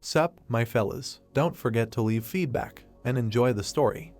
Sup, my fellas, don't forget to leave feedback, and enjoy the story.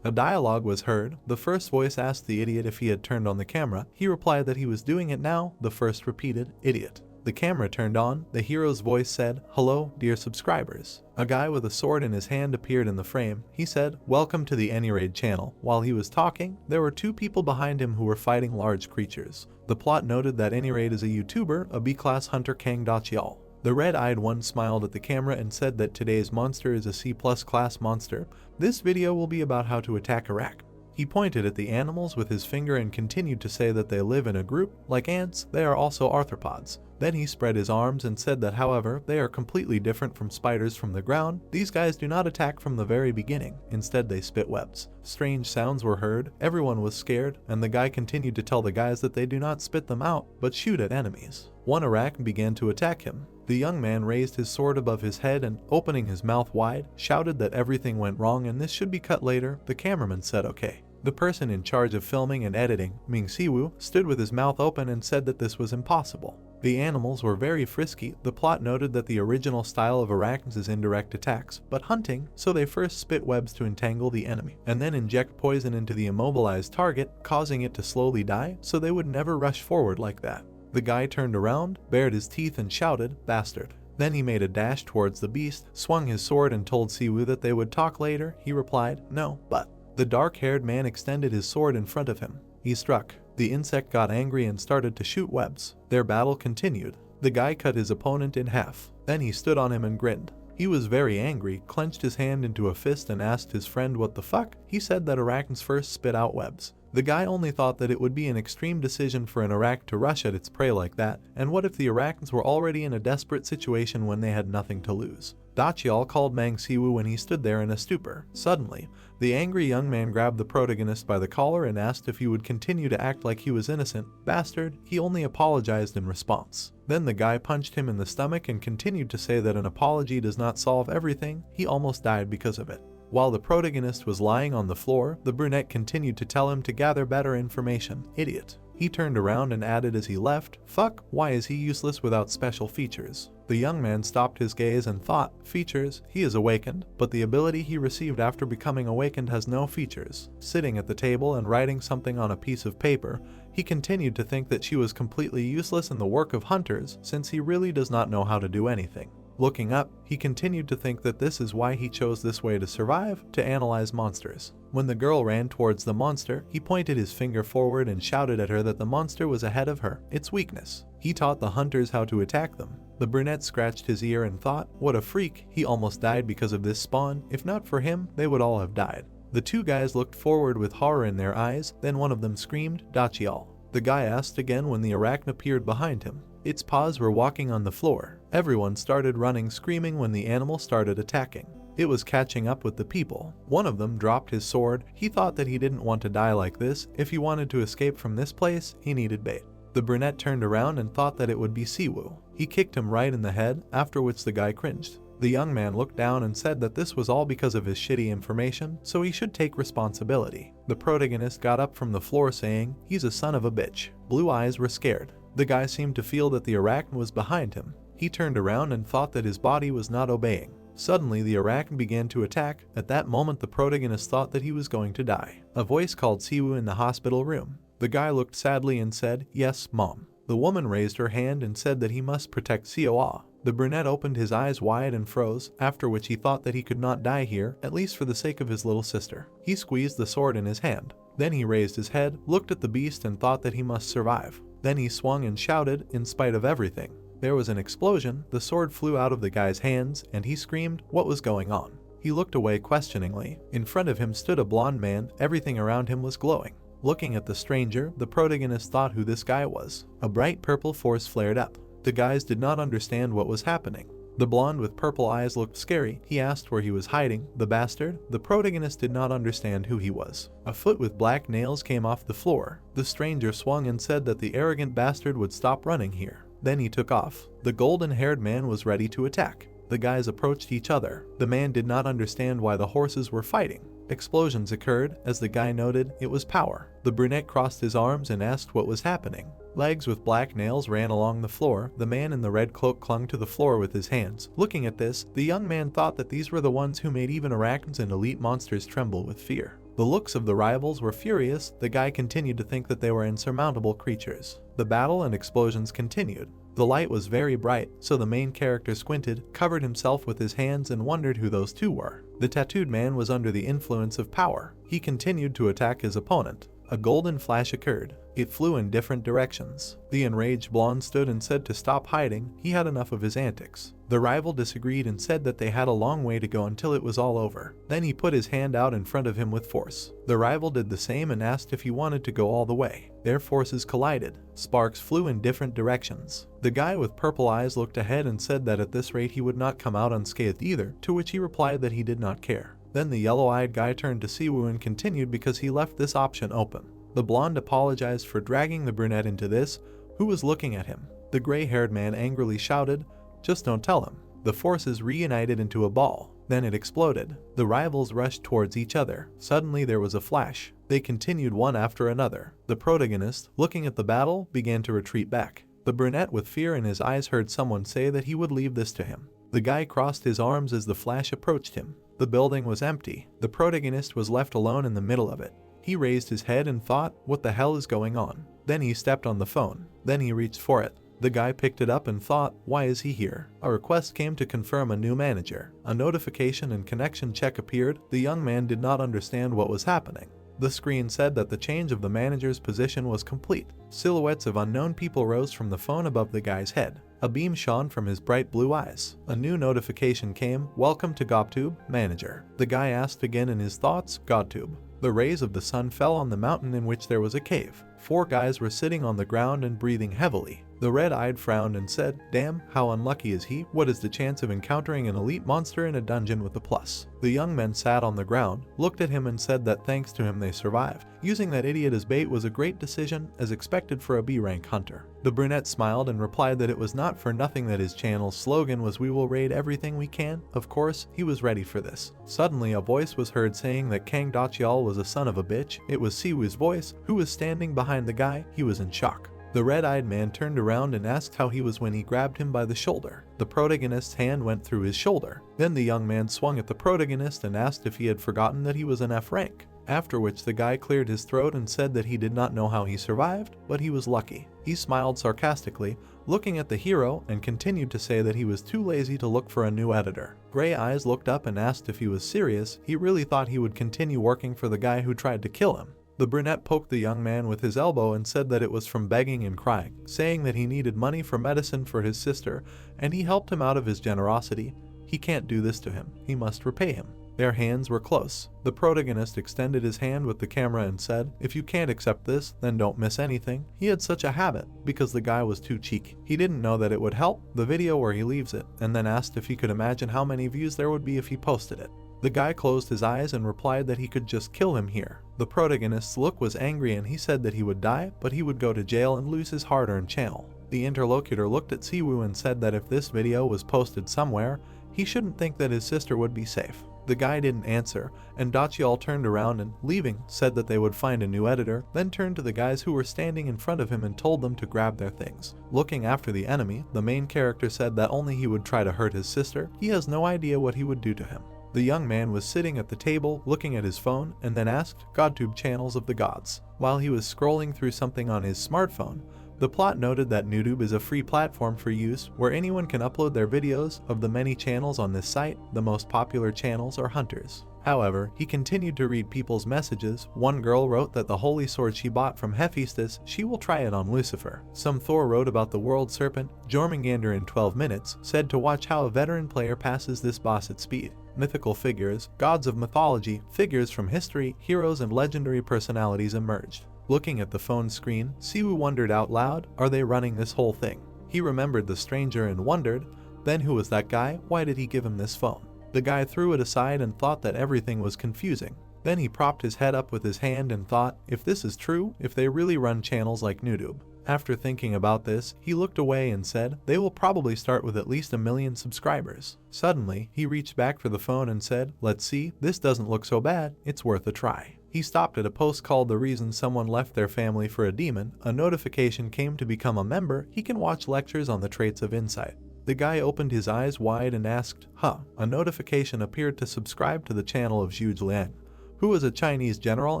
A dialogue was heard. The first voice asked the idiot if he had turned on the camera. He replied that he was doing it now. The first repeated, idiot. The camera turned on. The hero's voice said, hello, dear subscribers. A guy with a sword in his hand appeared in the frame. He said, welcome to the Anyraid channel. While he was talking, there were two people behind him who were fighting large creatures. The plot noted that Anyraid is a YouTuber, a B-class hunter Kang Dachial. The red-eyed one smiled at the camera and said that today's monster is a C+ class monster. This video will be about how to attack Iraq. He pointed at the animals with his finger and continued to say that they live in a group. Like ants, they are also arthropods. Then he spread his arms and said that however, they are completely different from spiders from the ground. These guys do not attack from the very beginning. Instead, they spit webs. Strange sounds were heard. Everyone was scared, and the guy continued to tell the guys that they do not spit them out, but shoot at enemies. One Iraq began to attack him. The young man raised his sword above his head and, opening his mouth wide, shouted that everything went wrong and this should be cut later. The cameraman said okay. The person in charge of filming and editing, Ming Siwoo, stood with his mouth open and said that this was impossible. The animals were very frisky. The plot noted that the original style of arachnids is indirect attacks, but hunting, so they first spit webs to entangle the enemy, and then inject poison into the immobilized target, causing it to slowly die, so they would never rush forward like that. The guy turned around, bared his teeth and shouted, bastard. Then he made a dash towards the beast, swung his sword and told Siwoo that they would talk later. He replied, no, but. The dark-haired man extended his sword in front of him. He struck. The insect got angry and started to shoot webs. Their battle continued. The guy cut his opponent in half. Then he stood on him and grinned. He was very angry, clenched his hand into a fist and asked his friend what the fuck. He said that arachnids first spit out webs. The guy only thought that it would be an extreme decision for an arach to rush at its prey like that, and what if the arachnids were already in a desperate situation when they had nothing to lose? Dachial called Mang Siwoo when he stood there in a stupor. Suddenly, the angry young man grabbed the protagonist by the collar and asked if he would continue to act like he was innocent. Bastard, he only apologized in response. Then the guy punched him in the stomach and continued to say that an apology does not solve everything. He almost died because of it. While the protagonist was lying on the floor, the brunette continued to tell him to gather better information. Idiot. He turned around and added as he left, fuck, why is he useless without special features? The young man stopped his gaze and thought, features, he is awakened, but the ability he received after becoming awakened has no features. Sitting at the table and writing something on a piece of paper, he continued to think that she was completely useless in the work of hunters, since he really does not know how to do anything. Looking up, he continued to think that this is why he chose this way to survive, to analyze monsters. When the girl ran towards the monster, he pointed his finger forward and shouted at her that the monster was ahead of her, its weakness. He taught the hunters how to attack them. The brunette scratched his ear and thought, what a freak, he almost died because of this spawn. If not for him, they would all have died. The two guys looked forward with horror in their eyes, then one of them screamed, Dachial. The guy asked again when the arachne appeared behind him. Its paws were walking on the floor. Everyone started running screaming when the animal started attacking. It was catching up with the people. One of them dropped his sword. He thought that he didn't want to die like this. If he wanted to escape from this place, he needed bait. The brunette turned around and thought that it would be Siwoo. He kicked him right in the head, after which the guy cringed. The young man looked down and said that this was all because of his shitty information, so he should take responsibility. The protagonist got up from the floor saying, he's a son of a bitch. Blue eyes were scared. The guy seemed to feel that the arachne was behind him. He turned around and thought that his body was not obeying. Suddenly, the arachne began to attack. At that moment, the protagonist thought that he was going to die. A voice called Siwoo in the hospital room. The guy looked sadly and said, yes, mom. The woman raised her hand and said that he must protect Sioa. The brunette opened his eyes wide and froze, after which he thought that he could not die here, at least for the sake of his little sister. He squeezed the sword in his hand. Then he raised his head, looked at the beast and thought that he must survive. Then he swung and shouted, in spite of everything. There was an explosion, the sword flew out of the guy's hands, and he screamed, what was going on? He looked away questioningly. In front of him stood a blonde man, everything around him was glowing. Looking at the stranger, the protagonist thought who this guy was. A bright purple force flared up. The guys did not understand what was happening. The blonde with purple eyes looked scary. He asked where he was hiding. The bastard. The protagonist did not understand who he was. A foot with black nails came off the floor. The stranger swung and said that the arrogant bastard would stop running here. Then he took off. The golden-haired man was ready to attack. The guys approached each other. The man did not understand why the horses were fighting. Explosions occurred. As the guy noted, it was power. The brunette crossed his arms and asked what was happening. Legs with black nails ran along the floor. The man in the red cloak clung to the floor with his hands. Looking at this, the young man thought that these were the ones who made even arachnids and elite monsters tremble with fear. The looks of the rivals were furious. The guy continued to think that they were insurmountable creatures. The battle and explosions continued. The light was very bright, so the main character squinted, covered himself with his hands, and wondered who those two were. The tattooed man was under the influence of power. He continued to attack his opponent. A golden flash occurred. It flew in different directions. The enraged blonde stood and said to stop hiding. He had enough of his antics. The rival disagreed and said that they had a long way to go until it was all over. Then he put his hand out in front of him with force. The rival did the same and asked if he wanted to go all the way. Their forces collided. Sparks flew in different directions. The guy with purple eyes looked ahead and said that at this rate he would not come out unscathed either, to which he replied that he did not care. Then the yellow-eyed guy turned to Siwoo and continued because he left this option open. The blonde apologized for dragging the brunette into this, who was looking at him. The gray-haired man angrily shouted, "Just don't tell him." The forces reunited into a ball. Then it exploded. The rivals rushed towards each other. Suddenly there was a flash. They continued one after another. The protagonist, looking at the battle, began to retreat back. The brunette with fear in his eyes heard someone say that he would leave this to him. The guy crossed his arms as the flash approached him. The building was empty. The protagonist was left alone in the middle of it. He raised his head and thought, what the hell is going on? Then he stepped on the phone. Then he reached for it. The guy picked it up and thought, why is he here? A request came to confirm a new manager. A notification and connection check appeared. The young man did not understand what was happening. The screen said that the change of the manager's position was complete. Silhouettes of unknown people rose from the phone above the guy's head. A beam shone from his bright blue eyes. A new notification came, welcome to GobTube, manager. The guy asked again in his thoughts, GobTube. The rays of the sun fell on the mountain in which there was a cave. 4 guys were sitting on the ground and breathing heavily. The red-eyed frowned and said, damn, how unlucky is he? What is the chance of encountering an elite monster in a dungeon with a plus? The young men sat on the ground, looked at him and said that thanks to him they survived. Using that idiot as bait was a great decision, as expected for a B-rank hunter. The brunette smiled and replied that it was not for nothing that his channel's slogan was "We will raid everything we can." Of course, he was ready for this. Suddenly a voice was heard saying that Kang Dachial was a son of a bitch. It was Siwoo's voice, who was standing behind the guy. He was in shock. The red-eyed man turned around and asked how he was when he grabbed him by the shoulder. The protagonist's hand went through his shoulder. Then the young man swung at the protagonist and asked if he had forgotten that he was an F rank. After which the guy cleared his throat and said that he did not know how he survived, but he was lucky. He smiled sarcastically, looking at the hero, and continued to say that he was too lazy to look for a new editor. Gray Eyes looked up and asked if he was serious. He really thought he would continue working for the guy who tried to kill him. The brunette poked the young man with his elbow and said that it was from begging and crying, saying that he needed money for medicine for his sister, and he helped him out of his generosity. He can't do this to him. He must repay him. Their hands were close. The protagonist extended his hand with the camera and said, if you can't accept this, then don't miss anything. He had such a habit, because the guy was too cheeky. He didn't know that it would help, the video where he leaves it, and then asked if he could imagine how many views there would be if he posted it. The guy closed his eyes and replied that he could just kill him here. The protagonist's look was angry and he said that he would die, but he would go to jail and lose his hard-earned channel. The interlocutor looked at Siwoo and said that if this video was posted somewhere, he shouldn't think that his sister would be safe. The guy didn't answer, and Dachial turned around and, leaving, said that they would find a new editor, then turned to the guys who were standing in front of him and told them to grab their things. Looking after the enemy, the main character said that only he would try to hurt his sister. He has no idea what he would do to him. The young man was sitting at the table, looking at his phone, and then asked GodTube channels of the gods. While he was scrolling through something on his smartphone, the plot noted that NewTube is a free platform for use where anyone can upload their videos. Of the many channels on this site, the most popular channels are hunters. However, he continued to read people's messages. One girl wrote that the holy sword she bought from Hephaestus, she will try it on Lucifer. Some Thor wrote about the world serpent. Jormungandr in 12 minutes said to watch how a veteran player passes this boss at speed. Mythical figures, gods of mythology, figures from history, heroes and legendary personalities emerged. Looking at the phone screen, Siwoo wondered out loud, are they running this whole thing? He remembered the stranger and wondered, then who was that guy? Why did he give him this phone? The guy threw it aside and thought that everything was confusing. Then he propped his head up with his hand and thought, if this is true, if they really run channels like NewTube. After thinking about this, he looked away and said, they will probably start with at least 1 million subscribers. Suddenly, he reached back for the phone and said, let's see, this doesn't look so bad, it's worth a try. He stopped at a post called "The Reason Someone Left Their Family for a Demon." A notification came to become a member. He can watch lectures on the traits of insight. The guy opened his eyes wide and asked, "Huh?" A notification appeared to subscribe to the channel of Zhu Liang, who was a Chinese general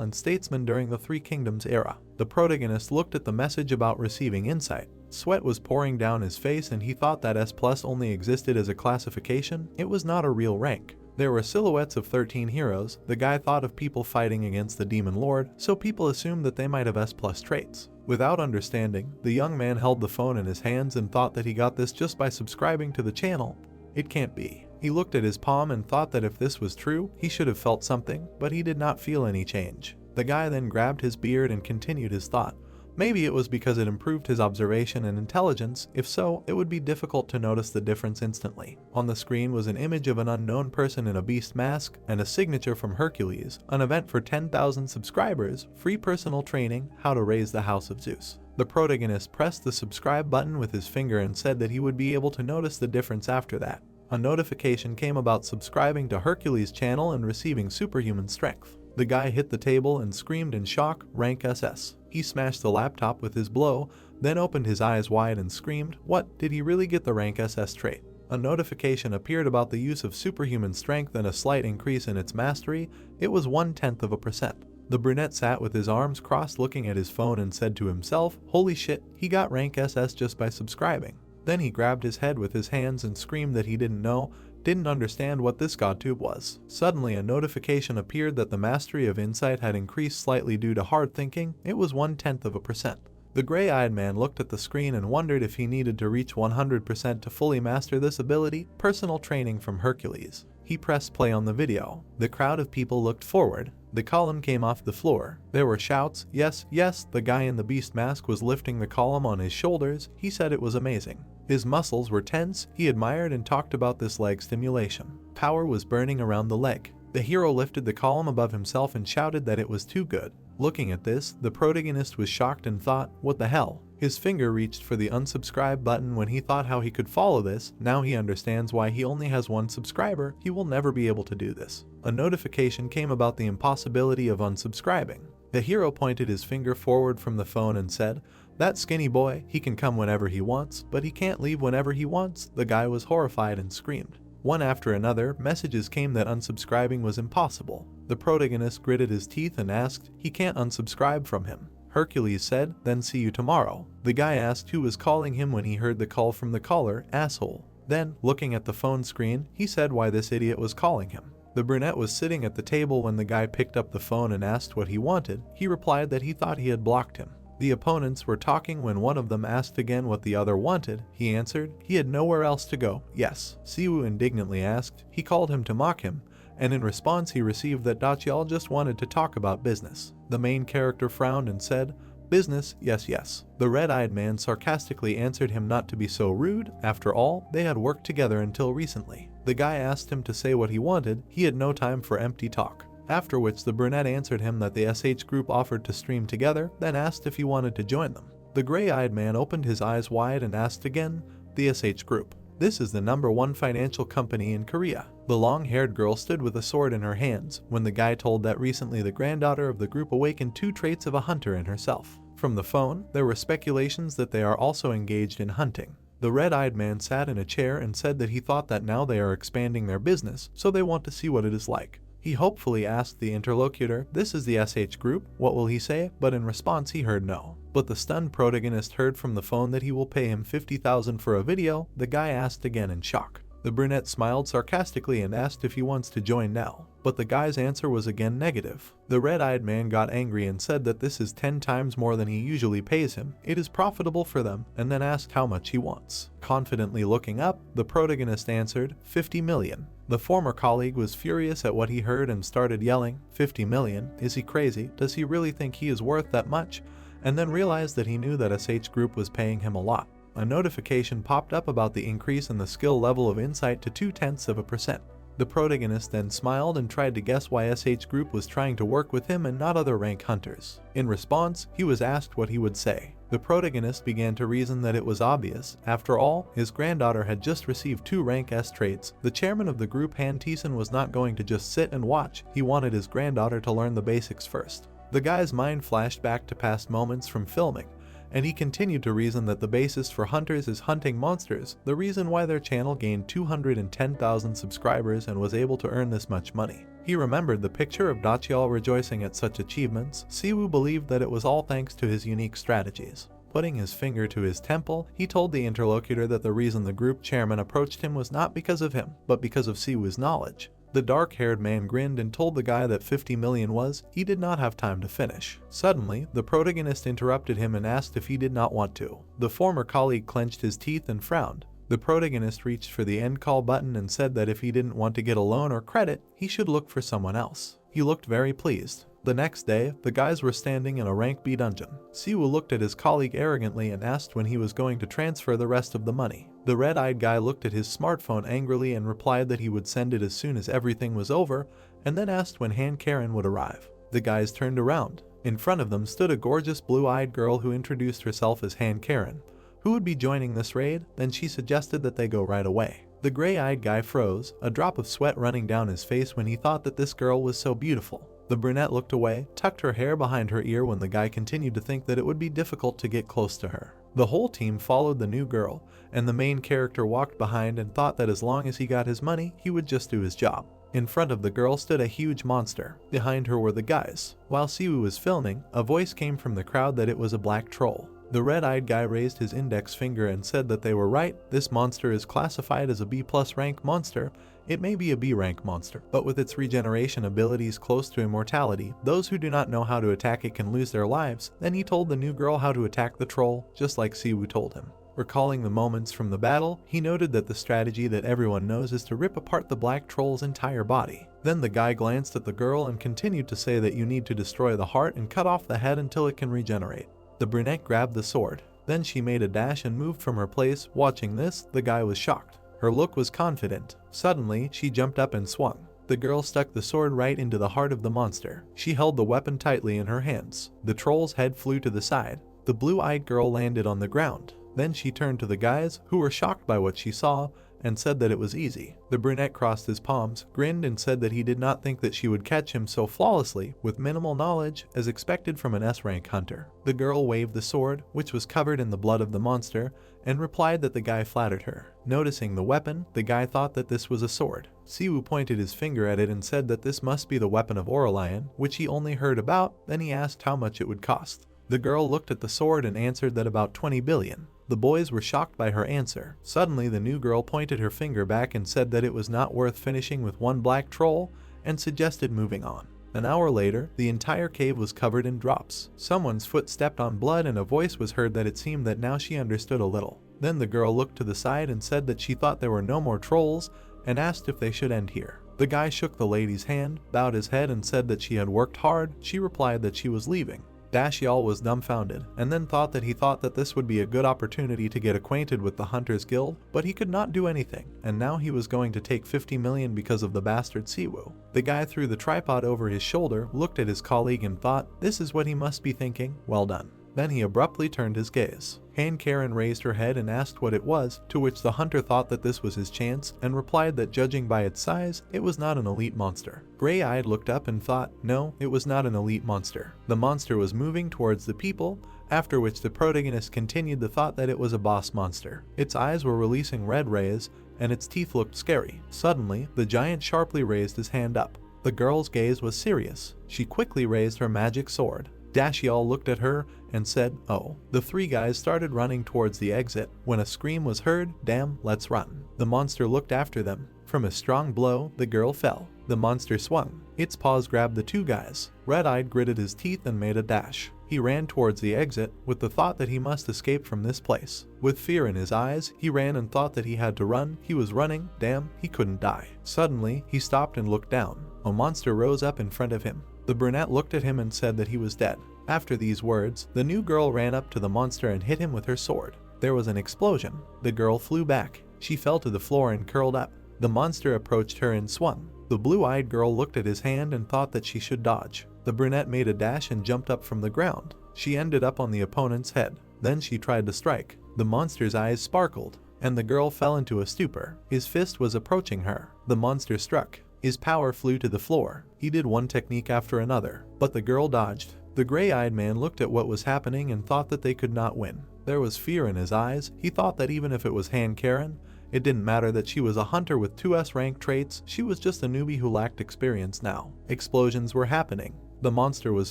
and statesman during the Three Kingdoms era. The protagonist looked at the message about receiving insight. Sweat was pouring down his face and he thought that S+ only existed as a classification. It was not a real rank. There were silhouettes of 13 heroes. The guy thought of people fighting against the Demon Lord, so people assumed that they might have S+ traits. Without understanding, the young man held the phone in his hands and thought that he got this just by subscribing to the channel. It can't be. He looked at his palm and thought that if this was true, he should have felt something, but he did not feel any change. The guy then grabbed his beard and continued his thought. Maybe it was because it improved his observation and intelligence. If so, it would be difficult to notice the difference instantly. On the screen was an image of an unknown person in a beast mask and a signature from Hercules, an event for 10,000 subscribers, free personal training, how to raise the house of Zeus. The protagonist pressed the subscribe button with his finger and said that he would be able to notice the difference after that. A notification came about subscribing to Hercules' channel and receiving superhuman strength. The guy hit the table and screamed in shock, "Rank SS." He smashed the laptop with his blow, then opened his eyes wide and screamed, "What, did he really get the rank SS trait?" A notification appeared about the use of superhuman strength and a slight increase in its mastery. It was 0.1%. The brunette sat with his arms crossed looking at his phone and said to himself, "Holy shit, he got rank SS just by subscribing." Then he grabbed his head with his hands and screamed that he didn't understand what this godtube was. Suddenly a notification appeared that the mastery of insight had increased slightly due to hard thinking. It was 0.1%. The gray-eyed man looked at the screen and wondered if he needed to reach 100% to fully master this ability. Personal training from Hercules. He pressed play on the video. The crowd of people looked forward. The column came off the floor. There were shouts, "Yes, yes." The guy in the beast mask was lifting the column on his shoulders. He said it was amazing. His muscles were tense. He admired and talked about this leg stimulation. Power was burning around the leg. The hero lifted the column above himself and shouted that it was too good. Looking at this, the protagonist was shocked and thought, "What the hell?" His finger reached for the unsubscribe button when he thought how he could follow this. Now he understands why he only has one subscriber. He will never be able to do this. A notification came about the impossibility of unsubscribing. The hero pointed his finger forward from the phone and said, "That skinny boy, he can come whenever he wants, but he can't leave whenever he wants." The guy was horrified and screamed. One after another, messages came that unsubscribing was impossible. The protagonist gritted his teeth and asked, "He can't unsubscribe from him." Hercules said, "Then see you tomorrow." The guy asked who was calling him when he heard the call from the caller, "Asshole." Then, looking at the phone screen, he said why this idiot was calling him. The brunette was sitting at the table when the guy picked up the phone and asked what he wanted. He replied that he thought he had blocked him. The opponents were talking when one of them asked again what the other wanted. He answered, he had nowhere else to go. Yes. Siwoo indignantly asked. He called him to mock him, and in response he received that y'all just wanted to talk about business. The main character frowned and said, "Business, yes, yes." The red-eyed man sarcastically answered him not to be so rude. After all, they had worked together until recently. The guy asked him to say what he wanted. He had no time for empty talk. After which the brunette answered him that the SH group offered to stream together, then asked if he wanted to join them. The gray-eyed man opened his eyes wide and asked again, "The SH group. This is the #1 financial company in Korea." The long-haired girl stood with a sword in her hands when the guy told that recently the granddaughter of the group awakened 2 traits of a hunter in herself. From the phone, there were speculations that they are also engaged in hunting. The red-eyed man sat in a chair and said that he thought that now they are expanding their business, so they want to see what it is like. He hopefully asked the interlocutor, "This is the SH group, what will he say?" But in response he heard no. But the stunned protagonist heard from the phone that he will pay him 50,000 for a video. The guy asked again in shock. The brunette smiled sarcastically and asked if he wants to join now. But the guy's answer was again negative. The red-eyed man got angry and said that this is 10 times more than he usually pays him. It is profitable for them, and then asked how much he wants. Confidently looking up, the protagonist answered, 50 million. The former colleague was furious at what he heard and started yelling, 50 million? Is he crazy? Does he really think he is worth that much? And then realized that he knew that SH Group was paying him a lot. A notification popped up about the increase in the skill level of insight to 0.2%. The protagonist then smiled and tried to guess why SH Group was trying to work with him and not other rank hunters. In response, he was asked what he would say. The protagonist began to reason that it was obvious. After all, his granddaughter had just received 2 rank S traits. The chairman of the group, Han Thiessen, was not going to just sit and watch. He wanted his granddaughter to learn the basics first. The guy's mind flashed back to past moments from filming, and he continued to reason that the basis for hunters is hunting monsters, the reason why their channel gained 210,000 subscribers and was able to earn this much money. He remembered the picture of Dachiel rejoicing at such achievements. Siwoo believed that it was all thanks to his unique strategies. Putting his finger to his temple, he told the interlocutor that the reason the group chairman approached him was not because of him, but because of Siwoo's knowledge. The dark-haired man grinned and told the guy that 50 million was. He did not have time to finish. Suddenly, the protagonist interrupted him and asked if he did not want to. The former colleague clenched his teeth and frowned. The protagonist reached for the end call button and said that if he didn't want to get a loan or credit, he should look for someone else. He looked very pleased. The next day, the guys were standing in a rank B dungeon. Siwoo looked at his colleague arrogantly and asked when he was going to transfer the rest of the money. The red-eyed guy looked at his smartphone angrily and replied that he would send it as soon as everything was over, and then asked when Han Karen would arrive. The guys turned around. In front of them stood a gorgeous blue-eyed girl who introduced herself as Han Karen, who would be joining this raid. Then she suggested that they go right away. The gray-eyed guy froze, a drop of sweat running down his face when he thought that this girl was so beautiful. The brunette looked away, tucked her hair behind her ear when the guy continued to think that it would be difficult to get close to her. The whole team followed the new girl, and the main character walked behind and thought that as long as he got his money, he would just do his job. In front of the girl stood a huge monster. Behind her were the guys. While Siwoo was filming, a voice came from the crowd that it was a black troll. The red-eyed guy raised his index finger and said that they were right. This monster is classified as a B+ rank monster. It may be a B rank monster, but with its regeneration abilities close to immortality, those who do not know how to attack it can lose their lives. Then he told the new girl how to attack the troll, just like Siwoo told him. Recalling the moments from the battle, he noted that the strategy that everyone knows is to rip apart the black troll's entire body. Then the guy glanced at the girl and continued to say that you need to destroy the heart and cut off the head until it can regenerate. The brunette grabbed the sword. Then she made a dash and moved from her place. Watching this, the guy was shocked. Her look was confident. Suddenly, she jumped up and swung. The girl stuck the sword right into the heart of the monster. She held the weapon tightly in her hands. The troll's head flew to the side. The blue-eyed girl landed on the ground. Then she turned to the guys, who were shocked by what she saw, and said that it was easy. The brunette crossed his palms, grinned, and said that he did not think that she would catch him so flawlessly, with minimal knowledge, as expected from an S-rank hunter. The girl waved the sword, which was covered in the blood of the monster, and replied that the guy flattered her. Noticing the weapon, the guy thought that this was a sword. Siwoo pointed his finger at it and said that this must be the weapon of Aurelion, which he only heard about. Then he asked how much it would cost. The girl looked at the sword and answered that about 20 billion. The boys were shocked by her answer. Suddenly, the new girl pointed her finger back and said that it was not worth finishing with one black troll, and suggested moving on. An hour later, the entire cave was covered in drops. Someone's foot stepped on blood and a voice was heard that it seemed that now she understood a little. Then the girl looked to the side and said that she thought there were no more trolls, and asked if they should end here. The guy shook the lady's hand, bowed his head, and said that she had worked hard. She replied that she was leaving. Dachiel was dumbfounded, and then thought that this would be a good opportunity to get acquainted with the Hunters Guild, but he could not do anything, and now he was going to take 50 million because of the bastard Siwoo. The guy threw the tripod over his shoulder, looked at his colleague and thought, this is what he must be thinking, well done. Then he abruptly turned his gaze. Han Karen raised her head and asked what it was, to which the hunter thought that this was his chance, and replied that judging by its size, it was not an elite monster. Gray-eyed looked up and thought, no, it was not an elite monster. The monster was moving towards the people, after which the protagonist continued the thought that it was a boss monster. Its eyes were releasing red rays, and its teeth looked scary. Suddenly, the giant sharply raised his hand up. The girl's gaze was serious. She quickly raised her magic sword. Dachiel looked at her and said, oh. The three guys started running towards the exit. When a scream was heard, damn, let's run. The monster looked after them. From a strong blow, the girl fell. The monster swung. Its paws grabbed the two guys. Red-eyed gritted his teeth and made a dash. He ran towards the exit, with the thought that he must escape from this place. With fear in his eyes, he ran and thought that he had to run. He was running. Damn, he couldn't die. Suddenly, he stopped and looked down. A monster rose up in front of him. The brunette looked at him and said that he was dead. After these words, the new girl ran up to the monster and hit him with her sword. There was an explosion. The girl flew back. She fell to the floor and curled up. The monster approached her and swung. The blue-eyed girl looked at his hand and thought that she should dodge. The brunette made a dash and jumped up from the ground. She ended up on the opponent's head. Then she tried to strike. The monster's eyes sparkled, and the girl fell into a stupor. His fist was approaching her. The monster struck. His power flew to the floor. He did one technique after another, but the girl dodged. The gray-eyed man looked at what was happening and thought that they could not win. There was fear in his eyes. He thought that even if it was Han Karen, it didn't matter that she was a hunter with 2S rank traits, she was just a newbie who lacked experience now. Explosions were happening. The monster was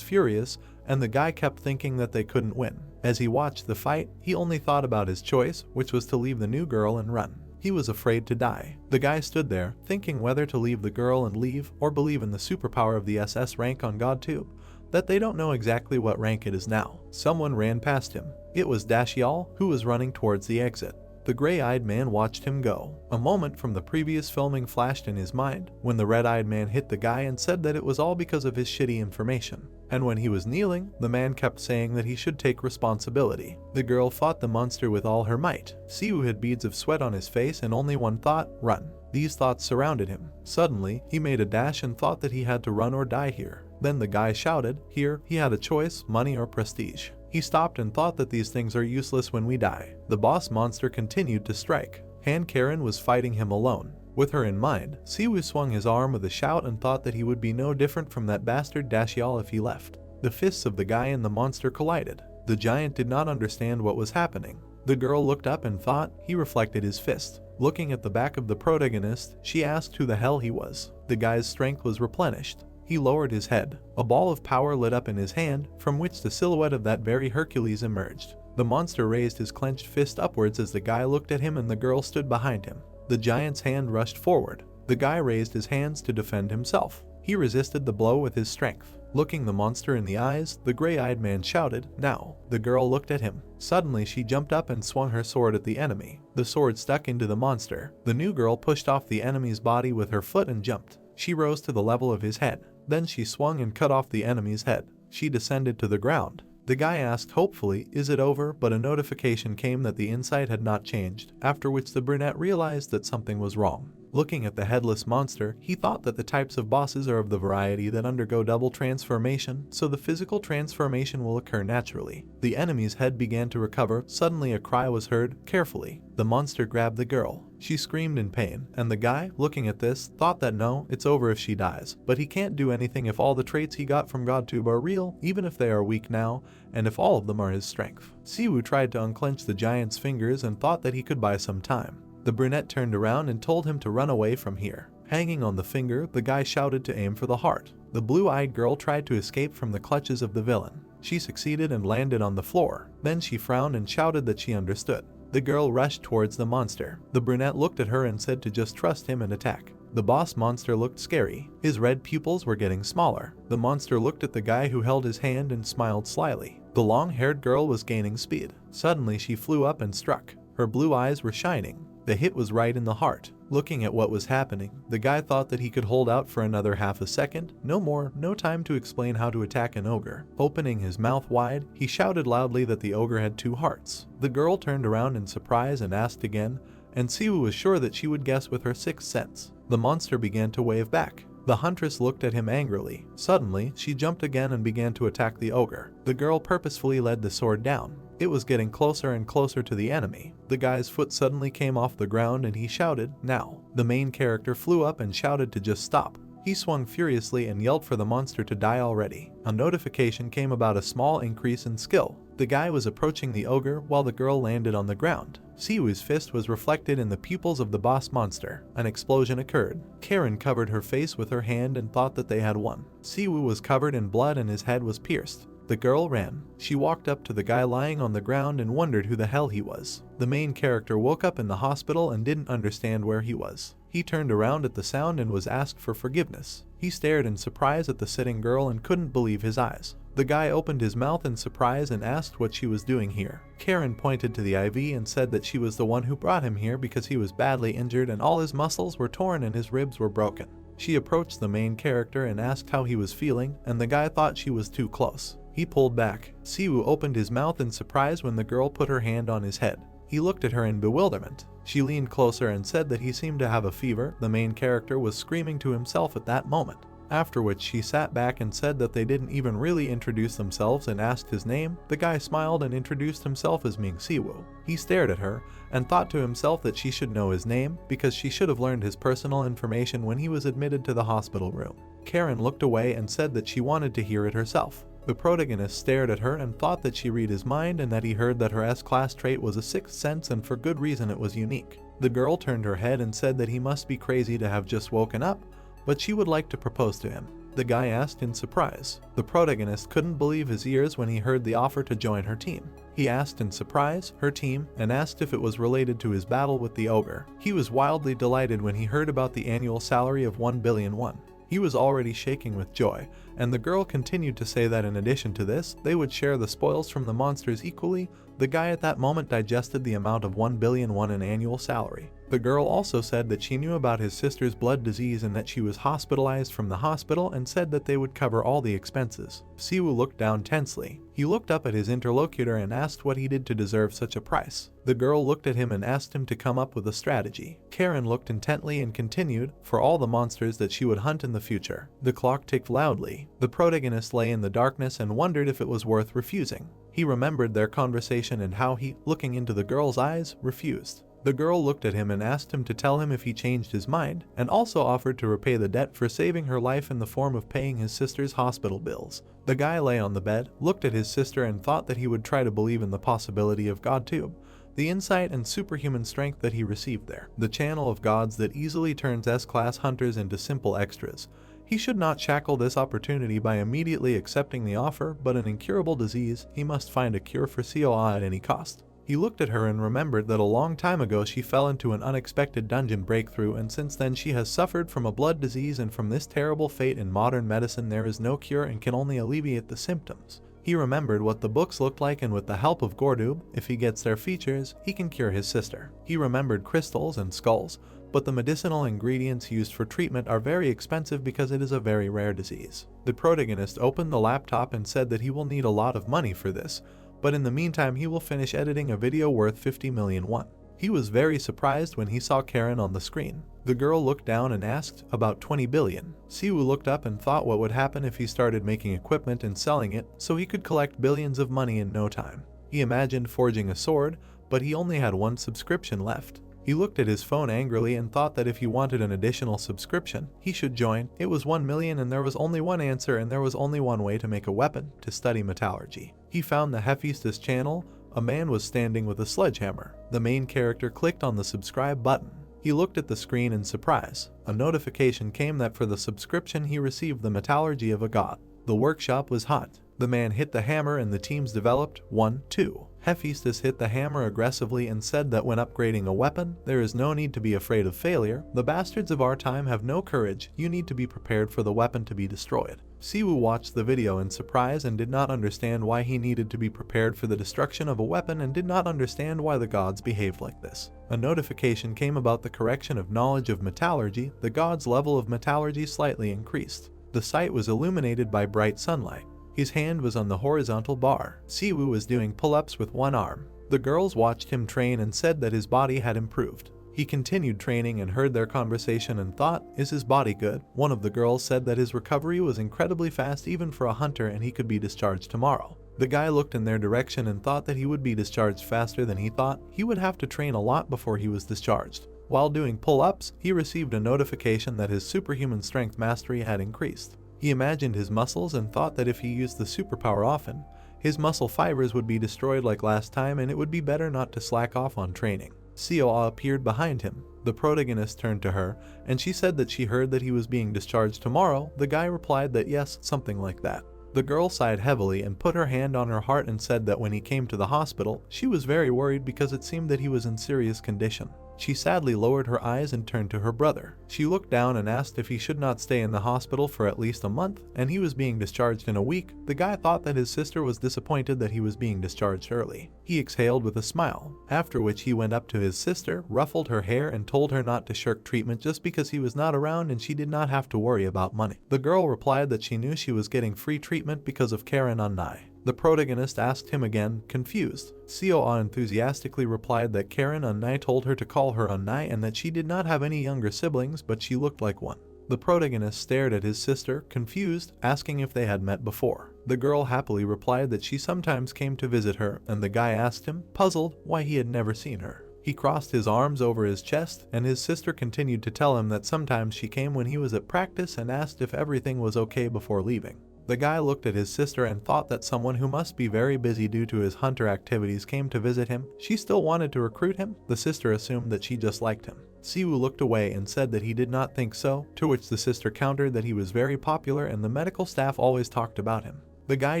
furious, and the guy kept thinking that they couldn't win. As he watched the fight, he only thought about his choice, which was to leave the new girl and run. He was afraid to die. The guy stood there, thinking whether to leave the girl and leave, or believe in the superpower of the SS rank on GodTube, that they don't know exactly what rank it is now. Someone ran past him. It was Dashial, who was running towards the exit. The gray-eyed man watched him go. A moment from the previous filming flashed in his mind, when the red-eyed man hit the guy and said that it was all because of his shitty information. And when he was kneeling, the man kept saying that he should take responsibility. The girl fought the monster with all her might. Siwoo had beads of sweat on his face and only one thought: run. These thoughts surrounded him. Suddenly, he made a dash and thought that he had to run or die here. Then the guy shouted, here, he had a choice, money or prestige. He stopped and thought that these things are useless when we die. The boss monster continued to strike. Han Karen was fighting him alone. With her in mind, Siwoo swung his arm with a shout and thought that he would be no different from that bastard Dashial if he left. The fists of the guy and the monster collided. The giant did not understand what was happening. The girl looked up and thought he reflected his fist. Looking at the back of the protagonist, she asked who the hell he was. The guy's strength was replenished. He lowered his head. A ball of power lit up in his hand, from which the silhouette of that very Hercules emerged. The monster raised his clenched fist upwards as the guy looked at him and the girl stood behind him. The giant's hand rushed forward. The guy raised his hands to defend himself. He resisted the blow with his strength. Looking the monster in the eyes, the gray-eyed man shouted, now. The girl looked at him. Suddenly she jumped up and swung her sword at the enemy. The sword stuck into the monster. The new girl pushed off the enemy's body with her foot and jumped. She rose to the level of his head. Then she swung and cut off the enemy's head. She descended to the ground. The guy asked hopefully, is it over? But a notification came that the insight had not changed, after which the brunette realized that something was wrong. Looking at the headless monster, he thought that the types of bosses are of the variety that undergo double transformation, so the physical transformation will occur naturally. The enemy's head began to recover. Suddenly a cry was heard. Carefully, the monster grabbed the girl. She screamed in pain, and the guy, looking at this, thought that no, it's over if she dies. But he can't do anything if all the traits he got from GodTube are real, even if they are weak now, and if all of them are his strength. Siwoo tried to unclench the giant's fingers and thought that he could buy some time. The brunette turned around and told him to run away from here. Hanging on the finger, the guy shouted to aim for the heart. The blue-eyed girl tried to escape from the clutches of the villain. She succeeded and landed on the floor. Then she frowned and shouted that she understood. The girl rushed towards the monster. The brunette looked at her and said to just trust him and attack. The boss monster looked scary. His red pupils were getting smaller. The monster looked at the guy who held his hand and smiled slyly. The long-haired girl was gaining speed. Suddenly she flew up and struck. Her blue eyes were shining. The hit was right in the heart. Looking at what was happening, the guy thought that he could hold out for another half a second. No more, no time to explain how to attack an ogre. Opening his mouth wide, he shouted loudly that the ogre had 2 hearts. The girl turned around in surprise and asked again, and Siwoo was sure that she would guess with her 6th sense. The monster began to wave back. The huntress looked at him angrily. Suddenly, she jumped again and began to attack the ogre. The girl purposefully led the sword down. It was getting closer and closer to the enemy. The guy's foot suddenly came off the ground and he shouted, now. The main character flew up and shouted to just stop. He swung furiously and yelled for the monster to die already. A notification came about a small increase in skill. The guy was approaching the ogre while the girl landed on the ground. Siwoo's fist was reflected in the pupils of the boss monster. An explosion occurred. Karen covered her face with her hand and thought that they had won. Siwoo was covered in blood and his head was pierced. The girl ran. She walked up to the guy lying on the ground and wondered who the hell he was. The main character woke up in the hospital and didn't understand where he was. He turned around at the sound and was asked for forgiveness. He stared in surprise at the sitting girl and couldn't believe his eyes. The guy opened his mouth in surprise and asked what she was doing here. Karen pointed to the IV and said that she was the one who brought him here because he was badly injured and all his muscles were torn and his ribs were broken. She approached the main character and asked how he was feeling, and the guy thought she was too close. He pulled back. Siwoo opened his mouth in surprise when the girl put her hand on his head. He looked at her in bewilderment. She leaned closer and said that he seemed to have a fever. The main character was screaming to himself at that moment. After which she sat back and said that they didn't even really introduce themselves and asked his name. The guy smiled and introduced himself as Ming Siwoo. He stared at her and thought to himself that she should know his name because she should have learned his personal information when he was admitted to the hospital room. Karen looked away and said that she wanted to hear it herself. The protagonist stared at her and thought that she read his mind and that he heard that her S-class trait was a sixth sense and for good reason it was unique. The girl turned her head and said that he must be crazy to have just woken up, but she would like to propose to him. The guy asked in surprise. The protagonist couldn't believe his ears when he heard the offer to join her team. He asked in surprise, her team, and asked if it was related to his battle with the ogre. He was wildly delighted when he heard about the annual salary of 1 billion won. He was already shaking with joy, and the girl continued to say that in addition to this, they would share the spoils from the monsters equally. The guy at that moment digested the amount of 1 billion won in annual salary. The girl also said that she knew about his sister's blood disease and that she was hospitalized from the hospital and said that they would cover all the expenses. Siwoo looked down tensely. He looked up at his interlocutor and asked what he did to deserve such a price. The girl looked at him and asked him to come up with a strategy. Karen looked intently and continued, for all the monsters that she would hunt in the future. The clock ticked loudly. The protagonist lay in the darkness and wondered if it was worth refusing. He remembered their conversation and how he, looking into the girl's eyes, refused. The girl looked at him and asked him to tell him if he changed his mind, and also offered to repay the debt for saving her life in the form of paying his sister's hospital bills. The guy lay on the bed, looked at his sister and thought that he would try to believe in the possibility of GodTube, the insight and superhuman strength that he received there, the channel of gods that easily turns S-class hunters into simple extras. He should not shackle this opportunity by immediately accepting the offer, but an incurable disease, he must find a cure for COA at any cost. He looked at her and remembered that a long time ago she fell into an unexpected dungeon breakthrough, and since then she has suffered from a blood disease, and from this terrible fate in modern medicine there is no cure and can only alleviate the symptoms. He remembered what the books looked like, and with the help of GodTube, if he gets their features, he can cure his sister. He remembered crystals and skulls, but the medicinal ingredients used for treatment are very expensive because it is a very rare disease. The protagonist opened the laptop and said that he will need a lot of money for this, but in the meantime he will finish editing a video worth 50 million won. He was very surprised when he saw Karen on the screen. The girl looked down and asked, about 20 billion. Siwoo looked up and thought what would happen if he started making equipment and selling it, so he could collect billions of money in no time. He imagined forging a sword, but he only had one subscription left. He looked at his phone angrily and thought that if he wanted an additional subscription, he should join. It was 1 million and there was only one answer, and there was only one way to make a weapon, to study metallurgy. He found the Hephaestus channel. A man was standing with a sledgehammer. The main character clicked on the subscribe button. He looked at the screen in surprise. A notification came that for the subscription he received the metallurgy of a god. The workshop was hot. The man hit the hammer and the teams developed 1, 2. Hephaestus hit the hammer aggressively and said that when upgrading a weapon, there is no need to be afraid of failure. The bastards of our time have no courage. You need to be prepared for the weapon to be destroyed. Siwoo watched the video in surprise and did not understand why he needed to be prepared for the destruction of a weapon, and did not understand why the gods behaved like this. A notification came about the correction of knowledge of metallurgy. The god's level of metallurgy slightly increased. The site was illuminated by bright sunlight. His hand was on the horizontal bar. Siwoo was doing pull-ups with one arm. The girls watched him train and said that his body had improved. He continued training and heard their conversation and thought, is his body good? One of the girls said that his recovery was incredibly fast even for a hunter and he could be discharged tomorrow. The guy looked in their direction and thought that he would be discharged faster than he thought. He would have to train a lot before he was discharged. While doing pull-ups, he received a notification that his superhuman strength mastery had increased. He imagined his muscles and thought that if he used the superpower often, his muscle fibers would be destroyed like last time, and it would be better not to slack off on training. COA appeared behind him. The protagonist turned to her, and she said that she heard that he was being discharged tomorrow. The guy replied that yes, something like that. The girl sighed heavily and put her hand on her heart and said that when he came to the hospital, she was very worried because it seemed that he was in serious condition. She sadly lowered her eyes and turned to her brother. She looked down and asked if he should not stay in the hospital for at least a month, and he was being discharged in a week. The guy thought that his sister was disappointed that he was being discharged early. He exhaled with a smile, after which he went up to his sister, ruffled her hair, and told her not to shirk treatment just because he was not around and she did not have to worry about money. The girl replied that she knew she was getting free treatment because of Karen Unnai. The protagonist asked him again, confused. Seo enthusiastically replied that Karen Unnai told her to call her Unnai and that she did not have any younger siblings but she looked like one. The protagonist stared at his sister, confused, asking if they had met before. The girl happily replied that she sometimes came to visit her, and the guy asked him, puzzled, why he had never seen her. He crossed his arms over his chest, and his sister continued to tell him that sometimes she came when he was at practice and asked if everything was okay before leaving. The guy looked at his sister and thought that someone who must be very busy due to his hunter activities came to visit him. She still wanted to recruit him. The sister assumed that she just liked him. Siwoo looked away and said that he did not think so, to which the sister countered that he was very popular and the medical staff always talked about him. The guy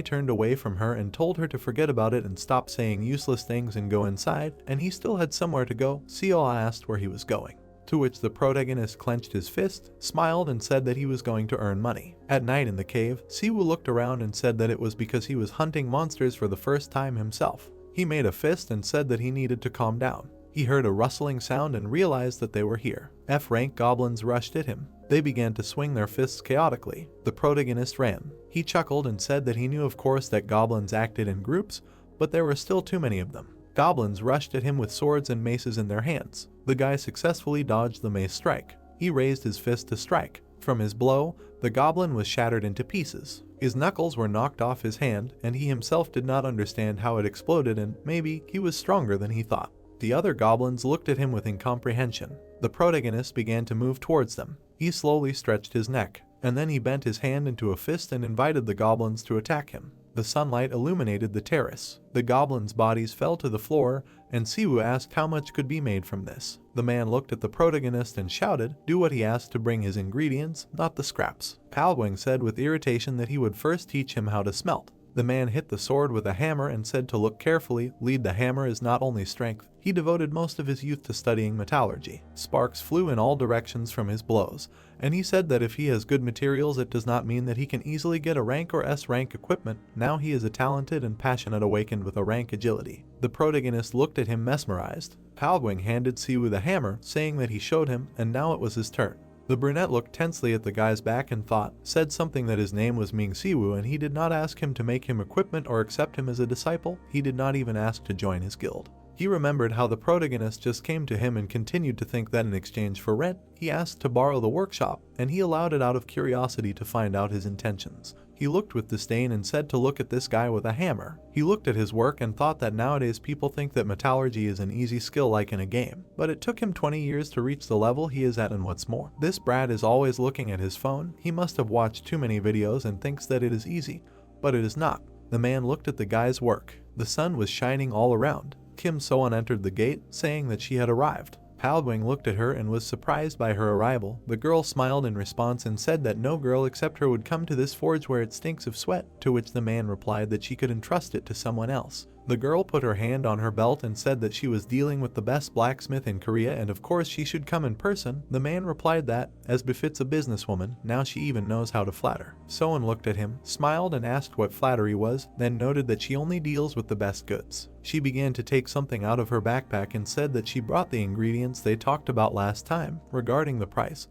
turned away from her and told her to forget about it and stop saying useless things and go inside, and he still had somewhere to go. Seo asked where he was going, to which the protagonist clenched his fist, smiled, and said that he was going to earn money. At night in the cave, Siwoo looked around and said that it was because he was hunting monsters for the first time himself. He made a fist and said that he needed to calm down. He heard a rustling sound and realized that they were here. F-rank goblins rushed at him. They began to swing their fists chaotically. The protagonist ran. He chuckled and said that he knew of course that goblins acted in groups, but there were still too many of them. Goblins rushed at him with swords and maces in their hands. The guy successfully dodged the mace strike. He raised his fist to strike. From his blow, the goblin was shattered into pieces. His knuckles were knocked off his hand, and he himself did not understand how it exploded, and maybe he was stronger than he thought. The other goblins looked at him with incomprehension. The protagonist began to move towards them. He slowly stretched his neck, and then he bent his hand into a fist and invited the goblins to attack him. The sunlight illuminated the terrace. The goblins' bodies fell to the floor, and Siwoo asked how much could be made from this. The man looked at the protagonist and shouted, do what he asked to bring his ingredients, not the scraps. Palwing said with irritation that he would first teach him how to smelt. The man hit the sword with a hammer and said to look carefully. Lead the hammer is not only strength. He devoted most of his youth to studying metallurgy. Sparks flew in all directions from his blows, and he said that if he has good materials it does not mean that he can easily get a rank or S-rank equipment. Now he is a talented and passionate awakened with a rank agility. The protagonist looked at him mesmerized. Palwing handed Siwoo the hammer, saying that he showed him, and now it was his turn. The brunette looked tensely at the guy's back and said something that his name was Ming Siwoo, and he did not ask him to make him equipment or accept him as a disciple. He did not even ask to join his guild. He remembered how the protagonist just came to him and continued to think that in exchange for rent, he asked to borrow the workshop, and he allowed it out of curiosity to find out his intentions. He looked with disdain and said to look at this guy with a hammer. He looked at his work and thought that nowadays people think that metallurgy is an easy skill like in a game, but it took him 20 years to reach the level he is at, and what's more, this brat is always looking at his phone. He must have watched too many videos and thinks that it is easy, but it is not. The man looked at the guy's work. The sun was shining all around. Kim So-eun entered the gate, saying that she had arrived. Palwing looked at her and was surprised by her arrival. The girl smiled in response and said that no girl except her would come to this forge where it stinks of sweat, to which the man replied that she could entrust it to someone else. The girl put her hand on her belt and said that she was dealing with the best blacksmith in Korea and of course she should come in person. The man replied that, as befits a businesswoman, now she even knows how to flatter. So-eun looked at him, smiled and asked what flattery was, then noted that she only deals with the best goods. She began to take something out of her backpack and said that she brought the ingredients they talked about last time, regarding the price.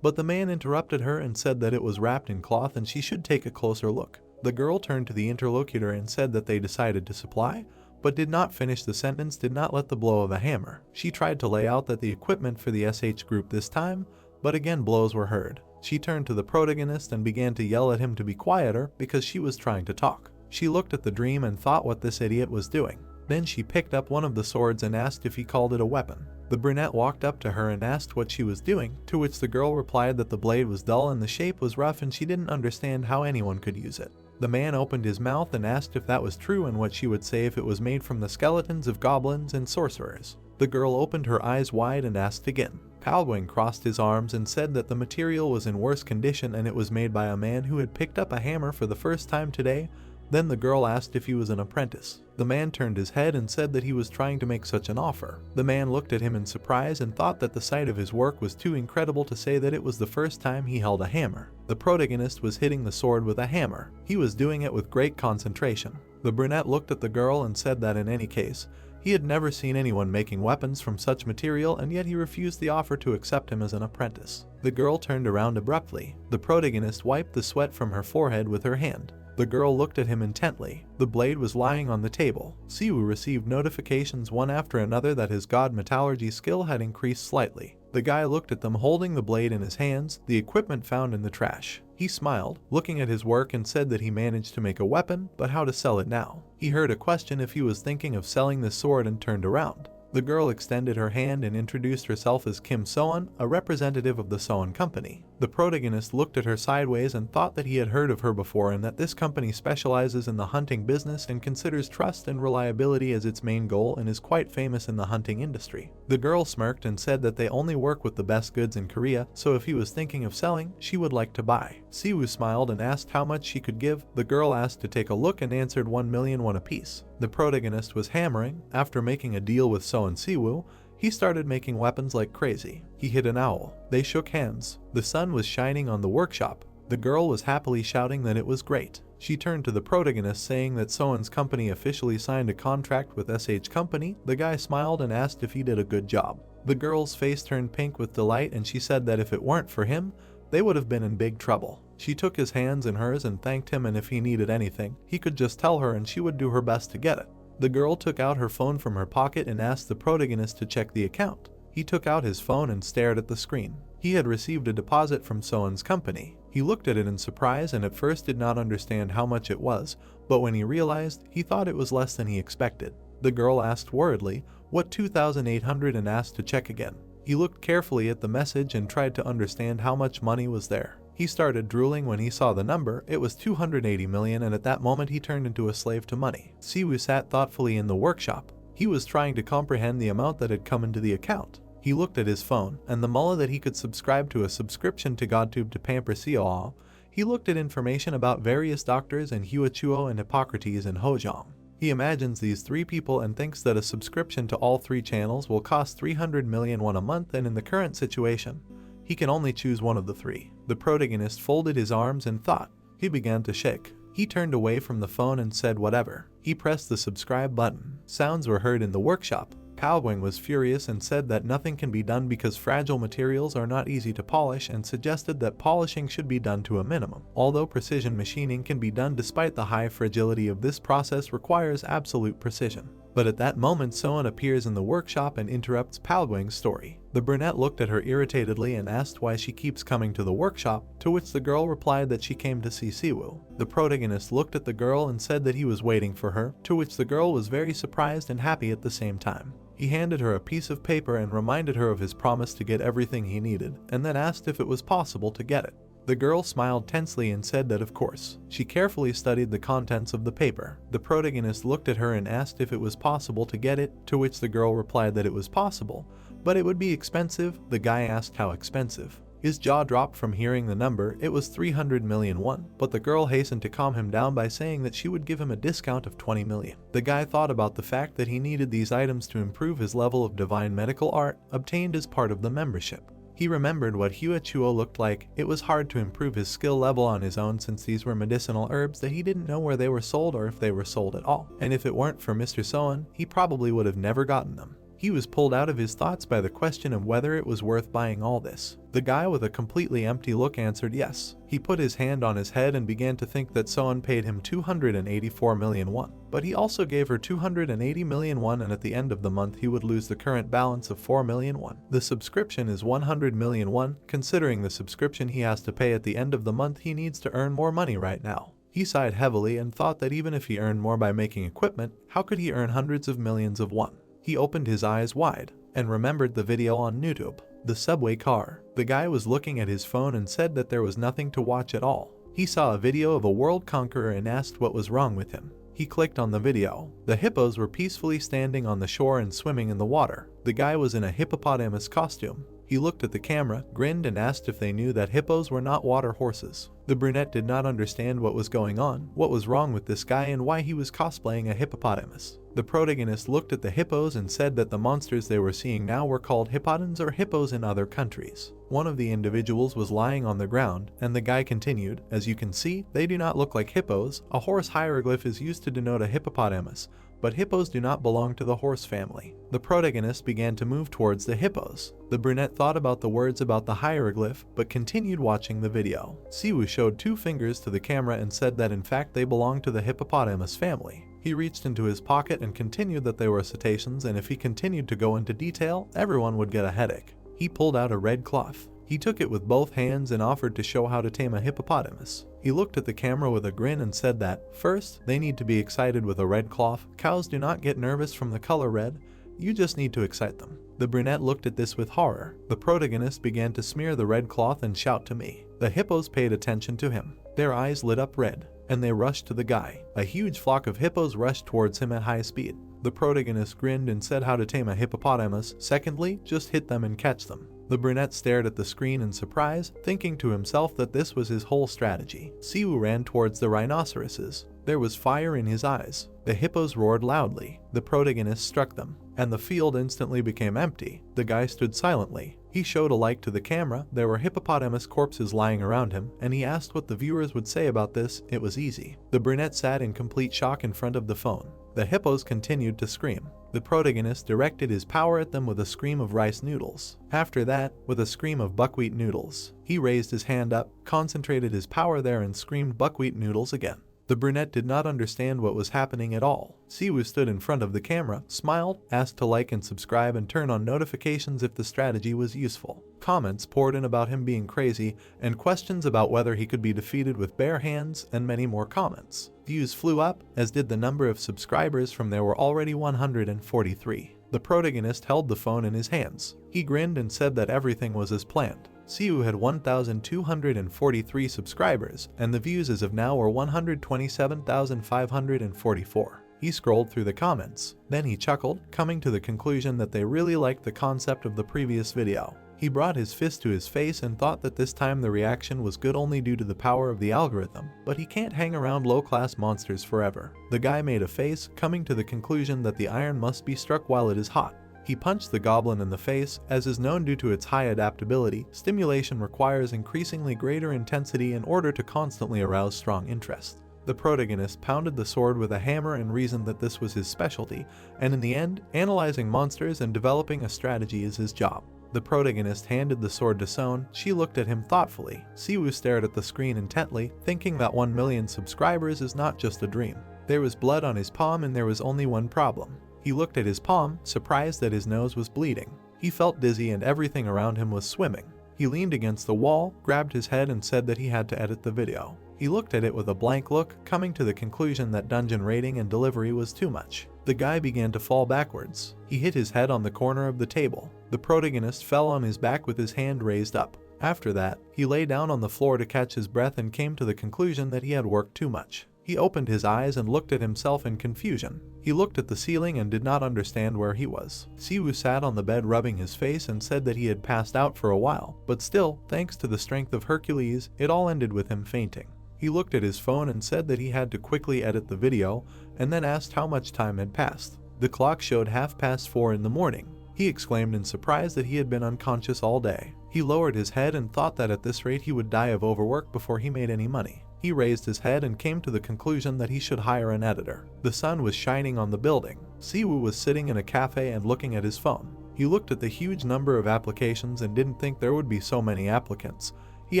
But the man interrupted her and said that it was wrapped in cloth and she should take a closer look. The girl turned to the interlocutor and said that they decided to supply, but did not finish the sentence, did not let the blow of a hammer. She tried to lay out that the equipment for the SH group this time, but again blows were heard. She turned to the protagonist and began to yell at him to be quieter because she was trying to talk. She looked at the dream and thought what this idiot was doing. Then she picked up one of the swords and asked if he called it a weapon. The brunette walked up to her and asked what she was doing, to which the girl replied that the blade was dull and the shape was rough and she didn't understand how anyone could use it. The man opened his mouth and asked if that was true and what she would say if it was made from the skeletons of goblins and sorcerers. The girl opened her eyes wide and asked again. Palwing crossed his arms and said that the material was in worse condition and it was made by a man who had picked up a hammer for the first time today. Then the girl asked if he was an apprentice. The man turned his head and said that he was trying to make such an offer. The man looked at him in surprise and thought that the sight of his work was too incredible to say that it was the first time he held a hammer. The protagonist was hitting the sword with a hammer. He was doing it with great concentration. The brunette looked at the girl and said that in any case, he had never seen anyone making weapons from such material, and yet he refused the offer to accept him as an apprentice. The girl turned around abruptly. The protagonist wiped the sweat from her forehead with her hand. The girl looked at him intently. The blade was lying on the table. Siwoo received notifications one after another that his god metallurgy skill had increased slightly. The guy looked at them holding the blade in his hands, the equipment found in the trash. He smiled, looking at his work, and said that he managed to make a weapon, but how to sell it now? He heard a question if he was thinking of selling the sword and turned around. The girl extended her hand and introduced herself as Kim Soan, a representative of the Soan company. The protagonist looked at her sideways and thought that he had heard of her before and that this company specializes in the hunting business and considers trust and reliability as its main goal and is quite famous in the hunting industry. The girl smirked and said that they only work with the best goods in Korea, so if he was thinking of selling, she would like to buy. Siwoo smiled and asked how much she could give. The girl asked to take a look and answered 1 million won apiece. The protagonist was hammering. After making a deal with So and Siwoo, he started making weapons like crazy. He hit an owl. They shook hands. The sun was shining on the workshop. The girl was happily shouting that it was great. She turned to the protagonist saying that Soan's company officially signed a contract with SH Company. The guy smiled and asked if he did a good job. The girl's face turned pink with delight and she said that if it weren't for him, they would have been in big trouble. She took his hands in hers and thanked him, and if he needed anything, he could just tell her and she would do her best to get it. The girl took out her phone from her pocket and asked the protagonist to check the account. He took out his phone and stared at the screen. He had received a deposit from Soan's company. He looked at it in surprise and at first did not understand how much it was, but when he realized, he thought it was less than he expected. The girl asked worriedly, "What, 2,800?" and asked to check again. He looked carefully at the message and tried to understand how much money was there. He started drooling when he saw the number. It was 280 million, and at that moment he turned into a slave to money. Siwoo sat thoughtfully in the workshop. He was trying to comprehend the amount that had come into the account. He looked at his phone and the mullah that he could subscribe to a subscription to GodTube to pamper Xiao. He looked at information about various doctors and Huachuo and Hippocrates and Hojong. He imagines these three people and thinks that a subscription to all three channels will cost 300 million won a month, and in the current situation, he can only choose one of the three. The protagonist folded his arms and thought. He began to shake. He turned away from the phone and said whatever. He pressed the subscribe button. Sounds were heard in the workshop. Palguang was furious and said that nothing can be done because fragile materials are not easy to polish, and suggested that polishing should be done to a minimum. Although precision machining can be done, despite the high fragility of this process requires absolute precision. But at that moment Soan appears in the workshop and interrupts Palguang's story. The brunette looked at her irritatedly and asked why she keeps coming to the workshop, to which the girl replied that she came to see Siwoo. The protagonist looked at the girl and said that he was waiting for her, to which the girl was very surprised and happy at the same time. He handed her a piece of paper and reminded her of his promise to get everything he needed, and then asked if it was possible to get it. The girl smiled tensely and said that of course. She carefully studied the contents of the paper. The protagonist looked at her and asked if it was possible to get it, to which the girl replied that it was possible, but it would be expensive. The guy asked how expensive. His jaw dropped from hearing the number. It was 300 million won, but the girl hastened to calm him down by saying that she would give him a discount of 20 million. The guy thought about the fact that he needed these items to improve his level of divine medical art, obtained as part of the membership. He remembered what Huachuo looked like. It was hard to improve his skill level on his own since these were medicinal herbs that he didn't know where they were sold or if they were sold at all. And if it weren't for Mr. Soan, he probably would have never gotten them. He was pulled out of his thoughts by the question of whether it was worth buying all this. The guy with a completely empty look answered yes. He put his hand on his head and began to think that Soan paid him 284 million won. But he also gave her 280 million won, and at the end of the month he would lose the current balance of 4 million won. The subscription is 100 million won. Considering the subscription he has to pay at the end of the month, he needs to earn more money right now. He sighed heavily and thought that even if he earned more by making equipment, how could he earn hundreds of millions of won? He opened his eyes wide and remembered the video on YouTube. The subway car. The guy was looking at his phone and said that there was nothing to watch at all. He saw a video of a world conqueror and asked what was wrong with him. He clicked on the video. The hippos were peacefully standing on the shore and swimming in the water. The guy was in a hippopotamus costume. He looked at the camera, grinned, and asked if they knew that hippos were not water horses. The brunette did not understand what was going on, what was wrong with this guy, and why he was cosplaying a hippopotamus. The protagonist looked at the hippos and said that the monsters they were seeing now were called hippodons or hippos in other countries. One of the individuals was lying on the ground, and the guy continued, "As you can see, they do not look like hippos. A horse hieroglyph is used to denote a hippopotamus, but hippos do not belong to the horse family. The protagonist began to move towards the hippos. The brunette thought about the words about the hieroglyph, but continued watching the video. Siwoo showed 2 fingers to the camera and said that in fact they belong to the hippopotamus family. He reached into his pocket and continued that they were cetaceans, and if he continued to go into detail, everyone would get a headache. He pulled out a red cloth. He took it with both hands and offered to show how to tame a hippopotamus. He looked at the camera with a grin and said that, first, they need to be excited with a red cloth. Cows do not get nervous from the color red. You just need to excite them. The brunette looked at this with horror. The protagonist began to smear the red cloth and shout to me. The hippos paid attention to him. Their eyes lit up red, and they rushed to the guy. A huge flock of hippos rushed towards him at high speed. The protagonist grinned and said how to tame a hippopotamus. Secondly, just hit them and catch them. The brunette stared at the screen in surprise, thinking to himself that this was his whole strategy. Siwoo ran towards the rhinoceroses. There was fire in his eyes. The hippos roared loudly. The protagonist struck them, and the field instantly became empty. The guy stood silently. He showed a like to the camera. There were hippopotamus corpses lying around him, and he asked what the viewers would say about this. It was easy. The brunette sat in complete shock in front of the phone. The hippos continued to scream. The protagonist directed his power at them with a scream of rice noodles. After that, with a scream of buckwheat noodles. He raised his hand up, concentrated his power there and screamed buckwheat noodles again. The brunette did not understand what was happening at all. Siwoo stood in front of the camera, smiled, asked to like and subscribe and turn on notifications if the strategy was useful. Comments poured in about him being crazy, and questions about whether he could be defeated with bare hands, and many more comments. Views flew up, as did the number of subscribers. From there were already 143. The protagonist held the phone in his hands. He grinned and said that everything was as planned. Siwoo had 1,243 subscribers, and the views as of now were 127,544. He scrolled through the comments. Then he chuckled, coming to the conclusion that they really liked the concept of the previous video. He brought his fist to his face and thought that this time the reaction was good only due to the power of the algorithm, but he can't hang around low-class monsters forever. The guy made a face, coming to the conclusion that the iron must be struck while it is hot. He punched the goblin in the face. As is known due to its high adaptability, stimulation requires increasingly greater intensity in order to constantly arouse strong interest. The protagonist pounded the sword with a hammer and reasoned that this was his specialty, and in the end, analyzing monsters and developing a strategy is his job. The protagonist handed the sword to Son. She looked at him thoughtfully. Siwoo stared at the screen intently, thinking that 1 million subscribers is not just a dream. There was blood on his palm and there was only one problem. He looked at his palm, surprised that his nose was bleeding. He felt dizzy and everything around him was swimming. He leaned against the wall, grabbed his head and said that he had to edit the video. He looked at it with a blank look, coming to the conclusion that dungeon rating and delivery was too much. The guy began to fall backwards. He hit his head on the corner of the table. The protagonist fell on his back with his hand raised up. After that, he lay down on the floor to catch his breath and came to the conclusion that he had worked too much. He opened his eyes and looked at himself in confusion. He looked at the ceiling and did not understand where he was. Siwoo sat on the bed rubbing his face and said that he had passed out for a while, but still, thanks to the strength of Hercules, it all ended with him fainting. He looked at his phone and said that he had to quickly edit the video, and then asked how much time had passed. The clock showed 4:30 in the morning. He exclaimed in surprise that he had been unconscious all day. He lowered his head and thought that at this rate he would die of overwork before he made any money. He raised his head and came to the conclusion that he should hire an editor. The sun was shining on the building. Siwoo was sitting in a cafe and looking at his phone. He looked at the huge number of applications and didn't think there would be so many applicants. He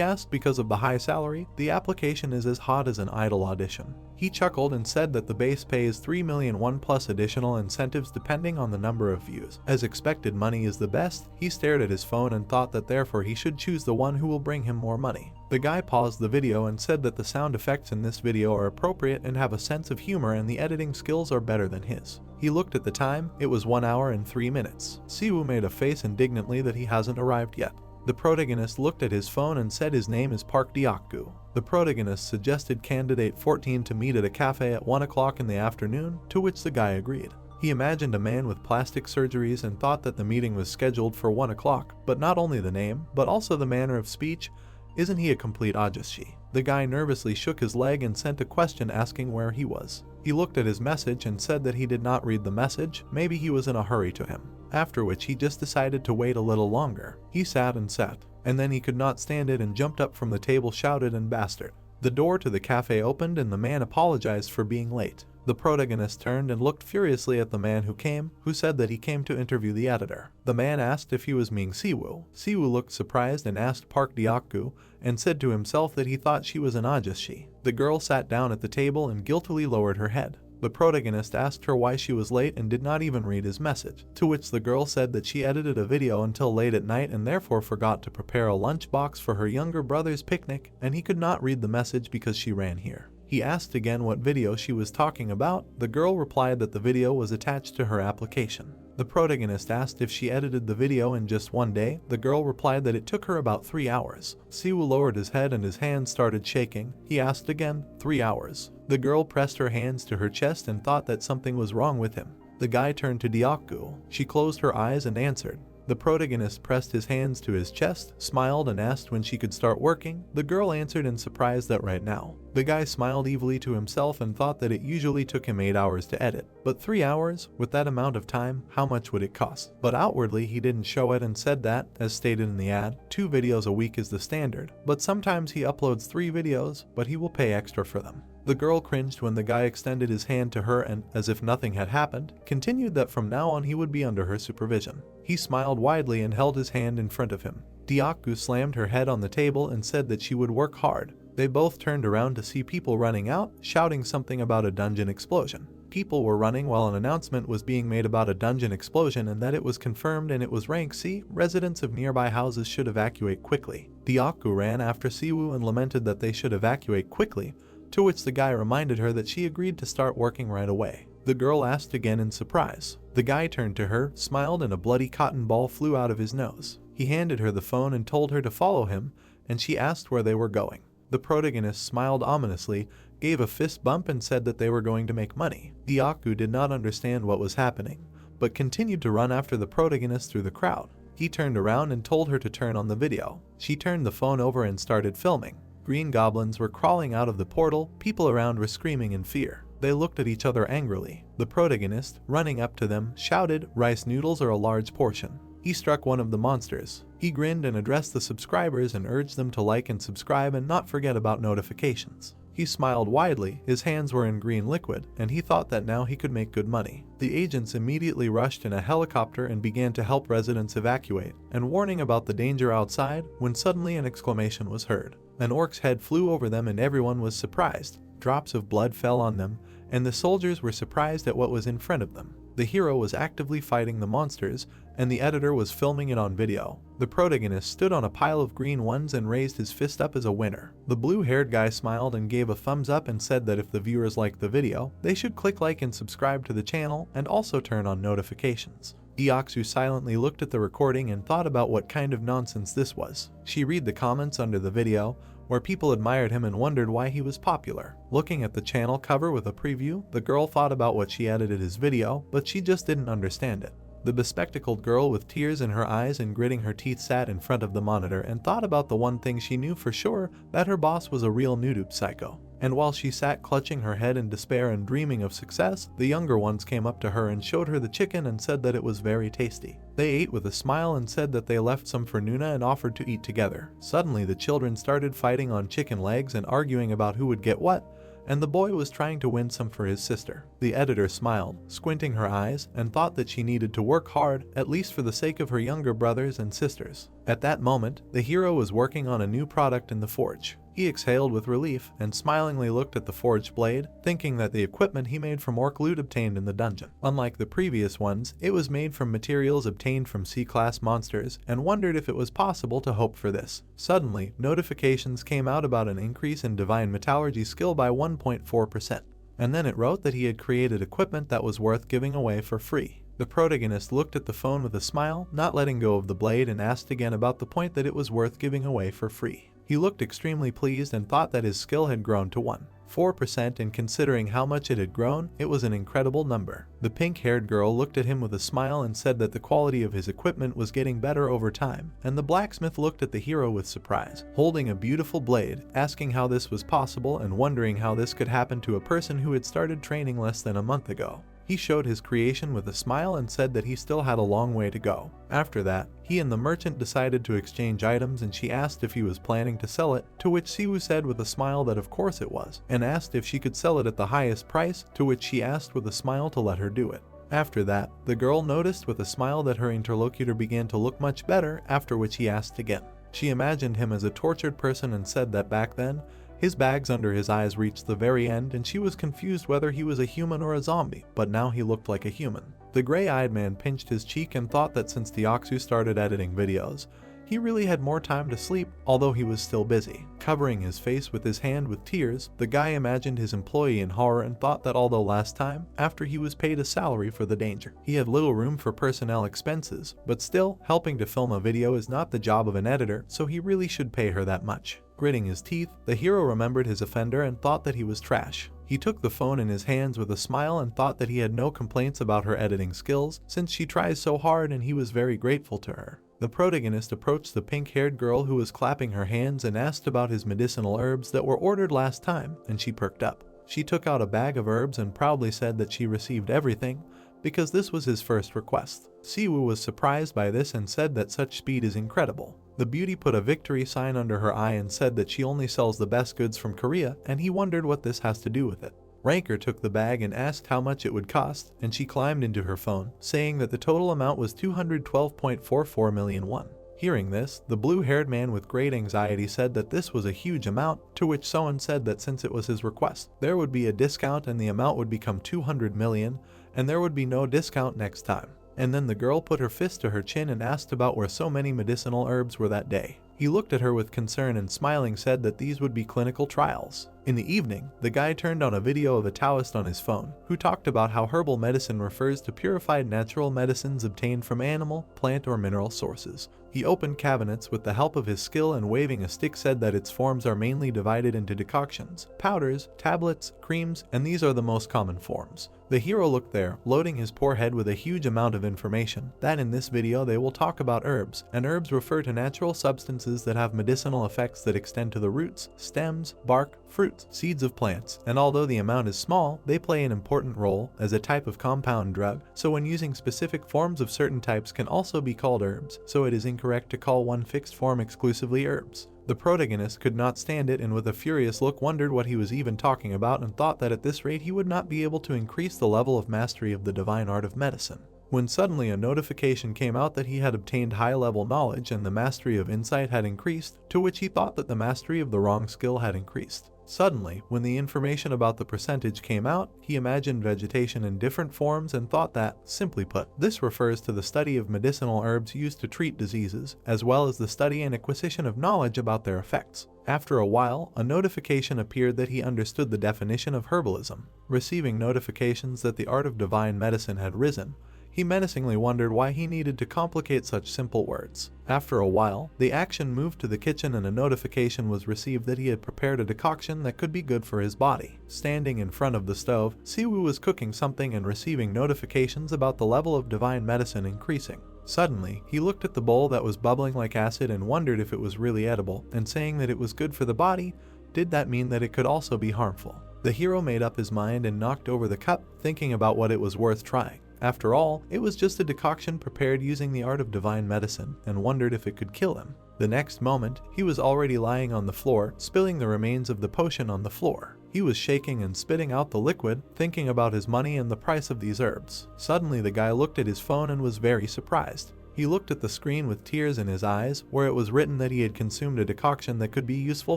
asked because of the high salary. The application is as hot as an idol audition. He chuckled and said that the base pay is 3 million won plus additional incentives depending on the number of views. As expected, money is the best. He stared at his phone and thought that therefore he should choose the one who will bring him more money. The guy paused the video and said that the sound effects in this video are appropriate and have a sense of humor and the editing skills are better than his. He looked at the time. It was 1 hour and 3 minutes. Siwoo made a face indignantly that he hasn't arrived yet. The protagonist looked at his phone and said his name is Park Deokgu. The protagonist suggested candidate 14 to meet at a cafe at 1 o'clock in the afternoon, to which the guy agreed. He imagined a man with plastic surgeries and thought that the meeting was scheduled for 1 o'clock, but not only the name, but also the manner of speech. Isn't he a complete ajushi? The guy nervously shook his leg and sent a question asking where he was. He looked at his message and said that he did not read the message. Maybe he was in a hurry to him. After which he just decided to wait a little longer. He sat and sat, and then he could not stand it and jumped up from the table, shouted and bastard. The door to the cafe opened and the man apologized for being late. The protagonist turned and looked furiously at the man who said that he came to interview the editor. The man asked if he was Ming Siwoo. Siwoo looked surprised and asked Park Deokgu and said to himself that he thought she was an ajushi. The girl sat down at the table and guiltily lowered her head. The protagonist asked her why she was late and did not even read his message, to which the girl said that she edited a video until late at night and therefore forgot to prepare a lunchbox for her younger brother's picnic, and he could not read the message because she ran here. He asked again what video she was talking about. The girl replied that the video was attached to her application. The protagonist asked if she edited the video in just one day. The girl replied that it took her about 3 hours. Siwoo lowered his head and his hands started shaking. He asked again, 3 hours. The girl pressed her hands to her chest and thought that something was wrong with him. The guy turned to Deokgu. She closed her eyes and answered. The protagonist pressed his hands to his chest, smiled and asked when she could start working. The girl answered in surprise that right now. The guy smiled evilly to himself and thought that it usually took him 8 hours to edit. But 3 hours? With that amount of time, how much would it cost? But outwardly he didn't show it and said that, as stated in the ad, 2 videos a week is the standard. But sometimes he uploads 3 videos, but he will pay extra for them. The girl cringed when the guy extended his hand to her and, as if nothing had happened, continued that from now on he would be under her supervision. He smiled widely and held his hand in front of him. Deokgu slammed her head on the table and said that she would work hard. They both turned around to see people running out, shouting something about a dungeon explosion. People were running while an announcement was being made about a dungeon explosion and that it was confirmed and it was rank C. Residents of nearby houses should evacuate quickly. Deokgu ran after Siwoo and lamented that they should evacuate quickly, to which the guy reminded her that she agreed to start working right away. The girl asked again in surprise. The guy turned to her, smiled, and a bloody cotton ball flew out of his nose. He handed her the phone and told her to follow him, and she asked where they were going. The protagonist smiled ominously, gave a fist bump and said that they were going to make money. Deokgu did not understand what was happening, but continued to run after the protagonist through the crowd. He turned around and told her to turn on the video. She turned the phone over and started filming. Green goblins were crawling out of the portal. People around were screaming in fear. They looked at each other angrily. The protagonist, running up to them, shouted, "Rice noodles or a large portion." He struck one of the monsters. He grinned and addressed the subscribers and urged them to like and subscribe and not forget about notifications. He smiled widely, his hands were in green liquid, and he thought that now he could make good money. The agents immediately rushed in a helicopter and began to help residents evacuate, and warning about the danger outside, when suddenly an exclamation was heard. An orc's head flew over them and everyone was surprised. Drops of blood fell on them, and the soldiers were surprised at what was in front of them. The hero was actively fighting the monsters, and the editor was filming it on video. The protagonist stood on a pile of green ones and raised his fist up as a winner. The blue-haired guy smiled and gave a thumbs up and said that if the viewers liked the video, they should click like and subscribe to the channel and also turn on notifications. Deokgu silently looked at the recording and thought about what kind of nonsense this was. She read the comments under the video, where people admired him and wondered why he was popular. Looking at the channel cover with a preview, the girl thought about what she edited his video, but she just didn't understand it. The bespectacled girl with tears in her eyes and gritting her teeth sat in front of the monitor and thought about the one thing she knew for sure, that her boss was a real noob psycho. And while she sat clutching her head in despair and dreaming of success, the younger ones came up to her and showed her the chicken and said that it was very tasty. They ate with a smile and said that they left some for Nuna and offered to eat together. Suddenly the children started fighting on chicken legs and arguing about who would get what, and the boy was trying to win some for his sister. The editor smiled, squinting her eyes, and thought that she needed to work hard, at least for the sake of her younger brothers and sisters. At that moment, the hero was working on a new product in the forge. He exhaled with relief and smilingly looked at the forged blade, thinking that the equipment he made from orc loot obtained in the dungeon. Unlike the previous ones, it was made from materials obtained from C-class monsters, and wondered if it was possible to hope for this. Suddenly, notifications came out about an increase in divine metallurgy skill by 1.4%. And then it wrote that he had created equipment that was worth giving away for free. The protagonist looked at the phone with a smile, not letting go of the blade, and asked again about the point that it was worth giving away for free. He looked extremely pleased and thought that his skill had grown to 1.4%, and considering how much it had grown, it was an incredible number. The pink-haired girl looked at him with a smile and said that the quality of his equipment was getting better over time, and the blacksmith looked at the hero with surprise, holding a beautiful blade, asking how this was possible and wondering how this could happen to a person who had started training less than a month ago. He showed his creation with a smile and said that he still had a long way to go. After that, he and the merchant decided to exchange items, and she asked if he was planning to sell it, to which Siwoo said with a smile that of course it was, and asked if she could sell it at the highest price, to which she asked with a smile to let her do it. After that, the girl noticed with a smile that her interlocutor began to look much better, after which he asked again. She imagined him as a tortured person and said that back then, his bags under his eyes reached the very end and she was confused whether he was a human or a zombie, but now he looked like a human. The gray-eyed man pinched his cheek and thought that since Deoksu started editing videos, he really had more time to sleep, although he was still busy. Covering his face with his hand with tears, the guy imagined his employee in horror and thought that although last time, after he was paid a salary for the danger, he had little room for personnel expenses, but still, helping to film a video is not the job of an editor, so he really should pay her that much. Gritting his teeth, the hero remembered his offender and thought that he was trash. He took the phone in his hands with a smile and thought that he had no complaints about her editing skills, since she tries so hard, and he was very grateful to her. The protagonist approached the pink-haired girl who was clapping her hands and asked about his medicinal herbs that were ordered last time, and she perked up. She took out a bag of herbs and proudly said that she received everything, because this was his first request. Siwoo was surprised by this and said that such speed is incredible. The beauty put a victory sign under her eye and said that she only sells the best goods from Korea, and he wondered what this has to do with it. Ranker took the bag and asked how much it would cost, and she climbed into her phone, saying that the total amount was 212.44 million won. Hearing this, the blue-haired man with great anxiety said that this was a huge amount, to which someone said that since it was his request, there would be a discount and the amount would become 200 million, and there would be no discount next time. And then the girl put her fist to her chin and asked about where so many medicinal herbs were that day. He looked at her with concern and smiling said that these would be clinical trials. In the evening, the guy turned on a video of a Taoist on his phone, who talked about how herbal medicine refers to purified natural medicines obtained from animal, plant or mineral sources. He opened cabinets with the help of his skill and waving a stick said that its forms are mainly divided into decoctions, powders, tablets, creams, and these are the most common forms. The hero looked there, loading his poor head with a huge amount of information, that in this video they will talk about herbs, and herbs refer to natural substances that have medicinal effects that extend to the roots, stems, bark, fruits, seeds of plants, and although the amount is small, they play an important role as a type of compound drug, so when using specific forms of certain types can also be called herbs, so it is incorrect to call one fixed form exclusively herbs. The protagonist could not stand it and with a furious look wondered what he was even talking about and thought that at this rate he would not be able to increase the level of mastery of the divine art of medicine. When suddenly a notification came out that he had obtained high-level knowledge and the mastery of insight had increased, to which he thought that the mastery of the wrong skill had increased. Suddenly, when the information about the percentage came out, he imagined vegetation in different forms and thought that, simply put, this refers to the study of medicinal herbs used to treat diseases, as well as the study and acquisition of knowledge about their effects. After a while, a notification appeared that he understood the definition of herbalism. Receiving notifications that the art of divine medicine had risen, he menacingly wondered why he needed to complicate such simple words. After a while, the action moved to the kitchen and a notification was received that he had prepared a decoction that could be good for his body. Standing in front of the stove, Siwoo was cooking something and receiving notifications about the level of divine medicine increasing. Suddenly, he looked at the bowl that was bubbling like acid and wondered if it was really edible, and saying that it was good for the body, did that mean that it could also be harmful? The hero made up his mind and knocked over the cup, thinking about what it was worth trying. After all, it was just a decoction prepared using the art of divine medicine, and wondered if it could kill him. The next moment, he was already lying on the floor, spilling the remains of the potion on the floor. He was shaking and spitting out the liquid, thinking about his money and the price of these herbs. Suddenly the guy looked at his phone and was very surprised. He looked at the screen with tears in his eyes, where it was written that he had consumed a decoction that could be useful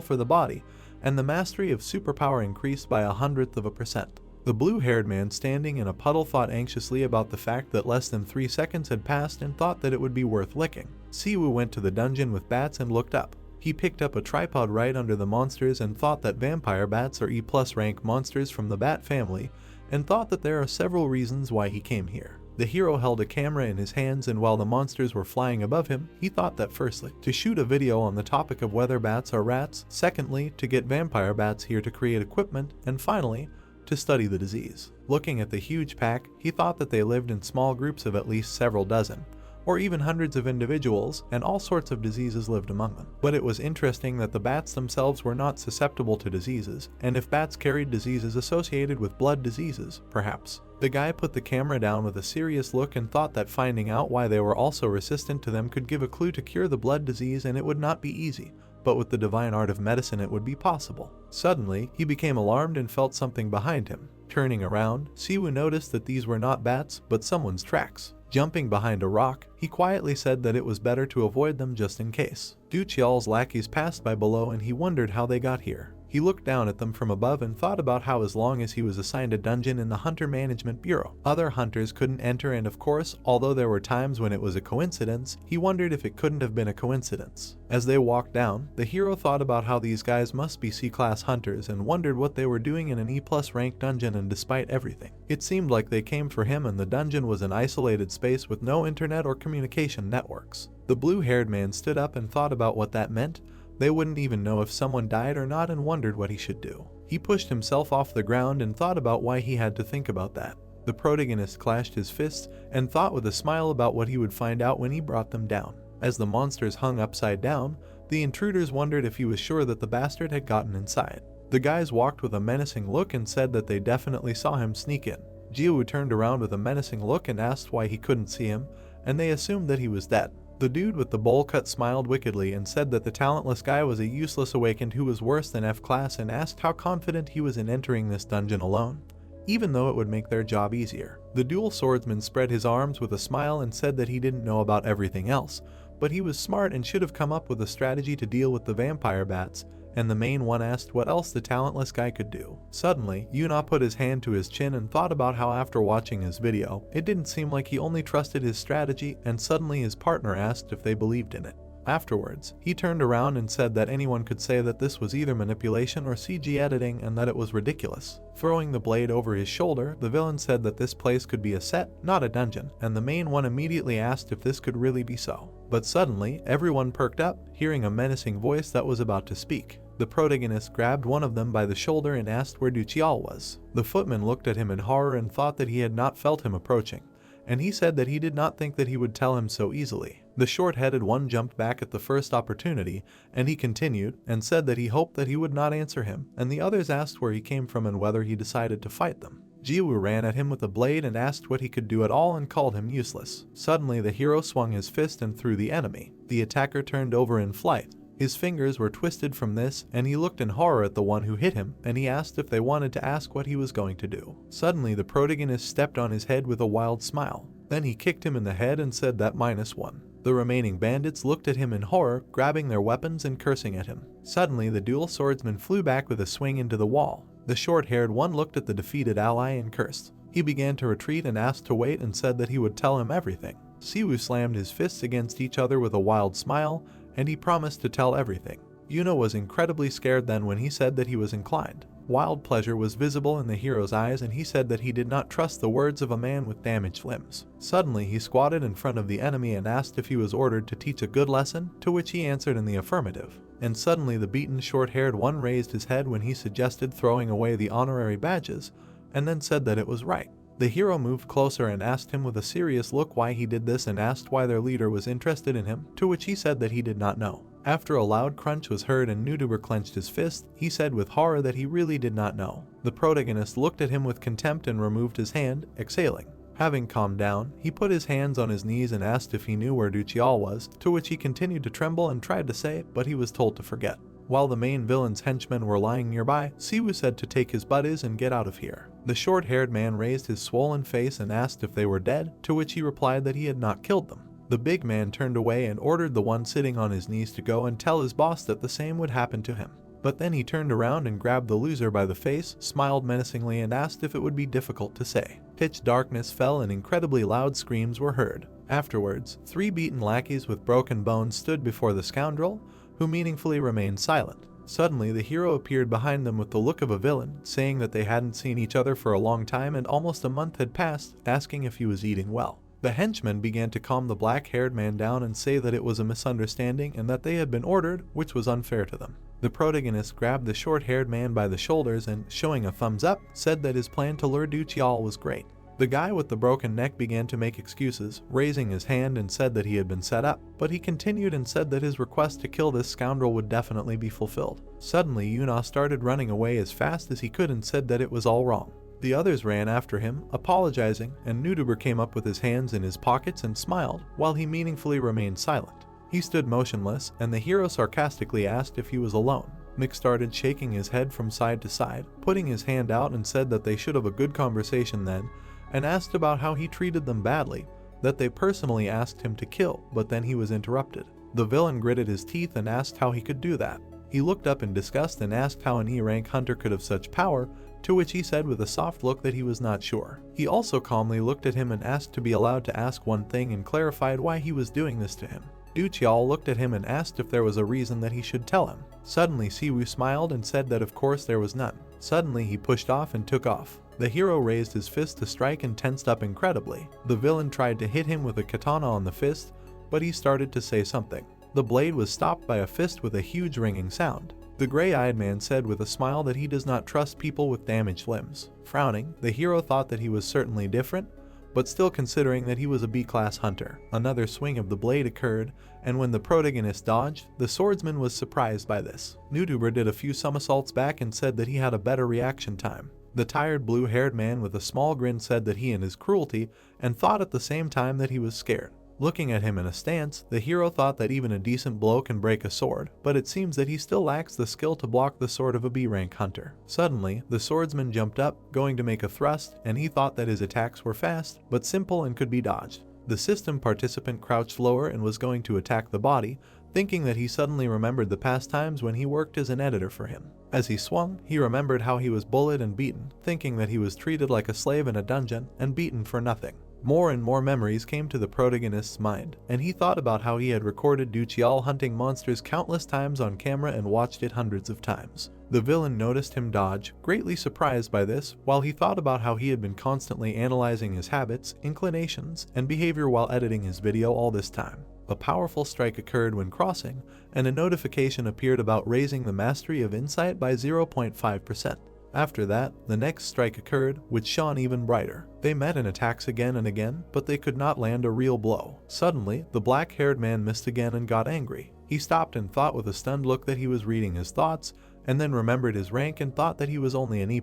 for the body, and the mastery of superpower increased by 1/100%. The blue-haired man standing in a puddle thought anxiously about the fact that less than 3 seconds had passed and thought that it would be worth licking. Siwoo went to the dungeon with bats and looked up. He picked up a tripod right under the monsters and thought that vampire bats are E+ rank monsters from the bat family, and thought that there are several reasons why he came here. The hero held a camera in his hands, and while the monsters were flying above him, he thought that firstly, to shoot a video on the topic of whether bats are rats, secondly, to get vampire bats here to create equipment, and finally, to study the disease. Looking at the huge pack, he thought that they lived in small groups of at least several dozen, or even hundreds of individuals, and all sorts of diseases lived among them. But it was interesting that the bats themselves were not susceptible to diseases, and if bats carried diseases associated with blood diseases, perhaps. The guy put the camera down with a serious look and thought that finding out why they were also resistant to them could give a clue to cure the blood disease, and it would not be easy. But with the divine art of medicine it would be possible. Suddenly, he became alarmed and felt something behind him. Turning around, Siwoo noticed that these were not bats, but someone's tracks. Jumping behind a rock, he quietly said that it was better to avoid them just in case. Du Qiao's lackeys passed by below and he wondered how they got here. He looked down at them from above and thought about how as long as he was assigned a dungeon in the Hunter Management Bureau, other hunters couldn't enter, and of course, although there were times when it was a coincidence, he wondered if it couldn't have been a coincidence. As they walked down, the hero thought about how these guys must be C-class hunters and wondered what they were doing in an E+ ranked dungeon, and despite everything, it seemed like they came for him, and the dungeon was an isolated space with no internet or communication networks. The blue-haired man stood up and thought about what that meant. They wouldn't even know if someone died or not and wondered what he should do. He pushed himself off the ground and thought about why he had to think about that. The protagonist clashed his fists and thought with a smile about what he would find out when he brought them down. As the monsters hung upside down, the intruders wondered if he was sure that the bastard had gotten inside. The guys walked with a menacing look and said that they definitely saw him sneak in. Jiwoo turned around with a menacing look and asked why he couldn't see him, and they assumed that he was dead. The dude with the bowl cut smiled wickedly and said that the talentless guy was a useless awakened who was worse than F-class, and asked how confident he was in entering this dungeon alone, even though it would make their job easier. The dual swordsman spread his arms with a smile and said that he didn't know about everything else, but he was smart and should have come up with a strategy to deal with the vampire bats, and the main one asked what else the talentless guy could do. Suddenly, Yuna put his hand to his chin and thought about how after watching his video, it didn't seem like he only trusted his strategy, and suddenly his partner asked if they believed in it. Afterwards, he turned around and said that anyone could say that this was either manipulation or CG editing and that it was ridiculous. Throwing the blade over his shoulder, the villain said that this place could be a set, not a dungeon, and the main one immediately asked if this could really be so. But suddenly, everyone perked up, hearing a menacing voice that was about to speak. The protagonist grabbed one of them by the shoulder and asked where Du Qiao was. The footman looked at him in horror and thought that he had not felt him approaching, and he said that he did not think that he would tell him so easily. The short-headed one jumped back at the first opportunity, and he continued and said that he hoped that he would not answer him, and the others asked where he came from and whether he decided to fight them. Jiwoo ran at him with a blade and asked what he could do at all and called him useless. Suddenly the hero swung his fist and threw the enemy. The attacker turned over in flight. His fingers were twisted from this, and he looked in horror at the one who hit him, and he asked if they wanted to ask what he was going to do. Suddenly the protagonist stepped on his head with a wild smile. Then he kicked him in the head and said that -1. The remaining bandits looked at him in horror, grabbing their weapons and cursing at him. Suddenly the dual swordsman flew back with a swing into the wall. The short-haired one looked at the defeated ally and cursed. He began to retreat and asked to wait and said that he would tell him everything. Siwoo slammed his fists against each other with a wild smile, and he promised to tell everything. Yuna was incredibly scared then when he said that he was inclined. Wild pleasure was visible in the hero's eyes, and he said that he did not trust the words of a man with damaged limbs. Suddenly he squatted in front of the enemy and asked if he was ordered to teach a good lesson, to which he answered in the affirmative. And suddenly the beaten short-haired one raised his head when he suggested throwing away the honorary badges, and then said that it was right. The hero moved closer and asked him with a serious look why he did this, and asked why their leader was interested in him, to which he said that he did not know. After a loud crunch was heard and Nuduber clenched his fist, he said with horror that he really did not know. The protagonist looked at him with contempt and removed his hand, exhaling. Having calmed down, he put his hands on his knees and asked if he knew where Du Qiao was, to which he continued to tremble and tried to say, but he was told to forget. While the main villain's henchmen were lying nearby, Siwoo said to take his buddies and get out of here. The short-haired man raised his swollen face and asked if they were dead, to which he replied that he had not killed them. The big man turned away and ordered the one sitting on his knees to go and tell his boss that the same would happen to him. But then he turned around and grabbed the loser by the face, smiled menacingly, and asked if it would be difficult to say. Pitch darkness fell and incredibly loud screams were heard. Afterwards, 3 beaten lackeys with broken bones stood before the scoundrel, who meaningfully remained silent. Suddenly the hero appeared behind them with the look of a villain, saying that they hadn't seen each other for a long time and almost a month had passed, asking if he was eating well. The henchmen began to calm the black-haired man down and say that it was a misunderstanding and that they had been ordered, which was unfair to them. The protagonist grabbed the short-haired man by the shoulders and, showing a thumbs up, said that his plan to lure Du Qiao was great. The guy with the broken neck began to make excuses, raising his hand and said that he had been set up, but he continued and said that his request to kill this scoundrel would definitely be fulfilled. Suddenly, Yuna started running away as fast as he could and said that it was all wrong. The others ran after him, apologizing, and Nuduber came up with his hands in his pockets and smiled, while he meaningfully remained silent. He stood motionless, and the hero sarcastically asked if he was alone. Mick started shaking his head from side to side, putting his hand out and said that they should have a good conversation then, and asked about how he treated them badly, that they personally asked him to kill, but then he was interrupted. The villain gritted his teeth and asked how he could do that. He looked up in disgust and asked how an E-rank hunter could have such power, to which he said with a soft look that he was not sure. He also calmly looked at him and asked to be allowed to ask one thing and clarified why he was doing this to him. Duchial looked at him and asked if there was a reason that he should tell him. Suddenly Siwoo smiled and said that of course there was none. Suddenly he pushed off and took off. The hero raised his fist to strike and tensed up incredibly. The villain tried to hit him with a katana on the fist, but he started to say something. The blade was stopped by a fist with a huge ringing sound. The gray-eyed man said with a smile that he does not trust people with damaged limbs. Frowning, the hero thought that he was certainly different, but still considering that he was a B-class hunter. Another swing of the blade occurred, and when the protagonist dodged, the swordsman was surprised by this. Nuduber did a few somersaults back and said that he had a better reaction time. The tired blue-haired man with a small grin said that he and his cruelty, and thought at the same time that he was scared. Looking at him in a stance, the hero thought that even a decent blow can break a sword, but it seems that he still lacks the skill to block the sword of a B-rank hunter. Suddenly, the swordsman jumped up, going to make a thrust, and he thought that his attacks were fast, but simple and could be dodged. The system participant crouched lower and was going to attack the body, thinking that he suddenly remembered the past times when he worked as an editor for him. As he swung, he remembered how he was bullied and beaten, thinking that he was treated like a slave in a dungeon and beaten for nothing. More and more memories came to the protagonist's mind, and he thought about how he had recorded Duchial hunting monsters countless times on camera and watched it hundreds of times. The villain noticed him dodge, greatly surprised by this, while he thought about how he had been constantly analyzing his habits, inclinations, and behavior while editing his video all this time. A powerful strike occurred when crossing, and a notification appeared about raising the mastery of insight by 0.5%. After that, the next strike occurred, which shone even brighter. They met in attacks again and again, but they could not land a real blow. Suddenly, the black-haired man missed again and got angry. He stopped and thought with a stunned look that he was reading his thoughts, and then remembered his rank and thought that he was only an E+.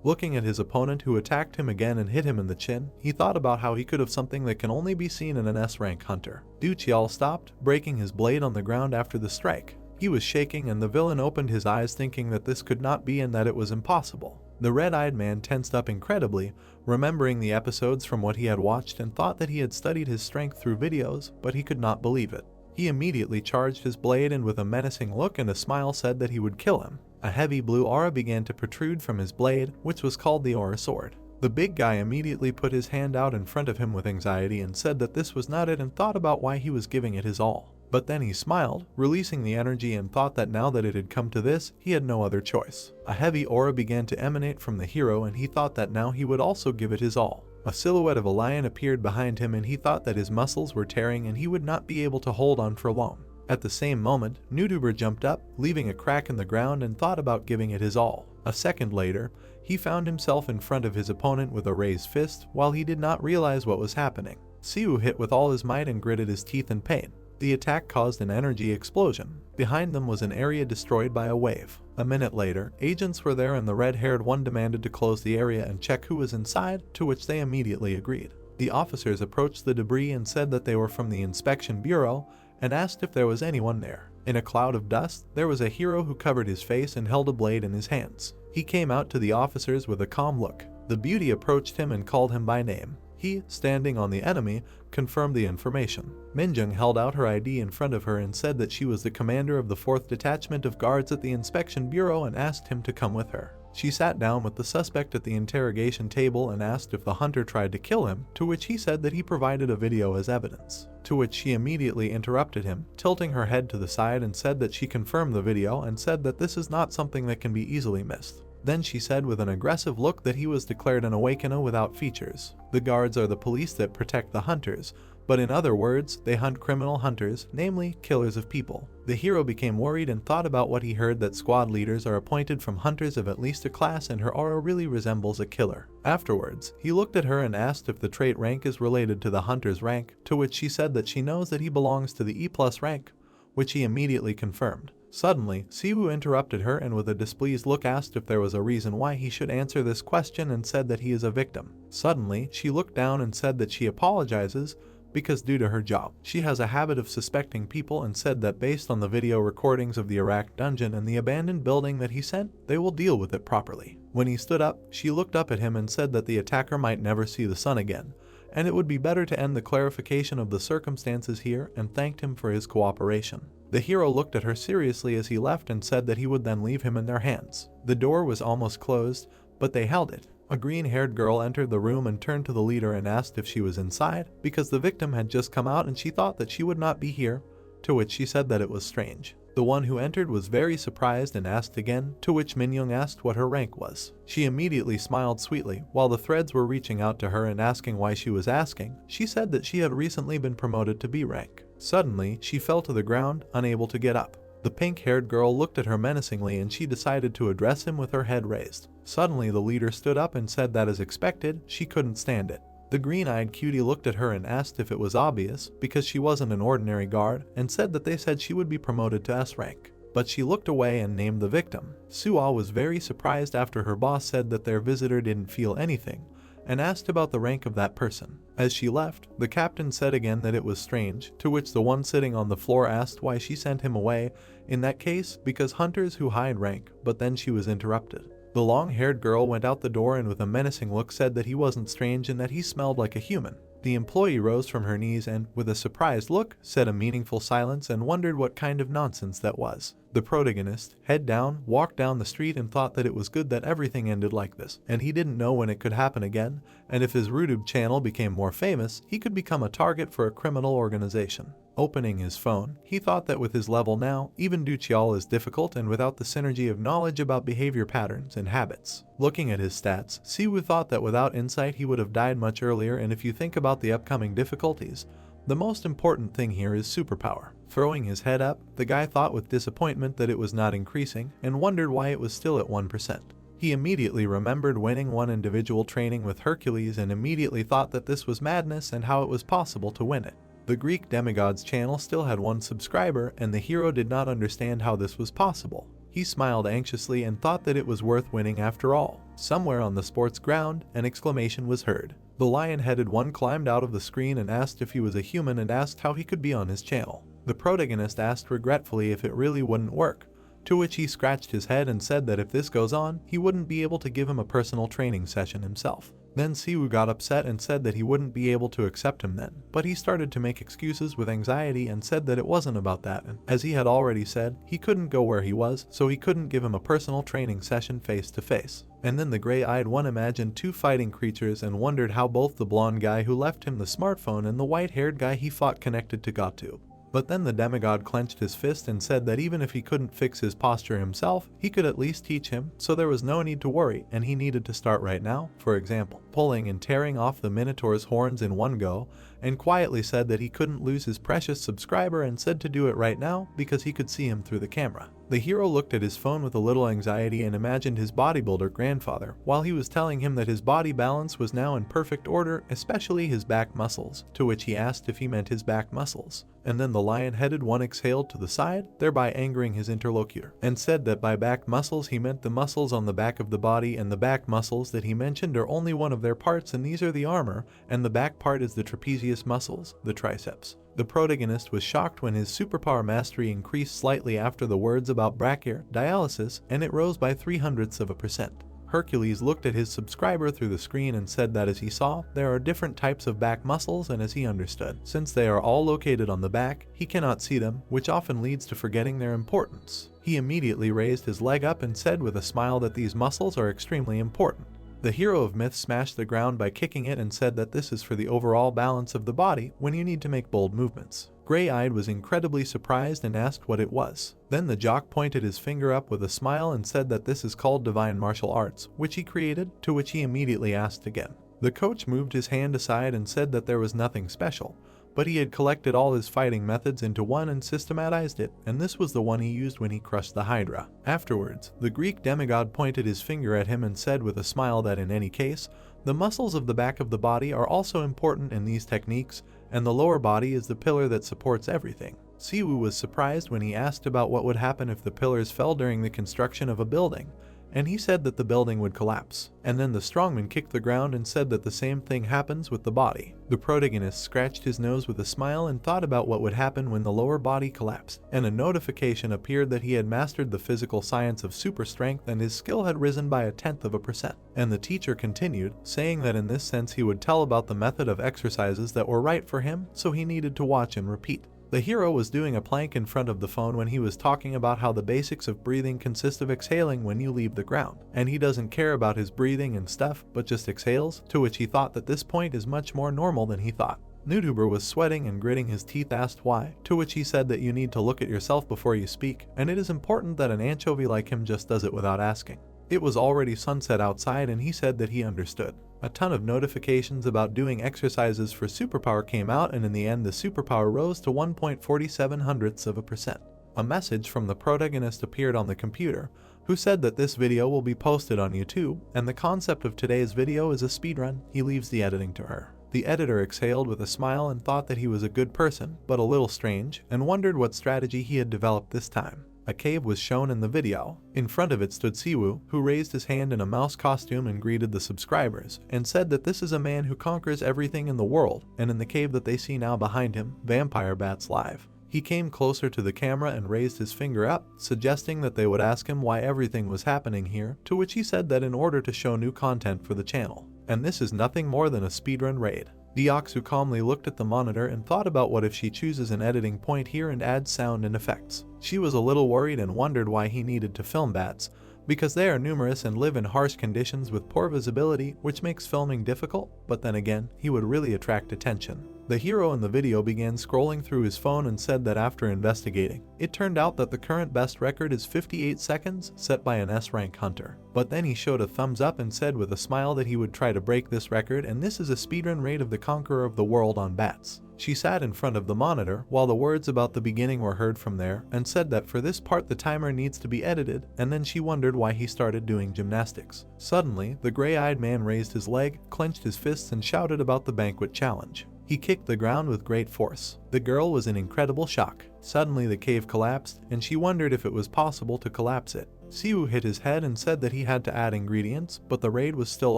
Looking at his opponent who attacked him again and hit him in the chin, he thought about how he could have something that can only be seen in an S-rank hunter. Duchial stopped, breaking his blade on the ground after the strike. He was shaking and the villain opened his eyes thinking that this could not be and that it was impossible. The red-eyed man tensed up incredibly, remembering the episodes from what he had watched and thought that he had studied his strength through videos, but he could not believe it. He immediately charged his blade and with a menacing look and a smile said that he would kill him. A heavy blue aura began to protrude from his blade, which was called the Aura Sword. The big guy immediately put his hand out in front of him with anxiety and said that this was not it and thought about why he was giving it his all. But then he smiled, releasing the energy and thought that now that it had come to this, he had no other choice. A heavy aura began to emanate from the hero and he thought that now he would also give it his all. A silhouette of a lion appeared behind him and he thought that his muscles were tearing and he would not be able to hold on for long. At the same moment, Nuduber jumped up, leaving a crack in the ground and thought about giving it his all. A second later, he found himself in front of his opponent with a raised fist while he did not realize what was happening. Siwoo hit with all his might and gritted his teeth in pain. The attack caused an energy explosion. Behind them was an area destroyed by a wave. A minute later, agents were there and the red-haired one demanded to close the area and check who was inside, to which they immediately agreed. The officers approached the debris and said that they were from the inspection bureau and asked if there was anyone there. In a cloud of dust, there was a hero who covered his face and held a blade in his hands. He came out to the officers with a calm look. The beauty approached him and called him by name. He, standing on the enemy, confirmed the information. Minjung held out her ID in front of her and said that she was the commander of the 4th Detachment of Guards at the Inspection Bureau and asked him to come with her. She sat down with the suspect at the interrogation table and asked if the hunter tried to kill him, to which he said that he provided a video as evidence. To which she immediately interrupted him, tilting her head to the side and said that she confirmed the video and said that this is not something that can be easily missed. Then she said with an aggressive look that he was declared an awakener without features. The guards are the police that protect the hunters, but in other words, they hunt criminal hunters, namely killers of people. The hero became worried and thought about what he heard that squad leaders are appointed from hunters of at least a class, and her aura really resembles a killer. Afterwards, he looked at her and asked if the trait rank is related to the hunter's rank, to which she said that she knows that he belongs to the E+ rank, which he immediately confirmed. Suddenly, Siwoo interrupted her and with a displeased look asked if there was a reason why he should answer this question and said that he is a victim. Suddenly, she looked down and said that she apologizes because due to her job, she has a habit of suspecting people, and said that based on the video recordings of the Iraq dungeon and the abandoned building that he sent, they will deal with it properly. When he stood up, she looked up at him and said that the attacker might never see the sun again, and it would be better to end the clarification of the circumstances here, and thanked him for his cooperation. The hero looked at her seriously as he left and said that he would then leave him in their hands. The door was almost closed, but they held it. A green-haired girl entered the room and turned to the leader and asked if she was inside, because the victim had just come out and she thought that she would not be here, to which she said that it was strange. The one who entered was very surprised and asked again, to which Minyoung asked what her rank was. She immediately smiled sweetly. While the threads were reaching out to her and asking why she was asking, she said that she had recently been promoted to B rank. Suddenly, she fell to the ground, unable to get up. The pink-haired girl looked at her menacingly and she decided to address him with her head raised. Suddenly, the leader stood up and said that as expected, she couldn't stand it. The green-eyed cutie looked at her and asked if it was obvious, because she wasn't an ordinary guard, and said that they said she would be promoted to S rank. But she looked away and named the victim. Suah was very surprised after her boss said that their visitor didn't feel anything, and asked about the rank of that person. As she left, the captain said again that it was strange, to which the one sitting on the floor asked why she sent him away, in that case, because hunters who hide rank, but then she was interrupted. The long-haired girl went out the door and with a menacing look said that he wasn't strange and that he smelled like a human. The employee rose from her knees and, with a surprised look, said a meaningful silence and wondered what kind of nonsense that was. The protagonist, head down, walked down the street and thought that it was good that everything ended like this, and he didn't know when it could happen again, and if his YouTube channel became more famous, he could become a target for a criminal organization. Opening his phone, he thought that with his level now, even Duchial is difficult and without the synergy of knowledge about behavior patterns and habits. Looking at his stats, Siwoo thought that without insight he would have died much earlier, and if you think about the upcoming difficulties, the most important thing here is superpower. Throwing his head up, the guy thought with disappointment that it was not increasing, and wondered why it was still at 1%. He immediately remembered winning one individual training with Hercules and immediately thought that this was madness and how it was possible to win it. The Greek demigod's channel still had 1 subscriber, and the hero did not understand how this was possible. He smiled anxiously and thought that it was worth winning after all. Somewhere on the sports ground, an exclamation was heard. The lion-headed one climbed out of the screen and asked if he was a human and asked how he could be on his channel. The protagonist asked regretfully if it really wouldn't work, to which he scratched his head and said that if this goes on, he wouldn't be able to give him a personal training session himself. Then Siwoo got upset and said that he wouldn't be able to accept him then, but he started to make excuses with anxiety and said that it wasn't about that, and as he had already said, he couldn't go where he was, so he couldn't give him a personal training session face to face. And then the gray-eyed one imagined 2 fighting creatures and wondered how both the blonde guy who left him the smartphone and the white-haired guy he fought connected to GoTube. But then the demigod clenched his fist and said that even if he couldn't fix his posture himself, he could at least teach him, so there was no need to worry, and he needed to start right now, for example, pulling and tearing off the Minotaur's horns in one go, and quietly said that he couldn't lose his precious subscriber and said to do it right now because he could see him through the camera. The hero looked at his phone with a little anxiety and imagined his bodybuilder grandfather, while he was telling him that his body balance was now in perfect order, especially his back muscles, to which he asked if he meant his back muscles. And then the lion-headed one exhaled to the side, thereby angering his interlocutor, and said that by back muscles he meant the muscles on the back of the body, and the back muscles that he mentioned are only one of their parts, and these are the armor, and the back part is the trapezius muscles, the triceps. The protagonist was shocked when his superpower mastery increased slightly after the words about brachiodialysis, and it rose by 0.03%. Hercules looked at his subscriber through the screen and said that as he saw, there are different types of back muscles, and as he understood, since they are all located on the back, he cannot see them, which often leads to forgetting their importance. He immediately raised his leg up and said with a smile that these muscles are extremely important. The hero of myth smashed the ground by kicking it and said that this is for the overall balance of the body when you need to make bold movements. Gray-eyed was incredibly surprised and asked what it was. Then the jock pointed his finger up with a smile and said that this is called divine martial arts, which he created, to which he immediately asked again. The coach moved his hand aside and said that there was nothing special, but he had collected all his fighting methods into one and systematized it, and this was the one he used when he crushed the Hydra. Afterwards, the Greek demigod pointed his finger at him and said with a smile that in any case, the muscles of the back of the body are also important in these techniques, and the lower body is the pillar that supports everything. Siwoo was surprised when he asked about what would happen if the pillars fell during the construction of a building, and he said that the building would collapse. And then the strongman kicked the ground and said that the same thing happens with the body. The protagonist scratched his nose with a smile and thought about what would happen when the lower body collapsed, and a notification appeared that he had mastered the physical science of super strength and his skill had risen by 0.1%. And the teacher continued, saying that in this sense he would tell about the method of exercises that were right for him, so he needed to watch and repeat. The hero was doing a plank in front of the phone when he was talking about how the basics of breathing consist of exhaling when you leave the ground, and he doesn't care about his breathing and stuff, but just exhales, to which he thought that this point is much more normal than he thought. YouTuber was sweating and gritting his teeth, asked why, to which he said that you need to look at yourself before you speak, and it is important that an anchovy like him just does it without asking. It was already sunset outside and he said that he understood. A ton of notifications about doing exercises for superpower came out, and in the end the superpower rose to 1.47%. A message from the protagonist appeared on the computer, who said that this video will be posted on YouTube, and the concept of today's video is a speedrun. He leaves the editing to her. The editor exhaled with a smile and thought that he was a good person, but a little strange, and wondered what strategy he had developed this time. A cave was shown in the video. In front of it stood Siwoo, who raised his hand in a mouse costume and greeted the subscribers, and said that this is a man who conquers everything in the world, and in the cave that they see now behind him, vampire bats live. He came closer to the camera and raised his finger up, suggesting that they would ask him why everything was happening here, to which he said that in order to show new content for the channel. And this is nothing more than a speedrun raid. Deoksu calmly looked at the monitor and thought about what if she chooses an editing point here and adds sound and effects. She was a little worried and wondered why he needed to film bats, because they are numerous and live in harsh conditions with poor visibility, which makes filming difficult, but then again, he would really attract attention. The hero in the video began scrolling through his phone and said that after investigating, it turned out that the current best record is 58 seconds, set by an S-rank hunter. But then he showed a thumbs up and said with a smile that he would try to break this record, and this is a speedrun raid of the conqueror of the world on bats. She sat in front of the monitor while the words about the beginning were heard from there, and said that for this part the timer needs to be edited, and then she wondered why he started doing gymnastics. Suddenly, the gray-eyed man raised his leg, clenched his fists and shouted about the banquet challenge. He kicked the ground with great force. The girl was in incredible shock. Suddenly the cave collapsed, and she wondered if it was possible to collapse it. Siwoo hit his head and said that he had to add ingredients, but the raid was still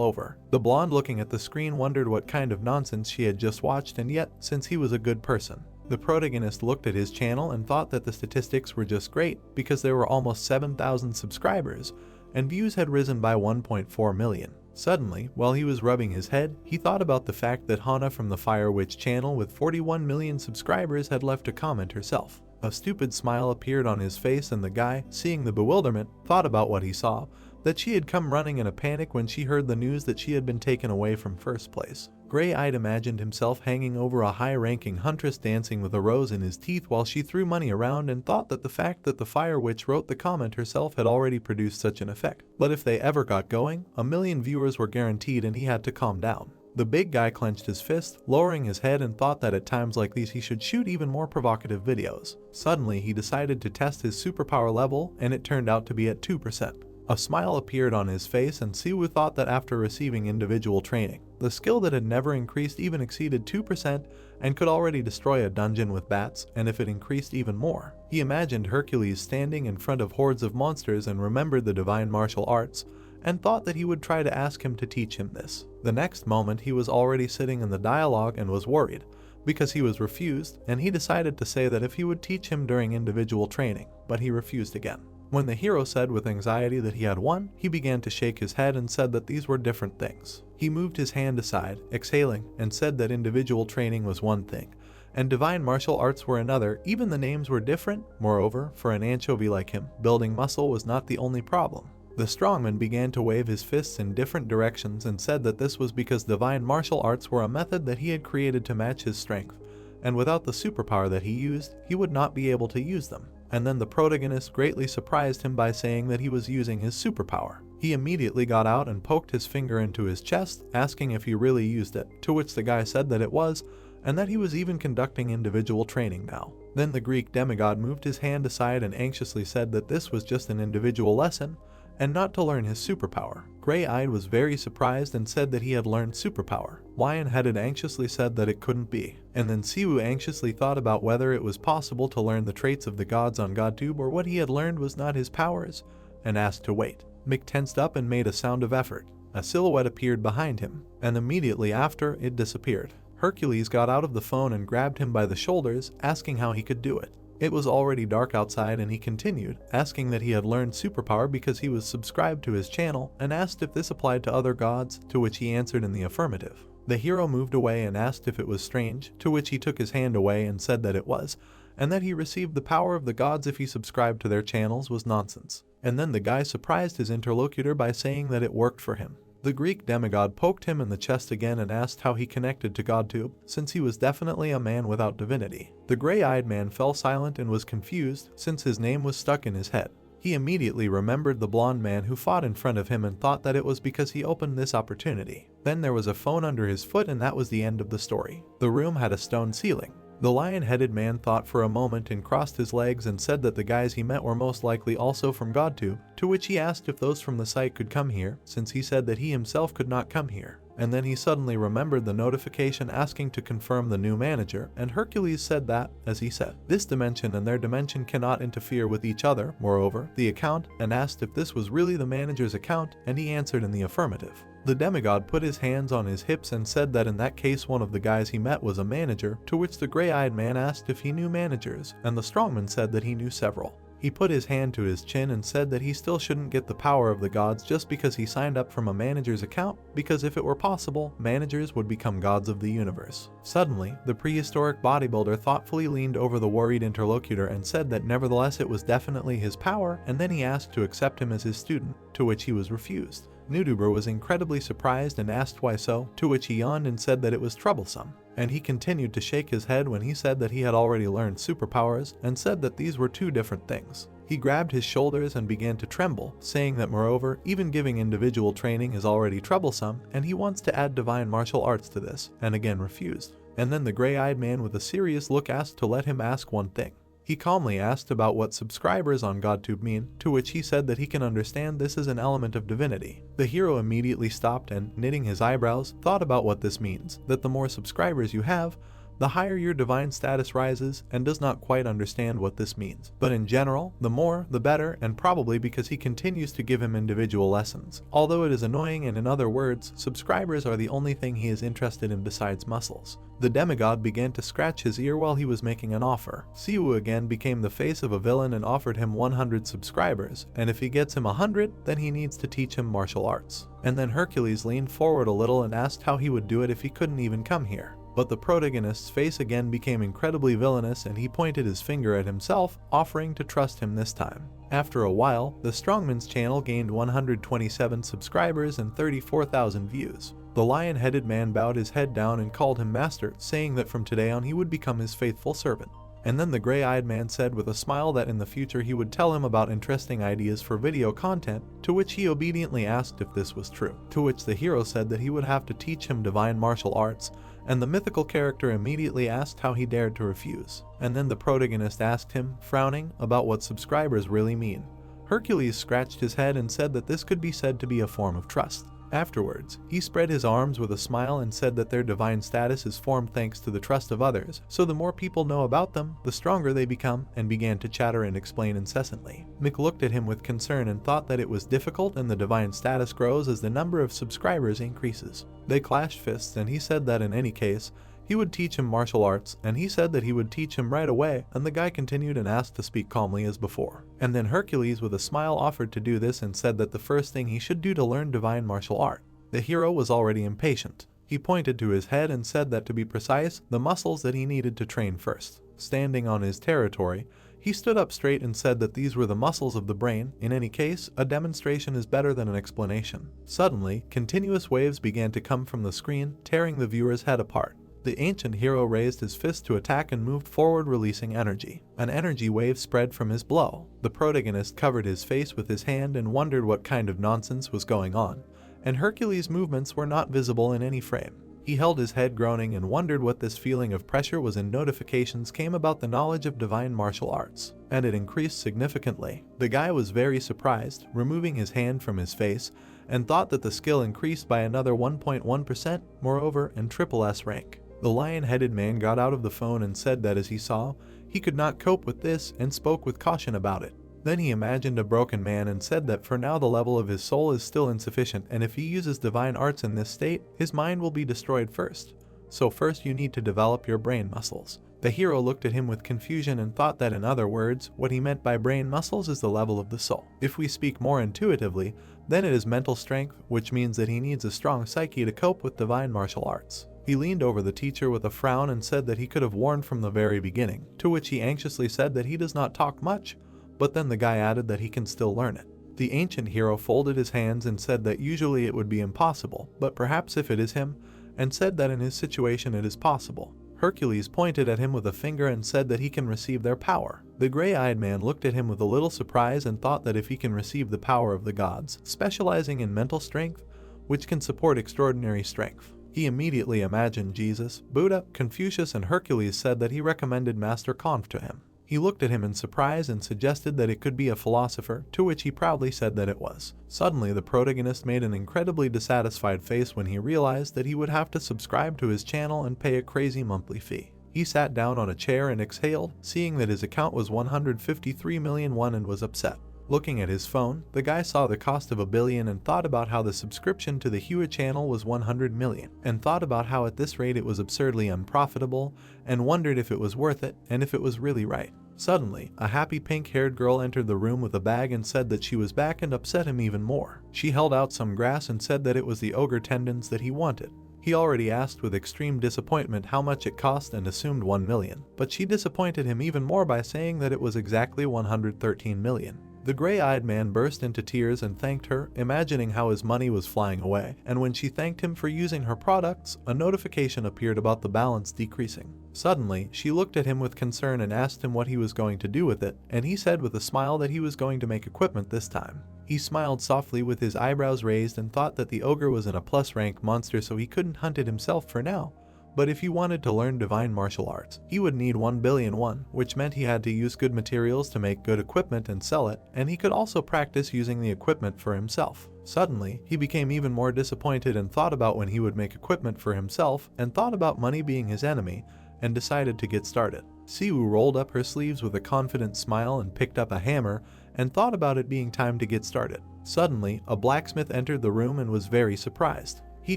over. The blonde looking at the screen wondered what kind of nonsense she had just watched, and yet, since he was a good person. The protagonist looked at his channel and thought that the statistics were just great, because there were almost 7,000 subscribers, and views had risen by 1.4 million. Suddenly, while he was rubbing his head, he thought about the fact that Hana from the Fire Witch channel with 41 million subscribers had left a comment herself. A stupid smile appeared on his face, and the guy, seeing the bewilderment, thought about what he saw, that she had come running in a panic when she heard the news that she had been taken away from first place. Gray-eyed imagined himself hanging over a high-ranking huntress dancing with a rose in his teeth while she threw money around, and thought that the fact that the Fire Witch wrote the comment herself had already produced such an effect. But if they ever got going, 1 million viewers were guaranteed, and he had to calm down. The big guy clenched his fist, lowering his head, and thought that at times like these he should shoot even more provocative videos. Suddenly he decided to test his superpower level, and it turned out to be at 2%. A smile appeared on his face, and Siwoo thought that after receiving individual training, the skill that had never increased even exceeded 2% and could already destroy a dungeon with bats, and if it increased even more. He imagined Hercules standing in front of hordes of monsters and remembered the divine martial arts, and thought that he would try to ask him to teach him this. The next moment he was already sitting in the dialogue and was worried, because he was refused, and he decided to say that if he would teach him during individual training, but he refused again. When the hero said with anxiety that he had won, he began to shake his head and said that these were different things. He moved his hand aside, exhaling, and said that individual training was one thing, and divine martial arts were another. Even the names were different. Moreover, for an anchovy like him, building muscle was not the only problem. The strongman began to wave his fists in different directions and said that this was because divine martial arts were a method that he had created to match his strength, and without the superpower that he used, he would not be able to use them. And then the protagonist greatly surprised him by saying that he was using his superpower. He immediately got out and poked his finger into his chest, asking if he really used it, to which the guy said that it was, and that he was even conducting individual training now. Then the Greek demigod moved his hand aside and anxiously said that this was just an individual lesson and not to learn his superpower. Gray-eyed was very surprised and said that he had learned superpower. Lion-headed anxiously said that it couldn't be. And then Siwoo anxiously thought about whether it was possible to learn the traits of the gods on GodTube or what he had learned was not his powers, and asked to wait. Mick tensed up and made a sound of effort. A silhouette appeared behind him, and immediately after, it disappeared. Hercules got out of the phone and grabbed him by the shoulders, asking how he could do it. It was already dark outside and he continued, asking that he had learned superpower because he was subscribed to his channel, and asked if this applied to other gods, to which he answered in the affirmative. The hero moved away and asked if it was strange, to which he took his hand away and said that it was, and that he received the power of the gods if he subscribed to their channels was nonsense. And then the guy surprised his interlocutor by saying that it worked for him. The Greek demigod poked him in the chest again and asked how he connected to GodTube, since he was definitely a man without divinity. The gray-eyed man fell silent and was confused, since his name was stuck in his head. He immediately remembered the blonde man who fought in front of him and thought that it was because he opened this opportunity. Then there was a phone under his foot and that was the end of the story. The room had a stone ceiling. The lion-headed man thought for a moment and crossed his legs and said that the guys he met were most likely also from GodTube, to which he asked if those from the site could come here, since he said that he himself could not come here. And then he suddenly remembered the notification asking to confirm the new manager, and Hercules said that, as he said, this dimension and their dimension cannot interfere with each other, moreover, the account, and asked if this was really the manager's account, and he answered in the affirmative. The demigod put his hands on his hips and said that in that case one of the guys he met was a manager, to which the gray-eyed man asked if he knew managers, and the strongman said that he knew several. He put his hand to his chin and said that he still shouldn't get the power of the gods just because he signed up from a manager's account, because if it were possible, managers would become gods of the universe. Suddenly, the prehistoric bodybuilder thoughtfully leaned over the worried interlocutor and said that nevertheless it was definitely his power, and then he asked to accept him as his student, to which he was refused. Nuduber was incredibly surprised and asked why so, to which he yawned and said that it was troublesome. And he continued to shake his head when he said that he had already learned superpowers and said that these were two different things. He grabbed his shoulders and began to tremble, saying that moreover, even giving individual training is already troublesome, and he wants to add divine martial arts to this, and again refused. And then the gray-eyed man with a serious look asked to let him ask one thing. He calmly asked about what subscribers on GodTube mean, to which he said that he can understand this is an element of divinity. The hero immediately stopped and, knitting his eyebrows, thought about what this means, that the more subscribers you have, the higher your divine status rises, and does not quite understand what this means. But in general, the more, the better, and probably because he continues to give him individual lessons. Although it is annoying and in other words, subscribers are the only thing he is interested in besides muscles. The demigod began to scratch his ear while he was making an offer. Siwoo again became the face of a villain and offered him 100 subscribers, and if he gets him 100, then he needs to teach him martial arts. And then Hercules leaned forward a little and asked how he would do it if he couldn't even come here. But the protagonist's face again became incredibly villainous and he pointed his finger at himself, offering to trust him this time. After a while, the Strongman's channel gained 127 subscribers and 34,000 views. The lion-headed man bowed his head down and called him master, saying that from today on he would become his faithful servant. And then the gray-eyed man said with a smile that in the future he would tell him about interesting ideas for video content, to which he obediently asked if this was true. To which the hero said that he would have to teach him divine martial arts, and the mythical character immediately asked how he dared to refuse. And then the protagonist asked him, frowning, about what subscribers really mean. Hercules scratched his head and said that this could be said to be a form of trust. Afterwards, he spread his arms with a smile and said that their divine status is formed thanks to the trust of others, so the more people know about them, the stronger they become, and began to chatter and explain incessantly. Mick looked at him with concern and thought that it was difficult and the divine status grows as the number of subscribers increases. They clashed fists and he said that in any case, he would teach him martial arts, and he said that he would teach him right away, and the guy continued and asked to speak calmly as before. And then Hercules with a smile offered to do this and said that the first thing he should do to learn divine martial art. The hero was already impatient. He pointed to his head and said that to be precise, the muscles that he needed to train first. Standing on his territory, he stood up straight and said that these were the muscles of the brain. In any case, a demonstration is better than an explanation. Suddenly, continuous waves began to come from the screen, tearing the viewer's head apart. The ancient hero raised his fist to attack and moved forward, releasing energy. An energy wave spread from his blow. The protagonist covered his face with his hand and wondered what kind of nonsense was going on, and Hercules' movements were not visible in any frame. He held his head groaning and wondered what this feeling of pressure was, and notifications came about the knowledge of divine martial arts, and it increased significantly. The guy was very surprised, removing his hand from his face, and thought that the skill increased by another 1.1%, moreover, and triple S rank. The lion-headed man got out of the phone and said that as he saw, he could not cope with this and spoke with caution about it. Then he imagined a broken man and said that for now the level of his soul is still insufficient, and if he uses divine arts in this state, his mind will be destroyed first. So first you need to develop your brain muscles. The hero looked at him with confusion and thought that in other words, what he meant by brain muscles is the level of the soul. If we speak more intuitively, then it is mental strength, which means that he needs a strong psyche to cope with divine martial arts. He leaned over the teacher with a frown and said that he could have warned from the very beginning, to which he anxiously said that he does not talk much, but then the guy added that he can still learn it. The ancient hero folded his hands and said that usually it would be impossible, but perhaps if it is him, and said that in his situation it is possible. Hercules pointed at him with a finger and said that he can receive their power. The gray-eyed man looked at him with a little surprise and thought that if he can receive the power of the gods, specializing in mental strength, which can support extraordinary strength. He immediately imagined Jesus, Buddha, Confucius, and Hercules said that he recommended Master Conf to him. He looked at him in surprise and suggested that it could be a philosopher, to which he proudly said that it was. Suddenly, the protagonist made an incredibly dissatisfied face when he realized that he would have to subscribe to his channel and pay a crazy monthly fee. He sat down on a chair and exhaled, seeing that his account was 153 million won, and was upset. Looking at his phone, the guy saw the cost of $1 billion and thought about how the subscription to the Hua channel was 100 million, and thought about how at this rate it was absurdly unprofitable, and wondered if it was worth it, and if it was really right. Suddenly, a happy pink-haired girl entered the room with a bag and said that she was back, and upset him even more. She held out some grass and said that it was the ogre tendons that he wanted. He already asked with extreme disappointment how much it cost and assumed 1 million, but she disappointed him even more by saying that it was exactly 113 million. The gray-eyed man burst into tears and thanked her, imagining how his money was flying away, and when she thanked him for using her products, a notification appeared about the balance decreasing. Suddenly, she looked at him with concern and asked him what he was going to do with it, and he said with a smile that he was going to make equipment this time. He smiled softly with his eyebrows raised and thought that the ogre was in a plus-rank monster, so he couldn't hunt it himself for now. But if he wanted to learn divine martial arts, he would need 1 billion won, which meant he had to use good materials to make good equipment and sell it, and he could also practice using the equipment for himself. Suddenly, he became even more disappointed and thought about when he would make equipment for himself, and thought about money being his enemy, and decided to get started. Siwoo rolled up her sleeves with a confident smile and picked up a hammer, and thought about it being time to get started. Suddenly, a blacksmith entered the room and was very surprised. He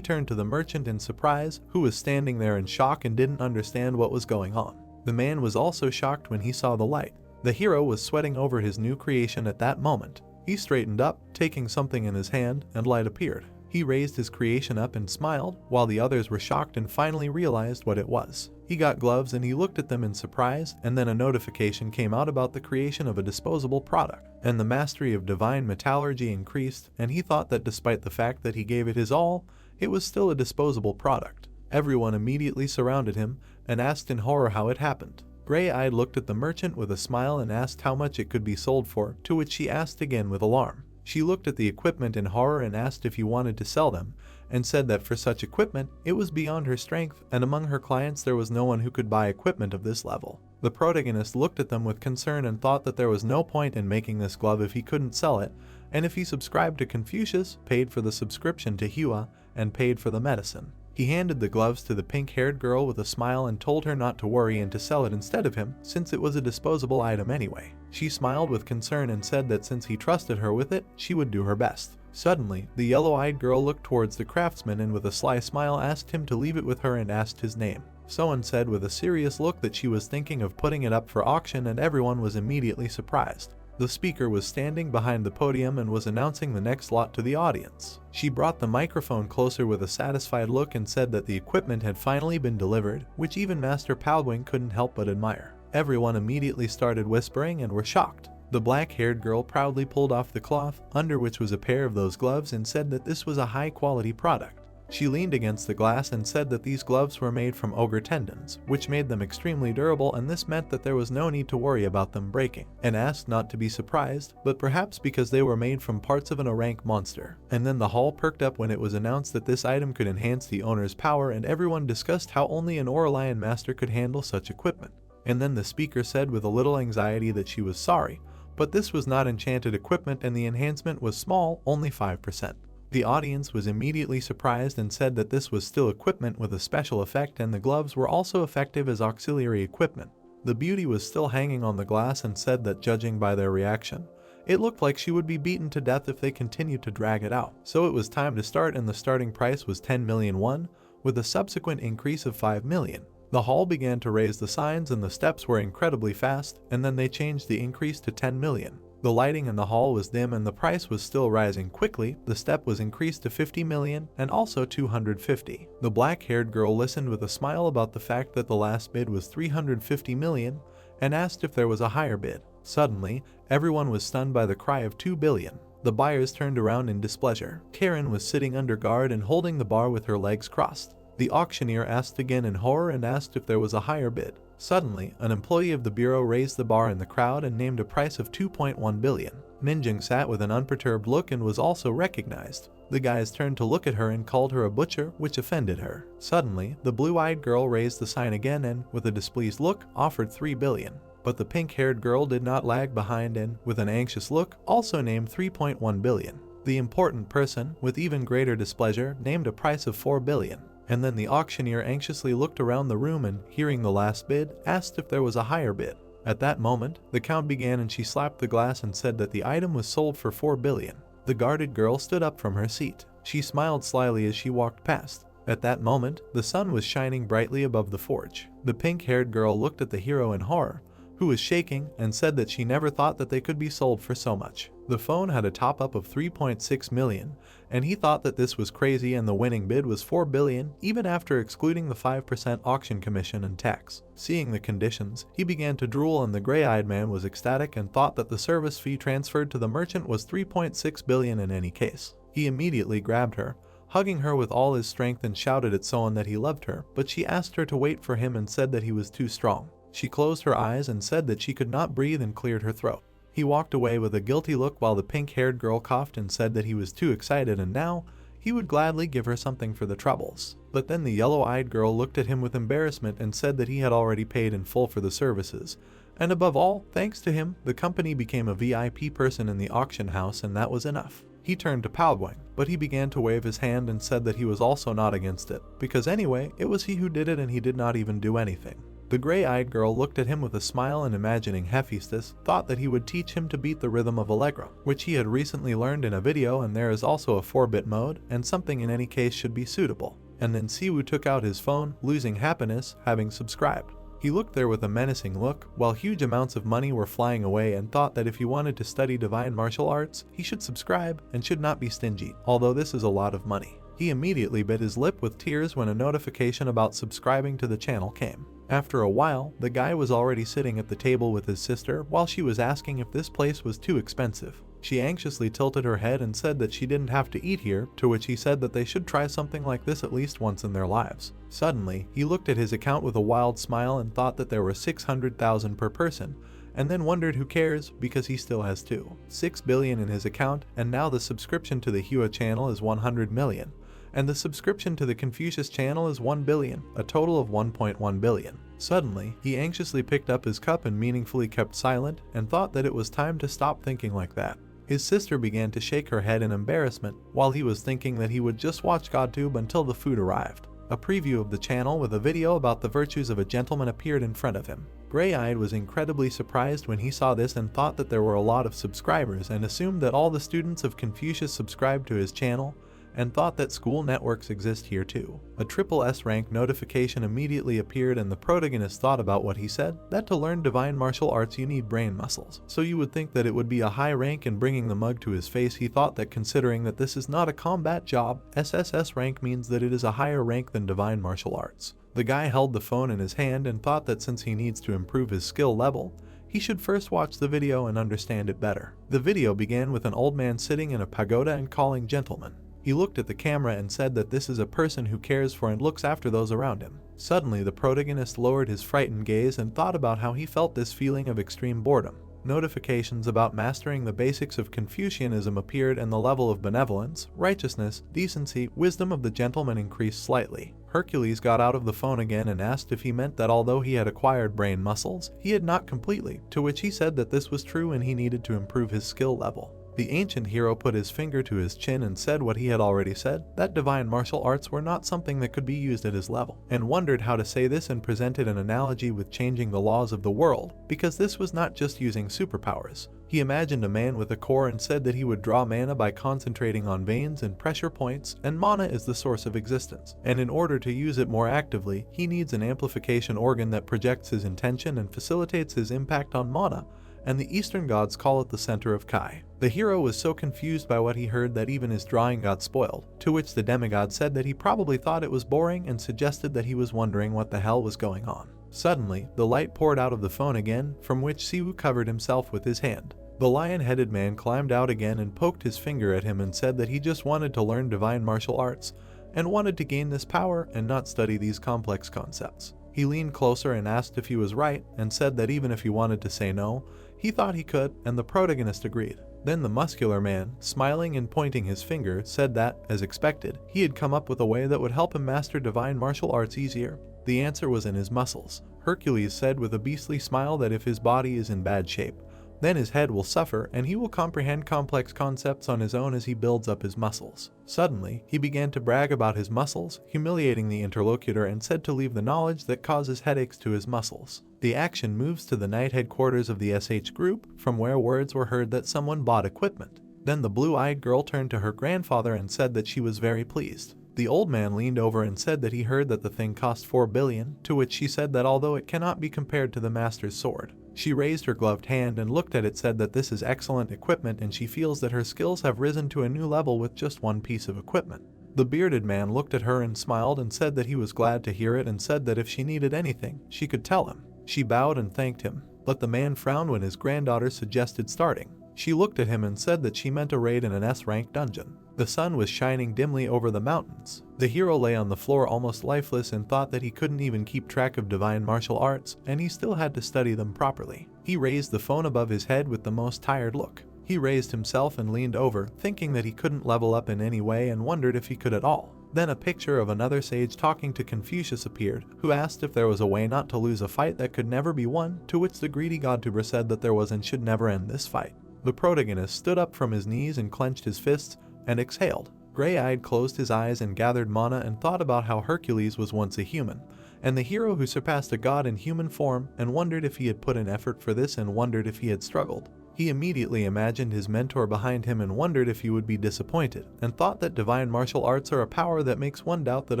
turned to the merchant in surprise, who was standing there in shock and didn't understand what was going on. The man was also shocked when he saw the light. The hero was sweating over his new creation at that moment. He straightened up, taking something in his hand, and light appeared. He raised his creation up and smiled, while the others were shocked and finally realized what it was. He got gloves and he looked at them in surprise, and then a notification came out about the creation of a disposable product, and the mastery of divine metallurgy increased, and he thought that despite the fact that he gave it his all, it was still a disposable product. Everyone immediately surrounded him and asked in horror how it happened. Gray-eyed looked at the merchant with a smile and asked how much it could be sold for, to which she asked again with alarm. She looked at the equipment in horror and asked if he wanted to sell them, and said that for such equipment, it was beyond her strength, and among her clients there was no one who could buy equipment of this level. The protagonist looked at them with concern and thought that there was no point in making this glove if he couldn't sell it, and if he subscribed to Confucius, paid for the subscription to Hua, and paid for the medicine. He handed the gloves to the pink-haired girl with a smile and told her not to worry and to sell it instead of him, since it was a disposable item anyway. She smiled with concern and said that since he trusted her with it, she would do her best. Suddenly, the yellow-eyed girl looked towards the craftsman and with a sly smile asked him to leave it with her and asked his name. Someone said with a serious look that she was thinking of putting it up for auction, and everyone was immediately surprised. The speaker was standing behind the podium and was announcing the next lot to the audience. She brought the microphone closer with a satisfied look and said that the equipment had finally been delivered, which even Master Palwing couldn't help but admire. Everyone immediately started whispering and were shocked. The black-haired girl proudly pulled off the cloth, under which was a pair of those gloves, and said that this was a high-quality product. She leaned against the glass and said that these gloves were made from ogre tendons, which made them extremely durable, and this meant that there was no need to worry about them breaking, and asked not to be surprised, but perhaps because they were made from parts of an orank monster. And then the hall perked up when it was announced that this item could enhance the owner's power, and everyone discussed how only an Aurelion master could handle such equipment. And then the speaker said with a little anxiety that she was sorry, but this was not enchanted equipment and the enhancement was small, only 5%. The audience was immediately surprised and said that this was still equipment with a special effect, and the gloves were also effective as auxiliary equipment. The beauty was still hanging on the glass and said that judging by their reaction, it looked like she would be beaten to death if they continued to drag it out. So it was time to start, and the starting price was 10 million won, with a subsequent increase of 5 million. The hall began to raise the signs and the steps were incredibly fast, and then they changed the increase to 10 million. The lighting in the hall was dim and the price was still rising quickly. The step was increased to 50 million and also 250. The black-haired girl listened with a smile about the fact that the last bid was 350 million and asked if there was a higher bid. Suddenly, everyone was stunned by the cry of 2 billion. The buyers turned around in displeasure. Karen was sitting under guard and holding the bar with her legs crossed. The auctioneer asked again in horror and asked if there was a higher bid. Suddenly, an employee of the bureau raised the bar in the crowd and named a price of 2.1 billion. Minjung sat with an unperturbed look and was also recognized. The guys turned to look at her and called her a butcher, which offended her. Suddenly, the blue-eyed girl raised the sign again and, with a displeased look, offered 3 billion. But the pink-haired girl did not lag behind and, with an anxious look, also named 3.1 billion. The important person, with even greater displeasure, named a price of 4 billion. And then the auctioneer anxiously looked around the room and, hearing the last bid, asked if there was a higher bid. At that moment, the count began and she slapped the glass and said that the item was sold for 4 billion. The guarded girl stood up from her seat. She smiled slyly as she walked past. At that moment, the sun was shining brightly above the forge. The pink-haired girl looked at the hero in horror, who was shaking, and said that she never thought that they could be sold for so much. The phone had a top-up of 3.6 million, and he thought that this was crazy, and the winning bid was 4 billion, even after excluding the 5% auction commission and tax. Seeing the conditions, he began to drool, and the gray-eyed man was ecstatic and thought that the service fee transferred to the merchant was 3.6 billion in any case. He immediately grabbed her, hugging her with all his strength, and shouted at Soan that he loved her, but she asked her to wait for him and said that he was too strong. She closed her eyes and said that she could not breathe and cleared her throat. He walked away with a guilty look while the pink-haired girl coughed and said that he was too excited and now he would gladly give her something for the troubles. But then the yellow-eyed girl looked at him with embarrassment and said that he had already paid in full for the services. And above all, thanks to him, the company became a VIP person in the auction house, and that was enough. He turned to Powdwang, but he began to wave his hand and said that he was also not against it, because anyway, it was he who did it and he did not even do anything. The gray-eyed girl looked at him with a smile and, imagining Hephaestus, thought that he would teach him to beat the rhythm of Allegro, which he had recently learned in a video, and there is also a 4-bit mode, and something in any case should be suitable. And then Siwoo took out his phone, losing happiness, having subscribed. He looked there with a menacing look, while huge amounts of money were flying away, and thought that if he wanted to study divine martial arts, he should subscribe and should not be stingy, although this is a lot of money. He immediately bit his lip with tears when a notification about subscribing to the channel came. After a while, the guy was already sitting at the table with his sister while she was asking if this place was too expensive. She anxiously tilted her head and said that she didn't have to eat here, to which he said that they should try something like this at least once in their lives. Suddenly, he looked at his account with a wild smile and thought that there were 600,000 per person, and then wondered who cares because he still has 6 billion in his account, and now the subscription to the Hua channel is 100 million. And the subscription to the Confucius channel is 1 billion, a total of 1.1 billion. Suddenly, he anxiously picked up his cup and meaningfully kept silent and thought that it was time to stop thinking like that. His sister began to shake her head in embarrassment while he was thinking that he would just watch GodTube until the food arrived. A preview of the channel with a video about the virtues of a gentleman appeared in front of him. Gray-eyed was incredibly surprised when he saw this and thought that there were a lot of subscribers and assumed that all the students of Confucius subscribed to his channel, and thought that school networks exist here too. A SSS rank notification immediately appeared, and the protagonist thought about what he said, that to learn divine martial arts you need brain muscles. So you would think that it would be a high rank, and bringing the mug to his face, he thought that considering that this is not a combat job, SSS rank means that it is a higher rank than divine martial arts. The guy held the phone in his hand and thought that since he needs to improve his skill level, he should first watch the video and understand it better. The video began with an old man sitting in a pagoda and calling gentlemen. He looked at the camera and said that this is a person who cares for and looks after those around him. Suddenly, the protagonist lowered his frightened gaze and thought about how he felt this feeling of extreme boredom. Notifications about mastering the basics of Confucianism appeared, and the level of benevolence, righteousness, decency, wisdom of the gentleman increased slightly. Hercules got out of the phone again and asked if he meant that although he had acquired brain muscles, he had not completely, to which he said that this was true and he needed to improve his skill level. The ancient hero put his finger to his chin and said what he had already said, that divine martial arts were not something that could be used at his level, and wondered how to say this and presented an analogy with changing the laws of the world, because this was not just using superpowers. He imagined a man with a core and said that he would draw mana by concentrating on veins and pressure points, and mana is the source of existence, and in order to use it more actively, he needs an amplification organ that projects his intention and facilitates his impact on mana, and the Eastern gods call it the center of Kai. The hero was so confused by what he heard that even his drawing got spoiled, to which the demigod said that he probably thought it was boring and suggested that he was wondering what the hell was going on. Suddenly, the light poured out of the phone again, from which Siwoo covered himself with his hand. The lion-headed man climbed out again and poked his finger at him and said that he just wanted to learn divine martial arts, and wanted to gain this power and not study these complex concepts. He leaned closer and asked if he was right, and said that even if he wanted to say no, he thought he could, and the protagonist agreed. Then the muscular man, smiling and pointing his finger, said that, as expected, he had come up with a way that would help him master divine martial arts easier. The answer was in his muscles. Hercules said with a beastly smile that if his body is in bad shape, then his head will suffer and he will comprehend complex concepts on his own as he builds up his muscles. Suddenly, he began to brag about his muscles, humiliating the interlocutor, and said to leave the knowledge that causes headaches to his muscles. The action moves to the night headquarters of the SH group, from where words were heard that someone bought equipment. Then the blue-eyed girl turned to her grandfather and said that she was very pleased. The old man leaned over and said that he heard that the thing cost 4 billion, to which she said that although it cannot be compared to the master's sword. She raised her gloved hand and looked at it, said that this is excellent equipment and she feels that her skills have risen to a new level with just one piece of equipment. The bearded man looked at her and smiled and said that he was glad to hear it and said that if she needed anything, she could tell him. She bowed and thanked him, but the man frowned when his granddaughter suggested starting. She looked at him and said that she meant a raid in an S-rank dungeon. The sun was shining dimly over the mountains. The hero lay on the floor almost lifeless and thought that he couldn't even keep track of divine martial arts, and he still had to study them properly. He raised the phone above his head with the most tired look. He raised himself and leaned over, thinking that he couldn't level up in any way and wondered if he could at all. Then a picture of another sage talking to Confucius appeared, who asked if there was a way not to lose a fight that could never be won, to which the greedy godtuber said that there was and should never end this fight. The protagonist stood up from his knees and clenched his fists, and exhaled. Gray-eyed closed his eyes and gathered mana and thought about how Hercules was once a human, and the hero who surpassed a god in human form, and wondered if he had put in effort for this and wondered if he had struggled. He immediately imagined his mentor behind him and wondered if he would be disappointed, and thought that divine martial arts are a power that makes one doubt that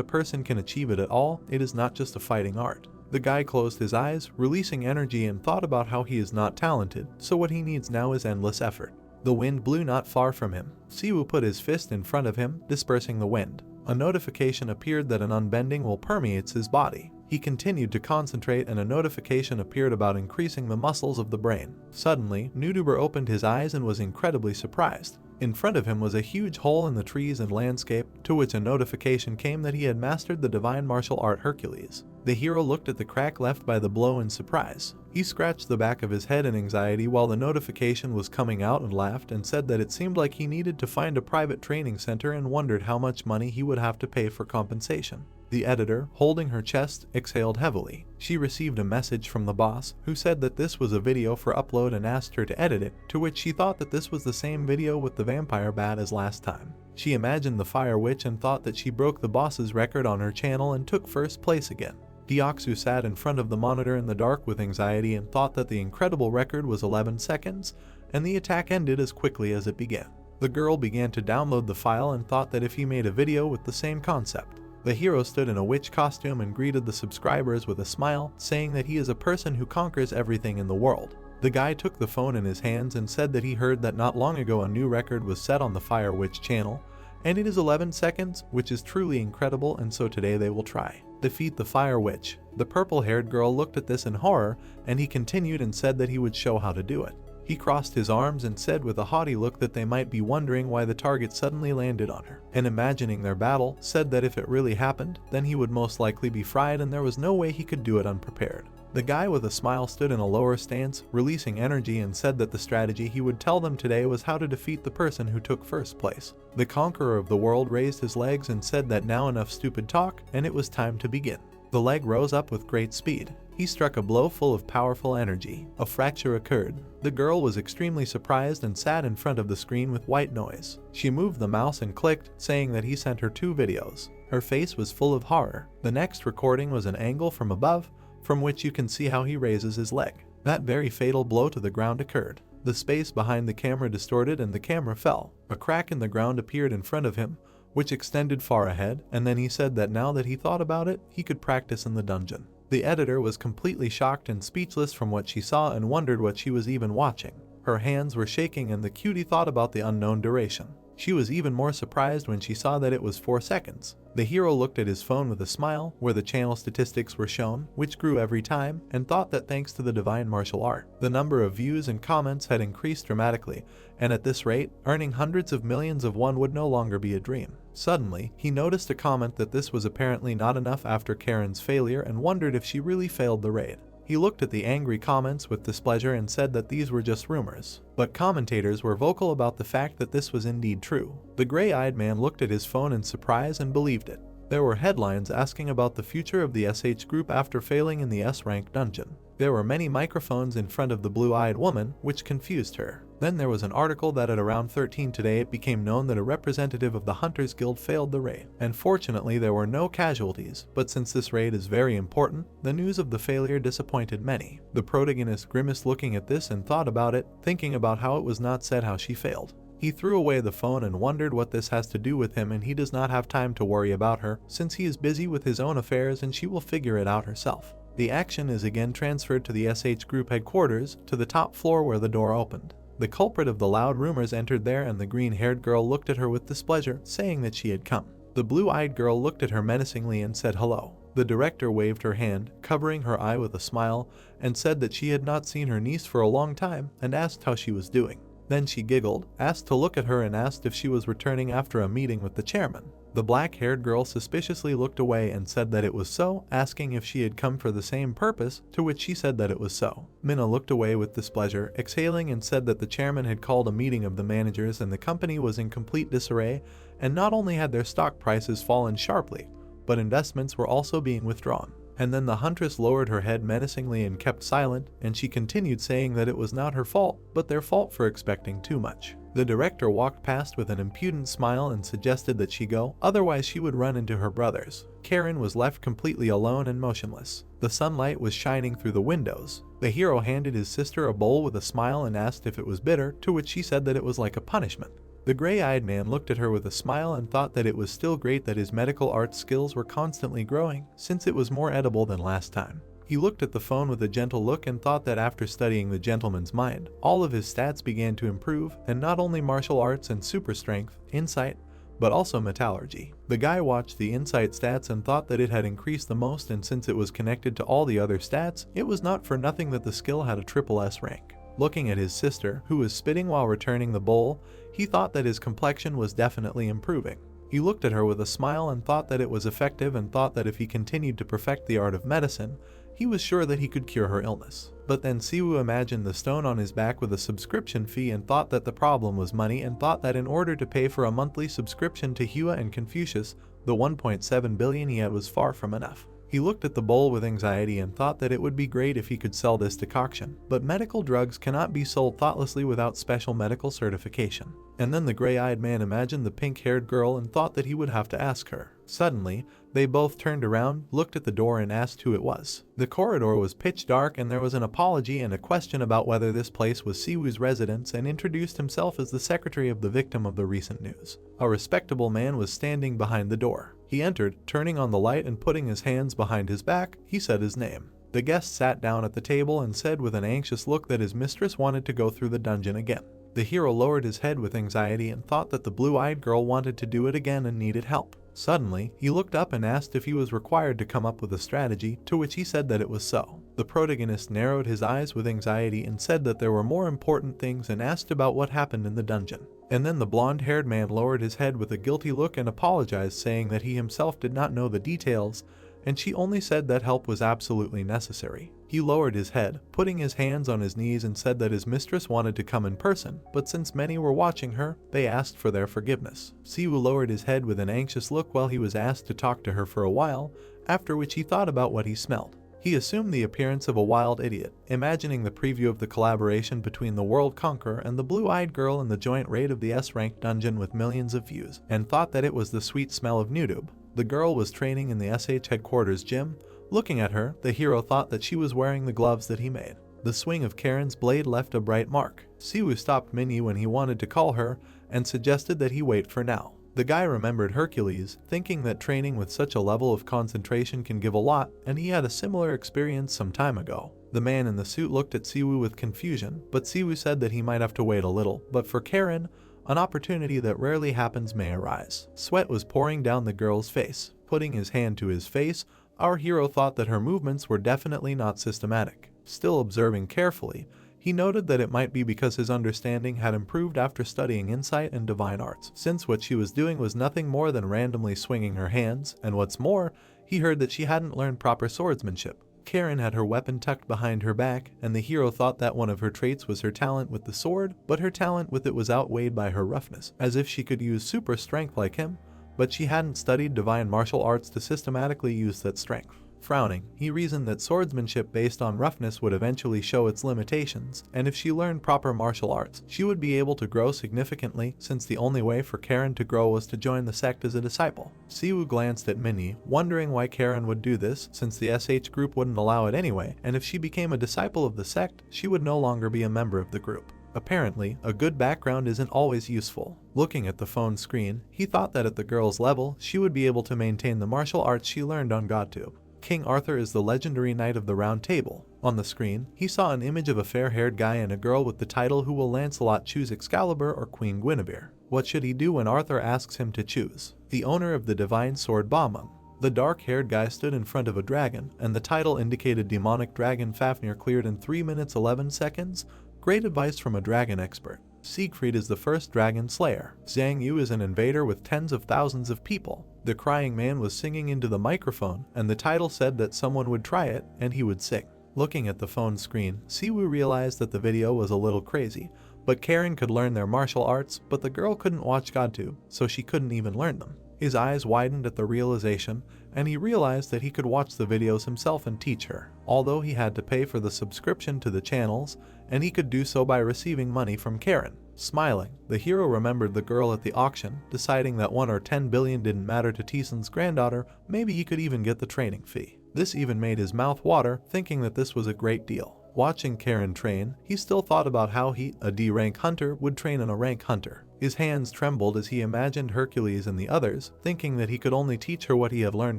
a person can achieve it at all. It is not just a fighting art. The guy closed his eyes, releasing energy, and thought about how he is not talented, so what he needs now is endless effort. The wind blew not far from him. Siwoo put his fist in front of him, dispersing the wind. A notification appeared that an unbending will permeates his body. He continued to concentrate and a notification appeared about increasing the muscles of the brain. Suddenly, Nuduber opened his eyes and was incredibly surprised. In front of him was a huge hole in the trees and landscape, to which a notification came that he had mastered the divine martial art Hercules. The hero looked at the crack left by the blow in surprise. He scratched the back of his head in anxiety while the notification was coming out and laughed and said that it seemed like he needed to find a private training center and wondered how much money he would have to pay for compensation. The editor, holding her chest, exhaled heavily. She received a message from the boss, who said that this was a video for upload and asked her to edit it, to which she thought that this was the same video with the vampire bat as last time. She imagined the fire witch and thought that she broke the boss's record on her channel and took first place again. Deoksu sat in front of the monitor in the dark with anxiety and thought that the incredible record was 11 seconds, and the attack ended as quickly as it began. The girl began to download the file and thought that if he made a video with the same concept. The hero stood in a witch costume and greeted the subscribers with a smile, saying that he is a person who conquers everything in the world. The guy took the phone in his hands and said that he heard that not long ago a new record was set on the Fire Witch channel, and it is 11 seconds, which is truly incredible, and so today they will try. Defeat the Fire Witch. The purple-haired girl looked at this in horror, and he continued and said that he would show how to do it. He crossed his arms and said with a haughty look that they might be wondering why the target suddenly landed on her, and imagining their battle, said that if it really happened, then he would most likely be fried and there was no way he could do it unprepared. The guy with a smile stood in a lower stance, releasing energy, and said that the strategy he would tell them today was how to defeat the person who took first place. The conqueror of the world raised his legs and said that now enough stupid talk, and it was time to begin. The leg rose up with great speed. He struck a blow full of powerful energy. A fracture occurred. The girl was extremely surprised and sat in front of the screen with white noise. She moved the mouse and clicked, saying that he sent her 2 videos. Her face was full of horror. The next recording was an angle from above, from which you can see how he raises his leg. That very fatal blow to the ground occurred. The space behind the camera distorted and the camera fell. A crack in the ground appeared in front of him, which extended far ahead, and then he said that now that he thought about it, he could practice in the dungeon. The editor was completely shocked and speechless from what she saw and wondered what she was even watching. Her hands were shaking and the cutie thought about the unknown duration. She was even more surprised when she saw that it was 4 seconds. The hero looked at his phone with a smile, where the channel statistics were shown, which grew every time, and thought that thanks to the divine martial art, the number of views and comments had increased dramatically, and at this rate, earning hundreds of millions of won would no longer be a dream. Suddenly, he noticed a comment that this was apparently not enough after Karen's failure and wondered if she really failed the raid. He looked at the angry comments with displeasure and said that these were just rumors. But commentators were vocal about the fact that this was indeed true. The gray-eyed man looked at his phone in surprise and believed it. There were headlines asking about the future of the SH group after failing in the S-rank dungeon. There were many microphones in front of the blue-eyed woman, which confused her. Then there was an article that at around 13 today it became known that a representative of the Hunters Guild failed the raid. And fortunately there were no casualties, but since this raid is very important, the news of the failure disappointed many. The protagonist grimaced looking at this and thought about it, thinking about how it was not said how she failed. He threw away the phone and wondered what this has to do with him, and he does not have time to worry about her, since he is busy with his own affairs and she will figure it out herself. The action is again transferred to the SH group headquarters, to the top floor where the door opened. The culprit of the loud rumors entered there and the green-haired girl looked at her with displeasure, saying that she had come. The blue-eyed girl looked at her menacingly and said hello. The director waved her hand, covering her eye with a smile, and said that she had not seen her niece for a long time and asked how she was doing. Then she giggled, asked to look at her and asked if she was returning after a meeting with the chairman. The black-haired girl suspiciously looked away and said that it was so, asking if she had come for the same purpose, to which she said that it was so. Minna looked away with displeasure, exhaling, and said that the chairman had called a meeting of the managers and the company was in complete disarray, and not only had their stock prices fallen sharply, but investments were also being withdrawn. And then the huntress lowered her head menacingly and kept silent, and she continued saying that it was not her fault, but their fault for expecting too much. The director walked past with an impudent smile and suggested that she go, otherwise she would run into her brothers. Karen was left completely alone and motionless. The sunlight was shining through the windows. The hero handed his sister a bowl with a smile and asked if it was bitter, to which she said that it was like a punishment. The gray-eyed man looked at her with a smile and thought that it was still great that his medical arts skills were constantly growing, since it was more edible than last time. He looked at the phone with a gentle look and thought that after studying the gentleman's mind, all of his stats began to improve, and not only martial arts and super strength, insight, but also metallurgy. The guy watched the insight stats and thought that it had increased the most, and since it was connected to all the other stats, it was not for nothing that the skill had a triple S rank. Looking at his sister, who was spitting while returning the bowl, he thought that his complexion was definitely improving. He looked at her with a smile and thought that it was effective, and thought that if he continued to perfect the art of medicine, he was sure that he could cure her illness. But then Siwoo imagined the stone on his back with a subscription fee and thought that the problem was money, and thought that in order to pay for a monthly subscription to Hua and Confucius, the 1.7 billion he had was far from enough. He looked at the bowl with anxiety and thought that it would be great if he could sell this decoction, but medical drugs cannot be sold thoughtlessly without special medical certification. And then the gray-eyed man imagined the pink-haired girl and thought that he would have to ask her. Suddenly, they both turned around, looked at the door and asked who it was. The corridor was pitch dark and there was an apology and a question about whether this place was Siwoo's residence, and introduced himself as the secretary of the victim of the recent news. A respectable man was standing behind the door. He entered, turning on the light and putting his hands behind his back. He said his name. The guest sat down at the table and said with an anxious look that his mistress wanted to go through the dungeon again. The hero lowered his head with anxiety and thought that the blue-eyed girl wanted to do it again and needed help. Suddenly, he looked up and asked if he was required to come up with a strategy, to which he said that it was so. The protagonist narrowed his eyes with anxiety and said that there were more important things and asked about what happened in the dungeon. And then the blonde-haired man lowered his head with a guilty look and apologized, saying that he himself did not know the details, and she only said that help was absolutely necessary. He lowered his head, putting his hands on his knees, and said that his mistress wanted to come in person, but since many were watching her, they asked for their forgiveness. Siwoo lowered his head with an anxious look while he was asked to talk to her for a while, after which he thought about what he smelled. He assumed the appearance of a wild idiot, imagining the preview of the collaboration between the World Conqueror and the blue-eyed girl in the joint raid of the S-rank dungeon with millions of views, and thought that it was the sweet smell of Nudoob. The girl was training in the SH headquarters gym. Looking at her, the hero thought that she was wearing the gloves that he made. The swing of Karen's blade left a bright mark. Siwoo stopped Minnie when he wanted to call her, and suggested that he wait for now. The guy remembered Hercules, thinking that training with such a level of concentration can give a lot, and he had a similar experience some time ago. The man in the suit looked at Siwoo with confusion, but Siwoo said that he might have to wait a little, but for Karen, an opportunity that rarely happens may arise. Sweat was pouring down the girl's face. Putting his hand to his face, our hero thought that her movements were definitely not systematic. Still observing carefully, he noted that it might be because his understanding had improved after studying insight and divine arts, since what she was doing was nothing more than randomly swinging her hands, and what's more, he heard that she hadn't learned proper swordsmanship. Karen had her weapon tucked behind her back, and the hero thought that one of her traits was her talent with the sword, but her talent with it was outweighed by her roughness, as if she could use super strength like him, but she hadn't studied divine martial arts to systematically use that strength. Frowning, he reasoned that swordsmanship based on roughness would eventually show its limitations, and if she learned proper martial arts, she would be able to grow significantly, since the only way for Karen to grow was to join the sect as a disciple. Siwoo glanced at Minnie, wondering why Karen would do this, since the SH group wouldn't allow it anyway, and if she became a disciple of the sect, she would no longer be a member of the group. Apparently, a good background isn't always useful. Looking at the phone screen, he thought that at the girl's level, she would be able to maintain the martial arts she learned on GodTube. King Arthur is the legendary knight of the Round Table. On the screen, he saw an image of a fair-haired guy and a girl with the title "Who will Lancelot choose, Excalibur or Queen Guinevere?" What should he do when Arthur asks him to choose? The owner of the divine sword Bamum. The dark-haired guy stood in front of a dragon, and the title indicated demonic dragon Fafnir cleared in 3 minutes 11 seconds. Great advice from a dragon expert. Siegfried is the first dragon slayer. Zhang Yu is an invader with tens of thousands of people. The crying man was singing into the microphone, and the title said that someone would try it, and he would sing. Looking at the phone screen, Siwoo realized that the video was a little crazy, but Karen could learn their martial arts, but the girl couldn't watch GodTube, so she couldn't even learn them. His eyes widened at the realization, and he realized that he could watch the videos himself and teach her, although he had to pay for the subscription to the channels, and he could do so by receiving money from Karen. Smiling, the hero remembered the girl at the auction, deciding that 1 or 10 billion didn't matter to Teeson's granddaughter. Maybe he could even get the training fee. This even made his mouth water, thinking that this was a great deal. Watching Karen train, he still thought about how he, a D-rank hunter, would train in a rank hunter. His hands trembled as he imagined Hercules and the others, thinking that he could only teach her what he had learned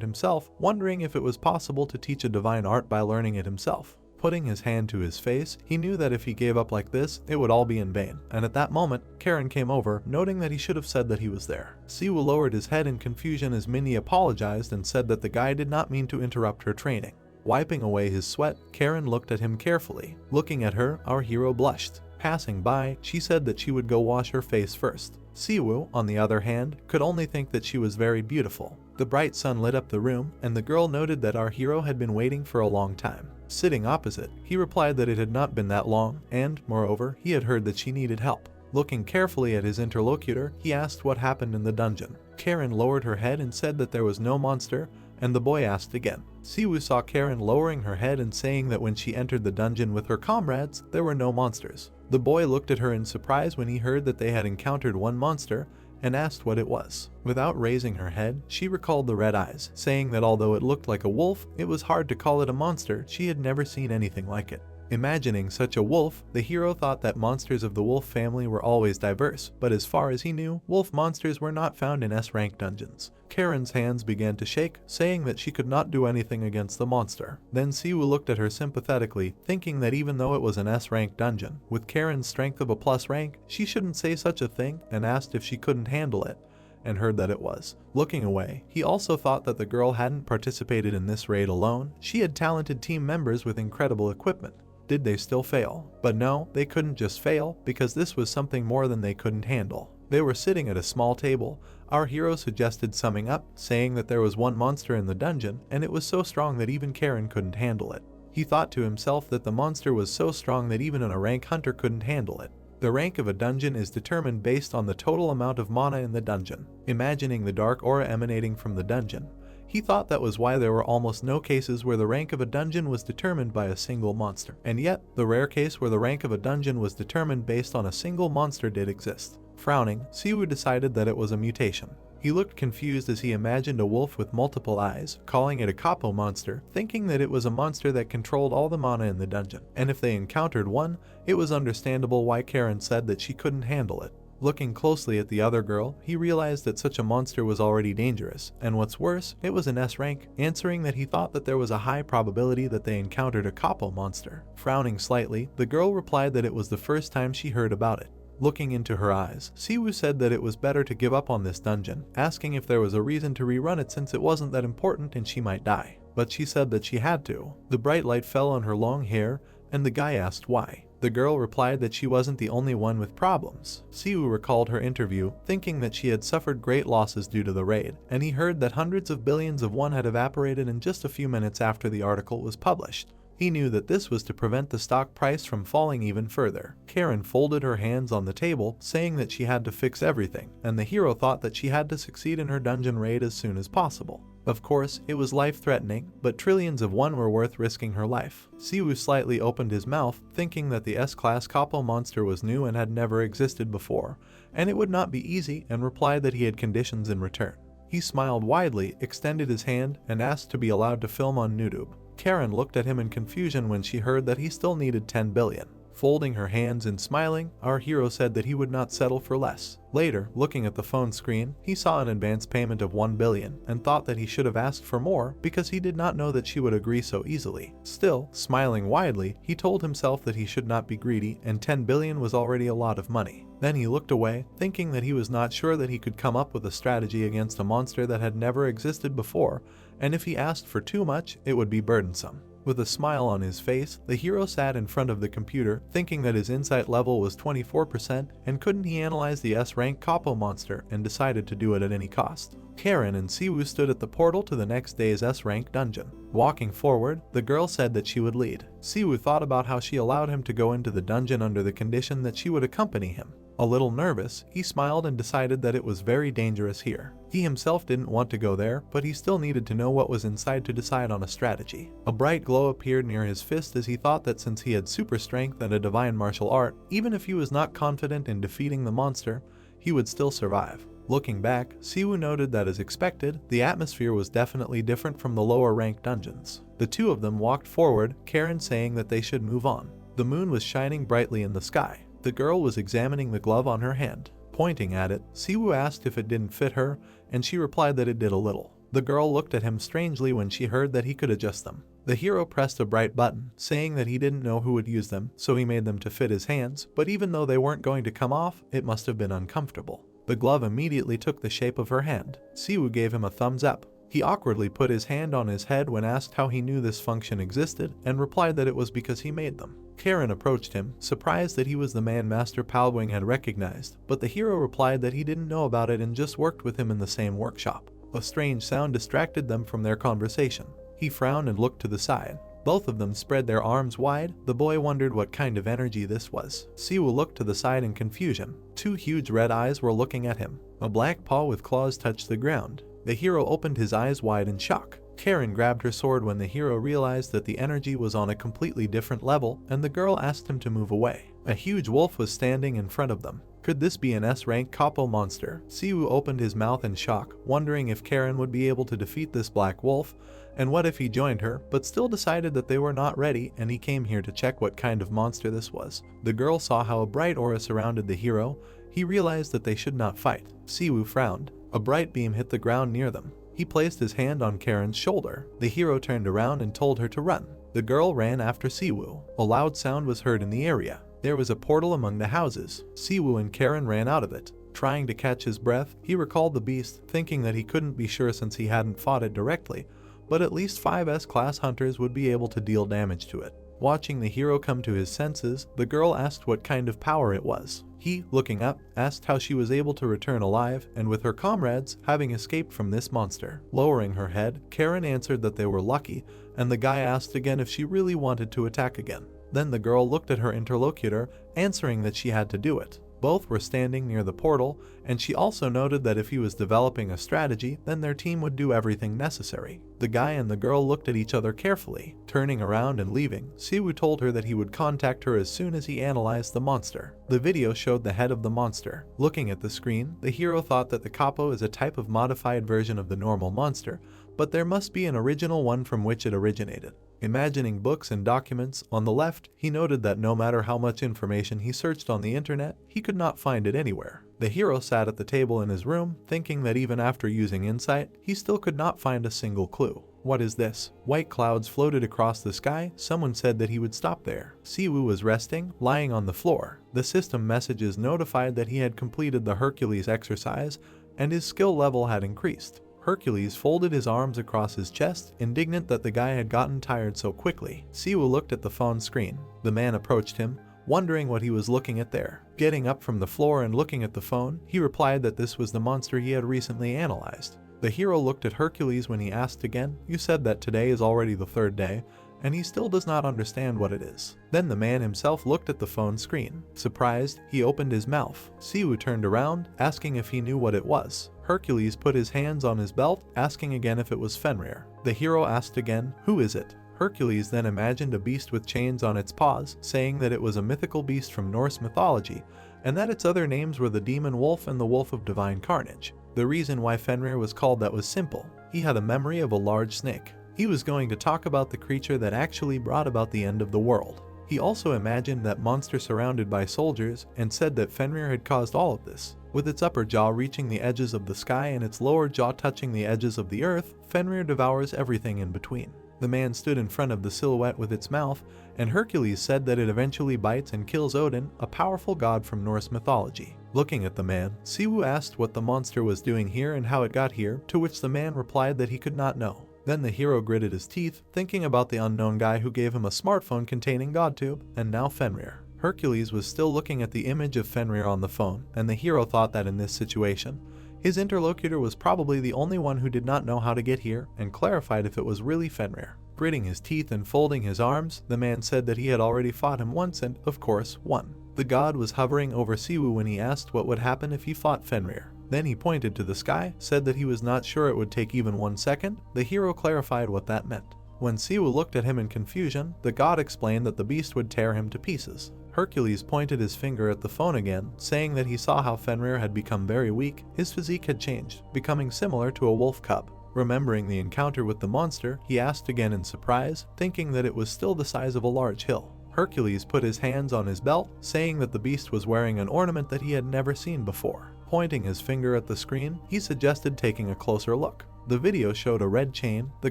himself, wondering if it was possible to teach a divine art by learning it himself. Putting his hand to his face, he knew that if he gave up like this, it would all be in vain, and at that moment, Karen came over, noting that he should have said that he was there. Siwoo lowered his head in confusion as Minnie apologized and said that the guy did not mean to interrupt her training. Wiping away his sweat, Karen looked at him carefully. Looking at her, our hero blushed. Passing by, she said that she would go wash her face first. Siwoo, on the other hand, could only think that she was very beautiful. The bright sun lit up the room, and the girl noted that our hero had been waiting for a long time. Sitting opposite, he replied that it had not been that long, and, moreover, he had heard that she needed help. Looking carefully at his interlocutor, he asked what happened in the dungeon. Karen lowered her head and said that there was no monster, and the boy asked again. Siwoo saw Karen lowering her head and saying that when she entered the dungeon with her comrades, there were no monsters. The boy looked at her in surprise when he heard that they had encountered one monster, and asked what it was. Without raising her head, she recalled the red eyes, saying that although it looked like a wolf, it was hard to call it a monster. She had never seen anything like it. Imagining such a wolf, the hero thought that monsters of the wolf family were always diverse, but as far as he knew, wolf monsters were not found in S-rank dungeons. Karen's hands began to shake, saying that she could not do anything against the monster. Then Siwoo looked at her sympathetically, thinking that even though it was an S-rank dungeon, with Karen's strength of a plus rank, she shouldn't say such a thing, and asked if she couldn't handle it. and heard that it was. Looking away, he also thought that the girl hadn't participated in this raid alone. She had talented team members with incredible equipment. Did they still fail? But no, they couldn't just fail, because this was something more than they couldn't handle. They were sitting at a small table. Our hero suggested summing up, saying that there was one monster in the dungeon, and it was so strong that even Karen couldn't handle it. He thought to himself that the monster was so strong that even a rank hunter couldn't handle it. The rank of a dungeon is determined based on the total amount of mana in the dungeon. Imagining the dark aura emanating from the dungeon, he thought that was why there were almost no cases where the rank of a dungeon was determined by a single monster. And yet, the rare case where the rank of a dungeon was determined based on a single monster did exist. Frowning, Siwoo decided that it was a mutation. He looked confused as he imagined a wolf with multiple eyes, calling it a capo monster, thinking that it was a monster that controlled all the mana in the dungeon. And if they encountered one, it was understandable why Karen said that she couldn't handle it. Looking closely at the other girl, he realized that such a monster was already dangerous, and what's worse, it was an S rank, answering that he thought that there was a high probability that they encountered a capo monster. Frowning slightly, the girl replied that it was the first time she heard about it. Looking into her eyes, Siwoo said that it was better to give up on this dungeon, asking if there was a reason to rerun it since it wasn't that important and she might die. But she said that she had to. The bright light fell on her long hair, and the guy asked why. The girl replied that she wasn't the only one with problems. Siwoo recalled her interview, thinking that she had suffered great losses due to the raid, and he heard that hundreds of billions of won had evaporated in just a few minutes after the article was published. He knew that this was to prevent the stock price from falling even further. Karen folded her hands on the table, saying that she had to fix everything, and the hero thought that she had to succeed in her dungeon raid as soon as possible. Of course, it was life-threatening, but trillions of won were worth risking her life. Siwoo slightly opened his mouth, thinking that the S-class capo monster was new and had never existed before, and it would not be easy, and replied that he had conditions in return. He smiled widely, extended his hand, and asked to be allowed to film on YouTube. Karen looked at him in confusion when she heard that he still needed 10 billion. Folding her hands and smiling, our hero said that he would not settle for less. Later, looking at the phone screen, he saw an advance payment of 1 billion and thought that he should have asked for more because he did not know that she would agree so easily. Still, smiling widely, he told himself that he should not be greedy and 10 billion was already a lot of money. Then he looked away, thinking that he was not sure that he could come up with a strategy against a monster that had never existed before, and if he asked for too much, it would be burdensome. With a smile on his face, the hero sat in front of the computer, thinking that his insight level was 24%, and couldn't he analyze the S-rank capo monster, and decided to do it at any cost. Karen and Siwoo stood at the portal to the next day's S-rank dungeon. Walking forward, the girl said that she would lead. Siwoo thought about how she allowed him to go into the dungeon under the condition that she would accompany him. A little nervous, he smiled and decided that it was very dangerous here. He himself didn't want to go there, but he still needed to know what was inside to decide on a strategy. A bright glow appeared near his fist as he thought that since he had super strength and a divine martial art, even if he was not confident in defeating the monster, he would still survive. Looking back, Siwoo noted that as expected, the atmosphere was definitely different from the lower ranked dungeons. The two of them walked forward, Karen saying that they should move on. The moon was shining brightly in the sky. The girl was examining the glove on her hand. Pointing at it, Siwoo asked if it didn't fit her, and she replied that it did a little. The girl looked at him strangely when she heard that he could adjust them. The hero pressed a bright button, saying that he didn't know who would use them, so he made them to fit his hands, but even though they weren't going to come off, it must have been uncomfortable. The glove immediately took the shape of her hand. Siwoo gave him a thumbs up. He awkwardly put his hand on his head when asked how he knew this function existed, and replied that it was because he made them. Karen approached him, surprised that he was the man Master Palwing had recognized, but the hero replied that he didn't know about it and just worked with him in the same workshop. A strange sound distracted them from their conversation. He frowned and looked to the side. Both of them spread their arms wide. The boy wondered what kind of energy this was. Siwoo looked to the side in confusion. Two huge red eyes were looking at him. A black paw with claws touched the ground. The hero opened his eyes wide in shock. Karen grabbed her sword when the hero realized that the energy was on a completely different level, and the girl asked him to move away. A huge wolf was standing in front of them. Could this be an S-rank capo monster? Siwoo opened his mouth in shock, wondering if Karen would be able to defeat this black wolf, and what if he joined her, but still decided that they were not ready and he came here to check what kind of monster this was. The girl saw how a bright aura surrounded the hero. He realized that they should not fight. Siwoo frowned. A bright beam hit the ground near them. He placed his hand on Karen's shoulder. The hero turned around and told her to run. The girl ran after Siwoo. A loud sound was heard in the area. There was a portal among the houses. Siwoo and Karen ran out of it. trying to catch his breath, he recalled the beast, thinking that he couldn't be sure since he hadn't fought it directly, but at least 5 S-class hunters would be able to deal damage to it. Watching the hero come to his senses, the girl asked what kind of power it was. He, looking up, asked how she was able to return alive and with her comrades having escaped from this monster. Lowering her head, Karen answered that they were lucky, and the guy asked again if she really wanted to attack again. Then the girl looked at her interlocutor, answering that she had to do it. Both were standing near the portal, and she also noted that if he was developing a strategy, then their team would do everything necessary. The guy and the girl looked at each other carefully. Turning around and leaving, Siwoo told her that he would contact her as soon as he analyzed the monster. The video showed the head of the monster. Looking at the screen, the hero thought that the capo is a type of modified version of the normal monster, but there must be an original one from which it originated. Imagining books and documents, on the left, he noted that no matter how much information he searched on the internet, he could not find it anywhere. The hero sat at the table in his room, thinking that even after using insight, he still could not find a single clue. What is this? White clouds floated across the sky. Someone said that he would stop there. Siwoo was resting, lying on the floor. The system messages notified that he had completed the Hercules exercise, and his skill level had increased. Hercules folded his arms across his chest, indignant that the guy had gotten tired so quickly. Siwoo looked at the phone screen. The man approached him, wondering what he was looking at there. Getting up from the floor and looking at the phone, he replied that this was the monster he had recently analyzed. The hero looked at Hercules when he asked again, "You said that today is already the 3rd day, and he still does not understand what it is." Then the man himself looked at the phone screen. Surprised, he opened his mouth. Siwoo turned around, asking if he knew what it was. Hercules put his hands on his belt, asking again if it was Fenrir. The hero asked again, "Who is it?" Hercules then imagined a beast with chains on its paws, saying that it was a mythical beast from Norse mythology, and that its other names were the demon wolf and the wolf of divine carnage. The reason why Fenrir was called that was simple. He had a memory of a large snake. He was going to talk about the creature that actually brought about the end of the world. He also imagined that monster surrounded by soldiers and said that Fenrir had caused all of this. With its upper jaw reaching the edges of the sky and its lower jaw touching the edges of the earth, Fenrir devours everything in between. The man stood in front of the silhouette with its mouth, and Hercules said that it eventually bites and kills Odin, a powerful god from Norse mythology. Looking at the man, Siwoo asked what the monster was doing here and how it got here, to which the man replied that he could not know. Then the hero gritted his teeth, thinking about the unknown guy who gave him a smartphone containing GodTube, and now Fenrir. Hercules was still looking at the image of Fenrir on the phone, and the hero thought that in this situation, his interlocutor was probably the only one who did not know how to get here, and clarified if it was really Fenrir. Gritting his teeth and folding his arms, the man said that he had already fought him once and, of course, won. The god was hovering over Siwoo when he asked what would happen if he fought Fenrir. Then he pointed to the sky, said that he was not sure it would take even 1 second. The hero clarified what that meant. When Siwoo looked at him in confusion, the god explained that the beast would tear him to pieces. Hercules pointed his finger at the phone again, saying that he saw how Fenrir had become very weak. His physique had changed, becoming similar to a wolf cub. Remembering the encounter with the monster, he asked again in surprise, thinking that it was still the size of a large hill. Hercules put his hands on his belt, saying that the beast was wearing an ornament that he had never seen before. Pointing his finger at the screen, he suggested taking a closer look. The video showed a red chain. The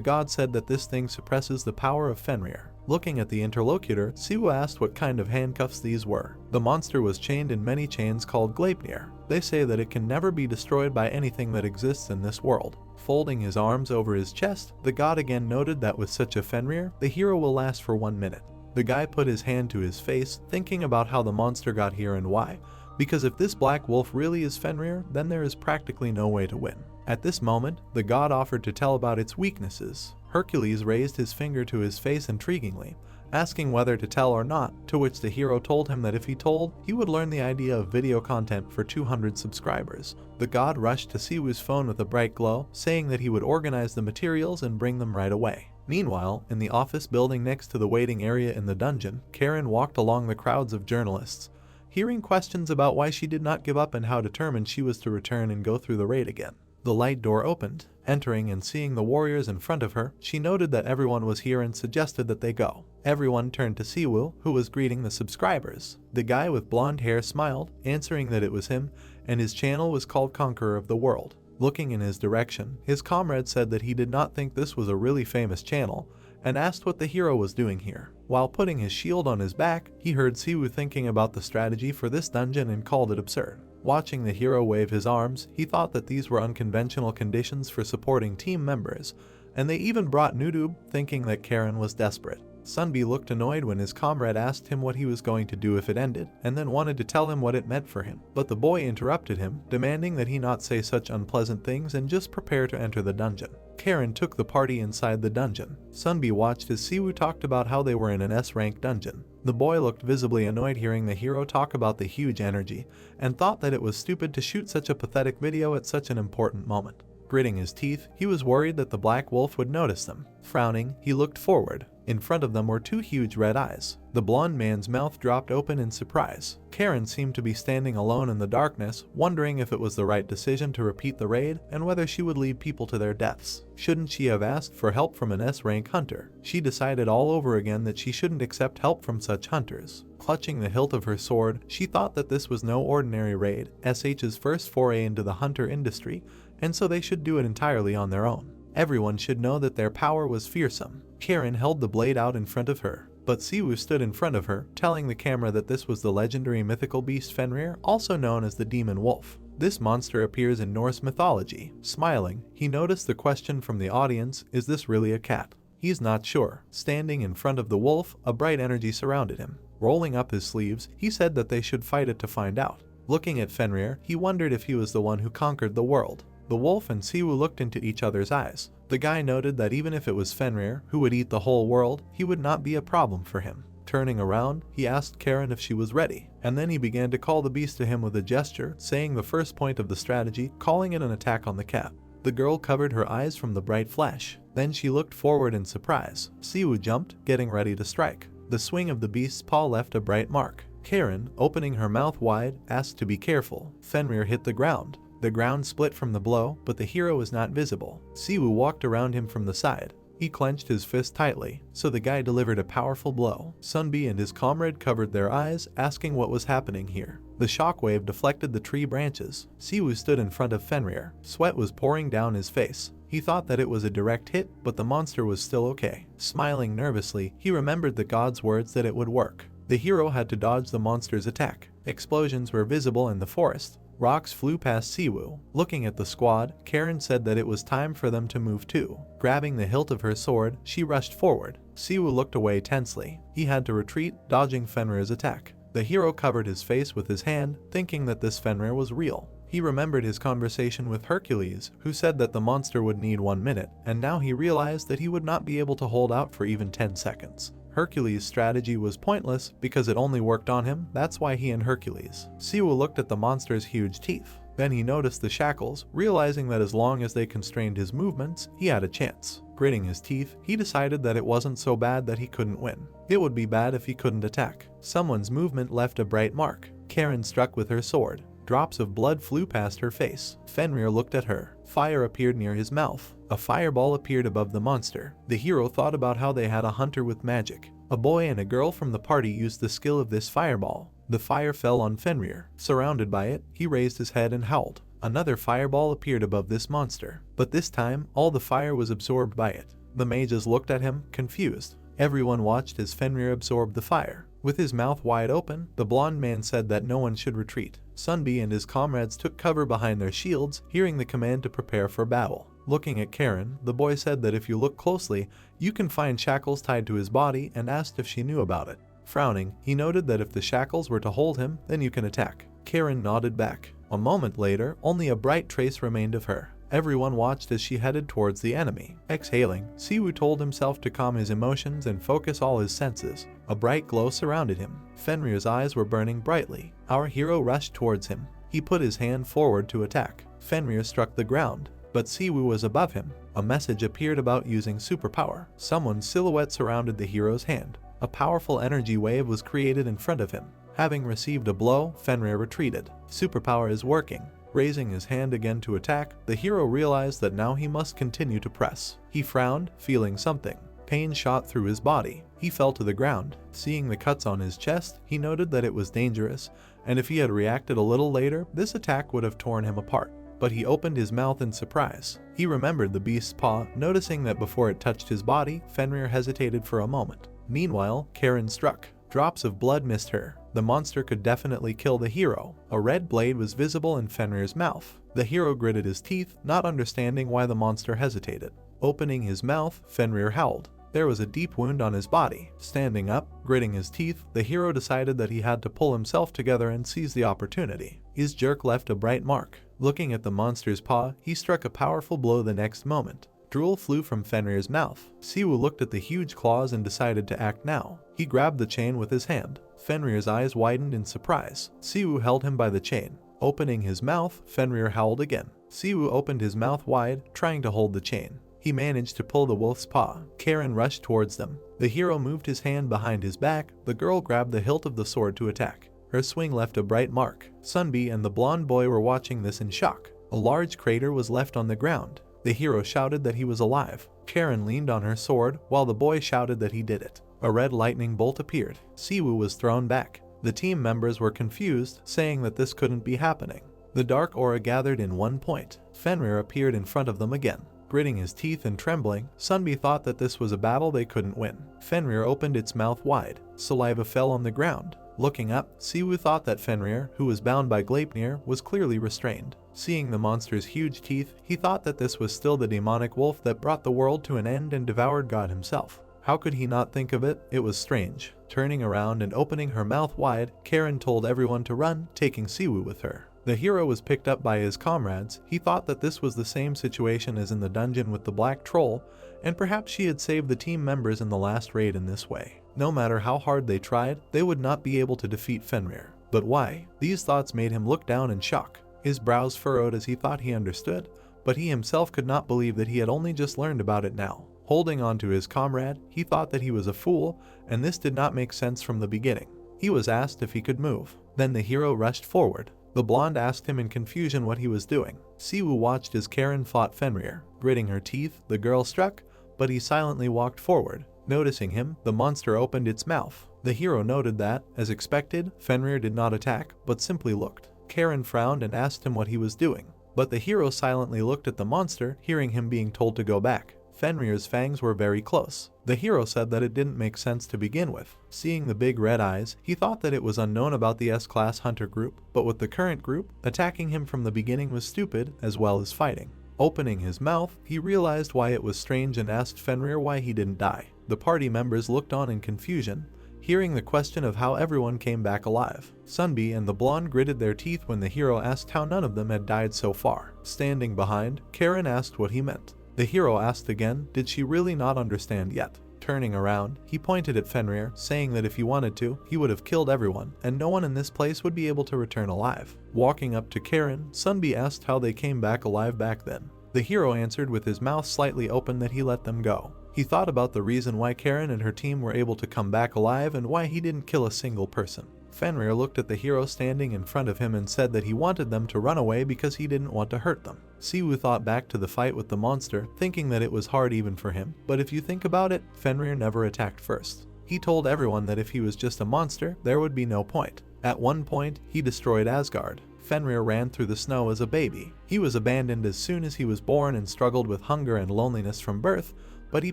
god said that this thing suppresses the power of Fenrir. Looking at the interlocutor, Siwoo asked what kind of handcuffs these were. The monster was chained in many chains called Gleipnir. They say that it can never be destroyed by anything that exists in this world. Folding his arms over his chest, the god again noted that with such a Fenrir, the hero will last for 1 minute. The guy put his hand to his face, thinking about how the monster got here and why, because if this black wolf really is Fenrir, then there is practically no way to win. At this moment, the god offered to tell about its weaknesses. Hercules raised his finger to his face intriguingly, asking whether to tell or not, to which the hero told him that if he told, he would learn the idea of video content for 200 subscribers. The god rushed to Siwoo's phone with a bright glow, saying that he would organize the materials and bring them right away. Meanwhile, in the office building next to the waiting area in the dungeon, Karen walked along the crowds of journalists, hearing questions about why she did not give up and how determined she was to return and go through the raid again. The light door opened. Entering and seeing the warriors in front of her, she noted that everyone was here and suggested that they go. Everyone turned to Siwoo, who was greeting the subscribers. The guy with blonde hair smiled, answering that it was him, and his channel was called Conqueror of the World. Looking in his direction, his comrade said that he did not think this was a really famous channel, and asked what the hero was doing here. While putting his shield on his back, he heard Siwoo thinking about the strategy for this dungeon and called it absurd. Watching the hero wave his arms, he thought that these were unconventional conditions for supporting team members, and they even brought Nudub, thinking that Karen was desperate. Sunbi looked annoyed when his comrade asked him what he was going to do if it ended, and then wanted to tell him what it meant for him. But the boy interrupted him, demanding that he not say such unpleasant things and just prepare to enter the dungeon. Karen took the party inside the dungeon. Sunbi watched as Siwoo talked about how they were in an S-rank dungeon. The boy looked visibly annoyed hearing the hero talk about the huge energy, and thought that it was stupid to shoot such a pathetic video at such an important moment. Gritting his teeth, he was worried that the black wolf would notice them. Frowning, he looked forward. In front of them were two huge red eyes. The blonde man's mouth dropped open in surprise. Karen seemed to be standing alone in the darkness, wondering if it was the right decision to repeat the raid and whether she would lead people to their deaths. Shouldn't she have asked for help from an S-rank hunter? She decided all over again that she shouldn't accept help from such hunters. Clutching the hilt of her sword, she thought that this was no ordinary raid, SH's first foray into the hunter industry, and so they should do it entirely on their own. Everyone should know that their power was fearsome. Karen held the blade out in front of her, but Siwoo stood in front of her, telling the camera that this was the legendary mythical beast Fenrir, also known as the demon wolf. This monster appears in Norse mythology. Smiling, he noticed the question from the audience, is this really a cat? He's not sure. Standing in front of the wolf, a bright energy surrounded him. Rolling up his sleeves, he said that they should fight it to find out. Looking at Fenrir, he wondered if he was the one who conquered the world. The wolf and Siwoo looked into each other's eyes. The guy noted that even if it was Fenrir, who would eat the whole world, he would not be a problem for him. Turning around, he asked Karen if she was ready, and then he began to call the beast to him with a gesture, saying the first point of the strategy, calling it an attack on the cat. The girl covered her eyes from the bright flash. Then she looked forward in surprise. Siwoo jumped, getting ready to strike. The swing of the beast's paw left a bright mark. Karen, opening her mouth wide, asked to be careful. Fenrir hit the ground. The ground split from the blow, but the hero was not visible. Siwoo walked around him from the side. He clenched his fist tightly, so the guy delivered a powerful blow. Sunbi and his comrade covered their eyes, asking what was happening here. The shockwave deflected the tree branches. Siwoo stood in front of Fenrir. Sweat was pouring down his face. He thought that it was a direct hit, but the monster was still okay. Smiling nervously, he remembered the god's words that it would work. The hero had to dodge the monster's attack. Explosions were visible in the forest. Rocks flew past Siwoo. Looking at the squad, Karen said that it was time for them to move too. Grabbing the hilt of her sword, she rushed forward. Siwoo looked away tensely. He had to retreat, dodging Fenrir's attack. The hero covered his face with his hand, thinking that this Fenrir was real. He remembered his conversation with Hercules, who said that the monster would need 1 minute, and now he realized that he would not be able to hold out for even 10 seconds. Hercules' strategy was pointless because it only worked on him, that's why he and Hercules. Siwoo looked at the monster's huge teeth. Then he noticed the shackles, realizing that as long as they constrained his movements, he had a chance. Gritting his teeth, he decided that it wasn't so bad that he couldn't win. It would be bad if he couldn't attack. Someone's movement left a bright mark. Karen struck with her sword. Drops of blood flew past her face. Fenrir looked at her. Fire appeared near his mouth. A fireball appeared above the monster. The hero thought about how they had a hunter with magic. A boy and a girl from the party used the skill of this fireball. The fire fell on Fenrir. Surrounded by it, he raised his head and howled. Another fireball appeared above this monster, but this time, all the fire was absorbed by it. The mages looked at him, confused. Everyone watched as Fenrir absorbed the fire. With his mouth wide open, the blonde man said that no one should retreat. Sunbi and his comrades took cover behind their shields, hearing the command to prepare for battle. Looking at Karen, the boy said that if you look closely, you can find shackles tied to his body and asked if she knew about it. Frowning, he noted that if the shackles were to hold him, then you can attack. Karen nodded back. A moment later, only a bright trace remained of her. Everyone watched as she headed towards the enemy. Exhaling, Siwoo told himself to calm his emotions and focus all his senses. A bright glow surrounded him. Fenrir's eyes were burning brightly. Our hero rushed towards him. He put his hand forward to attack. Fenrir struck the ground, but Siwoo was above him. A message appeared about using superpower. Someone's silhouette surrounded the hero's hand. A powerful energy wave was created in front of him. Having received a blow, Fenrir retreated. Superpower is working. Raising his hand again to attack, the hero realized that now he must continue to press. He frowned, feeling something. Pain shot through his body. He fell to the ground. Seeing the cuts on his chest, he noted that it was dangerous, and if he had reacted a little later, this attack would have torn him apart. But he opened his mouth in surprise. He remembered the beast's paw, noticing that before it touched his body, Fenrir hesitated for a moment. Meanwhile, Karen struck. Drops of blood missed her. The monster could definitely kill the hero. A red blade was visible in Fenrir's mouth. The hero gritted his teeth, not understanding why the monster hesitated. Opening his mouth, Fenrir howled. There was a deep wound on his body. Standing up, gritting his teeth, the hero decided that he had to pull himself together and seize the opportunity. His jerk left a bright mark. Looking at the monster's paw, he struck a powerful blow the next moment. Drool flew from Fenrir's mouth. Siwoo looked at the huge claws and decided to act now. He grabbed the chain with his hand. Fenrir's eyes widened in surprise. Siwoo held him by the chain. Opening his mouth, Fenrir howled again. Siwoo opened his mouth wide, trying to hold the chain. He managed to pull the wolf's paw. Karen rushed towards them. The hero moved his hand behind his back. The girl grabbed the hilt of the sword to attack. Her swing left a bright mark. Sunbi and the blonde boy were watching this in shock. A large crater was left on the ground. The hero shouted that he was alive. Karen leaned on her sword, while the boy shouted that he did it. A red lightning bolt appeared. Siwoo was thrown back. The team members were confused, saying that this couldn't be happening. The dark aura gathered in one point. Fenrir appeared in front of them again. Gritting his teeth and trembling, Sunbi thought that this was a battle they couldn't win. Fenrir opened its mouth wide. Saliva fell on the ground. Looking up, Siwoo thought that Fenrir, who was bound by Gleipnir, was clearly restrained. Seeing the monster's huge teeth, he thought that this was still the demonic wolf that brought the world to an end and devoured God himself. How could he not think of it? It was strange. Turning around and opening her mouth wide, Karen told everyone to run, taking Siwoo with her. The hero was picked up by his comrades. He thought that this was the same situation as in the dungeon with the black troll, and perhaps she had saved the team members in the last raid in this way. No matter how hard they tried, they would not be able to defeat Fenrir. But why? These thoughts made him look down in shock. His brows furrowed as he thought he understood, but he himself could not believe that he had only just learned about it now. Holding on to his comrade, he thought that he was a fool, and this did not make sense from the beginning. He was asked if he could move. Then the hero rushed forward. The blonde asked him in confusion what he was doing. Siwoo watched as Karen fought Fenrir. Gritting her teeth, the girl struck, but he silently walked forward. Noticing him, the monster opened its mouth. The hero noted that, as expected, Fenrir did not attack, but simply looked. Karen frowned and asked him what he was doing. But the hero silently looked at the monster, hearing him being told to go back. Fenrir's fangs were very close. The hero said that it didn't make sense to begin with. Seeing the big red eyes, he thought that it was unknown about the S-Class Hunter group, but with the current group, attacking him from the beginning was stupid, as well as fighting. Opening his mouth, he realized why it was strange and asked Fenrir why he didn't die. The party members looked on in confusion, hearing the question of how everyone came back alive. Sunbi and the blonde gritted their teeth when the hero asked how none of them had died so far. Standing behind, Karen asked what he meant. The hero asked again, did she really not understand yet? Turning around, he pointed at Fenrir, saying that if he wanted to, he would have killed everyone, and no one in this place would be able to return alive. Walking up to Karen, Sunbi asked how they came back alive back then. The hero answered with his mouth slightly open that he let them go. He thought about the reason why Karen and her team were able to come back alive and why he didn't kill a single person. Fenrir looked at the hero standing in front of him and said that he wanted them to run away because he didn't want to hurt them. Siwoo thought back to the fight with the monster, thinking that it was hard even for him, but if you think about it, Fenrir never attacked first. He told everyone that if he was just a monster, there would be no point. At one point, he destroyed Asgard. Fenrir ran through the snow as a baby. He was abandoned as soon as he was born and struggled with hunger and loneliness from birth, but he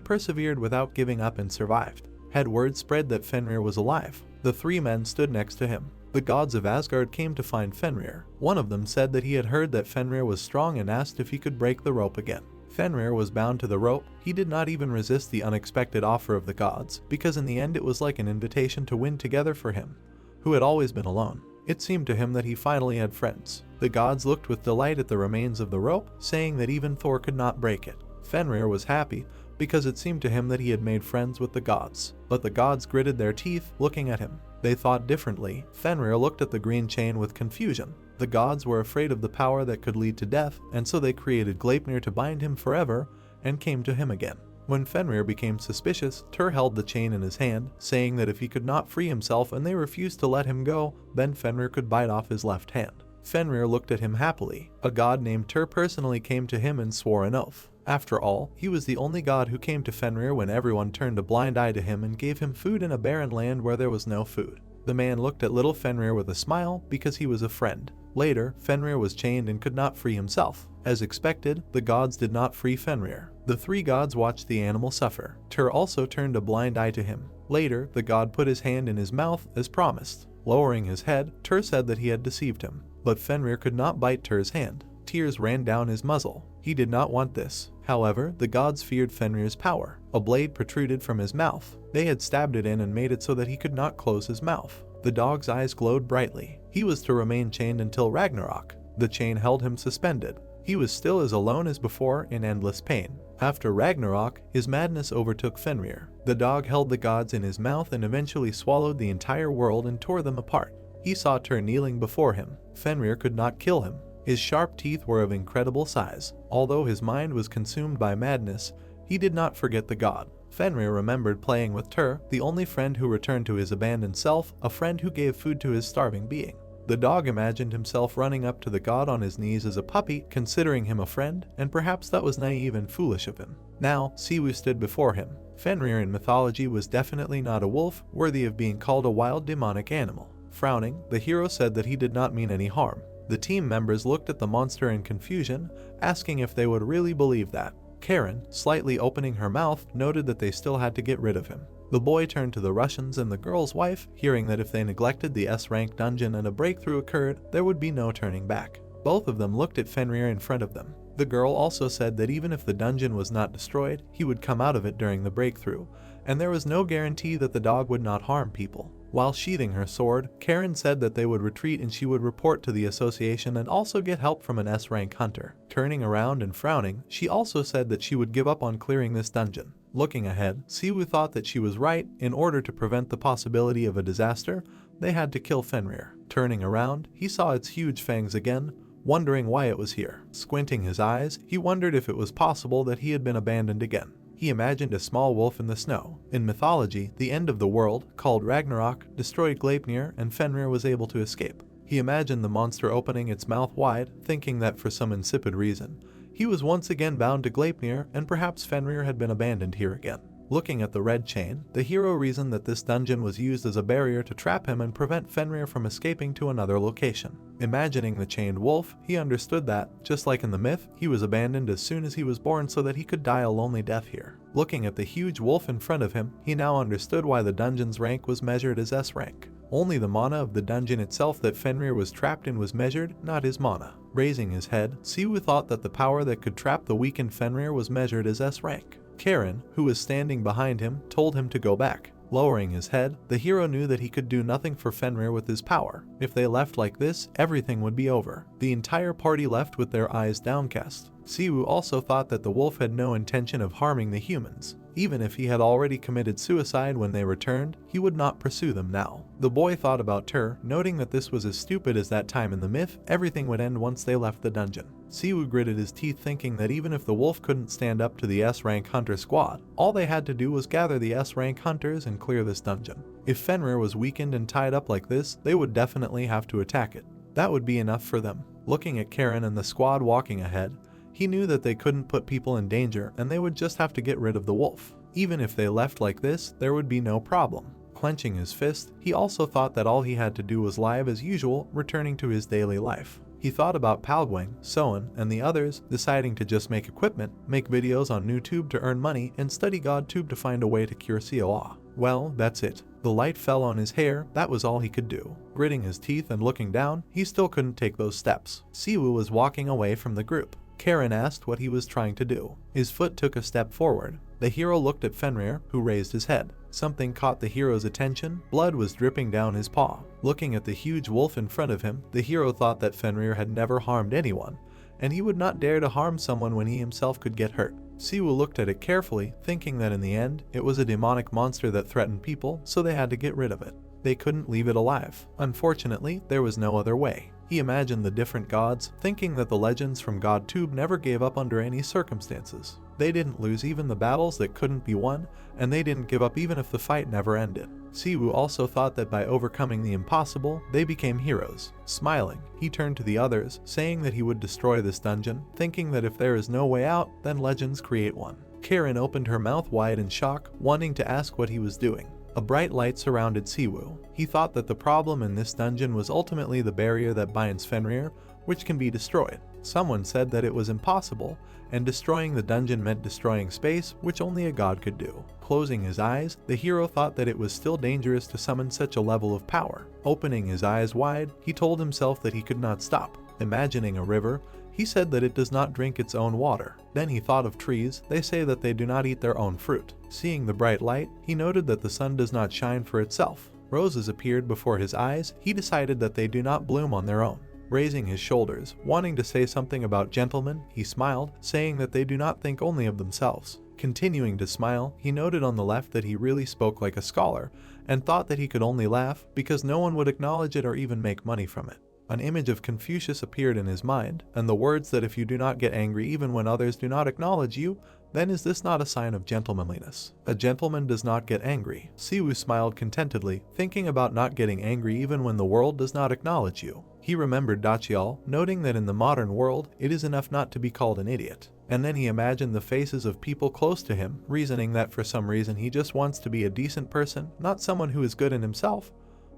persevered without giving up and survived. Had word spread that Fenrir was alive. The three men stood next to him. The gods of Asgard came to find Fenrir. One of them said that he had heard that Fenrir was strong and asked if he could break the rope again. Fenrir was bound to the rope. He did not even resist the unexpected offer of the gods, because in the end it was like an invitation to win together for him, who had always been alone. It seemed to him that he finally had friends. The gods looked with delight at the remains of the rope, saying that even Thor could not break it. Fenrir was happy, because it seemed to him that he had made friends with the gods. But the gods gritted their teeth, looking at him. They thought differently. Fenrir looked at the green chain with confusion. The gods were afraid of the power that could lead to death, and so they created Gleipnir to bind him forever, and came to him again. When Fenrir became suspicious, Tyr held the chain in his hand, saying that if he could not free himself and they refused to let him go, then Fenrir could bite off his left hand. Fenrir looked at him happily. A god named Tyr personally came to him and swore an oath. After all, he was the only god who came to Fenrir when everyone turned a blind eye to him and gave him food in a barren land where there was no food. The man looked at little Fenrir with a smile because he was a friend. Later, Fenrir was chained and could not free himself. As expected, the gods did not free Fenrir. The three gods watched the animal suffer. Tyr also turned a blind eye to him. Later, the god put his hand in his mouth as promised. Lowering his head, Tur said that he had deceived him. But Fenrir could not bite Tur's hand. Tears ran down his muzzle. He did not want this. However, the gods feared Fenrir's power. A blade protruded from his mouth. They had stabbed it in and made it so that he could not close his mouth. The dog's eyes glowed brightly. He was to remain chained until Ragnarok. The chain held him suspended. He was still as alone as before in endless pain. After Ragnarok, his madness overtook Fenrir. The dog held the gods in his mouth and eventually swallowed the entire world and tore them apart. He saw Tur kneeling before him. Fenrir could not kill him. His sharp teeth were of incredible size. Although his mind was consumed by madness, he did not forget the god. Fenrir remembered playing with Tur, the only friend who returned to his abandoned self, a friend who gave food to his starving being. The dog imagined himself running up to the god on his knees as a puppy, considering him a friend, and perhaps that was naive and foolish of him. Now, Siwu stood before him. Fenrir in mythology was definitely not a wolf, worthy of being called a wild demonic animal. Frowning, the hero said that he did not mean any harm. The team members looked at the monster in confusion, asking if they would really believe that. Karen, slightly opening her mouth, noted that they still had to get rid of him. The boy turned to the Russians and the girl's wife, hearing that if they neglected the S-rank dungeon and a breakthrough occurred, there would be no turning back. Both of them looked at Fenrir in front of them. The girl also said that even if the dungeon was not destroyed, he would come out of it during the breakthrough, and there was no guarantee that the dog would not harm people. While sheathing her sword, Karen said that they would retreat and she would report to the association and also get help from an S-rank hunter. Turning around and frowning, she also said that she would give up on clearing this dungeon. Looking ahead, Siwu thought that she was right. In order to prevent the possibility of a disaster, they had to kill Fenrir. Turning around, he saw its huge fangs again, wondering why it was here. Squinting his eyes, he wondered if it was possible that he had been abandoned again. He imagined a small wolf in the snow. In mythology, the end of the world, called Ragnarok, destroyed Gleipnir and Fenrir was able to escape. He imagined the monster opening its mouth wide, thinking that for some insipid reason, he was once again bound to Gleipnir and perhaps Fenrir had been abandoned here again. Looking at the red chain, the hero reasoned that this dungeon was used as a barrier to trap him and prevent Fenrir from escaping to another location. Imagining the chained wolf, he understood that, just like in the myth, he was abandoned as soon as he was born so that he could die a lonely death here. Looking at the huge wolf in front of him, he now understood why the dungeon's rank was measured as S rank. Only the mana of the dungeon itself that Fenrir was trapped in was measured, not his mana. Raising his head, Siwu thought that the power that could trap the weakened Fenrir was measured as S rank. Karen, who was standing behind him, told him to go back. Lowering his head, the hero knew that he could do nothing for Fenrir with his power. If they left like this, everything would be over. The entire party left with their eyes downcast. Siwu also thought that the wolf had no intention of harming the humans. Even if he had already committed suicide when they returned, he would not pursue them now. The boy thought about Tur, noting that this was as stupid as that time in the myth, everything would end once they left the dungeon. Siwu gritted his teeth thinking that even if the wolf couldn't stand up to the S-rank hunter squad, all they had to do was gather the S-rank hunters and clear this dungeon. If Fenrir was weakened and tied up like this, they would definitely have to attack it. That would be enough for them. Looking at Karen and the squad walking ahead, he knew that they couldn't put people in danger and they would just have to get rid of the wolf. Even if they left like this, there would be no problem. Clenching his fist, he also thought that all he had to do was live as usual, returning to his daily life. He thought about Palgwang, Soen, and the others, deciding to just make equipment, make videos on YouTube to earn money, and study GodTube to find a way to cure COA. Well, that's it. The light fell on his hair, that was all he could do. Gritting his teeth and looking down, he still couldn't take those steps. Siwu was walking away from the group. Karen asked what he was trying to do. His foot took a step forward. The hero looked at Fenrir, who raised his head. Something caught the hero's attention. Blood was dripping down his paw. Looking at the huge wolf in front of him, the hero thought that Fenrir had never harmed anyone, and he would not dare to harm someone when he himself could get hurt. Siwu looked at it carefully, thinking that in the end, it was a demonic monster that threatened people, so they had to get rid of it. They couldn't leave it alive. Unfortunately, there was no other way. He imagined the different gods, thinking that the legends from GodTube never gave up under any circumstances. They didn't lose even the battles that couldn't be won, and they didn't give up even if the fight never ended. Siwu also thought that by overcoming the impossible, they became heroes. Smiling, he turned to the others, saying that he would destroy this dungeon, thinking that if there is no way out, then legends create one. Karen opened her mouth wide in shock, wanting to ask what he was doing. A bright light surrounded Siwu. He thought that the problem in this dungeon was ultimately the barrier that binds Fenrir, which can be destroyed. Someone said that it was impossible, and destroying the dungeon meant destroying space, which only a god could do. Closing his eyes, the hero thought that it was still dangerous to summon such a level of power. Opening his eyes wide, he told himself that he could not stop. Imagining a river, he said that it does not drink its own water. Then he thought of trees. They say that they do not eat their own fruit. Seeing the bright light, he noted that the sun does not shine for itself. Roses appeared before his eyes. He decided that they do not bloom on their own. Raising his shoulders, wanting to say something about gentlemen, he smiled, saying that they do not think only of themselves. Continuing to smile, he noted on the left that he really spoke like a scholar, and thought that he could only laugh because no one would acknowledge it or even make money from it. An image of Confucius appeared in his mind, and the words that if you do not get angry even when others do not acknowledge you, then is this not a sign of gentlemanliness? A gentleman does not get angry. Siwoo smiled contentedly, thinking about not getting angry even when the world does not acknowledge you. He remembered Dachiel, noting that in the modern world, it is enough not to be called an idiot. And then he imagined the faces of people close to him, reasoning that for some reason he just wants to be a decent person, not someone who is good in himself,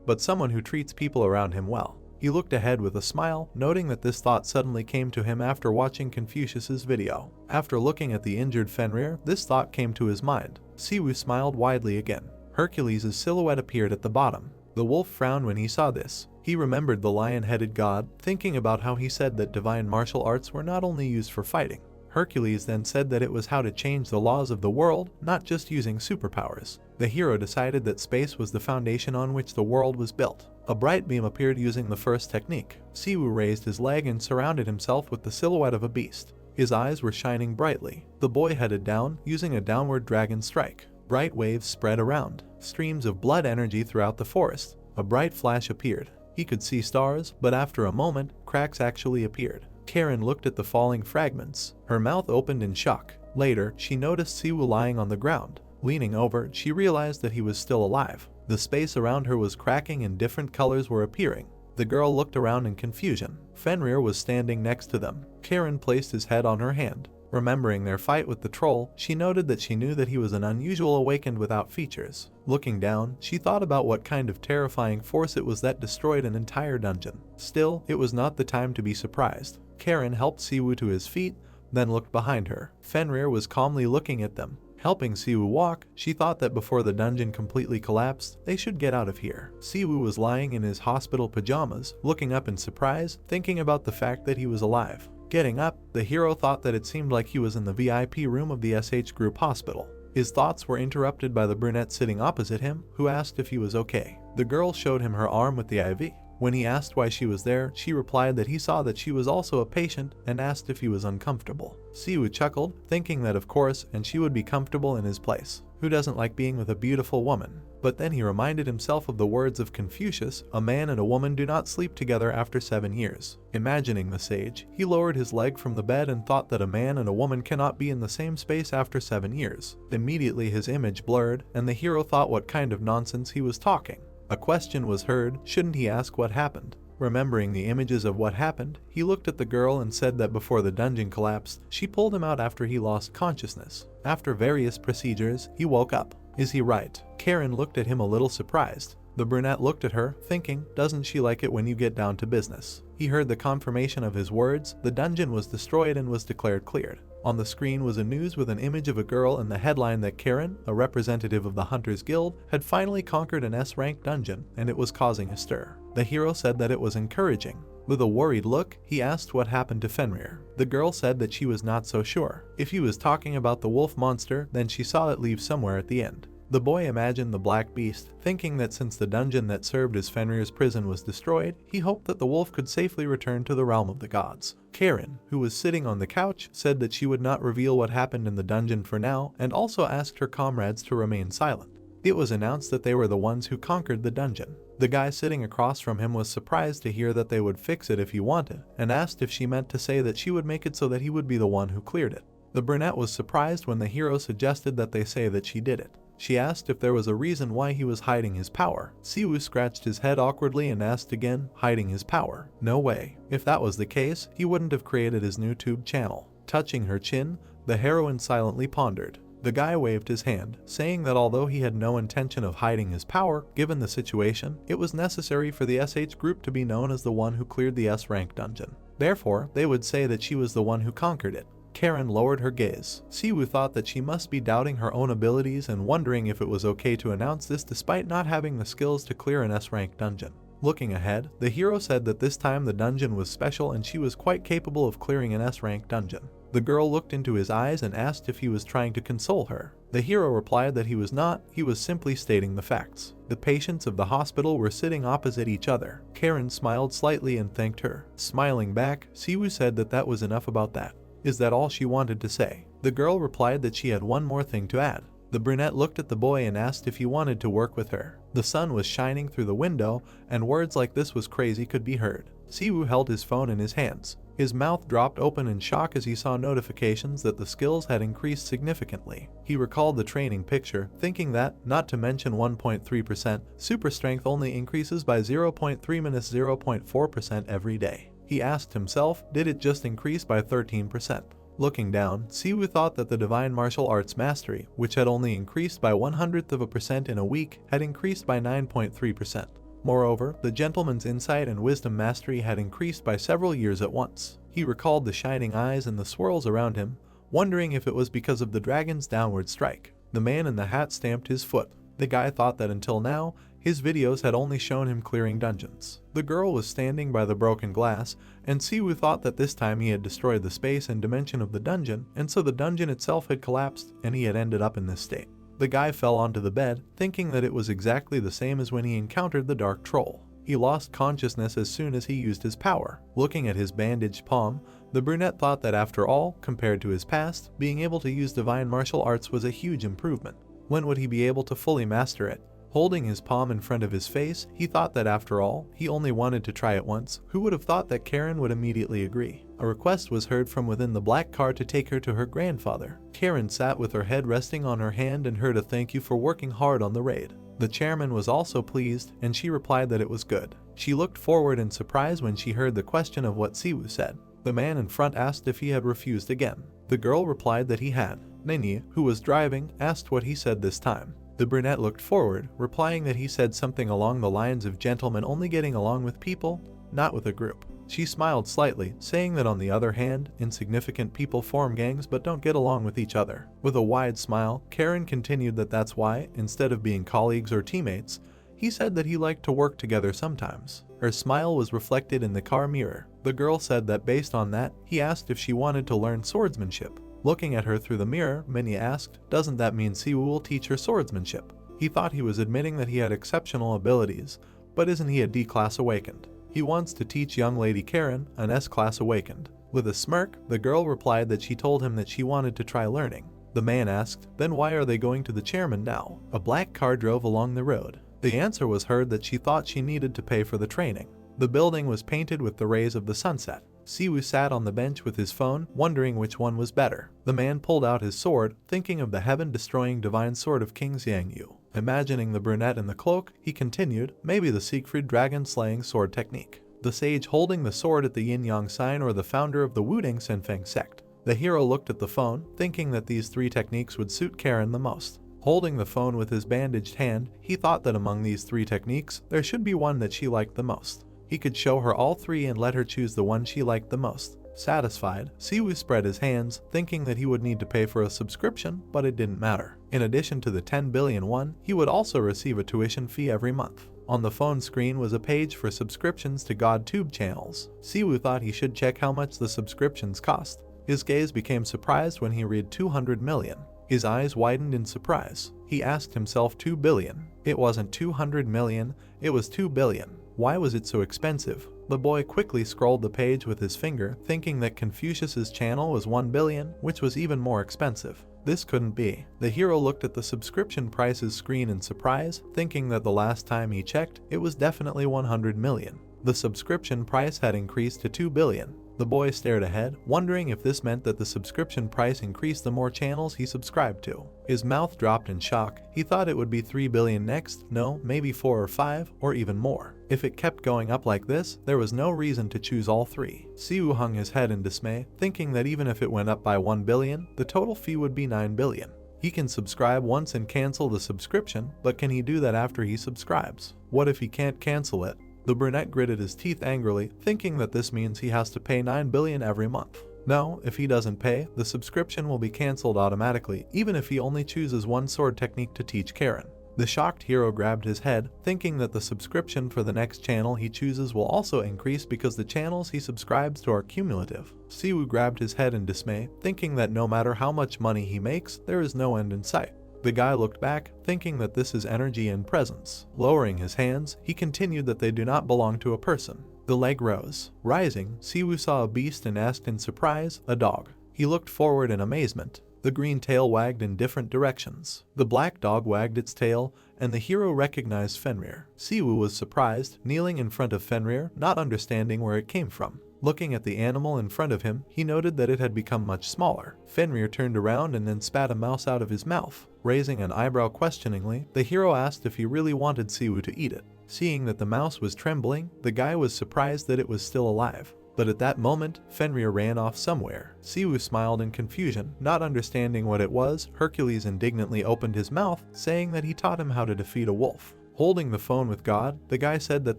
but someone who treats people around him well. He looked ahead with a smile, noting that this thought suddenly came to him after watching Confucius's video. After looking at the injured Fenrir, this thought came to his mind. Siwoo smiled widely again. Hercules' silhouette appeared at the bottom. The wolf frowned when he saw this. He remembered the lion-headed god, thinking about how he said that divine martial arts were not only used for fighting. Hercules then said that it was how to change the laws of the world, not just using superpowers. The hero decided that space was the foundation on which the world was built. A bright beam appeared using the first technique. Siwoo raised his leg and surrounded himself with the silhouette of a beast. His eyes were shining brightly. The boy headed down, using a downward dragon strike. Bright waves spread around. Streams of blood energy throughout the forest. A bright flash appeared. He could see stars, but after a moment, cracks actually appeared. Karen looked at the falling fragments. Her mouth opened in shock. Later, she noticed Siwoo lying on the ground. Leaning over, she realized that he was still alive. The space around her was cracking and different colors were appearing. The girl looked around in confusion. Fenrir was standing next to them. Karen placed his head on her hand. Remembering their fight with the troll, she noted that she knew that he was an unusual awakened without features. Looking down, she thought about what kind of terrifying force it was that destroyed an entire dungeon. Still, it was not the time to be surprised. Karen helped Siwoo to his feet, then looked behind her. Fenrir was calmly looking at them. Helping Siwoo walk, she thought that before the dungeon completely collapsed, they should get out of here. Siwoo was lying in his hospital pajamas, looking up in surprise, thinking about the fact that he was alive. Getting up, the hero thought that it seemed like he was in the VIP room of the SH Group hospital. His thoughts were interrupted by the brunette sitting opposite him, who asked if he was okay. The girl showed him her arm with the IV. When he asked why she was there, she replied that he saw that she was also a patient and asked if he was uncomfortable. Siwoo chuckled, thinking that of course, and she would be comfortable in his place. Who doesn't like being with a beautiful woman? But then he reminded himself of the words of Confucius, a man and a woman do not sleep together after 7 years. Imagining the sage, he lowered his leg from the bed and thought that a man and a woman cannot be in the same space after 7 years. Immediately his image blurred, and the hero thought what kind of nonsense he was talking. A question was heard, shouldn't he ask what happened? Remembering the images of what happened, he looked at the girl and said that before the dungeon collapsed, she pulled him out after he lost consciousness. After various procedures, he woke up. Is he right? Karen looked at him a little surprised. The brunette looked at her, thinking, doesn't she like it when you get down to business? He heard the confirmation of his words. The dungeon was destroyed and was declared cleared. On the screen was a news with an image of a girl and the headline that Karen, a representative of the Hunters Guild, had finally conquered an S-rank dungeon, and it was causing a stir. The hero said that it was encouraging. With a worried look, he asked what happened to Fenrir. The girl said that she was not so sure. If he was talking about the wolf monster, then she saw it leave somewhere at the end. The boy imagined the black beast, thinking that since the dungeon that served as Fenrir's prison was destroyed, he hoped that the wolf could safely return to the realm of the gods. Karen, who was sitting on the couch, said that she would not reveal what happened in the dungeon for now, and also asked her comrades to remain silent. It was announced that they were the ones who conquered the dungeon. The guy sitting across from him was surprised to hear that they would fix it if he wanted, and asked if she meant to say that she would make it so that he would be the one who cleared it. The brunette was surprised when the hero suggested that they say that she did it. She asked if there was a reason why he was hiding his power. Siwoo scratched his head awkwardly and asked again, hiding his power? No way. If that was the case, he wouldn't have created his new tube channel. Touching her chin, the heroine silently pondered. The guy waved his hand, saying that although he had no intention of hiding his power, given the situation, it was necessary for the SH group to be known as the one who cleared the S-rank dungeon. Therefore, they would say that she was the one who conquered it. Karen lowered her gaze. Siwoo thought that she must be doubting her own abilities and wondering if it was okay to announce this despite not having the skills to clear an S-rank dungeon. Looking ahead, the hero said that this time the dungeon was special and she was quite capable of clearing an S-rank dungeon. The girl looked into his eyes and asked if he was trying to console her. The hero replied that he was not, he was simply stating the facts. The patients of the hospital were sitting opposite each other. Karen smiled slightly and thanked her. Smiling back, Siwoo said that that was enough about that. Is that all she wanted to say? The girl replied that she had one more thing to add. The brunette looked at the boy and asked if he wanted to work with her. The sun was shining through the window, and words like "this was crazy" could be heard. Siwoo held his phone in his hands. His mouth dropped open in shock as he saw notifications that the skills had increased significantly. He recalled the training picture, thinking that, not to mention 1.3%, super strength only increases by 0.3-0.4% every day. He asked himself, did it just increase by 13%? Looking down, Siwoo thought that the divine martial arts mastery, which had only increased by 0.01% in a week, had increased by 9.3%. Moreover, the gentleman's insight and wisdom mastery had increased by several years at once. He recalled the shining eyes and the swirls around him, wondering if it was because of the dragon's downward strike. The man in the hat stamped his foot. The guy thought that until now, his videos had only shown him clearing dungeons. The girl was standing by the broken glass, and Siwoo thought that this time he had destroyed the space and dimension of the dungeon, and so the dungeon itself had collapsed, and he had ended up in this state. The guy fell onto the bed, thinking that it was exactly the same as when he encountered the dark troll. He lost consciousness as soon as he used his power. Looking at his bandaged palm, the brunette thought that after all, compared to his past, being able to use divine martial arts was a huge improvement. When would he be able to fully master it? Holding his palm in front of his face, he thought that after all, he only wanted to try it once. Who would have thought that Karen would immediately agree? A request was heard from within the black car to take her to her grandfather. Karen sat with her head resting on her hand and heard a thank you for working hard on the raid. The chairman was also pleased, and she replied that it was good. She looked forward in surprise when she heard the question of what Siwoo said. The man in front asked if he had refused again. The girl replied that he had. Nini, who was driving, asked what he said this time. The brunette looked forward, replying that he said something along the lines of gentlemen only getting along with people, not with a group. She smiled slightly, saying that on the other hand, insignificant people form gangs but don't get along with each other. With a wide smile, Karen continued that that's why, instead of being colleagues or teammates, he said that he liked to work together sometimes. Her smile was reflected in the car mirror. The girl said that based on that, he asked if she wanted to learn swordsmanship. Looking at her through the mirror, Minnie asked, doesn't that mean Siwoo will teach her swordsmanship? He thought he was admitting that he had exceptional abilities, but isn't he a D-class awakened? He wants to teach young lady Karen, an S-class awakened. With a smirk, the girl replied that she told him that she wanted to try learning. The man asked, then why are they going to the chairman now? A black car drove along the road. The answer was heard that she thought she needed to pay for the training. The building was painted with the rays of the sunset. Siwoo sat on the bench with his phone, wondering which one was better. The man pulled out his sword, thinking of the heaven-destroying divine sword of King Xiangyu. Imagining the brunette in the cloak, he continued, maybe the Siegfried dragon-slaying sword technique. The sage holding the sword at the yin-yang sign or the founder of the Wuding Senfeng sect. The hero looked at the phone, thinking that these three techniques would suit Karen the most. Holding the phone with his bandaged hand, he thought that among these three techniques, there should be one that she liked the most. He could show her all three and let her choose the one she liked the most. Satisfied, Siwoo spread his hands, thinking that he would need to pay for a subscription, but it didn't matter. In addition to the 10 billion won, he would also receive a tuition fee every month. On the phone screen was a page for subscriptions to GodTube channels. Siwoo thought he should check how much the subscriptions cost. His gaze became surprised when he read 200 million. His eyes widened in surprise. He asked himself 2 billion. It wasn't 200 million, it was 2 billion. Why was it so expensive? The boy quickly scrolled the page with his finger, thinking that Confucius's channel was 1 billion, which was even more expensive. This couldn't be. The hero looked at the subscription prices screen in surprise, thinking that the last time he checked, it was definitely 100 million. The subscription price had increased to 2 billion. The boy stared ahead, wondering if this meant that the subscription price increased the more channels he subscribed to. His mouth dropped in shock. He thought it would be 3 billion next, no, maybe 4 or 5, or even more. If it kept going up like this, there was no reason to choose all three. Siwoo hung his head in dismay, thinking that even if it went up by 1 billion, the total fee would be 9 billion. He can subscribe once and cancel the subscription, but can he do that after he subscribes? What if he can't cancel it? The brunette gritted his teeth angrily, thinking that this means he has to pay 9 billion every month. No, if he doesn't pay, the subscription will be cancelled automatically, even if he only chooses one sword technique to teach Karen. The shocked hero grabbed his head, thinking that the subscription for the next channel he chooses will also increase because the channels he subscribes to are cumulative. Siwoo grabbed his head in dismay, thinking that no matter how much money he makes, there is no end in sight. The guy looked back, thinking that this is energy and presence. Lowering his hands, he continued that they do not belong to a person. The leg rose. Rising, Siwoo saw a beast and asked in surprise, a dog. He looked forward in amazement. The green tail wagged in different directions. The black dog wagged its tail, and the hero recognized Fenrir. Siwoo was surprised, kneeling in front of Fenrir, not understanding where it came from. Looking at the animal in front of him, he noted that it had become much smaller. Fenrir turned around and then spat a mouse out of his mouth. Raising an eyebrow questioningly, the hero asked if he really wanted Siwoo to eat it. Seeing that the mouse was trembling, the guy was surprised that it was still alive. But at that moment, Fenrir ran off somewhere. Siwoo smiled in confusion, not understanding what it was. Hercules indignantly opened his mouth, saying that he taught him how to defeat a wolf. Holding the phone with God, the guy said that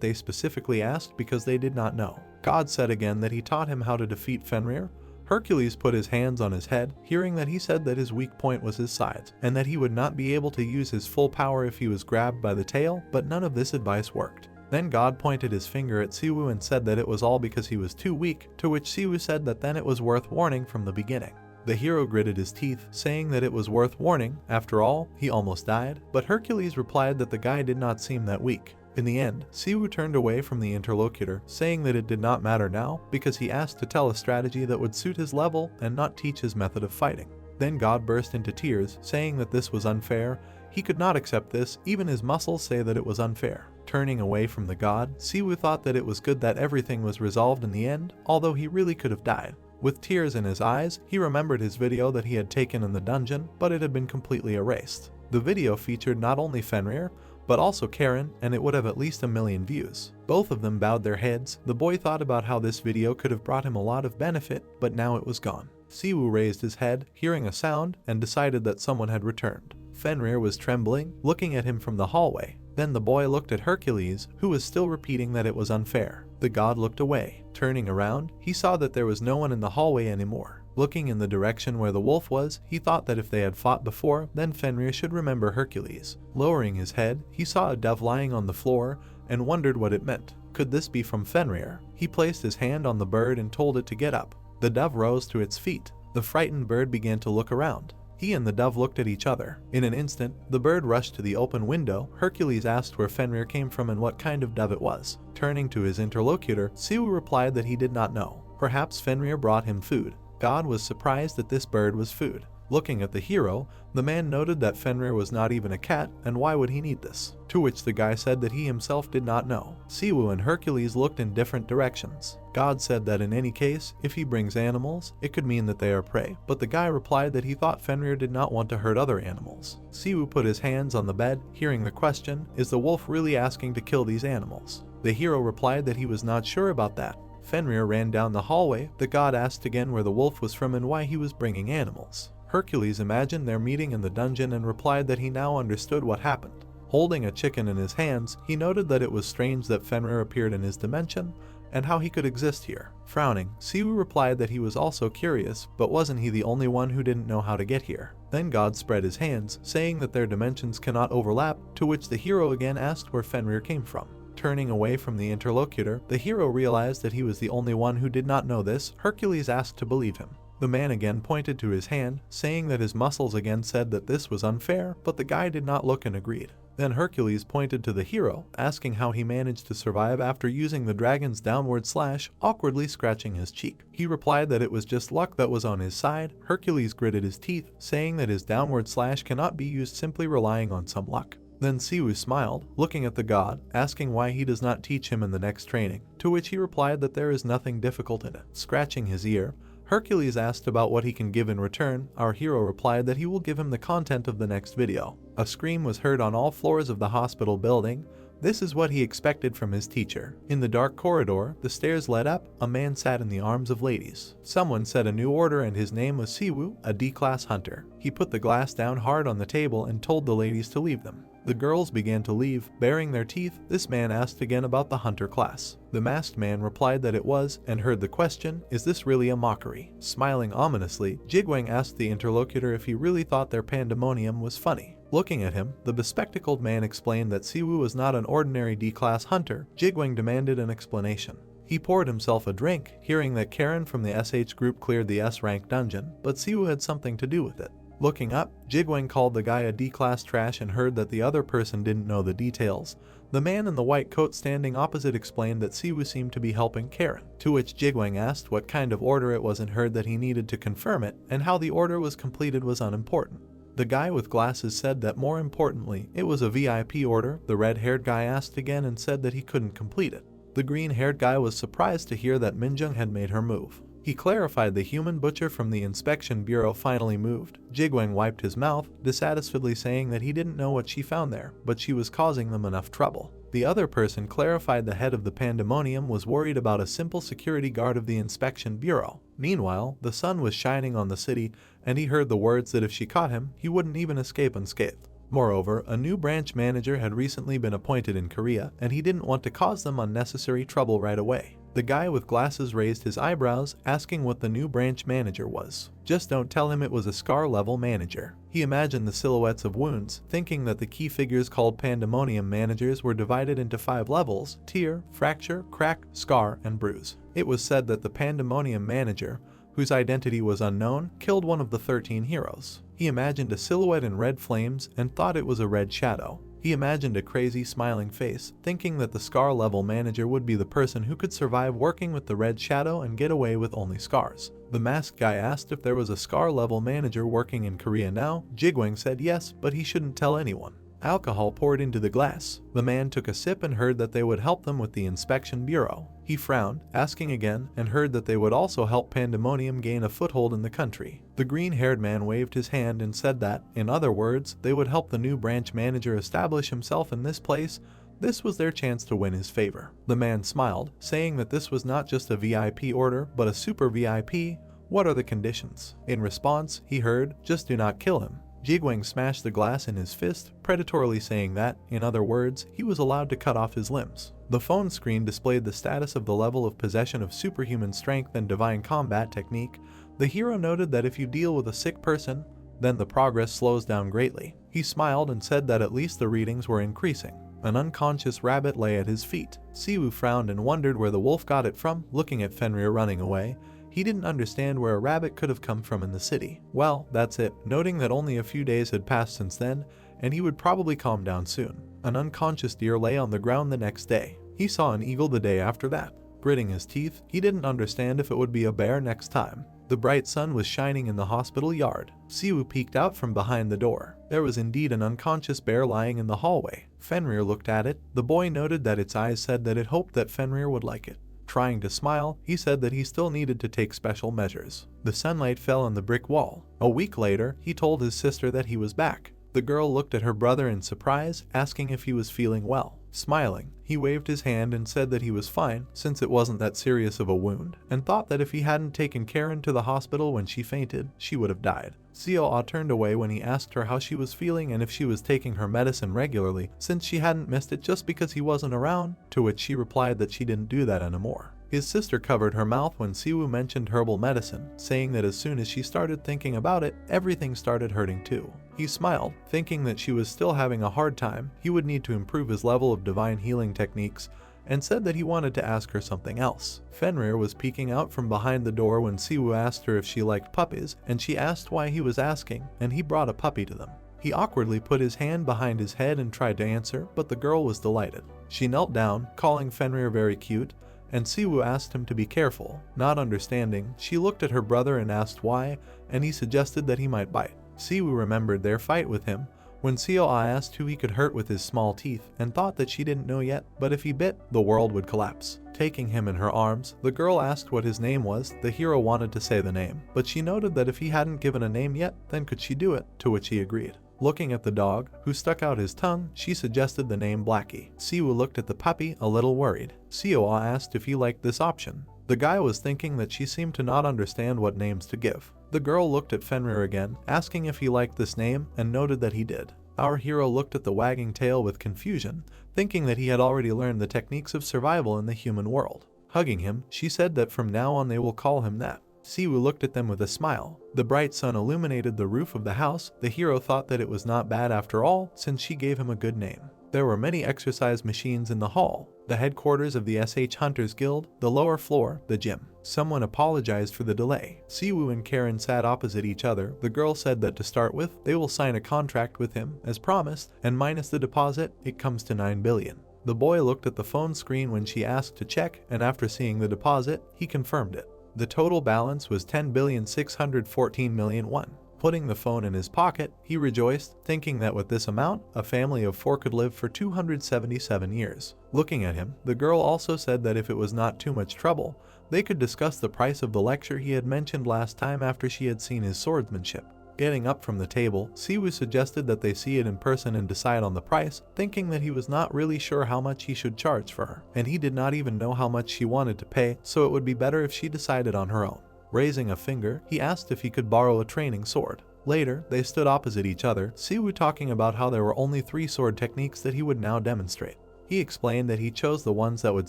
they specifically asked because they did not know. God said again that he taught him how to defeat Fenrir. Hercules put his hands on his head, hearing that he said that his weak point was his sides, and that he would not be able to use his full power if he was grabbed by the tail, but none of this advice worked. Then God pointed his finger at Siwoo and said that it was all because he was too weak, to which Siwoo said that then it was worth warning from the beginning. The hero gritted his teeth, saying that it was worth warning. After all, he almost died, but Hercules replied that the guy did not seem that weak. In the end, Siwoo turned away from the interlocutor, saying that it did not matter now because he asked to tell a strategy that would suit his level and not teach his method of fighting. Then God burst into tears, saying that this was unfair. He could not accept this, even his muscles say that it was unfair. Turning away from the god, Siwoo thought that it was good that everything was resolved in the end, although he really could have died. With tears in his eyes, he remembered his video that he had taken in the dungeon, but it had been completely erased. The video featured not only Fenrir, but also Karen, and it would have at least 1 million views. Both of them bowed their heads. The boy thought about how this video could have brought him a lot of benefit, but now it was gone. Siwoo raised his head, hearing a sound, and decided that someone had returned. Fenrir was trembling, looking at him from the hallway. Then the boy looked at Hercules, who was still repeating that it was unfair. The god looked away. Turning around, he saw that there was no one in the hallway anymore. Looking in the direction where the wolf was, he thought that if they had fought before, then Fenrir should remember Hercules. Lowering his head, he saw a dove lying on the floor and wondered what it meant. Could this be from Fenrir? He placed his hand on the bird and told it to get up. The dove rose to its feet. The frightened bird began to look around. He and the dove looked at each other. In an instant, the bird rushed to the open window. Hercules asked where Fenrir came from and what kind of dove it was. Turning to his interlocutor, Siwoo replied that he did not know. Perhaps Fenrir brought him food. God was surprised that this bird was food. Looking at the hero, the man noted that Fenrir was not even a cat, and why would he need this? To which the guy said that he himself did not know. Siwoo and Hercules looked in different directions. God said that in any case, if he brings animals, it could mean that they are prey, but the guy replied that he thought Fenrir did not want to hurt other animals. Siwoo put his hands on the bed, hearing the question, is the wolf really asking to kill these animals? The hero replied that he was not sure about that. Fenrir ran down the hallway. The god asked again where the wolf was from and why he was bringing animals. Hercules imagined their meeting in the dungeon and replied that he now understood what happened. Holding a chicken in his hands, he noted that it was strange that Fenrir appeared in his dimension and how he could exist here. Frowning, Siwoo replied that he was also curious, but wasn't he the only one who didn't know how to get here? Then God spread his hands, saying that their dimensions cannot overlap, to which the hero again asked where Fenrir came from. Turning away from the interlocutor, the hero realized that he was the only one who did not know this. Hercules asked to believe him. The man again pointed to his hand, saying that his muscles again said that this was unfair, but the guy did not look and agreed. Then Hercules pointed to the hero, asking how he managed to survive after using the dragon's downward slash, awkwardly scratching his cheek. He replied that it was just luck that was on his side. Hercules gritted his teeth, saying that his downward slash cannot be used simply relying on some luck. Then Siwoo smiled, looking at the god, asking why he does not teach him in the next training, to which he replied that there is nothing difficult in it. Scratching his ear, Hercules asked about what he can give in return. Our hero replied that he will give him the content of the next video. A scream was heard on all floors of the hospital building. This is what he expected from his teacher. In the dark corridor, the stairs led up. A man sat in the arms of ladies. Someone said a new order and his name was Siwoo, a D-class hunter. He put the glass down hard on the table and told the ladies to leave them. The girls began to leave, baring their teeth. This man asked again about the hunter class. The masked man replied that it was, and heard the question, "Is this really a mockery?" Smiling ominously, Jigwang asked the interlocutor if he really thought their pandemonium was funny. Looking at him, the bespectacled man explained that Siwoo was not an ordinary D-class hunter. Jigwang demanded an explanation. He poured himself a drink, hearing that Karen from the SH group cleared the S-rank dungeon, but Siwoo had something to do with it. Looking up, Jigwang called the guy a D-class trash and heard that the other person didn't know the details. The man in the white coat standing opposite explained that Siwoo seemed to be helping Karen, to which Jigwang asked what kind of order it was and heard that he needed to confirm it, and how the order was completed was unimportant. The guy with glasses said that more importantly, it was a VIP order. The red-haired guy asked again and said that he couldn't complete it. The green-haired guy was surprised to hear that Minjung had made her move. He clarified the human butcher from the inspection bureau finally moved. Jigwang wiped his mouth, dissatisfiedly saying that he didn't know what she found there, but she was causing them enough trouble. The other person clarified the head of the pandemonium was worried about a simple security guard of the inspection bureau. Meanwhile, the sun was shining on the city, and he heard the words that if she caught him, he wouldn't even escape unscathed. Moreover, a new branch manager had recently been appointed in Korea, and he didn't want to cause them unnecessary trouble right away. The guy with glasses raised his eyebrows, asking what the new branch manager was. Just don't tell him it was a scar-level manager. He imagined the silhouettes of wounds, thinking that the key figures called pandemonium managers were divided into 5 levels: tear, fracture, crack, scar, and bruise. It was said that the pandemonium manager, whose identity was unknown, killed one of the 13 heroes. He imagined a silhouette in red flames and thought it was a red shadow. He imagined a crazy smiling face, thinking that the scar-level manager would be the person who could survive working with the red shadow and get away with only scars. The masked guy asked if there was a scar-level manager working in Korea now. Jigwang said yes, but he shouldn't tell anyone. Alcohol poured into the glass. The man took a sip and heard that they would help them with the inspection bureau. He frowned, asking again, and heard that they would also help Pandemonium gain a foothold in the country. The green-haired man waved his hand and said that, in other words, they would help the new branch manager establish himself in this place. This was their chance to win his favor. The man smiled, saying that this was not just a VIP order, but a super VIP. What are the conditions? In response, he heard, "Just do not kill him." Jigwang smashed the glass in his fist, predatorily saying that, in other words, he was allowed to cut off his limbs. The phone screen displayed the status of the level of possession of superhuman strength and divine combat technique. The hero noted that if you deal with a sick person, then the progress slows down greatly. He smiled and said that at least the readings were increasing. An unconscious rabbit lay at his feet. Siwoo frowned and wondered where the wolf got it from, looking at Fenrir running away. He didn't understand where a rabbit could have come from in the city. Well, that's it, noting that only a few days had passed since then, and he would probably calm down soon. An unconscious deer lay on the ground the next day. He saw an eagle the day after that. Gritting his teeth, he didn't understand if it would be a bear next time. The bright sun was shining in the hospital yard. Siwoo peeked out from behind the door. There was indeed an unconscious bear lying in the hallway. Fenrir looked at it. The boy noted that its eyes said that it hoped that Fenrir would like it. Trying to smile, he said that he still needed to take special measures. The sunlight fell on the brick wall. A week later, he told his sister that he was back. The girl looked at her brother in surprise, asking if he was feeling well. Smiling, he waved his hand and said that he was fine, since it wasn't that serious of a wound, and thought that if he hadn't taken Karen to the hospital when she fainted, she would have died. Seo-ah turned away when he asked her how she was feeling and if she was taking her medicine regularly, since she hadn't missed it just because he wasn't around, to which she replied that she didn't do that anymore. His sister covered her mouth when Siwoo mentioned herbal medicine, saying that as soon as she started thinking about it, everything started hurting too. He smiled, thinking that she was still having a hard time. He would need to improve his level of divine healing techniques, and said that he wanted to ask her something else. Fenrir was peeking out from behind the door when Siwoo asked her if she liked puppies, and she asked why he was asking, and he brought a puppy to them. He awkwardly put his hand behind his head and tried to answer, but the girl was delighted. She knelt down, calling Fenrir very cute, and Siwoo asked him to be careful. Not understanding, she looked at her brother and asked why, and he suggested that he might bite. Siwoo remembered their fight with him, when Seo-ah asked who he could hurt with his small teeth, and thought that she didn't know yet, but if he bit, the world would collapse. Taking him in her arms, the girl asked what his name was. The hero wanted to say the name, but she noted that if he hadn't given a name yet, then could she do it, to which he agreed. Looking at the dog, who stuck out his tongue, she suggested the name Blackie. Siwoo looked at the puppy, a little worried. Seo-ah asked if he liked this option. The guy was thinking that she seemed to not understand what names to give. The girl looked at Fenrir again, asking if he liked this name, and noted that he did. Our hero looked at the wagging tail with confusion, thinking that he had already learned the techniques of survival in the human world. Hugging him, she said that from now on they will call him that. Siwoo looked at them with a smile. The bright sun illuminated the roof of the house. The hero thought that it was not bad after all, since she gave him a good name. There were many exercise machines in the hall, the headquarters of the SH Hunters Guild, the lower floor, the gym. Someone apologized for the delay. Siwoo and Karen sat opposite each other. The girl said that to start with, they will sign a contract with him, as promised, and minus the deposit, it comes to 9 billion. The boy looked at the phone screen when she asked to check, and after seeing the deposit, he confirmed it. The total balance was 10,614,000,000 won. Putting the phone in his pocket, he rejoiced, thinking that with this amount, a family of 4 could live for 277 years. Looking at him, the girl also said that if it was not too much trouble, they could discuss the price of the lecture he had mentioned last time after she had seen his swordsmanship. Getting up from the table, Siwoo suggested that they see it in person and decide on the price, thinking that he was not really sure how much he should charge for her, and he did not even know how much she wanted to pay, so it would be better if she decided on her own. Raising a finger, he asked if he could borrow a training sword. Later, they stood opposite each other, Siwoo talking about how there were only 3 sword techniques that he would now demonstrate. He explained that he chose the ones that would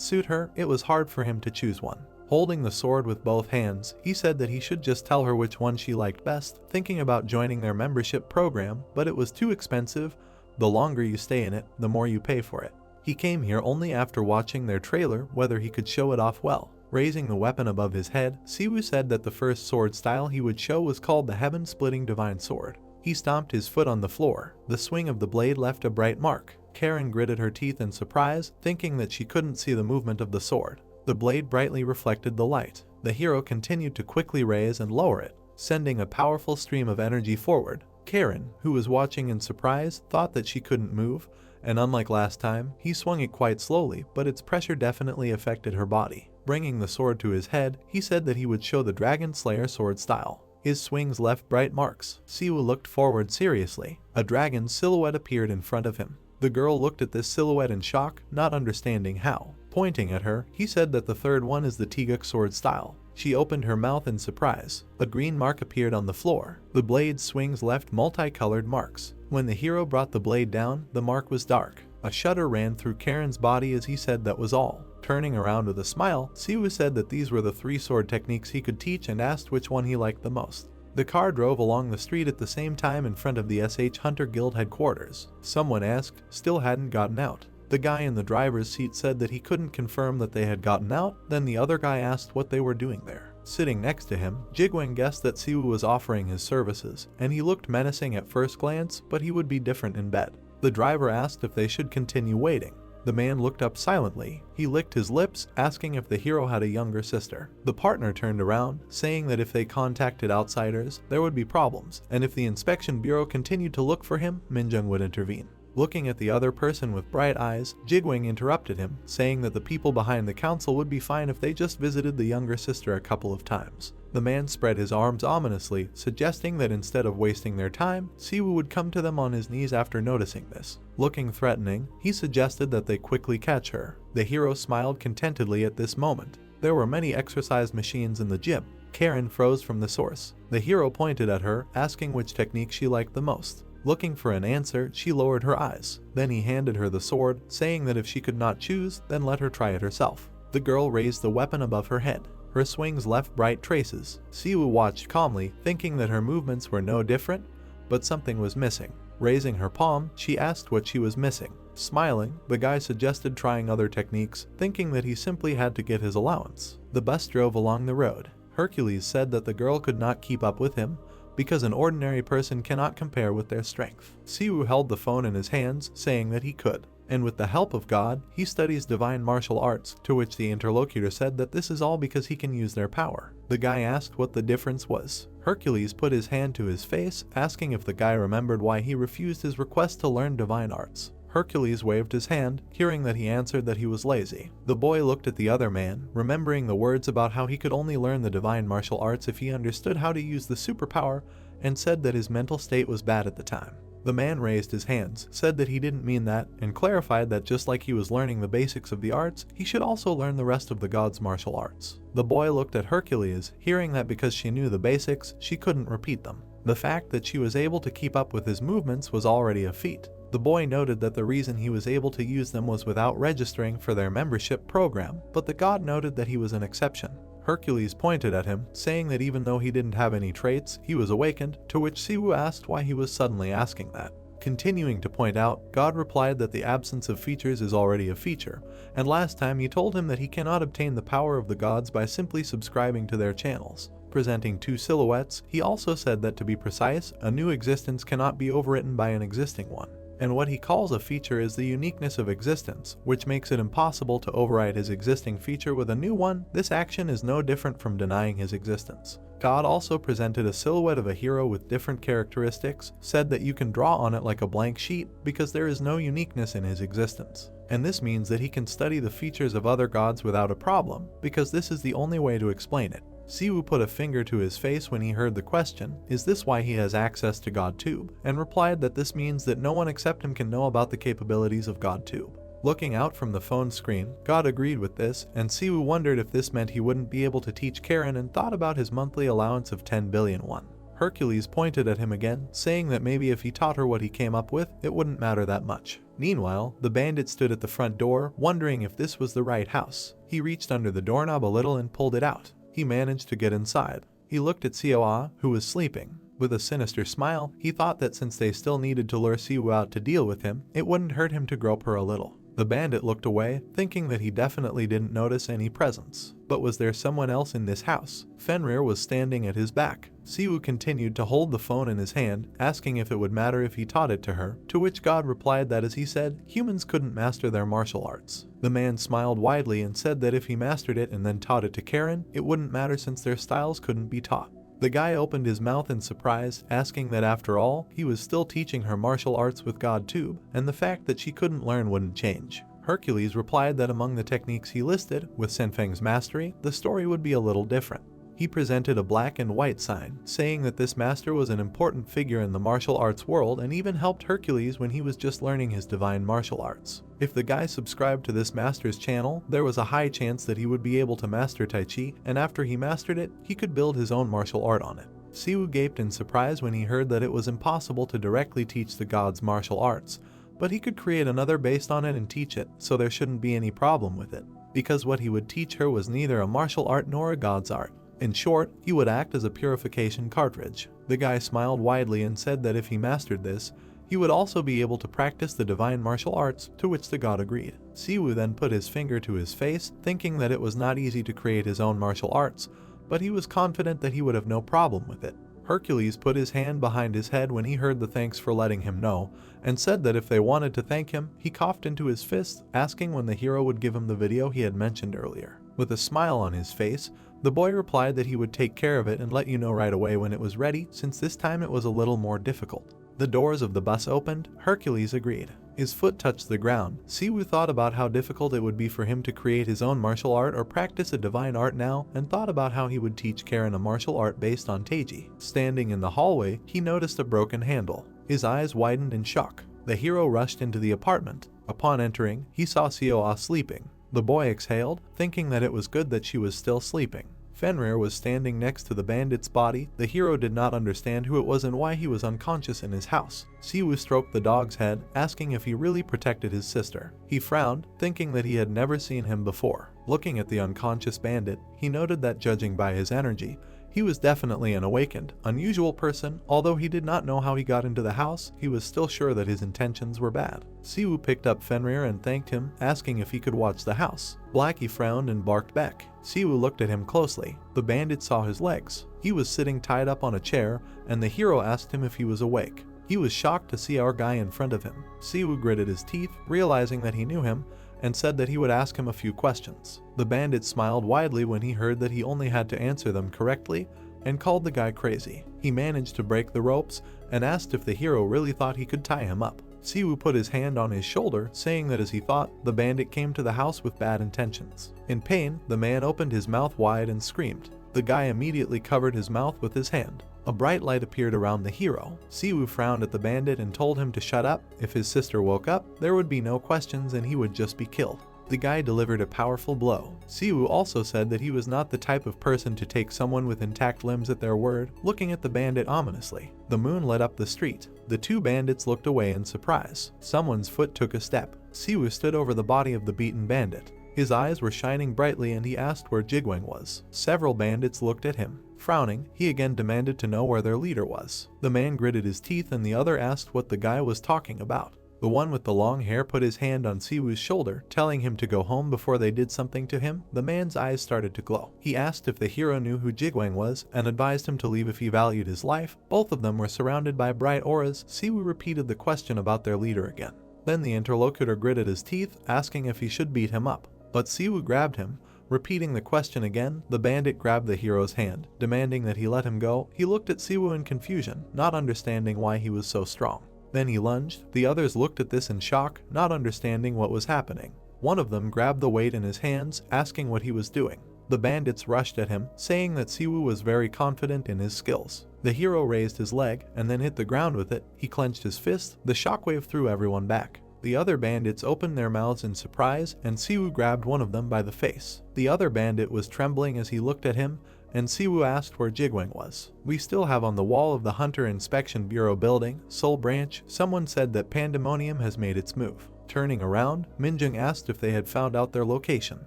suit her. It was hard for him to choose one. Holding the sword with both hands, he said that he should just tell her which one she liked best, thinking about joining their membership program, but it was too expensive. The longer you stay in it, the more you pay for it. He came here only after watching their trailer whether he could show it off well. Raising the weapon above his head, Siwoo said that the first sword style he would show was called the Heaven-Splitting Divine Sword. He stomped his foot on the floor. The swing of the blade left a bright mark. Karen gritted her teeth in surprise, thinking that she couldn't see the movement of the sword. The blade brightly reflected the light. The hero continued to quickly raise and lower it, sending a powerful stream of energy forward. Karen, who was watching in surprise, thought that she couldn't move, and unlike last time, he swung it quite slowly, but its pressure definitely affected her body. Bringing the sword to his head, he said that he would show the Dragon Slayer sword style. His swings left bright marks. Siwoo looked forward seriously. A dragon's silhouette appeared in front of him. The girl looked at this silhouette in shock, not understanding how. Pointing at her, he said that the third one is the Tiguk sword style. She opened her mouth in surprise. A green mark appeared on the floor. The blade's swings left multicolored marks. When the hero brought the blade down, the mark was dark. A shudder ran through Karen's body as he said that was all. Turning around with a smile, Siwoo said that these were the 3 sword techniques he could teach and asked which one he liked the most. The car drove along the street at the same time in front of the SH Hunter Guild headquarters. Someone asked, still hadn't gotten out. The guy in the driver's seat said that he couldn't confirm that they had gotten out, then the other guy asked what they were doing there. Sitting next to him, Jigwang guessed that Siwoo was offering his services, and he looked menacing at first glance, but he would be different in bed. The driver asked if they should continue waiting. The man looked up silently. He licked his lips, asking if the hero had a younger sister. The partner turned around, saying that if they contacted outsiders, there would be problems, and if the inspection bureau continued to look for him, Minjung would intervene. Looking at the other person with bright eyes, Jigwang interrupted him, saying that the people behind the council would be fine if they just visited the younger sister a couple of times. The man spread his arms ominously, suggesting that instead of wasting their time, Siwoo would come to them on his knees after noticing this. Looking threatening, he suggested that they quickly catch her. The hero smiled contentedly at this moment. There were many exercise machines in the gym. Karen froze from the source. The hero pointed at her, asking which technique she liked the most. Looking for an answer, she lowered her eyes. Then he handed her the sword, saying that if she could not choose, then let her try it herself. The girl raised the weapon above her head. Her swings left bright traces. Siwoo watched calmly, thinking that her movements were no different, but something was missing. Raising her palm, she asked what she was missing. Smiling, the guy suggested trying other techniques, thinking that he simply had to get his allowance. The bus drove along the road. Hercules said that the girl could not keep up with him, because an ordinary person cannot compare with their strength. Siwoo held the phone in his hands, saying that he could. And with the help of God, he studies divine martial arts, to which the interlocutor said that this is all because he can use their power. The guy asked what the difference was. Hercules put his hand to his face, asking if the guy remembered why he refused his request to learn divine arts. Hercules waved his hand, hearing that he answered that he was lazy. The boy looked at the other man, remembering the words about how he could only learn the divine martial arts if he understood how to use the superpower, and said that his mental state was bad at the time. The man raised his hands, said that he didn't mean that, and clarified that just like he was learning the basics of the arts, he should also learn the rest of the gods' martial arts. The boy looked at Hercules, hearing that because she knew the basics, she couldn't repeat them. The fact that she was able to keep up with his movements was already a feat. The boy noted that the reason he was able to use them was without registering for their membership program, but the god noted that he was an exception. Hercules pointed at him, saying that even though he didn't have any traits, he was awakened, to which Siwoo asked why he was suddenly asking that. Continuing to point out, God replied that the absence of features is already a feature, and last time he told him that he cannot obtain the power of the gods by simply subscribing to their channels. Presenting two silhouettes, he also said that to be precise, a new existence cannot be overwritten by an existing one. And what he calls a feature is the uniqueness of existence, which makes it impossible to override his existing feature with a new one. This action is no different from denying his existence. God also presented a silhouette of a hero with different characteristics, said that you can draw on it like a blank sheet because there is no uniqueness in his existence. And this means that he can study the features of other gods without a problem, because this is the only way to explain it. Siwoo put a finger to his face when he heard the question, is this why he has access to GodTube, and replied that this means that no one except him can know about the capabilities of GodTube. Looking out from the phone screen, God agreed with this, and Siwoo wondered if this meant he wouldn't be able to teach Karen and thought about his monthly allowance of 10 billion won. Hercules pointed at him again, saying that maybe if he taught her what he came up with, it wouldn't matter that much. Meanwhile, the bandit stood at the front door, wondering if this was the right house. He reached under the doorknob a little and pulled it out. He managed to get inside. He looked at Seoa, who was sleeping. With a sinister smile, he thought that since they still needed to lure Siwoo out to deal with him, it wouldn't hurt him to grope her a little. The bandit looked away, thinking that he definitely didn't notice any presence. But was there someone else in this house? Fenrir was standing at his back. Siwoo continued to hold the phone in his hand, asking if it would matter if he taught it to her, to which God replied that as he said, humans couldn't master their martial arts. The man smiled widely and said that if he mastered it and then taught it to Karen, it wouldn't matter since their styles couldn't be taught. The guy opened his mouth in surprise, asking that after all, he was still teaching her martial arts with GodTube, and the fact that she couldn't learn wouldn't change. Hercules replied that among the techniques he listed, with Senfeng's mastery, the story would be a little different. He presented a black and white sign, saying that this master was an important figure in the martial arts world and even helped Hercules when he was just learning his divine martial arts. If the guy subscribed to this master's channel, there was a high chance that he would be able to master Tai Chi, and after he mastered it, he could build his own martial art on it. Siwoo gaped in surprise when he heard that it was impossible to directly teach the gods martial arts, but he could create another based on it and teach it, so there shouldn't be any problem with it, because what he would teach her was neither a martial art nor a god's art. In short, he would act as a purification cartridge. The guy smiled widely and said that if he mastered this, he would also be able to practice the divine martial arts, to which the god agreed. Siwoo then put his finger to his face, thinking that it was not easy to create his own martial arts, but he was confident that he would have no problem with it. Hercules put his hand behind his head when he heard the thanks for letting him know, and said that if they wanted to thank him, he coughed into his fist, asking when the hero would give him the video he had mentioned earlier. With a smile on his face, the boy replied that he would take care of it and let you know right away when it was ready, since this time it was a little more difficult. The doors of the bus opened. Hercules agreed. His foot touched the ground. Siwoo thought about how difficult it would be for him to create his own martial art or practice a divine art now, and thought about how he would teach Karen a martial art based on Taiji. Standing in the hallway, he noticed a broken handle. His eyes widened in shock. The hero rushed into the apartment. Upon entering, he saw Seoa sleeping. The boy exhaled, thinking that it was good that she was still sleeping. Fenrir was standing next to the bandit's body. The hero did not understand who it was and why he was unconscious in his house. Siwoo stroked the dog's head, asking if he really protected his sister. He frowned, thinking that he had never seen him before. Looking at the unconscious bandit, he noted that judging by his energy, he was definitely an awakened, unusual person. Although he did not know how he got into the house, he was still sure that his intentions were bad. Siwoo picked up Fenrir and thanked him, asking if he could watch the house. Blackie frowned and barked back. Siwoo looked at him closely. The bandit saw his legs. He was sitting tied up on a chair, and the hero asked him if he was awake. He was shocked to see our guy in front of him. Siwoo gritted his teeth, realizing that he knew him, and said that he would ask him a few questions. The bandit smiled widely when he heard that he only had to answer them correctly, and called the guy crazy. He managed to break the ropes and asked if the hero really thought he could tie him up. Siwoo put his hand on his shoulder, saying that as he thought, the bandit came to the house with bad intentions. In pain, the man opened his mouth wide and screamed. The guy immediately covered his mouth with his hand. A bright light appeared around the hero. Siwoo frowned at the bandit and told him to shut up. If his sister woke up, there would be no questions and he would just be killed. The guy delivered a powerful blow. Siwoo also said that he was not the type of person to take someone with intact limbs at their word, looking at the bandit ominously. The moon lit up the street. The two bandits looked away in surprise. Someone's foot took a step. Siwoo stood over the body of the beaten bandit. His eyes were shining brightly and he asked where Jigwang was. Several bandits looked at him. Frowning, he again demanded to know where their leader was. The man gritted his teeth and the other asked what the guy was talking about. The one with the long hair put his hand on Siwoo's shoulder, telling him to go home before they did something to him. The man's eyes started to glow. He asked if the hero knew who Jigwang was and advised him to leave if he valued his life. Both of them were surrounded by bright auras. Siwoo repeated the question about their leader again. Then the interlocutor gritted his teeth, asking if he should beat him up. But Siwoo grabbed him. Repeating the question again, the bandit grabbed the hero's hand, demanding that he let him go. He looked at Siwoo in confusion, not understanding why he was so strong. Then he lunged. The others looked at this in shock, not understanding what was happening. One of them grabbed the weight in his hands, asking what he was doing. The bandits rushed at him, saying that Siwoo was very confident in his skills. The hero raised his leg and then hit the ground with it. He clenched his fist. The shockwave threw everyone back. The other bandits opened their mouths in surprise, and Siwoo grabbed one of them by the face. The other bandit was trembling as he looked at him, and Siwoo asked where Jigwang was. We still have on the wall of the Hunter Inspection Bureau building, Seoul Branch, someone said that Pandemonium has made its move. Turning around, Minjung asked if they had found out their location.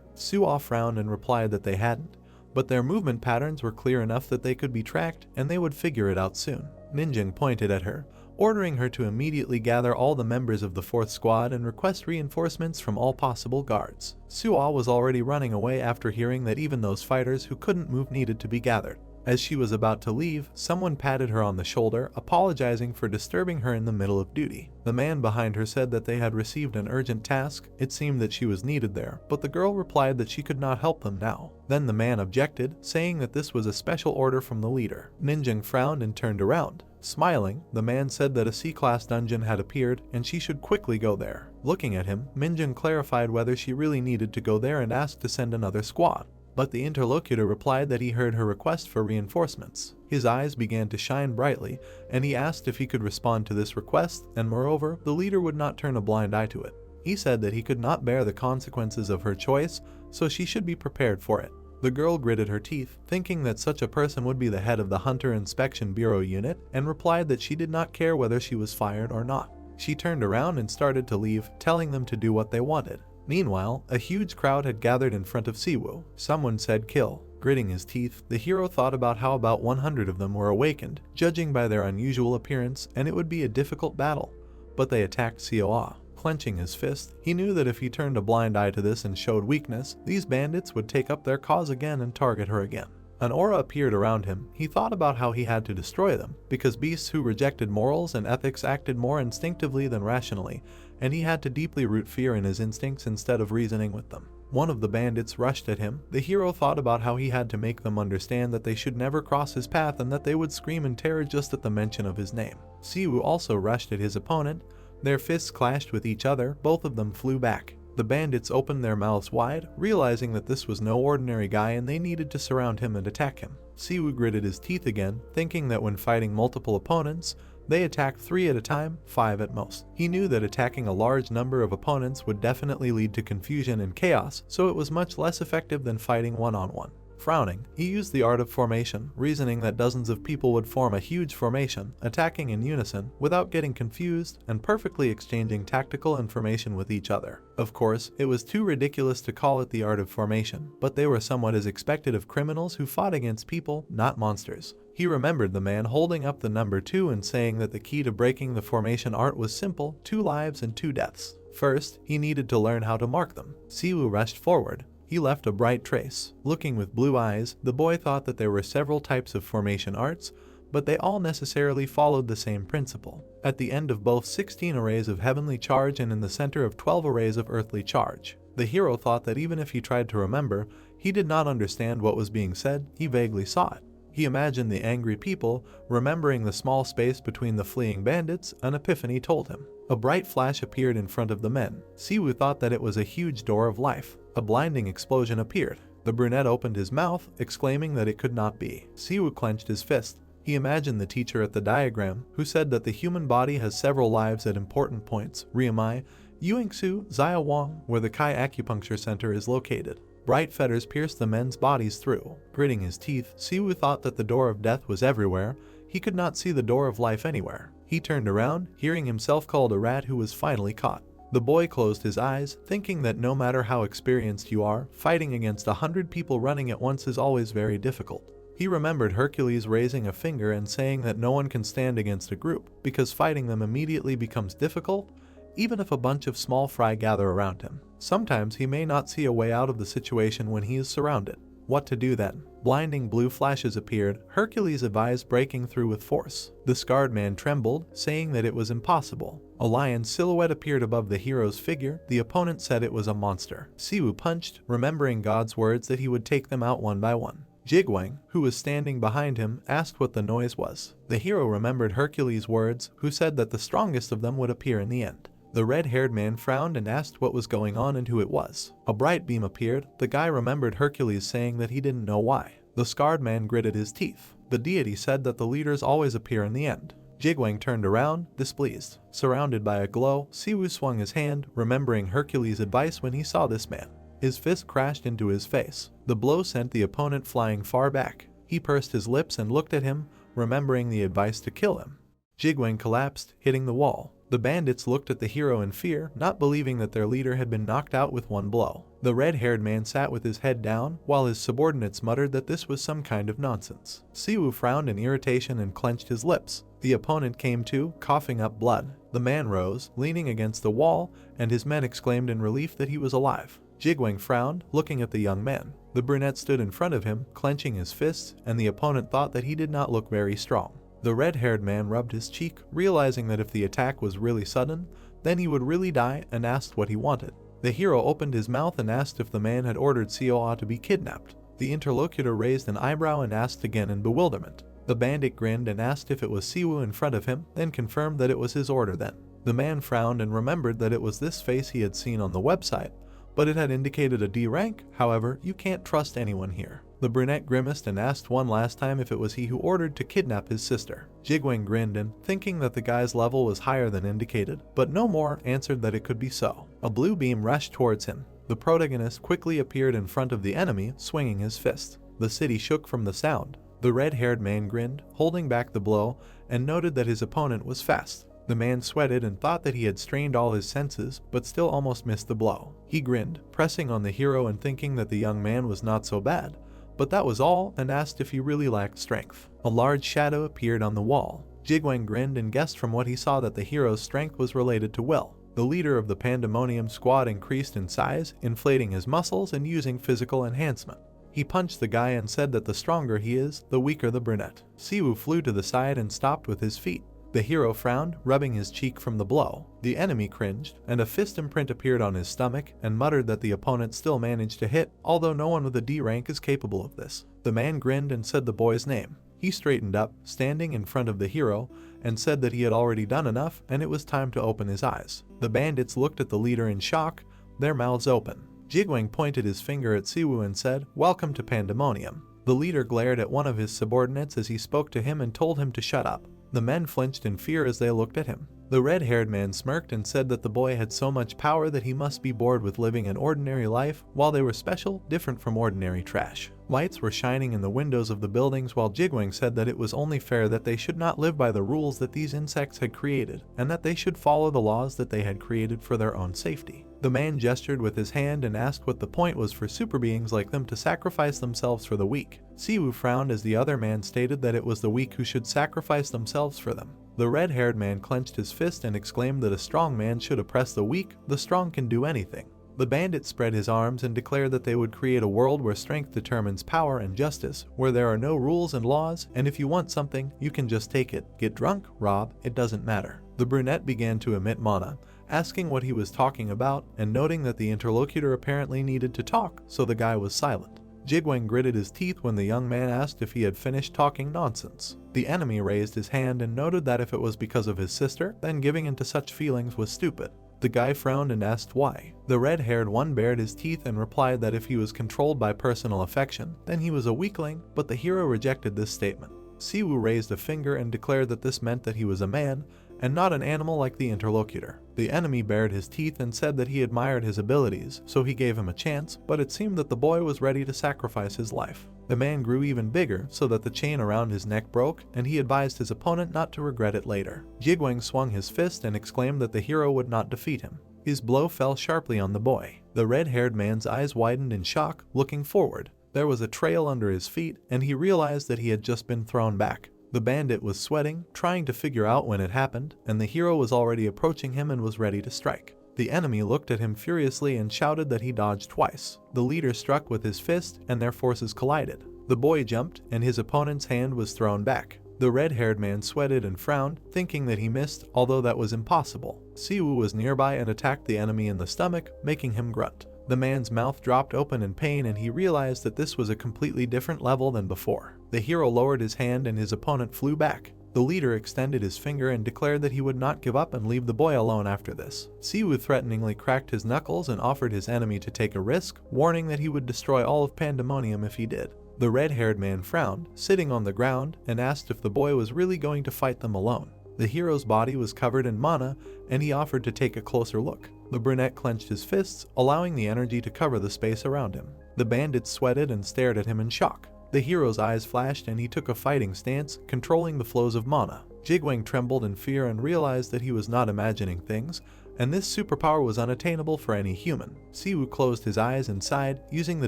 Suo frowned and replied that they hadn't, but their movement patterns were clear enough that they could be tracked, and they would figure it out soon. Minjung pointed at her, ordering her to immediately gather all the members of the 4th squad and request reinforcements from all possible guards. Suo was already running away after hearing that even those fighters who couldn't move needed to be gathered. As she was about to leave, someone patted her on the shoulder, apologizing for disturbing her in the middle of duty. The man behind her said that they had received an urgent task. It seemed that she was needed there, but the girl replied that she could not help them now. Then the man objected, saying that this was a special order from the leader. Minjung frowned and turned around. Smiling, the man said that a C-class dungeon had appeared and she should quickly go there. Looking at him, Minjung clarified whether she really needed to go there and asked to send another squad. But the interlocutor replied that he heard her request for reinforcements. His eyes began to shine brightly, and he asked if he could respond to this request, and moreover, the leader would not turn a blind eye to it. He said that he could not bear the consequences of her choice, so she should be prepared for it. The girl gritted her teeth, thinking that such a person would be the head of the Hunter Inspection Bureau unit, and replied that she did not care whether she was fired or not. She turned around and started to leave, telling them to do what they wanted. Meanwhile, a huge crowd had gathered in front of Siwoo. Someone said kill. Gritting his teeth, the hero thought about how about 100 of them were awakened, judging by their unusual appearance, and it would be a difficult battle. But they attacked Sioa. Clenching his fist, he knew that if he turned a blind eye to this and showed weakness, these bandits would take up their cause again and target her again. An aura appeared around him. He thought about how he had to destroy them, because beasts who rejected morals and ethics acted more instinctively than rationally, and he had to deeply root fear in his instincts instead of reasoning with them. One of the bandits rushed at him. The hero thought about how he had to make them understand that they should never cross his path and that they would scream in terror just at the mention of his name. Siwoo also rushed at his opponent. Their fists clashed with each other. Both of them flew back. The bandits opened their mouths wide, realizing that this was no ordinary guy and they needed to surround him and attack him. Siwoo gritted his teeth again, thinking that when fighting multiple opponents, they attacked 3 at a time, 5 at most. He knew that attacking a large number of opponents would definitely lead to confusion and chaos, so it was much less effective than fighting one-on-one. Frowning, he used the art of formation, reasoning that dozens of people would form a huge formation, attacking in unison, without getting confused, and perfectly exchanging tactical information with each other. Of course, it was too ridiculous to call it the art of formation, but they were somewhat as expected of criminals who fought against people, not monsters. He remembered the man holding up the number 2 and saying that the key to breaking the formation art was simple: 2 lives and 2 deaths. First, he needed to learn how to mark them. Siwoo rushed forward. He left a bright trace. Looking with blue eyes, the boy thought that there were several types of formation arts, but they all necessarily followed the same principle. At the end of both 16 arrays of heavenly charge and in the center of 12 arrays of earthly charge. The hero thought that even if he tried to remember, he did not understand what was being said. He vaguely saw it. He imagined the angry people, remembering the small space between the fleeing bandits. An epiphany told him. A bright flash appeared in front of the men. Siwoo thought that it was a huge door of life. A blinding explosion appeared. The brunette opened his mouth, exclaiming that it could not be. Siwoo clenched his fist. He imagined the teacher at the diagram, who said that the human body has several lives at important points. Ryumai, Yuingsu, Zaya Wang, where the Kai Acupuncture Center is located. Bright fetters pierced the men's bodies through. Gritting his teeth, Siwoo thought that the door of death was everywhere. He could not see the door of life anywhere. He turned around, hearing himself called a rat who was finally caught. The boy closed his eyes, thinking that no matter how experienced you are, fighting against 100 people running at once is always very difficult. He remembered Hercules raising a finger and saying that no one can stand against a group, because fighting them immediately becomes difficult, even if a bunch of small fry gather around him. Sometimes he may not see a way out of the situation when he is surrounded. What to do then? Blinding blue flashes appeared, Hercules advised breaking through with force. The scarred man trembled, saying that it was impossible. A lion's silhouette appeared above the hero's figure. The opponent said it was a monster. Siwoo punched, remembering God's words that he would take them out one by one. Jigwang, who was standing behind him, asked what the noise was. The hero remembered Hercules' words, who said that the strongest of them would appear in the end. The red-haired man frowned and asked what was going on and who it was. A bright beam appeared. The guy remembered Hercules saying that he didn't know why. The scarred man gritted his teeth. The deity said that the leaders always appear in the end. Jigwang turned around, displeased. Surrounded by a glow, Siwoo swung his hand, remembering Hercules' advice when he saw this man. His fist crashed into his face. The blow sent the opponent flying far back. He pursed his lips and looked at him, remembering the advice to kill him. Jigwang collapsed, hitting the wall. The bandits looked at the hero in fear, not believing that their leader had been knocked out with one blow. The red-haired man sat with his head down, while his subordinates muttered that this was some kind of nonsense. Siwoo frowned in irritation and clenched his lips. The opponent came to, coughing up blood. The man rose, leaning against the wall, and his men exclaimed in relief that he was alive. Jigwang frowned, looking at the young man. The brunette stood in front of him, clenching his fists, and the opponent thought that he did not look very strong. The red-haired man rubbed his cheek, realizing that if the attack was really sudden, then he would really die, and asked what he wanted. The hero opened his mouth and asked if the man had ordered Sioa to be kidnapped. The interlocutor raised an eyebrow and asked again in bewilderment. The bandit grinned and asked if it was Siwoo in front of him, then confirmed that it was his order then. The man frowned and remembered that it was this face he had seen on the website, but it had indicated a D rank. However, you can't trust anyone here. The brunette grimaced and asked one last time if it was he who ordered to kidnap his sister. Jigwang grinned and, thinking that the guy's level was higher than indicated, but no more, answered that it could be so. A blue beam rushed towards him. The protagonist quickly appeared in front of the enemy, swinging his fist. The city shook from the sound. The red-haired man grinned, holding back the blow, and noted that his opponent was fast. The man sweated and thought that he had strained all his senses, but still almost missed the blow. He grinned, pressing on the hero and thinking that the young man was not so bad. But that was all, and asked if he really lacked strength. A large shadow appeared on the wall. Jigwang grinned and guessed from what he saw that the hero's strength was related to will. The leader of the Pandemonium squad increased in size, inflating his muscles and using physical enhancement. He punched the guy and said that the stronger he is, the weaker the brunette. Siwoo flew to the side and stopped with his feet. The hero frowned, rubbing his cheek from the blow. The enemy cringed, and a fist imprint appeared on his stomach, and muttered that the opponent still managed to hit, although no one with a D rank is capable of this. The man grinned and said the boy's name. He straightened up, standing in front of the hero, and said that he had already done enough, and it was time to open his eyes. The bandits looked at the leader in shock, their mouths open. Jigwang pointed his finger at Siwoo and said, "Welcome to Pandemonium." The leader glared at one of his subordinates as he spoke to him and told him to shut up. The men flinched in fear as they looked at him. The red-haired man smirked and said that the boy had so much power that he must be bored with living an ordinary life, while they were special, different from ordinary trash. Lights were shining in the windows of the buildings, while Jigwang said that it was only fair that they should not live by the rules that these insects had created, and that they should follow the laws that they had created for their own safety. The man gestured with his hand and asked what the point was for super beings like them to sacrifice themselves for the weak. Siwoo frowned as the other man stated that it was the weak who should sacrifice themselves for them. The red-haired man clenched his fist and exclaimed that a strong man should oppress the weak. The strong can do anything. The bandit spread his arms and declared that they would create a world where strength determines power and justice, where there are no rules and laws, and if you want something, you can just take it. Get drunk, rob, it doesn't matter. The brunette began to emit mana, asking what he was talking about, and noting that the interlocutor apparently needed to talk, so the guy was silent. Jigwang gritted his teeth when the young man asked if he had finished talking nonsense. The enemy raised his hand and noted that if it was because of his sister, then giving into such feelings was stupid. The guy frowned and asked why. The red-haired one bared his teeth and replied that if he was controlled by personal affection, then he was a weakling, but the hero rejected this statement. Siwoo raised a finger and declared that this meant that he was a man, and not an animal like the interlocutor. The enemy bared his teeth and said that he admired his abilities, so he gave him a chance, but it seemed that the boy was ready to sacrifice his life. The man grew even bigger so that the chain around his neck broke, and he advised his opponent not to regret it later. Jigwang swung his fist and exclaimed that the hero would not defeat him. His blow fell sharply on the boy. The red-haired man's eyes widened in shock, looking forward. There was a trail under his feet, and he realized that he had just been thrown back. The bandit was sweating, trying to figure out when it happened, and the hero was already approaching him and was ready to strike. The enemy looked at him furiously and shouted that he dodged twice. The leader struck with his fist, and their forces collided. The boy jumped, and his opponent's hand was thrown back. The red-haired man sweated and frowned, thinking that he missed, although that was impossible. Siwoo was nearby and attacked the enemy in the stomach, making him grunt. The man's mouth dropped open in pain, and he realized that this was a completely different level than before. The hero lowered his hand and his opponent flew back. The leader extended his finger and declared that he would not give up and leave the boy alone after this. Siwoo threateningly cracked his knuckles and offered his enemy to take a risk, warning that he would destroy all of Pandemonium if he did. The red-haired man frowned, sitting on the ground, and asked if the boy was really going to fight them alone. The hero's body was covered in mana, and he offered to take a closer look. The brunette clenched his fists, allowing the energy to cover the space around him. The bandit sweated and stared at him in shock. The hero's eyes flashed and he took a fighting stance, controlling the flows of mana. Jigwang trembled in fear and realized that he was not imagining things, and this superpower was unattainable for any human. Siwoo closed his eyes and sighed, using the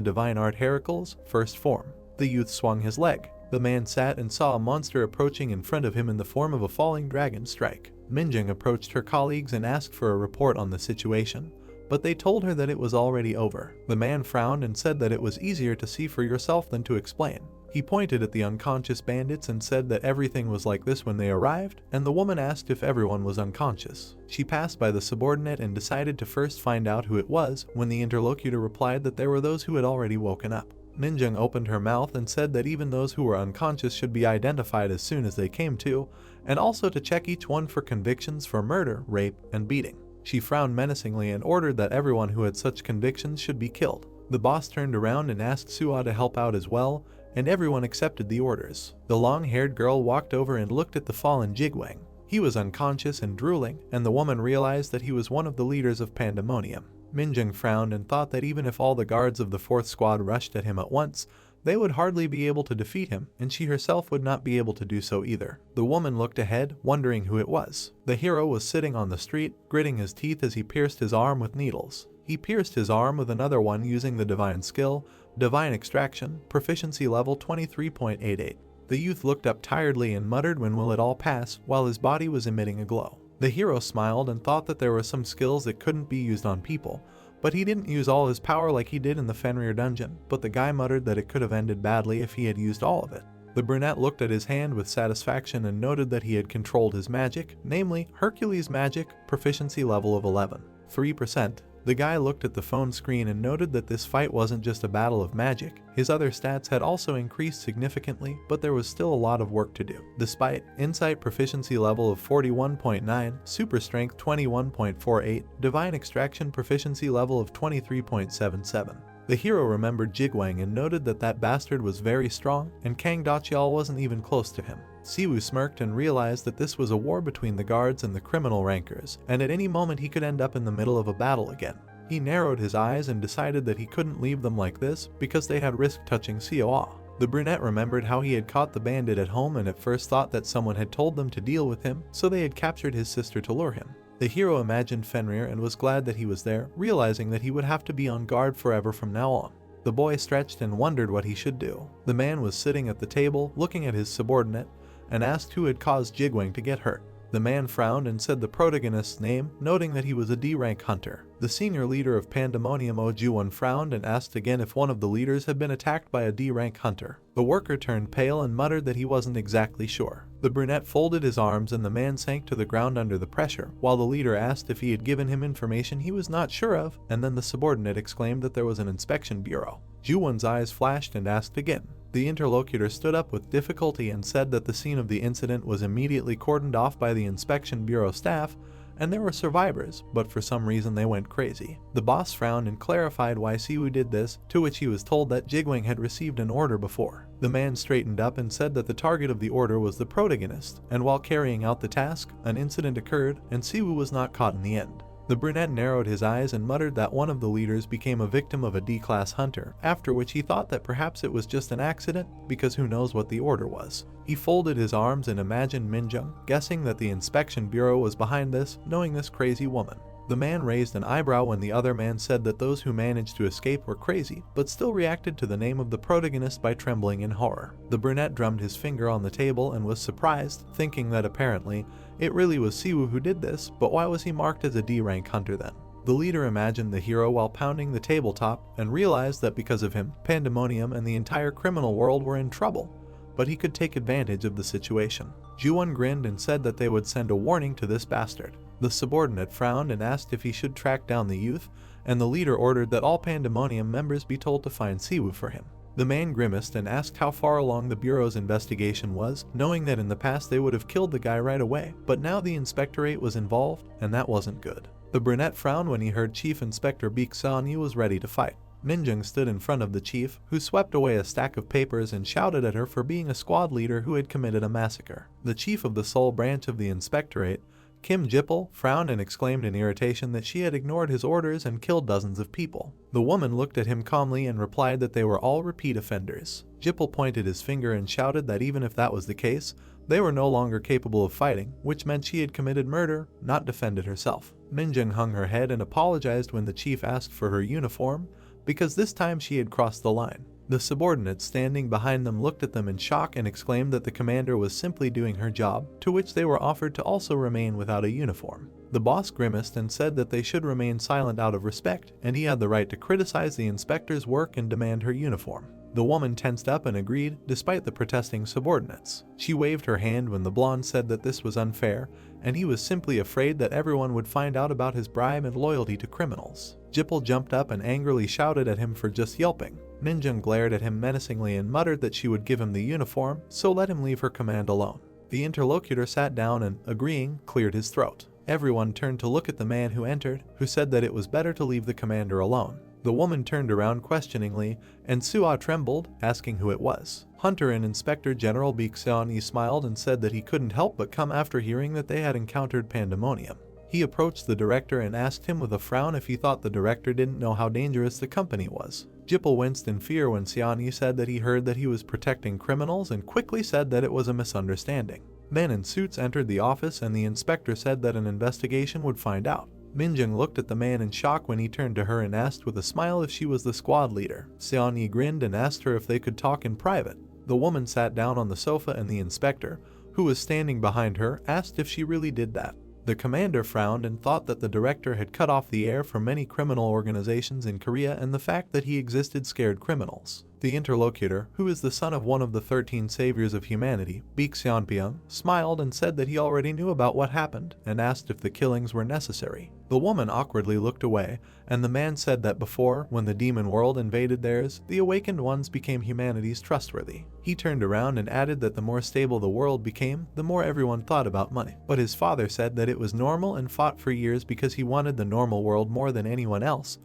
divine art Heracle's first form. The youth swung his leg. The man sat and saw a monster approaching in front of him in the form of a falling dragon strike. Minjung approached her colleagues and asked for a report on the situation, but they told her that it was already over. The man frowned and said that it was easier to see for yourself than to explain. He pointed at the unconscious bandits and said that everything was like this when they arrived, and the woman asked if everyone was unconscious. She passed by the subordinate and decided to first find out who it was, when the interlocutor replied that there were those who had already woken up. Minjung opened her mouth and said that even those who were unconscious should be identified as soon as they came to, and also to check each one for convictions for murder, rape, and beating. She frowned menacingly and ordered that everyone who had such convictions should be killed. The boss turned around and asked Suwa to help out as well, and everyone accepted the orders. The long-haired girl walked over and looked at the fallen Jigwang. He was unconscious and drooling, and the woman realized that he was one of the leaders of Pandemonium. Minjung frowned and thought that even if all the guards of the 4th squad rushed at him at once, they would hardly be able to defeat him, and she herself would not be able to do so either. The woman looked ahead, wondering who it was. The hero was sitting on the street, gritting his teeth as he pierced his arm with needles. He pierced his arm with another one using the divine skill, Divine Extraction, proficiency level 23.88. The youth looked up tiredly and muttered, "When will it all pass?" while his body was emitting a glow. The hero smiled and thought that there were some skills that couldn't be used on people, but he didn't use all his power like he did in the Fenrir dungeon, but the guy muttered that it could have ended badly if he had used all of it. The brunette looked at his hand with satisfaction and noted that he had controlled his magic, namely Hercules magic, proficiency level of 11. 3%. The guy looked at the phone screen and noted that this fight wasn't just a battle of magic. His other stats had also increased significantly, but there was still a lot of work to do. Despite Insight proficiency level of 41.9, Super Strength 21.48, Divine Extraction proficiency level of 23.77. The hero remembered Jigwang and noted that that bastard was very strong, and Kang Dachial wasn't even close to him. Siwoo smirked and realized that this was a war between the guards and the criminal rankers, and at any moment he could end up in the middle of a battle again. He narrowed his eyes and decided that he couldn't leave them like this because they had risked touching Sioa. The brunette remembered how he had caught the bandit at home and at first thought that someone had told them to deal with him, so they had captured his sister to lure him. The hero imagined Fenrir and was glad that he was there, realizing that he would have to be on guard forever from now on. The boy stretched and wondered what he should do. The man was sitting at the table, looking at his subordinate, and asked who had caused Jigwang to get hurt. The man frowned and said the protagonist's name, noting that he was a D-rank hunter. The senior leader of Pandemonium, Ojuwon, frowned and asked again if one of the leaders had been attacked by a D-rank hunter. The worker turned pale and muttered that he wasn't exactly sure. The brunette folded his arms and the man sank to the ground under the pressure, while the leader asked if he had given him information he was not sure of, and then the subordinate exclaimed that there was an inspection bureau. Juwon's eyes flashed and asked again. The interlocutor stood up with difficulty and said that the scene of the incident was immediately cordoned off by the inspection bureau staff, and there were survivors, but for some reason they went crazy. The boss frowned and clarified why Siwoo did this, to which he was told that Jigwing had received an order before. The man straightened up and said that the target of the order was the protagonist, and while carrying out the task, an incident occurred and Siwoo was not caught in the end. The brunette narrowed his eyes and muttered that one of the leaders became a victim of a D-class hunter, after which he thought that perhaps it was just an accident, because who knows what the order was. He folded his arms and imagined Minjung, guessing that the inspection bureau was behind this, knowing this crazy woman. The man raised an eyebrow when the other man said that those who managed to escape were crazy, but still reacted to the name of the protagonist by trembling in horror. The brunette drummed his finger on the table and was surprised, thinking that apparently it really was Siwoo who did this, but why was he marked as a D-rank hunter then? The leader imagined the hero while pounding the tabletop and realized that because of him, Pandemonium and the entire criminal world were in trouble, but he could take advantage of the situation. Juwon grinned and said that they would send a warning to this bastard. The subordinate frowned and asked if he should track down the youth, and the leader ordered that all Pandemonium members be told to find Siwoo for him. The man grimaced and asked how far along the bureau's investigation was, knowing that in the past they would have killed the guy right away, but now the inspectorate was involved, and that wasn't good. The brunette frowned when he heard Chief Inspector Baek Seon-yi was ready to fight. Minjung stood in front of the chief, who swept away a stack of papers and shouted at her for being a squad leader who had committed a massacre. The chief of the sole branch of the inspectorate, Kim Jipple, frowned and exclaimed in irritation that she had ignored his orders and killed dozens of people. The woman looked at him calmly and replied that they were all repeat offenders. Jipple pointed his finger and shouted that even if that was the case, they were no longer capable of fighting, which meant she had committed murder, not defended herself. Minjung hung her head and apologized when the chief asked for her uniform, because this time she had crossed the line. The subordinate standing behind them looked at them in shock and exclaimed that the commander was simply doing her job, to which they were offered to also remain without a uniform. The boss grimaced and said that they should remain silent out of respect, and he had the right to criticize the inspector's work and demand her uniform. The woman tensed up and agreed, despite the protesting subordinates. She waved her hand when the blonde said that this was unfair, and he was simply afraid that everyone would find out about his bribe and loyalty to criminals. Jipple jumped up and angrily shouted at him for just yelping. Minjung glared at him menacingly and muttered that she would give him the uniform, so let him leave her command alone. The interlocutor sat down and, agreeing, cleared his throat. Everyone turned to look at the man who entered, who said that it was better to leave the commander alone. The woman turned around questioningly, and Suah trembled, asking who it was. Hunter and Inspector General Baek Seon-yi smiled and said that he couldn't help but come after hearing that they had encountered Pandemonium. He approached the director and asked him with a frown if he thought the director didn't know how dangerous the company was. Jipple winced in fear when Seon-yi said that he heard that he was protecting criminals and quickly said that it was a misunderstanding. Men in suits entered the office and the inspector said that an investigation would find out. Minjung looked at the man in shock when he turned to her and asked with a smile if she was the squad leader. Seon-yi grinned and asked her if they could talk in private. The woman sat down on the sofa and the inspector, who was standing behind her, asked if she really did that. The commander frowned and thought that the director had cut off the air for many criminal organizations in Korea, and the fact that he existed scared criminals. The interlocutor, who is the son of one of the 13 saviors of humanity, Baek Seon-pyung, smiled and said that he already knew about what happened and asked if the killings were necessary. The woman awkwardly looked away, and the man said that before, when the demon world invaded theirs, the awakened ones became humanity's trustworthy. He turned around and added that the more stable the world became, the more everyone thought about money. But his father said that it was normal and fought for years because he wanted the normal world more than anyone else,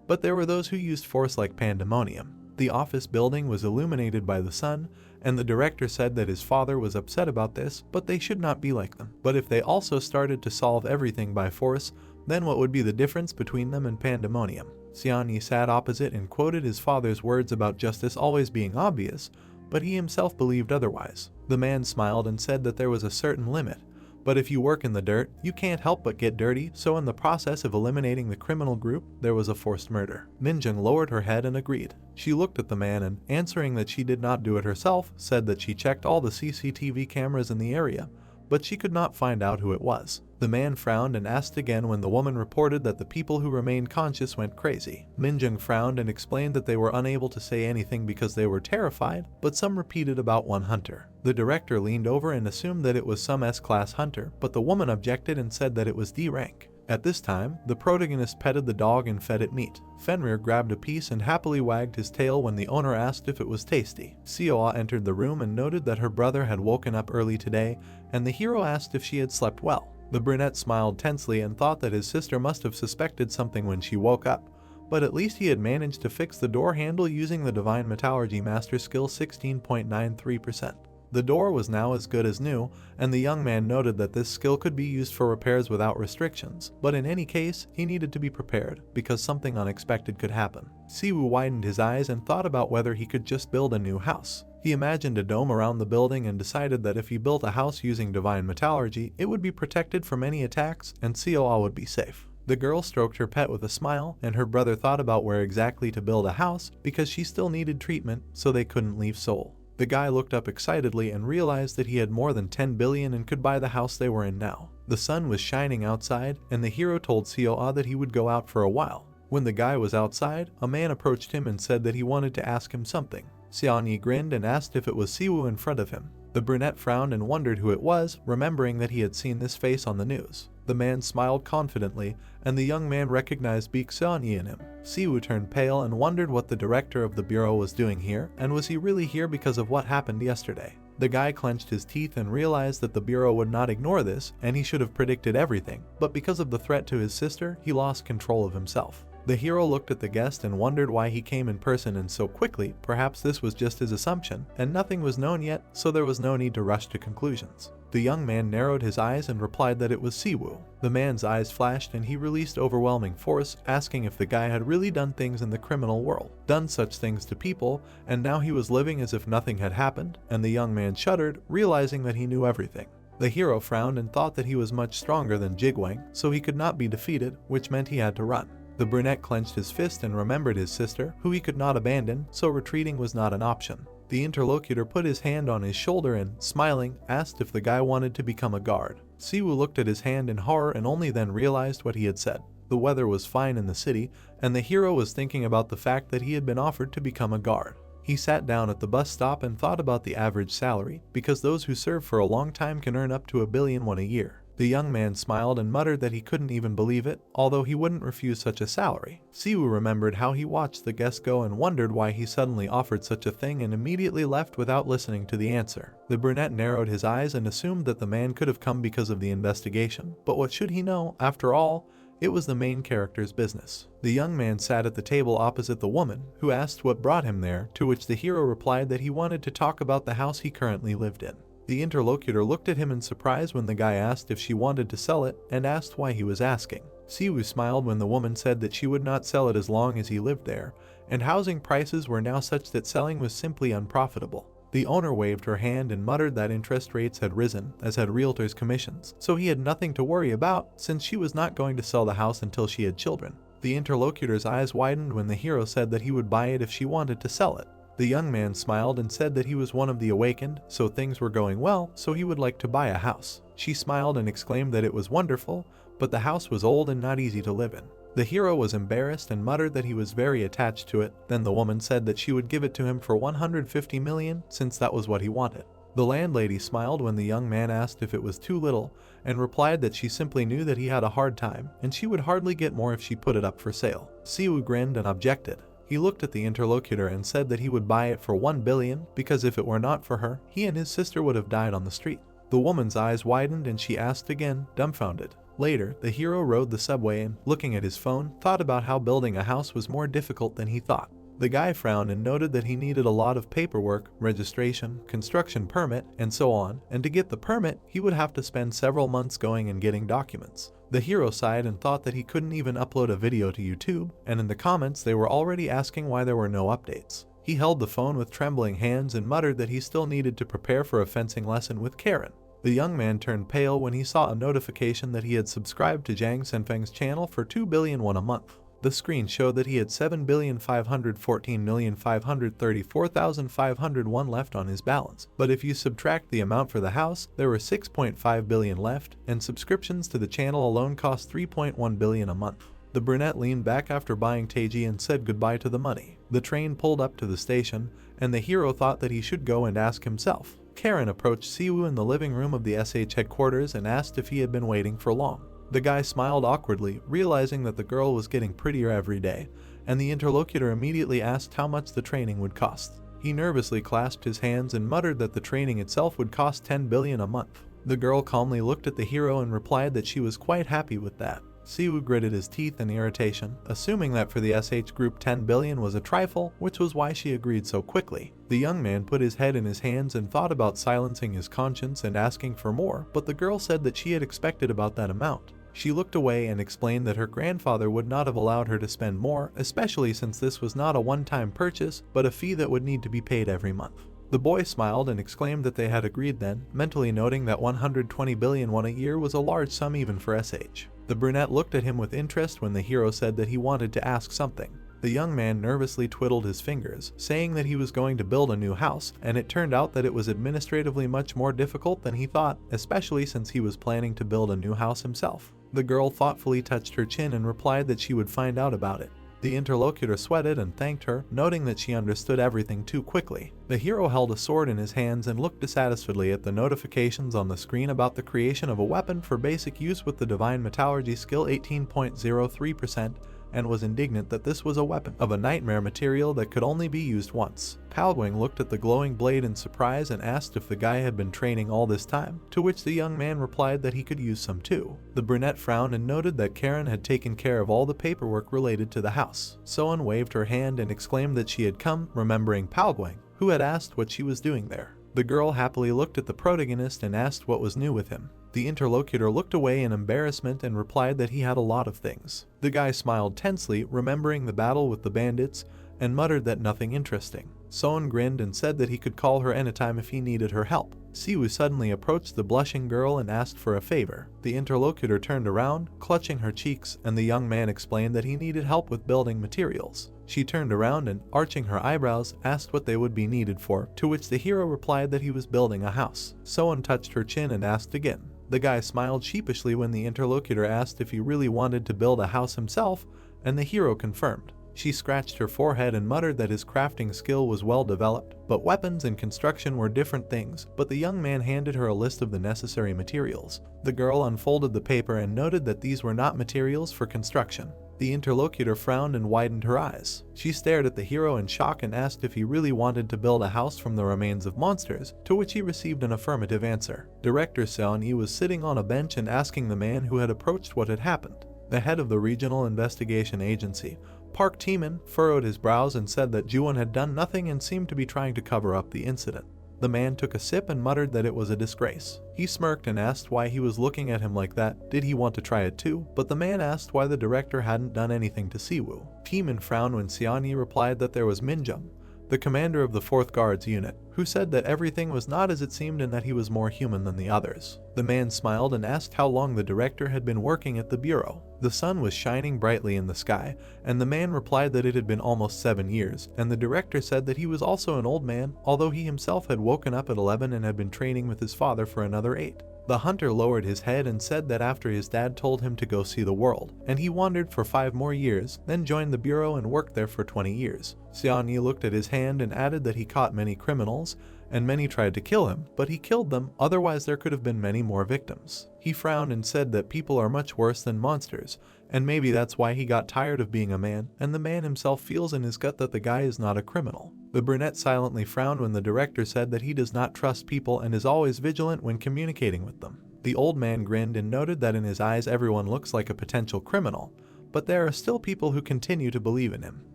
but there were those who used force like Pandemonium. The office building was illuminated by the sun, and the director said that his father was upset about this, but they should not be like them. But if they also started to solve everything by force, then what would be the difference between them and Pandemonium? Seon-yi sat opposite and quoted his father's words about justice always being obvious, but he himself believed otherwise. The man smiled and said that there was a certain limit, but if you work in the dirt, you can't help but get dirty, so in the process of eliminating the criminal group, there was a forced murder. Minjung lowered her head and agreed. She looked at the man and, answering that she did not do it herself, said that she checked all the CCTV cameras in the area, but she could not find out who it was. The man frowned and asked again when the woman reported that the people who remained conscious went crazy. Minjung frowned and explained that they were unable to say anything because they were terrified, but some repeated about one hunter. The director leaned over and assumed that it was some S-class hunter, but the woman objected and said that it was D rank. At this time, the protagonist petted the dog and fed it meat. Fenrir grabbed a piece and happily wagged his tail when the owner asked if it was tasty. Seoa entered the room and noted that her brother had woken up early today, and the hero asked if she had slept well. The brunette smiled tensely and thought that his sister must have suspected something when she woke up, but at least he had managed to fix the door handle using the Divine Metallurgy Master Skill 16.93%. The door was now as good as new, and the young man noted that this skill could be used for repairs without restrictions, but in any case, he needed to be prepared, because something unexpected could happen. Siwoo widened his eyes and thought about whether he could just build a new house. He imagined a dome around the building and decided that if he built a house using Divine Metallurgy, it would be protected from any attacks and Seoa would be safe. The girl stroked her pet with a smile, and her brother thought about where exactly to build a house because she still needed treatment, so they couldn't leave Seoul. The guy looked up excitedly and realized that he had more than 10 billion and could buy the house they were in now. The sun was shining outside, and the hero told Seoa that he would go out for a while. When the guy was outside, a man approached him and said that he wanted to ask him something. Seonyi grinned and asked if it was Siwoo in front of him. The brunette frowned and wondered who it was, remembering that he had seen this face on the news. The man smiled confidently, and the young man recognized Baek Seonyi in him. Siwoo turned pale and wondered what the director of the bureau was doing here, and was he really here because of what happened yesterday. The guy clenched his teeth and realized that the bureau would not ignore this, and he should have predicted everything, but because of the threat to his sister, he lost control of himself. The hero looked at the guest and wondered why he came in person and so quickly. Perhaps this was just his assumption, and nothing was known yet, so there was no need to rush to conclusions. The young man narrowed his eyes and replied that it was Siwoo. The man's eyes flashed and he released overwhelming force, asking if the guy had really done things in the criminal world, done such things to people, and now he was living as if nothing had happened, and the young man shuddered, realizing that he knew everything. The hero frowned and thought that he was much stronger than Jigwang, so he could not be defeated, which meant he had to run. The brunette clenched his fist and remembered his sister, who he could not abandon, so retreating was not an option. The interlocutor put his hand on his shoulder and, smiling, asked if the guy wanted to become a guard. Siwoo looked at his hand in horror and only then realized what he had said. The weather was fine in the city, and the hero was thinking about the fact that he had been offered to become a guard. He sat down at the bus stop and thought about the average salary, because those who serve for a long time can earn up to 1 billion won a year. The young man smiled and muttered that he couldn't even believe it, although he wouldn't refuse such a salary. Siwoo remembered how he watched the guest go and wondered why he suddenly offered such a thing and immediately left without listening to the answer. The brunette narrowed his eyes and assumed that the man could have come because of the investigation, but what should he know? After all, it was the main character's business. The young man sat at the table opposite the woman, who asked what brought him there, to which the hero replied that he wanted to talk about the house he currently lived in. The interlocutor looked at him in surprise when the guy asked if she wanted to sell it, and asked why he was asking. Siwoo smiled when the woman said that she would not sell it as long as he lived there, and housing prices were now such that selling was simply unprofitable. The owner waved her hand and muttered that interest rates had risen, as had realtors' commissions, so he had nothing to worry about since she was not going to sell the house until she had children. The interlocutor's eyes widened when the hero said that he would buy it if she wanted to sell it. The young man smiled and said that he was one of the awakened, so things were going well, so he would like to buy a house. She smiled and exclaimed that it was wonderful, but the house was old and not easy to live in. The hero was embarrassed and muttered that he was very attached to it. Then the woman said that she would give it to him for 150 million, since that was what he wanted. The landlady smiled when the young man asked if it was too little, and replied that she simply knew that he had a hard time, and she would hardly get more if she put it up for sale. Siwoo grinned and objected. He looked at the interlocutor and said that he would buy it for 1 billion, because if it were not for her, he and his sister would have died on the street. The woman's eyes widened and she asked again, dumbfounded. Later, the hero rode the subway and, looking at his phone, thought about how building a house was more difficult than he thought. The guy frowned and noted that he needed a lot of paperwork, registration, construction permit, and so on, and to get the permit, he would have to spend several months going and getting documents. The hero sighed and thought that he couldn't even upload a video to YouTube, and in the comments they were already asking why there were no updates. He held the phone with trembling hands and muttered that he still needed to prepare for a fencing lesson with Karen. The young man turned pale when he saw a notification that he had subscribed to Jang Senfeng's channel for 2 billion won a month. The screen showed that he had 7,514,534,501 left on his balance, but if you subtract the amount for the house, there were 6.5 billion left, and subscriptions to the channel alone cost 3.1 billion a month. The brunette leaned back after buying Taiji and said goodbye to the money. The train pulled up to the station, and the hero thought that he should go and ask himself. Karen approached Siwoo in the living room of the SH headquarters and asked if he had been waiting for long. The guy smiled awkwardly, realizing that the girl was getting prettier every day, and the interlocutor immediately asked how much the training would cost. He nervously clasped his hands and muttered that the training itself would cost 10 billion a month. The girl calmly looked at the hero and replied that she was quite happy with that. Siwoo gritted his teeth in irritation, assuming that for the SH group 10 billion was a trifle, which was why she agreed so quickly. The young man put his head in his hands and thought about silencing his conscience and asking for more, but the girl said that she had expected about that amount. She looked away and explained that her grandfather would not have allowed her to spend more, especially since this was not a one-time purchase, but a fee that would need to be paid every month. The boy smiled and exclaimed that they had agreed then, mentally noting that 120 billion won a year was a large sum even for SH. The brunette looked at him with interest when the hero said that he wanted to ask something. The young man nervously twiddled his fingers, saying that he was going to build a new house, and it turned out that it was administratively much more difficult than he thought, especially since he was planning to build a new house himself. The girl thoughtfully touched her chin and replied that she would find out about it. The interlocutor sweated and thanked her, noting that she understood everything too quickly. The hero held a sword in his hands and looked dissatisfiedly at the notifications on the screen about the creation of a weapon for basic use with the Divine Metallurgy skill 18.03%, and was indignant that this was a weapon of a nightmare material that could only be used once. Palwing looked at the glowing blade in surprise and asked if the guy had been training all this time, to which the young man replied that he could use some too. The brunette frowned and noted that Karen had taken care of all the paperwork related to the house. Soan waved her hand and exclaimed that she had come, remembering Palwing, who had asked what she was doing there. The girl happily looked at the protagonist and asked what was new with him. The interlocutor looked away in embarrassment and replied that he had a lot of things. The guy smiled tensely, remembering the battle with the bandits, and muttered that nothing interesting. Soan grinned and said that he could call her anytime if he needed her help. Siwoo suddenly approached the blushing girl and asked for a favor. The interlocutor turned around, clutching her cheeks, and the young man explained that he needed help with building materials. She turned around and, arching her eyebrows, asked what they would be needed for, to which the hero replied that he was building a house. Soan touched her chin and asked again. The guy smiled sheepishly when the interlocutor asked if he really wanted to build a house himself, and the hero confirmed. She scratched her forehead and muttered that his crafting skill was well developed, but weapons and construction were different things, but the young man handed her a list of the necessary materials. The girl unfolded the paper and noted that these were not materials for construction. The interlocutor frowned and widened her eyes. She stared at the hero in shock and asked if he really wanted to build a house from the remains of monsters, to which he received an affirmative answer. Director Seon-yi was sitting on a bench and asking the man who had approached what had happened. The head of the regional investigation agency, Park Taemin, furrowed his brows and said that Juwon had done nothing and seemed to be trying to cover up the incident. The man took a sip and muttered that it was a disgrace. He smirked and asked why he was looking at him like that. Did he want to try it too? But the man asked why the director hadn't done anything to Siwoo. Taemin frowned when Seon-yi replied that there was Minjung, the commander of the 4th Guards unit, who said that everything was not as it seemed and that he was more human than the others. The man smiled and asked how long the director had been working at the bureau. The sun was shining brightly in the sky, and the man replied that it had been almost 7 years, and the director said that he was also an old man, although he himself had woken up at 11 and had been training with his father for another 8. The hunter lowered his head and said that after his dad told him to go see the world, and he wandered for 5 more years, then joined the bureau and worked there for 20 years. Seon-yi looked at his hand and added that he caught many criminals, and many tried to kill him, but he killed them, otherwise there could have been many more victims. He frowned and said that people are much worse than monsters, and maybe that's why he got tired of being a man, and the man himself feels in his gut that the guy is not a criminal. The brunette silently frowned when the director said that he does not trust people and is always vigilant when communicating with them. The old man grinned and noted that in his eyes everyone looks like a potential criminal, but there are still people who continue to believe in him.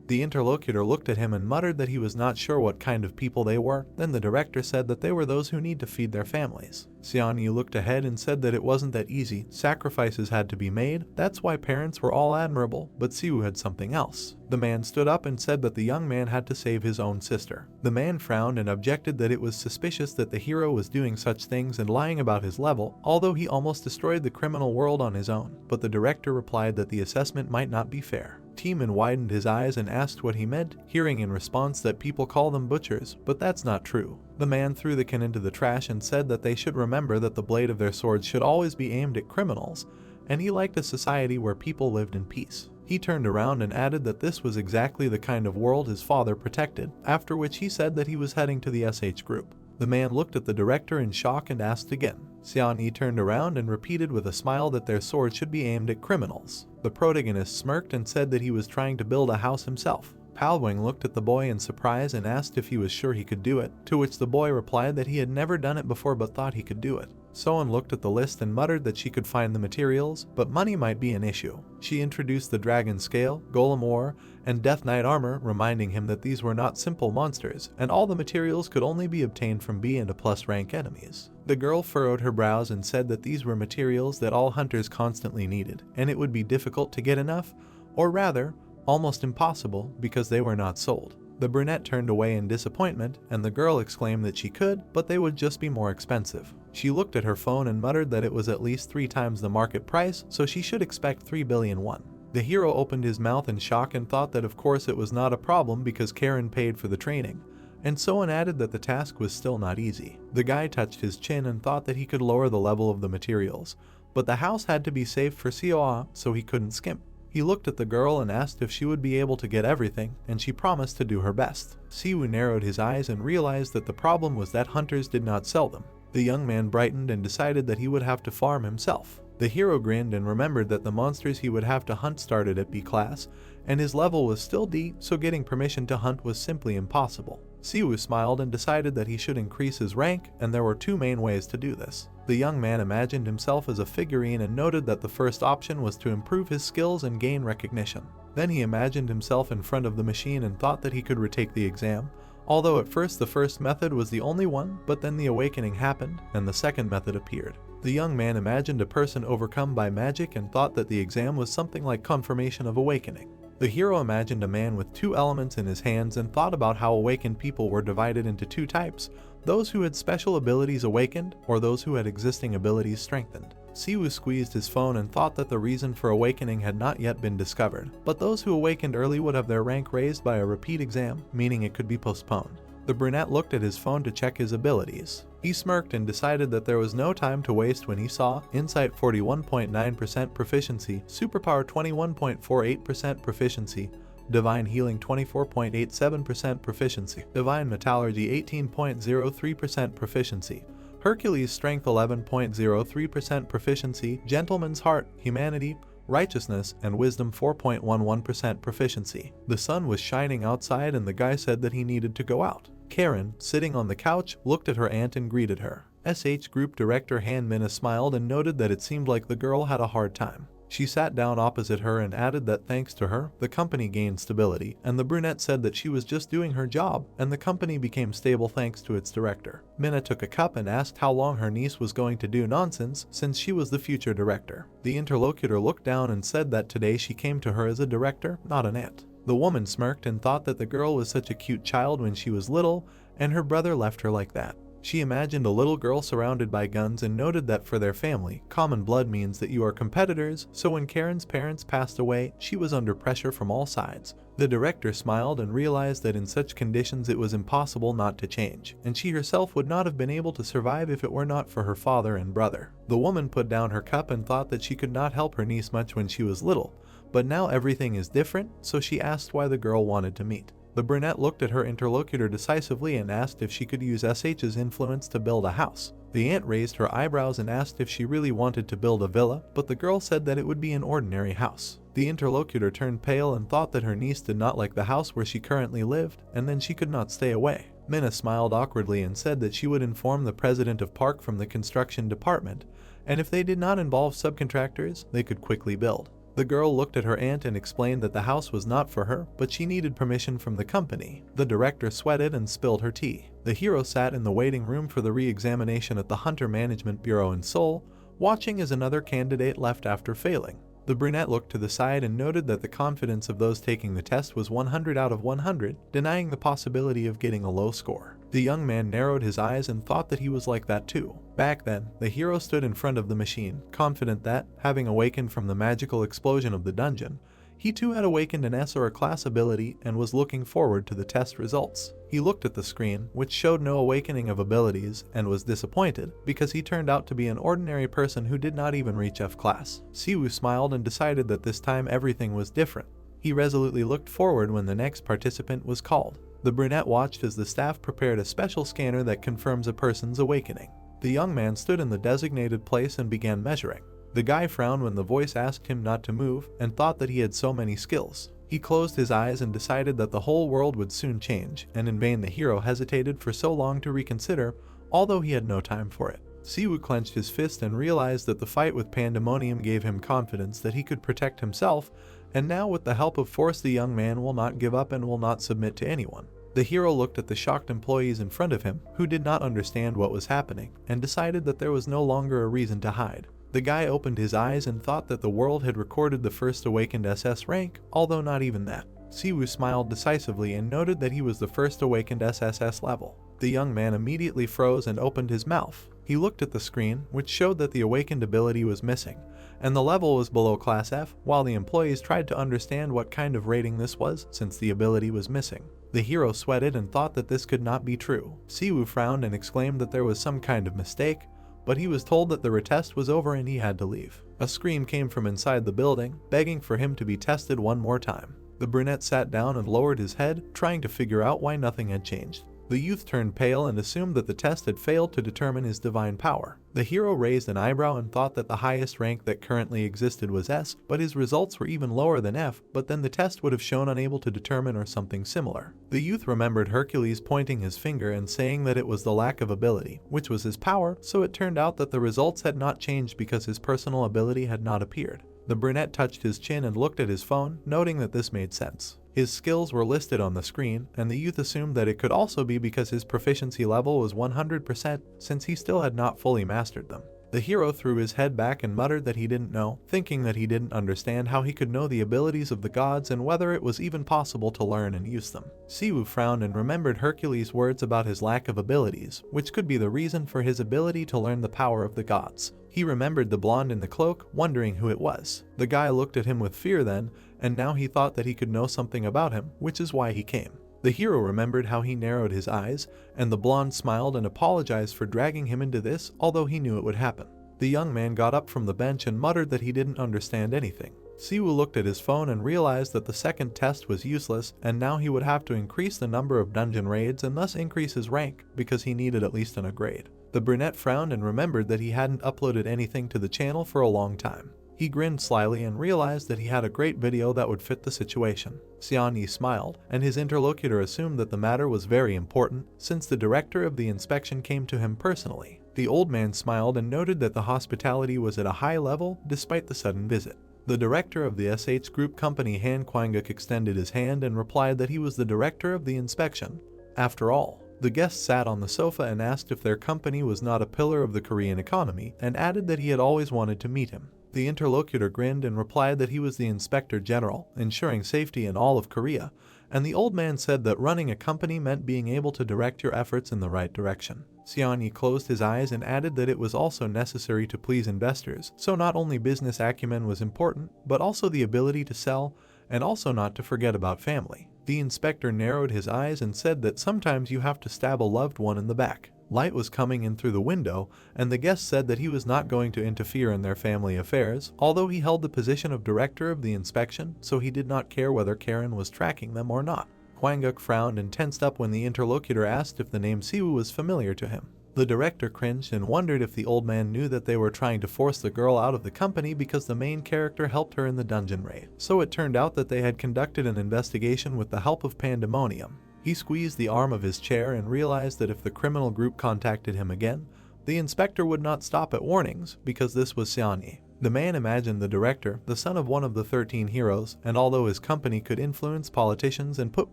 The interlocutor looked at him and muttered that he was not sure what kind of people they were. Then the director said that they were those who need to feed their families. Seon-yi looked ahead and said that it wasn't that easy. Sacrifices had to be made. That's why parents were all admirable, but Siwoo had something else. The man stood up and said that the young man had to save his own sister. The man frowned and objected that it was suspicious that the hero was doing such things and lying about his level, although he almost destroyed the criminal world on his own. But the director replied that the assessment might not be fair. Taemin widened his eyes and asked what he meant, hearing in response that people call them butchers, but that's not true. The man threw the can into the trash and said that they should remember that the blade of their swords should always be aimed at criminals, and he liked a society where people lived in peace. He turned around and added that this was exactly the kind of world his father protected, after which he said that he was heading to the SH group. The man looked at the director in shock and asked again. Seon-yi turned around and repeated with a smile that their swords should be aimed at criminals. The protagonist smirked and said that he was trying to build a house himself. Palwing looked at the boy in surprise and asked if he was sure he could do it, to which the boy replied that he had never done it before but thought he could do it. Soan looked at the list and muttered that she could find the materials, but money might be an issue. She introduced the Dragon Scale, Golem Ore, and Death Knight Armor, reminding him that these were not simple monsters, and all the materials could only be obtained from B and A+ rank enemies. The girl furrowed her brows and said that these were materials that all hunters constantly needed, and it would be difficult to get enough, or rather, almost impossible, because they were not sold. The brunette turned away in disappointment, and the girl exclaimed that she could, but they would just be more expensive. She looked at her phone and muttered that it was at least 3 times the market price, so she should expect 3 billion won. The hero opened his mouth in shock and thought that of course it was not a problem because Karen paid for the training, and Soan added that the task was still not easy. The guy touched his chin and thought that he could lower the level of the materials, but the house had to be safe for COA, so he couldn't skimp. He looked at the girl and asked if she would be able to get everything, and she promised to do her best. Siwoo narrowed his eyes and realized that the problem was that hunters did not sell them. The young man brightened and decided that he would have to farm himself. The hero grinned and remembered that the monsters he would have to hunt started at B class, and his level was still D, so getting permission to hunt was simply impossible. Siwoo smiled and decided that he should increase his rank, and there were 2 main ways to do this. The young man imagined himself as a figurine and noted that the first option was to improve his skills and gain recognition. Then he imagined himself in front of the machine and thought that he could retake the exam, although at first the first method was the only one, but then the awakening happened, and the second method appeared. The young man imagined a person overcome by magic and thought that the exam was something like confirmation of awakening. The hero imagined a man with 2 elements in his hands and thought about how awakened people were divided into 2 types, those who had special abilities awakened or those who had existing abilities strengthened. Siwoo squeezed his phone and thought that the reason for awakening had not yet been discovered, but those who awakened early would have their rank raised by a repeat exam, meaning it could be postponed. The brunette looked at his phone to check his abilities. He smirked and decided that there was no time to waste when he saw Insight 41.9% proficiency, Superpower 21.48% proficiency, Divine Healing 24.87% proficiency, Divine Metallurgy 18.03% proficiency, Hercules Strength 11.03% proficiency, Gentleman's Heart, Humanity, Righteousness, and Wisdom 4.11% proficiency. The sun was shining outside and the guy said that he needed to go out. Karen, sitting on the couch, looked at her aunt and greeted her. SH Group Director Han Mina smiled and noted that it seemed like the girl had a hard time. She sat down opposite her and added that thanks to her, the company gained stability, and the brunette said that she was just doing her job, and the company became stable thanks to its director. Mina took a cup and asked how long her niece was going to do nonsense since she was the future director. The interlocutor looked down and said that today she came to her as a director, not an aunt. The woman smirked and thought that the girl was such a cute child when she was little, and her brother left her like that. She imagined a little girl surrounded by guns and noted that for their family, common blood means that you are competitors, so when Karen's parents passed away, she was under pressure from all sides. The director smiled and realized that in such conditions it was impossible not to change, and she herself would not have been able to survive if it were not for her father and brother. The woman put down her cup and thought that she could not help her niece much when she was little, but now everything is different, so she asked why the girl wanted to meet. The brunette looked at her interlocutor decisively and asked if she could use SH's influence to build a house. The aunt raised her eyebrows and asked if she really wanted to build a villa, but the girl said that it would be an ordinary house. The interlocutor turned pale and thought that her niece did not like the house where she currently lived, and then she could not stay away. Mina smiled awkwardly and said that she would inform the president of Park from the construction department, and if they did not involve subcontractors, they could quickly build. The girl looked at her aunt and explained that the house was not for her, but she needed permission from the company. The director sweated and spilled her tea. The hero sat in the waiting room for the re-examination at the Hunter Management Bureau in Seoul, watching as another candidate left after failing. The brunette looked to the side and noted that the confidence of those taking the test was 100 out of 100, denying the possibility of getting a low score. The young man narrowed his eyes and thought that he was like that too. Back then, the hero stood in front of the machine, confident that, having awakened from the magical explosion of the dungeon, he too had awakened an S or a class ability and was looking forward to the test results. He looked at the screen, which showed no awakening of abilities, and was disappointed because he turned out to be an ordinary person who did not even reach F class. Siwoo smiled and decided that this time everything was different. He resolutely looked forward when the next participant was called. The brunette watched as the staff prepared a special scanner that confirms a person's awakening. The young man stood in the designated place and began measuring. The guy frowned when the voice asked him not to move and thought that he had so many skills. He closed his eyes and decided that the whole world would soon change, and in vain the hero hesitated for so long to reconsider, although he had no time for it. Siwoo clenched his fist and realized that the fight with Pandemonium gave him confidence that he could protect himself, and now with the help of Force the young man will not give up and will not submit to anyone. The hero looked at the shocked employees in front of him, who did not understand what was happening, and decided that there was no longer a reason to hide. The guy opened his eyes and thought that the world had recorded the first awakened SS rank, although not even that. Siwoo smiled decisively and noted that he was the first awakened SSS level. The young man immediately froze and opened his mouth. He looked at the screen, which showed that the awakened ability was missing, and the level was below Class F, while the employees tried to understand what kind of rating this was since the ability was missing. The hero sweated and thought that this could not be true. Siwoo frowned and exclaimed that there was some kind of mistake, but he was told that the retest was over and he had to leave. A scream came from inside the building, begging for him to be tested one more time. The brunette sat down and lowered his head, trying to figure out why nothing had changed. The youth turned pale and assumed that the test had failed to determine his divine power. The hero raised an eyebrow and thought that the highest rank that currently existed was S, but his results were even lower than F, but then the test would have shown unable to determine or something similar. The youth remembered Hercules pointing his finger and saying that it was the lack of ability, which was his power, so it turned out that the results had not changed because his personal ability had not appeared. The brunette touched his chin and looked at his phone, noting that this made sense. His skills were listed on the screen, and the youth assumed that it could also be because his proficiency level was 100% since he still had not fully mastered them. The hero threw his head back and muttered that he didn't know, thinking that he didn't understand how he could know the abilities of the gods and whether it was even possible to learn and use them. Siwoo frowned and remembered Hercules' words about his lack of abilities, which could be the reason for his ability to learn the power of the gods. He remembered the blonde in the cloak, wondering who it was. The guy looked at him with fear then, and now he thought that he could know something about him, which is why he came. The hero remembered how he narrowed his eyes, and the blonde smiled and apologized for dragging him into this, although he knew it would happen. The young man got up from the bench and muttered that he didn't understand anything. Siwoo looked at his phone and realized that the second test was useless, and now he would have to increase the number of dungeon raids and thus increase his rank, because he needed at least a grade. The brunette frowned and remembered that he hadn't uploaded anything to the channel for a long time. He grinned slyly and realized that he had a great video that would fit the situation. Xianyi smiled, and his interlocutor assumed that the matter was very important, since the director of the inspection came to him personally. The old man smiled and noted that the hospitality was at a high level, despite the sudden visit. The director of the SH Group company Han Kwanguk extended his hand and replied that he was the director of the inspection. After all, the guest sat on the sofa and asked if their company was not a pillar of the Korean economy, and added that he had always wanted to meet him. The interlocutor grinned and replied that he was the Inspector General, ensuring safety in all of Korea, and the old man said that running a company meant being able to direct your efforts in the right direction. Xianyi closed his eyes and added that it was also necessary to please investors, so not only business acumen was important, but also the ability to sell, and also not to forget about family. The inspector narrowed his eyes and said that sometimes you have to stab a loved one in the back. Light was coming in through the window, and the guest said that he was not going to interfere in their family affairs, although he held the position of director of the inspection, so he did not care whether Karen was tracking them or not. Kwanguk frowned and tensed up when the interlocutor asked if the name Siwoo was familiar to him. The director cringed and wondered if the old man knew that they were trying to force the girl out of the company because the main character helped her in the dungeon raid. So it turned out that they had conducted an investigation with the help of Pandemonium. He squeezed the arm of his chair and realized that if the criminal group contacted him again, the inspector would not stop at warnings, because this was Xianyi. The man imagined the director, the son of one of the 13 heroes, and although his company could influence politicians and put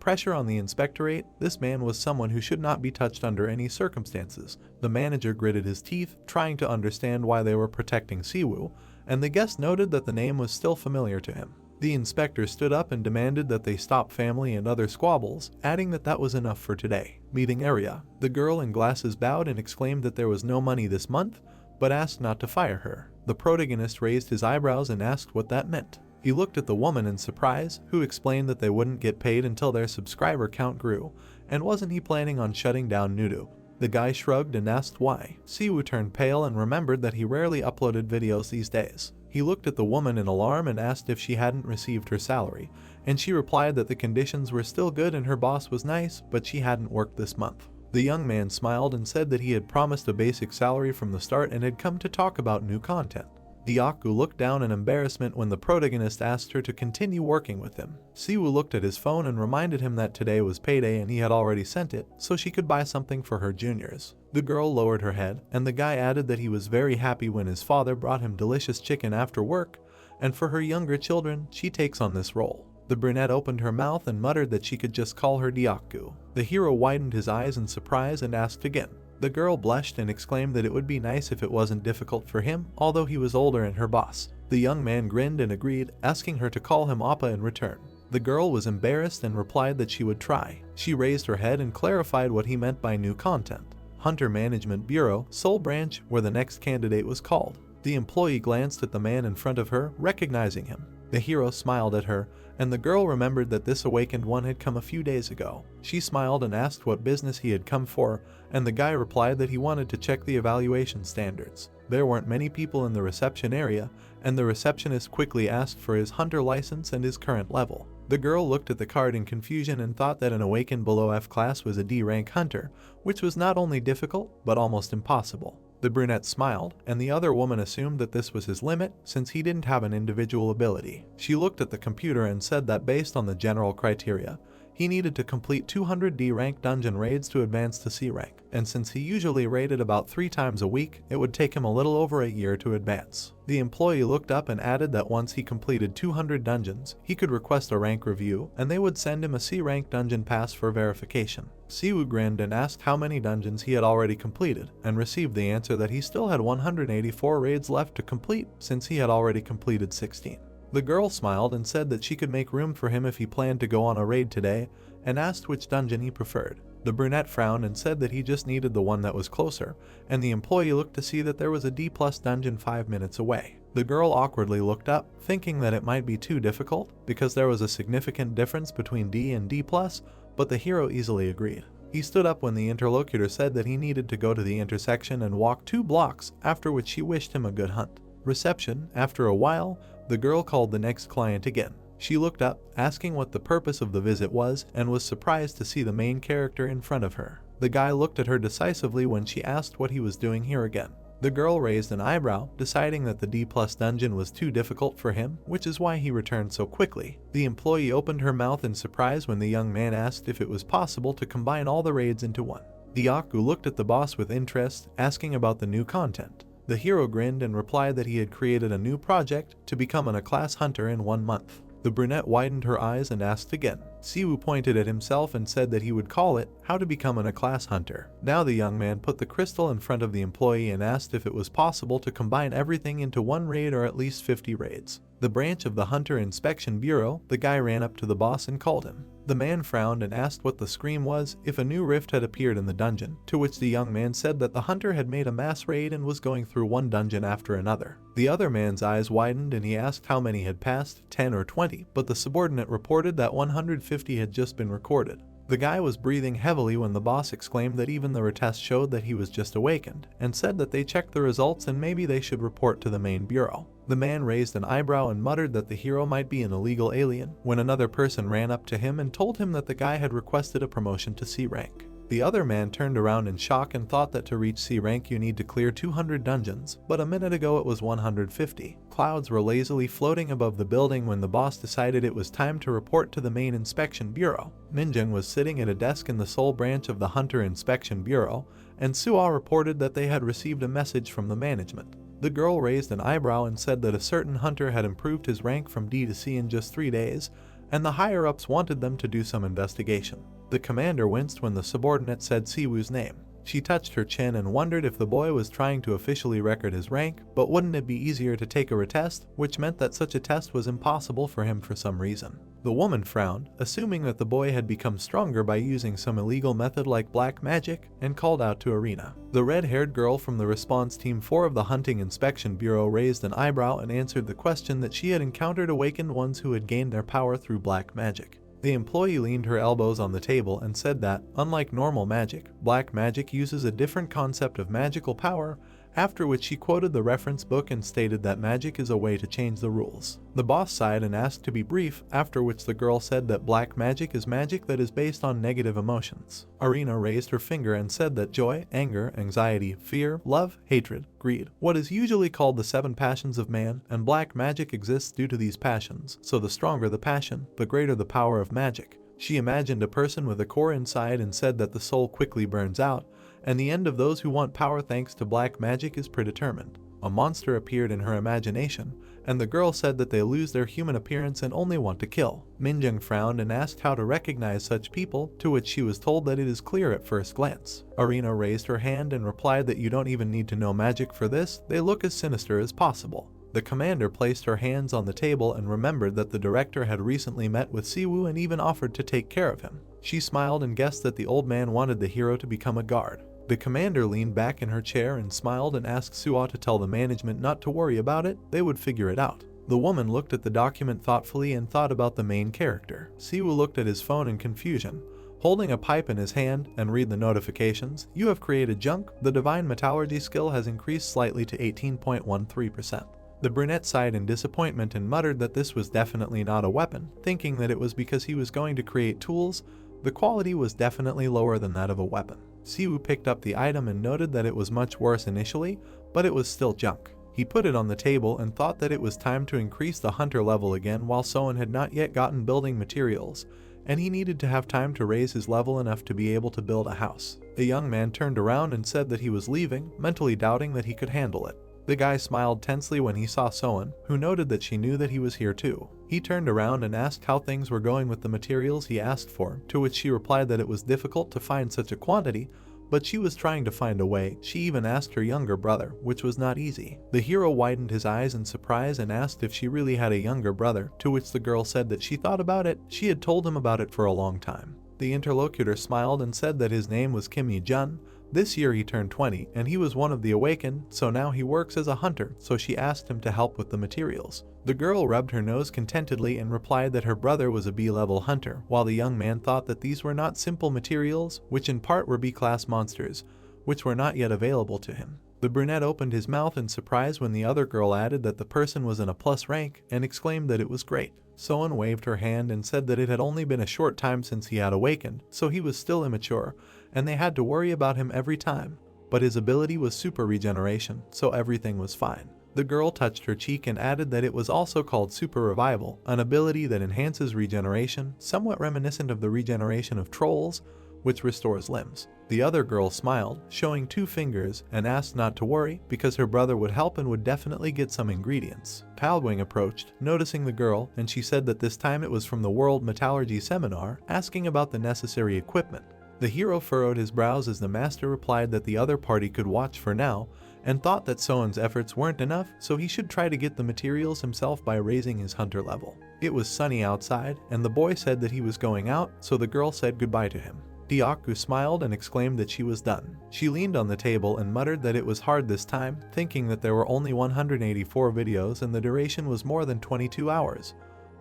pressure on the inspectorate, this man was someone who should not be touched under any circumstances. The manager gritted his teeth, trying to understand why they were protecting Siwoo, and the guest noted that the name was still familiar to him. The inspector stood up and demanded that they stop family and other squabbles, adding that that was enough for today. Meeting area. The girl in glasses bowed and exclaimed that there was no money this month, but asked not to fire her. The protagonist raised his eyebrows and asked what that meant. He looked at the woman in surprise, who explained that they wouldn't get paid until their subscriber count grew, and wasn't he planning on shutting down YouTube? The guy shrugged and asked why. Siwoo turned pale and remembered that he rarely uploaded videos these days. He looked at the woman in alarm and asked if she hadn't received her salary, and she replied that the conditions were still good and her boss was nice, but she hadn't worked this month. The young man smiled and said that he had promised a basic salary from the start and had come to talk about new content. Dyaku looked down in embarrassment when the protagonist asked her to continue working with him. Siwoo looked at his phone and reminded him that today was payday and he had already sent it, so she could buy something for her juniors. The girl lowered her head, and the guy added that he was very happy when his father brought him delicious chicken after work, and for her younger children, she takes on this role. The brunette opened her mouth and muttered that she could just call her Dyaku. The hero widened his eyes in surprise and asked again. The girl blushed and exclaimed that it would be nice if it wasn't difficult for him, although he was older and her boss. The young man grinned and agreed, asking her to call him Appa in return. The girl was embarrassed and replied that she would try. She raised her head and clarified what he meant by new content. Hunter Management Bureau, Seoul Branch, where the next candidate was called. The employee glanced at the man in front of her, recognizing him. The hero smiled at her, and the girl remembered that this awakened one had come a few days ago. She smiled and asked what business he had come for, and the guy replied that he wanted to check the evaluation standards. There weren't many people in the reception area, and the receptionist quickly asked for his hunter license and his current level. The girl looked at the card in confusion and thought that an awakened below F class was a D rank hunter, which was not only difficult, but almost impossible. The brunette smiled, and the other woman assumed that this was his limit since he didn't have an individual ability. She looked at the computer and said that based on the general criteria, he needed to complete 200 D rank dungeon raids to advance to C rank, and since he usually raided about 3 times a week, it would take him a little over a year to advance. The employee looked up and added that once he completed 200 dungeons, he could request a rank review, and they would send him a C rank dungeon pass for verification. Siwoo grinned and asked how many dungeons he had already completed, and received the answer that he still had 184 raids left to complete since he had already completed 16. The girl smiled and said that she could make room for him if he planned to go on a raid today, and asked which dungeon he preferred. The brunette frowned and said that he just needed the one that was closer, and the employee looked to see that there was a D+ dungeon 5 minutes away. The girl awkwardly looked up, thinking that it might be too difficult, because there was a significant difference between D and D+, but the hero easily agreed. He stood up when the interlocutor said that he needed to go to the intersection and walk 2 blocks, after which she wished him a good hunt. Reception. After a while, the girl called the next client again. She looked up, asking what the purpose of the visit was, and was surprised to see the main character in front of her. The guy looked at her decisively when she asked what he was doing here again. The girl raised an eyebrow, deciding that the D+ dungeon was too difficult for him, which is why he returned so quickly. The employee opened her mouth in surprise when the young man asked if it was possible to combine all the raids into one. Dyaku looked at the boss with interest, asking about the new content. The hero grinned and replied that he had created a new project to become an A-class hunter in 1 month. The brunette widened her eyes and asked again. Siwoo pointed at himself and said that he would call it How to Become an A-class Hunter. Now the young man put the crystal in front of the employee and asked if it was possible to combine everything into one raid or at least 50 raids. The branch of the Hunter Inspection Bureau, the guy ran up to the boss and called him. The man frowned and asked what the scream was if a new rift had appeared in the dungeon, to which the young man said that the hunter had made a mass raid and was going through one dungeon after another. The other man's eyes widened and he asked how many had passed, 10 or 20, but the subordinate reported that 150 had just been recorded. The guy was breathing heavily when the boss exclaimed that even the retest showed that he was just awakened, and said that they checked the results and maybe they should report to the main bureau. The man raised an eyebrow and muttered that the hero might be an illegal alien, when another person ran up to him and told him that the guy had requested a promotion to C rank. The other man turned around in shock and thought that to reach C rank you need to clear 200 dungeons, but a minute ago it was 150. Clouds were lazily floating above the building when the boss decided it was time to report to the main inspection bureau. Minjung was sitting at a desk in the Seoul branch of the Hunter Inspection Bureau, and Suah reported that they had received a message from the management. The girl raised an eyebrow and said that a certain hunter had improved his rank from D to C in just 3 days, and the higher-ups wanted them to do some investigation. The commander winced when the subordinate said Siwoo's name. She touched her chin and wondered if the boy was trying to officially record his rank, but wouldn't it be easier to take a retest, which meant that such a test was impossible for him for some reason. The woman frowned, assuming that the boy had become stronger by using some illegal method like black magic, and called out to Arena. The red-haired girl from the response team 4 of the Hunting Inspection Bureau raised an eyebrow and answered the question that she had encountered awakened ones who had gained their power through black magic. The employee leaned her elbows on the table and said that, unlike normal magic, black magic uses a different concept of magical power, after which she quoted the reference book and stated that magic is a way to change the rules. The boss sighed and asked to be brief, after which the girl said that black magic is magic that is based on negative emotions. Arena raised her finger and said that joy, anger, anxiety, fear, love, hatred, greed, what is usually called the 7 passions of man, and black magic exists due to these passions, so the stronger the passion, the greater the power of magic. She imagined a person with a core inside and said that the soul quickly burns out, and the end of those who want power thanks to black magic is predetermined. A monster appeared in her imagination, and the girl said that they lose their human appearance and only want to kill. Minjung frowned and asked how to recognize such people, to which she was told that it is clear at first glance. Arena raised her hand and replied that you don't even need to know magic for this, they look as sinister as possible. The commander placed her hands on the table and remembered that the director had recently met with Siwoo and even offered to take care of him. She smiled and guessed that the old man wanted the hero to become a guard. The commander leaned back in her chair and smiled and asked Suo to tell the management not to worry about it, they would figure it out. The woman looked at the document thoughtfully and thought about the main character. Siwoo looked at his phone in confusion, holding a pipe in his hand, and read the notifications. You have created junk. The divine metallurgy skill has increased slightly to 18.13%. The brunette sighed in disappointment and muttered that this was definitely not a weapon, thinking that it was because he was going to create tools. The quality was definitely lower than that of a weapon. Siwoo picked up the item and noted that it was much worse initially, but it was still junk. He put it on the table and thought that it was time to increase the hunter level again while Soen had not yet gotten building materials, and he needed to have time to raise his level enough to be able to build a house. The young man turned around and said that he was leaving, mentally doubting that he could handle it. The guy smiled tensely when he saw Soen, who noted that she knew that he was here too. He turned around and asked how things were going with the materials he asked for, to which she replied that it was difficult to find such a quantity, but she was trying to find a way. She even asked her younger brother, which was not easy. The hero widened his eyes in surprise and asked if she really had a younger brother, to which the girl said that she thought about it. She had told him about it for a long time. The interlocutor smiled and said that his name was Kim Yi-jun. This year he turned 20, and he was one of the awakened, so now he works as a hunter, so she asked him to help with the materials. The girl rubbed her nose contentedly and replied that her brother was a B-level hunter, while the young man thought that these were not simple materials, which in part were B-class monsters, which were not yet available to him. The brunette opened his mouth in surprise when the other girl added that the person was in a plus rank, and exclaimed that it was great. Soen waved her hand and said that it had only been a short time since he had awakened, so he was still immature, and they had to worry about him every time. But his ability was super regeneration, so everything was fine. The girl touched her cheek and added that it was also called super revival, an ability that enhances regeneration, somewhat reminiscent of the regeneration of trolls, which restores limbs. The other girl smiled, showing 2 fingers, and asked not to worry because her brother would help and would definitely get some ingredients. Palwing approached, noticing the girl, and she said that this time it was from the World Metallurgy Seminar, asking about the necessary equipment. The hero furrowed his brows as the master replied that the other party could watch for now, and thought that Soen's efforts weren't enough, so he should try to get the materials himself by raising his hunter level. It was sunny outside, and the boy said that he was going out, so the girl said goodbye to him. Dyaku smiled and exclaimed that she was done. She leaned on the table and muttered that it was hard this time, thinking that there were only 184 videos and the duration was more than 22 hours.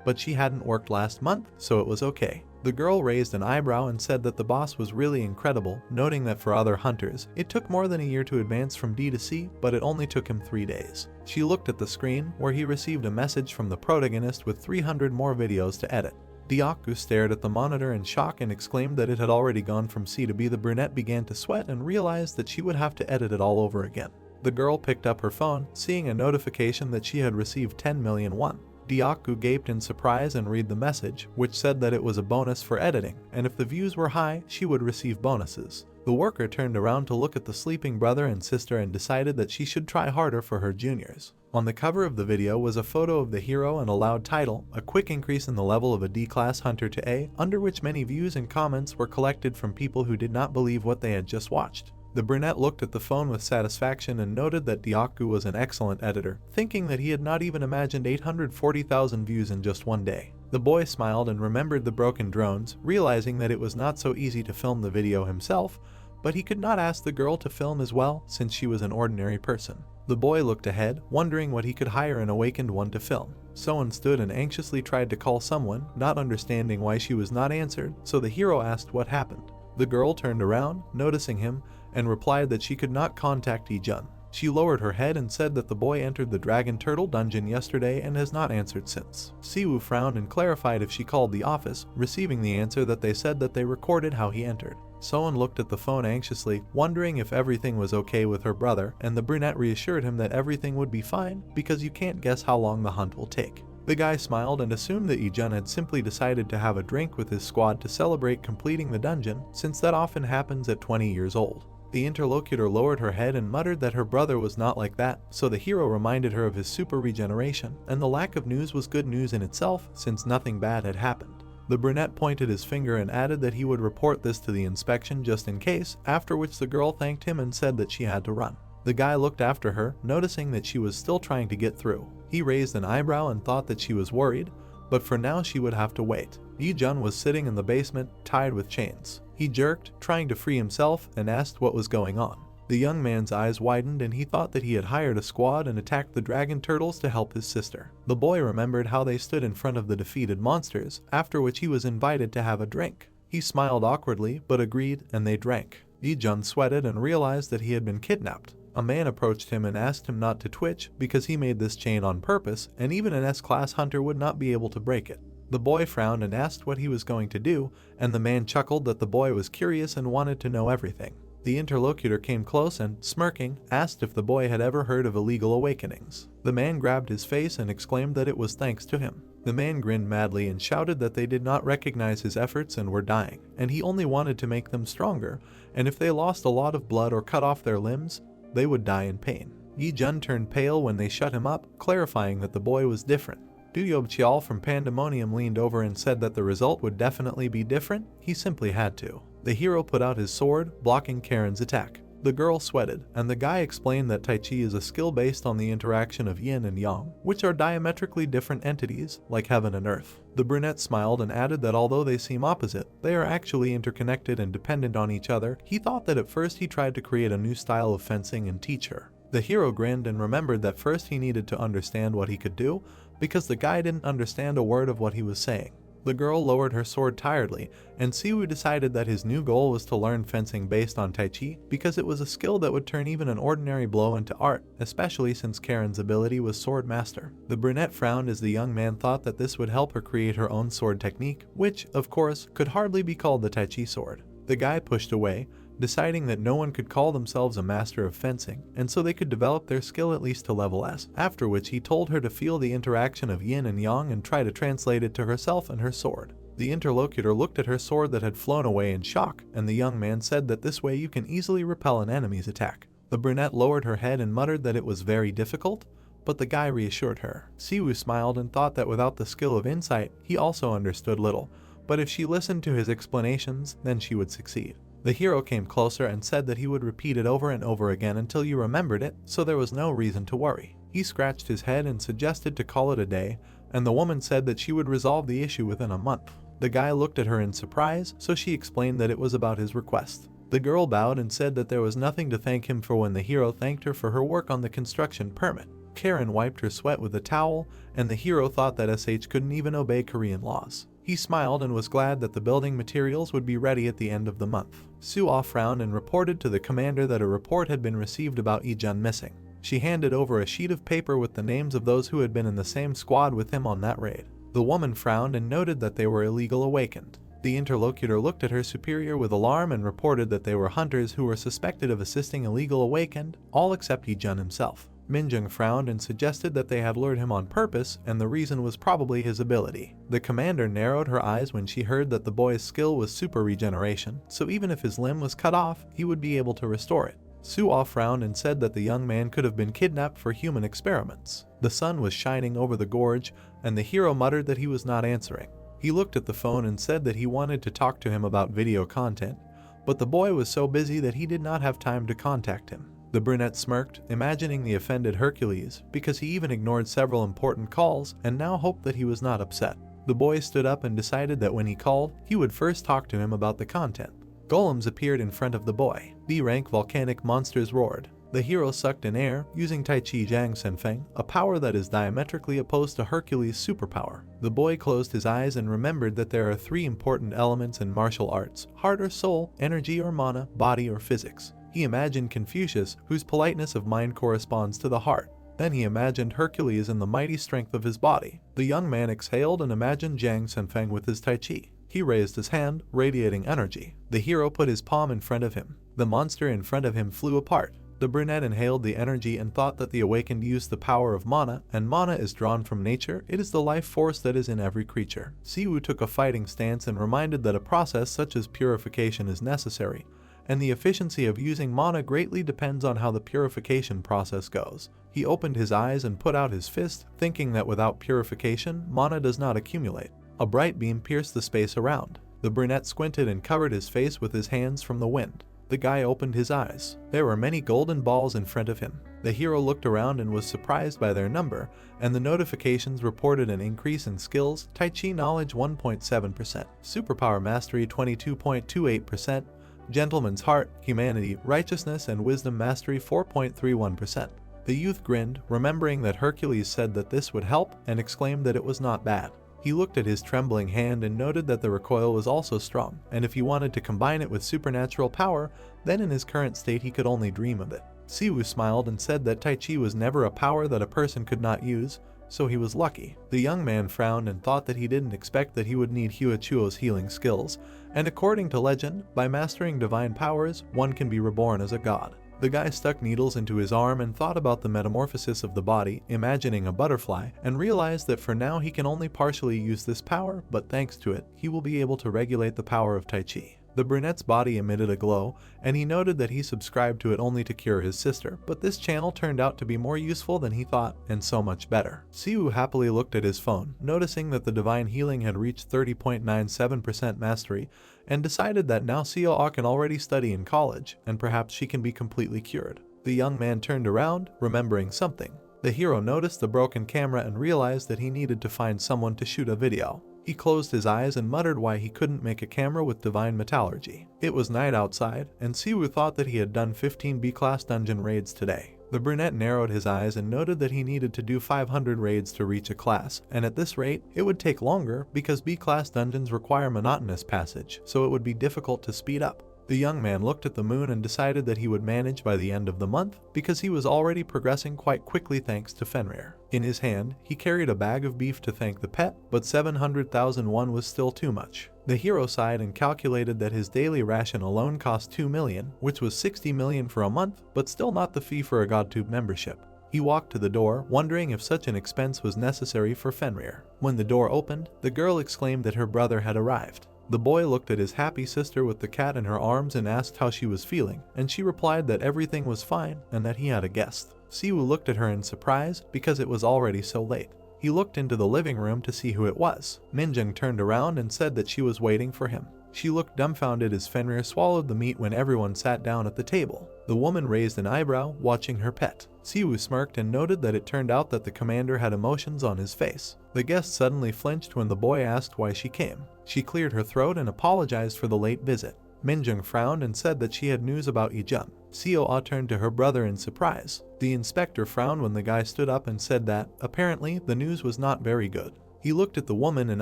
But she hadn't worked last month, so it was okay. The girl raised an eyebrow and said that the boss was really incredible, noting that for other hunters, it took more than a year to advance from D to C, but it only took him 3 days. She looked at the screen, where he received a message from the protagonist with 300 more videos to edit. Dyaku stared at the monitor in shock and exclaimed that it had already gone from C to B. The brunette began to sweat and realized that she would have to edit it all over again. The girl picked up her phone, seeing a notification that she had received 10 million won. Dyaku gaped in surprise and read the message, which said that it was a bonus for editing, and if the views were high, she would receive bonuses. The worker turned around to look at the sleeping brother and sister and decided that she should try harder for her juniors. On the cover of the video was a photo of the hero and a loud title, a quick increase in the level of a D-class hunter to A, under which many views and comments were collected from people who did not believe what they had just watched. The brunette looked at the phone with satisfaction and noted that Dyaku was an excellent editor, thinking that he had not even imagined 840,000 views in just 1 day. The boy smiled and remembered the broken drones, realizing that it was not so easy to film the video himself, but he could not ask the girl to film as well since she was an ordinary person. The boy looked ahead, wondering what he could hire an awakened one to film. Soen stood and anxiously tried to call someone, not understanding why she was not answered, so the hero asked what happened. The girl turned around, noticing him, and replied that she could not contact Yi-jun. She lowered her head and said that the boy entered the dragon turtle dungeon yesterday and has not answered since. Siwoo frowned and clarified if she called the office, receiving the answer that they said that they recorded how he entered. Sohn looked at the phone anxiously, wondering if everything was okay with her brother, and the brunette reassured him that everything would be fine because you can't guess how long the hunt will take. The guy smiled and assumed that Ijun had simply decided to have a drink with his squad to celebrate completing the dungeon, since that often happens at 20 years old. The interlocutor lowered her head and muttered that her brother was not like that, so the hero reminded her of his super regeneration, and the lack of news was good news in itself since nothing bad had happened. The brunette pointed his finger and added that he would report this to the inspection just in case, after which the girl thanked him and said that she had to run. The guy looked after her, noticing that she was still trying to get through. He raised an eyebrow and thought that she was worried, but for now she would have to wait. Ijun was sitting in the basement, tied with chains. He jerked, trying to free himself, and asked what was going on. The young man's eyes widened and he thought that he had hired a squad and attacked the dragon turtles to help his sister. The boy remembered how they stood in front of the defeated monsters, after which he was invited to have a drink. He smiled awkwardly, but agreed, and they drank. Ijun sweated and realized that he had been kidnapped. A man approached him and asked him not to twitch because he made this chain on purpose, and even an S-class hunter would not be able to break it. The boy frowned and asked what he was going to do, and the man chuckled that the boy was curious and wanted to know everything. The interlocutor came close and, smirking, asked if the boy had ever heard of illegal awakenings. The man grabbed his face and exclaimed that it was thanks to him. The man grinned madly and shouted that they did not recognize his efforts and were dying, and he only wanted to make them stronger, and if they lost a lot of blood or cut off their limbs, they would die in pain. Ijun turned pale when they shut him up, clarifying that the boy was different. Duyob Chial from Pandemonium leaned over and said that the result would definitely be different, he simply had to. The hero put out his sword, blocking Karen's attack. The girl sweated, and the guy explained that Tai Chi is a skill based on the interaction of yin and yang, which are diametrically different entities, like heaven and earth. The brunette smiled and added that although they seem opposite, they are actually interconnected and dependent on each other. He thought that at first he tried to create a new style of fencing and teach her. The hero grinned and remembered that first he needed to understand what he could do, because the guy didn't understand a word of what he was saying. The girl lowered her sword tiredly, and Siwoo decided that his new goal was to learn fencing based on Tai Chi because it was a skill that would turn even an ordinary blow into art, especially since Karen's ability was Sword Master. The brunette frowned as the young man thought that this would help her create her own sword technique, which, of course, could hardly be called the Tai Chi sword. The guy pushed away, deciding that no one could call themselves a master of fencing, and so they could develop their skill at least to level S, after which he told her to feel the interaction of yin and yang and try to translate it to herself and her sword. The interlocutor looked at her sword that had flown away in shock, and the young man said that this way you can easily repel an enemy's attack. The brunette lowered her head and muttered that it was very difficult, but the guy reassured her. Siwoo smiled and thought that without the skill of insight, he also understood little, but if she listened to his explanations, then she would succeed. The hero came closer and said that he would repeat it over and over again until you remembered it, so there was no reason to worry. He scratched his head and suggested to call it a day, and the woman said that she would resolve the issue within a month. The guy looked at her in surprise, so she explained that it was about his request. The girl bowed and said that there was nothing to thank him for when the hero thanked her for her work on the construction permit. Karen wiped her sweat with a towel, and the hero thought that SH couldn't even obey Korean laws. He smiled and was glad that the building materials would be ready at the end of the month. Suah frowned and reported to the commander that a report had been received about Ijun missing. She handed over a sheet of paper with the names of those who had been in the same squad with him on that raid. The woman frowned and noted that they were illegal awakened. The interlocutor looked at her superior with alarm and reported that they were hunters who were suspected of assisting illegal awakened, all except Ijun himself. Minjung frowned and suggested that they had lured him on purpose, and the reason was probably his ability. The commander narrowed her eyes when she heard that the boy's skill was super regeneration, so even if his limb was cut off, he would be able to restore it. Suah frowned and said that the young man could have been kidnapped for human experiments. The sun was shining over the gorge, and the hero muttered that he was not answering. He looked at the phone and said that he wanted to talk to him about video content, but the boy was so busy that he did not have time to contact him. The brunette smirked, imagining the offended Hercules, because he even ignored several important calls and now hoped that he was not upset. The boy stood up and decided that when he called, he would first talk to him about the content. Golems appeared in front of the boy. B-rank volcanic monsters roared. The hero sucked in air, using Tai Chi Jiang Senfeng, a power that is diametrically opposed to Hercules' superpower. The boy closed his eyes and remembered that there are three important elements in martial arts: heart or soul, energy or mana, body or physics. He imagined Confucius, whose politeness of mind corresponds to the heart. Then he imagined Hercules and the mighty strength of his body. The young man exhaled and imagined Jiang Senfeng with his Tai Chi. He raised his hand, radiating energy. The hero put his palm in front of him. The monster in front of him flew apart. The brunette inhaled the energy and thought that the awakened used the power of mana, and mana is drawn from nature. It is the life force that is in every creature. Siwu took a fighting stance and reminded that a process such as purification is necessary, and the efficiency of using mana greatly depends on how the purification process goes. He opened his eyes and put out his fist, thinking that without purification, mana does not accumulate. A bright beam pierced the space around. The brunette squinted and covered his face with his hands from the wind. The guy opened his eyes. There were many golden balls in front of him. The hero looked around and was surprised by their number, and the notifications reported an increase in skills: Tai Chi knowledge 1.7%, superpower mastery 22.28%, gentleman's heart, humanity, righteousness, and wisdom mastery 4.31%. The youth grinned, remembering that Hercules said that this would help, and exclaimed that it was not bad. He looked at his trembling hand and noted that the recoil was also strong, and if he wanted to combine it with supernatural power, then in his current state he could only dream of it. Siwu smiled and said that Tai Chi was never a power that a person could not use, so he was lucky. The young man frowned and thought that he didn't expect that he would need Huachuo's healing skills, and according to legend, by mastering divine powers, one can be reborn as a god. The guy stuck needles into his arm and thought about the metamorphosis of the body, imagining a butterfly, and realized that for now he can only partially use this power, but thanks to it, he will be able to regulate the power of Tai Chi. The brunette's body emitted a glow, and he noted that he subscribed to it only to cure his sister, but this channel turned out to be more useful than he thought, and so much better. Siwu happily looked at his phone, noticing that the divine healing had reached 30.97% mastery, and decided that now Xiao can already study in college, and perhaps she can be completely cured. The young man turned around, remembering something. The hero noticed the broken camera and realized that he needed to find someone to shoot a video. He closed his eyes and muttered why he couldn't make a camera with divine metallurgy. It was night outside, and Siwu thought that he had done 15 B-class dungeon raids today. The brunette narrowed his eyes and noted that he needed to do 500 raids to reach a class, and at this rate, it would take longer because B-class dungeons require monotonous passage, so it would be difficult to speed up. The young man looked at the moon and decided that he would manage by the end of the month because he was already progressing quite quickly thanks to Fenrir. In his hand, he carried a bag of beef to thank the pet, but 700,000 won was still too much. The hero sighed and calculated that his daily ration alone cost 2 million, which was 60 million for a month, but still not the fee for a GodTube membership. He walked to the door, wondering if such an expense was necessary for Fenrir. When the door opened, the girl exclaimed that her brother had arrived. The boy looked at his happy sister with the cat in her arms and asked how she was feeling, and she replied that everything was fine and that he had a guest. Siwu looked at her in surprise because it was already so late. He looked into the living room to see who it was. Minjung turned around and said that she was waiting for him. She looked dumbfounded as Fenrir swallowed the meat when everyone sat down at the table. The woman raised an eyebrow, watching her pet. Siwu smirked and noted that it turned out that the commander had emotions on his face. The guest suddenly flinched when the boy asked why she came. She cleared her throat and apologized for the late visit. Minjung frowned and said that she had news about Yijun. Xiao turned to her brother in surprise. The inspector frowned when the guy stood up and said that, apparently, the news was not very good. He looked at the woman and